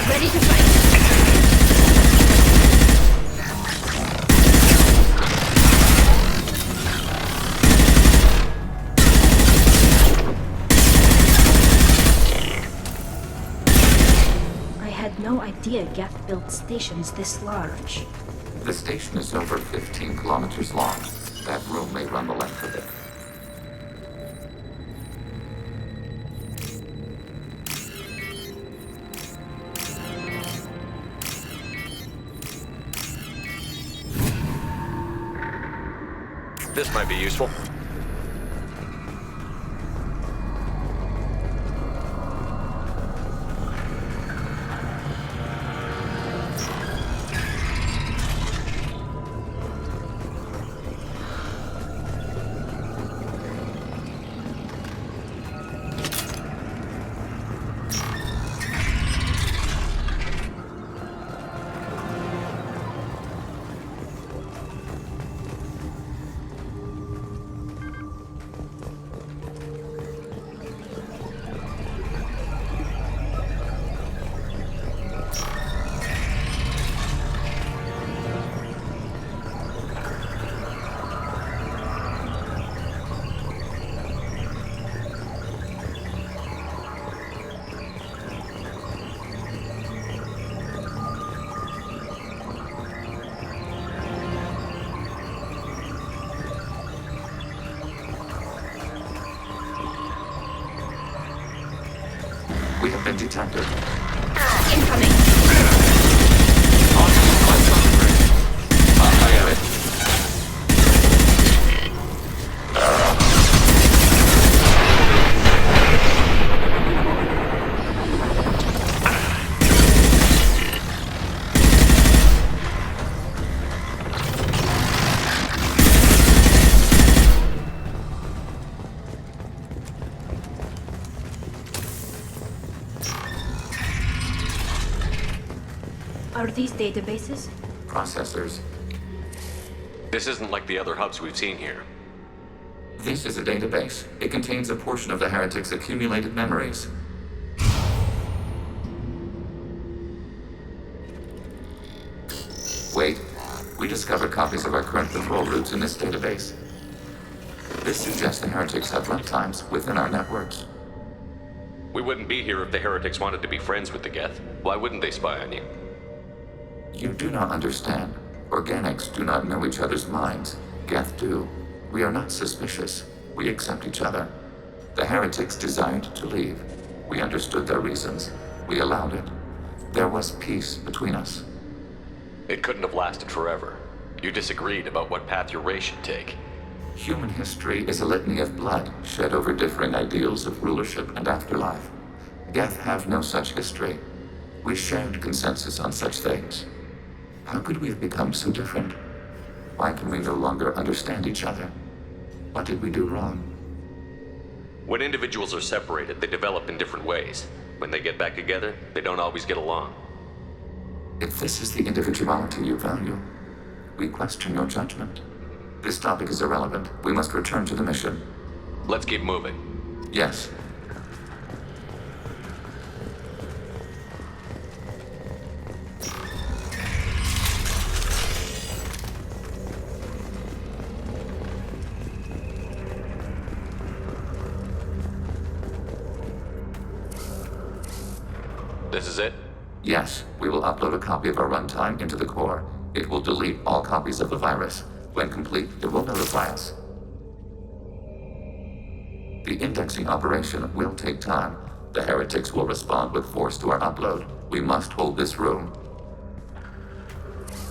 Ready to fight. I had no idea Geth built stations this large. The station is over 15 kilometers long. That room may run the length of it. This might be useful. We have been detected. Incoming. I have it. Are these databases? Processors. This isn't like the other hubs we've seen here. This is a database. It contains a portion of the heretics' accumulated memories. Wait. We discovered copies of our current patrol routes in this database. This suggests the heretics have runtimes within our networks. We wouldn't be here if the heretics wanted to be friends with the Geth. Why wouldn't they spy on you? You do not understand. Organics do not know each other's minds. Geth do. We are not suspicious. We accept each other. The heretics desired to leave. We understood their reasons. We allowed it. There was peace between us. It couldn't have lasted forever. You disagreed about what path your race should take. Human history is a litany of blood shed over differing ideals of rulership and afterlife. Geth have no such history. We shared consensus on such things. How could we have become so different? Why can we no longer understand each other? What did we do wrong? When individuals are separated, they develop in different ways. When they get back together, they don't always get along. If this is the individuality you value, we question your judgment. This topic is irrelevant. We must return to the mission. Let's keep moving. Yes. is it? Yes, we will upload a copy of our runtime into the core. It will delete all copies of the virus. When complete, it will notify us. The indexing operation will take time. The heretics will respond with force to our upload. We must hold this room.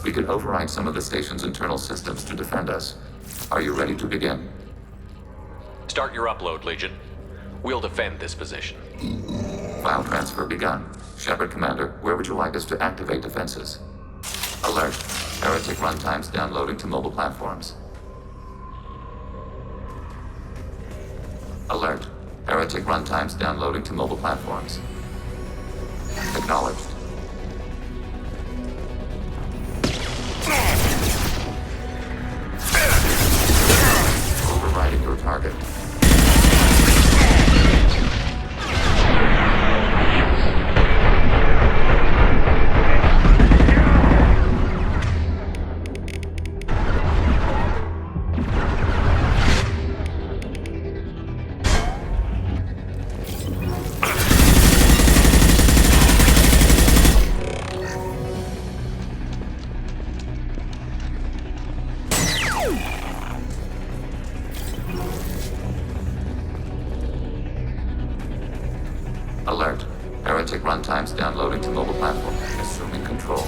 We can override some of the station's internal systems to defend us. Are you ready to begin? Start your upload, Legion. We'll defend this position. File transfer begun. Shepard Commander, where would you like us to activate defenses? Alert. Heretic runtimes downloading to mobile platforms. Alert. Heretic runtimes downloading to mobile platforms. Acknowledged. Overriding your target. Alert. Heretic runtimes downloading to mobile platform. Assuming control.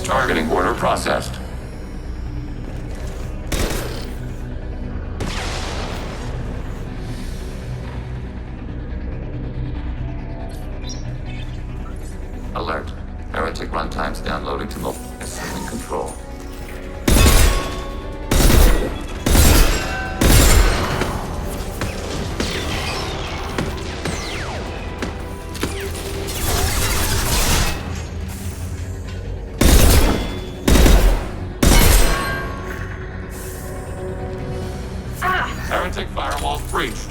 Targeting order processed. Alert. Heretic runtimes downloading to mobile. Assuming control. Heretic firewall breached.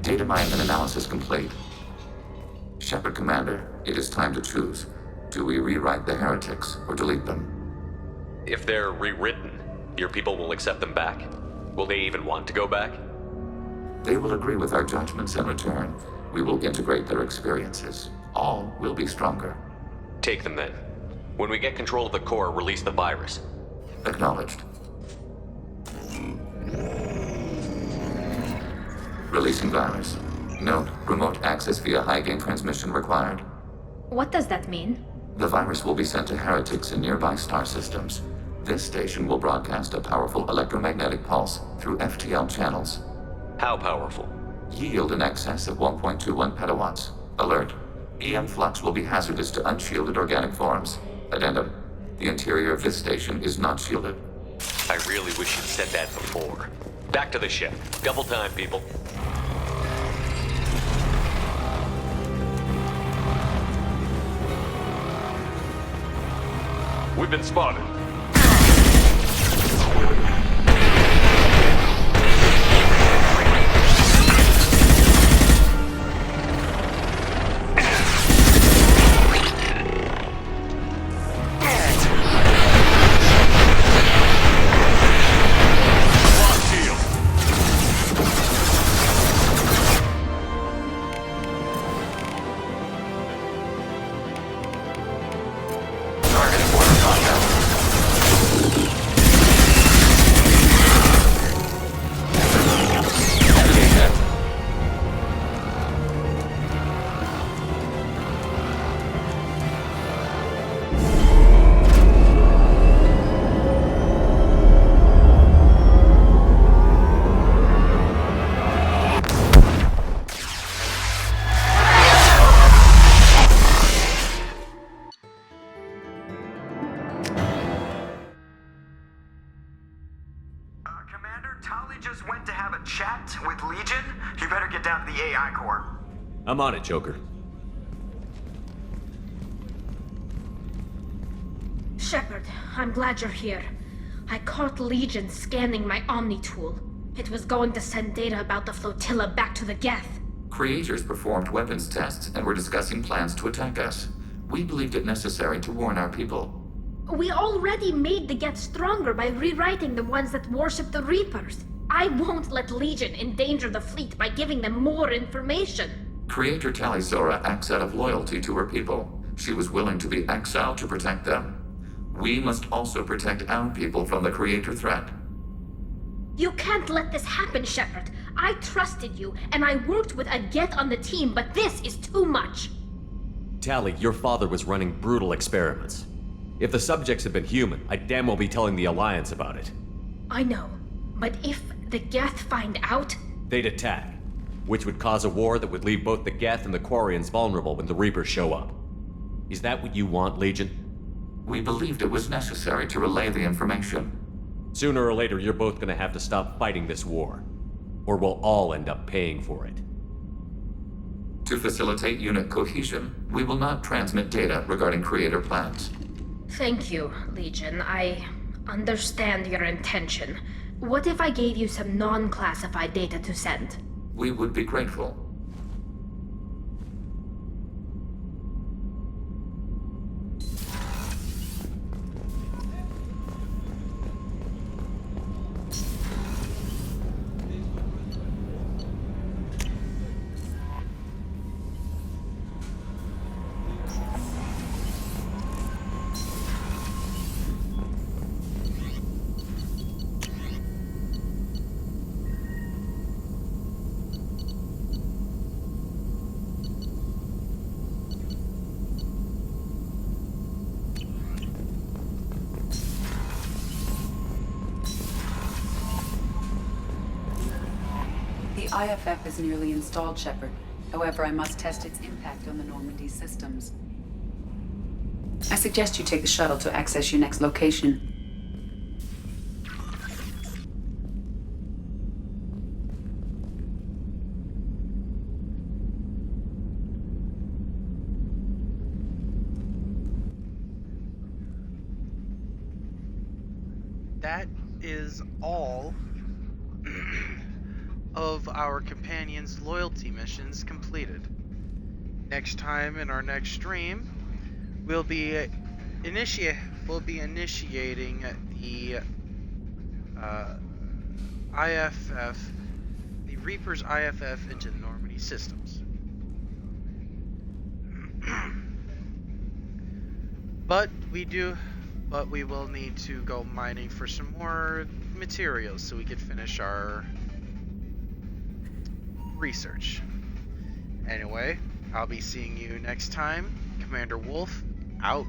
Data mine and analysis complete. Shepard Commander, it is time to choose. Do we rewrite the heretics or delete them? If they're rewritten, your people will accept them back? Will they even want to go back? They will agree with our judgments in return. We will integrate their experiences. All will be stronger. Take them then. When we get control of the core, release the virus. Acknowledged. Releasing virus. Note, remote access via high-gain transmission required. What does that mean? The virus will be sent to heretics in nearby star systems. This station will broadcast a powerful electromagnetic pulse through FTL channels. How powerful? Yield in excess of 1.21 petawatts. Alert. EM flux will be hazardous to unshielded organic forms. Addendum. The interior of this station is not shielded. I really wish you'd said that before. Back to the ship. Double time, people. We've been spotted. down to the AI core. I'm on it, Joker. Shepard, I'm glad you're here. I caught Legion scanning my Omni tool. It was going to send data about the flotilla back to the Geth. Creators performed weapons tests and were discussing plans to attack us. We believed it necessary to warn our people. We already made the Geth stronger by rewriting the ones that worship the Reapers. I won't let Legion endanger the fleet by giving them more information. Creator Talizora acts out of loyalty to her people. She was willing to be exiled to protect them. We must also protect our people from the Creator threat. You can't let this happen, Shepard. I trusted you, and I worked with a Geth on the team, but this is too much. Tali, your father was running brutal experiments. If the subjects had been human, I'd damn well be telling the Alliance about it. I know, but if the Geth find out... They'd attack, which would cause a war that would leave both the Geth and the Quarians vulnerable when the Reapers show up. Is that what you want, Legion? We believed it was necessary to relay the information. Sooner or later, you're both gonna have to stop fighting this war, or we'll all end up paying for it. To facilitate unit cohesion, we will not transmit data regarding Creator plans. Thank you, Legion. I understand your intention. What if I gave you some non-classified data to send? We would be grateful. The IFF is nearly installed, Shepard. However, I must test its impact on the Normandy systems. I suggest you take the shuttle to access your next location. That is all of our companions' loyalty missions completed. Next time in our next stream, we'll be initiating the IFF, the Reaper's IFF into the Normandy systems. But we will need to go mining for some more materials so we can finish our research. Anyway, I'll be seeing you next time. Commander Wolf, out.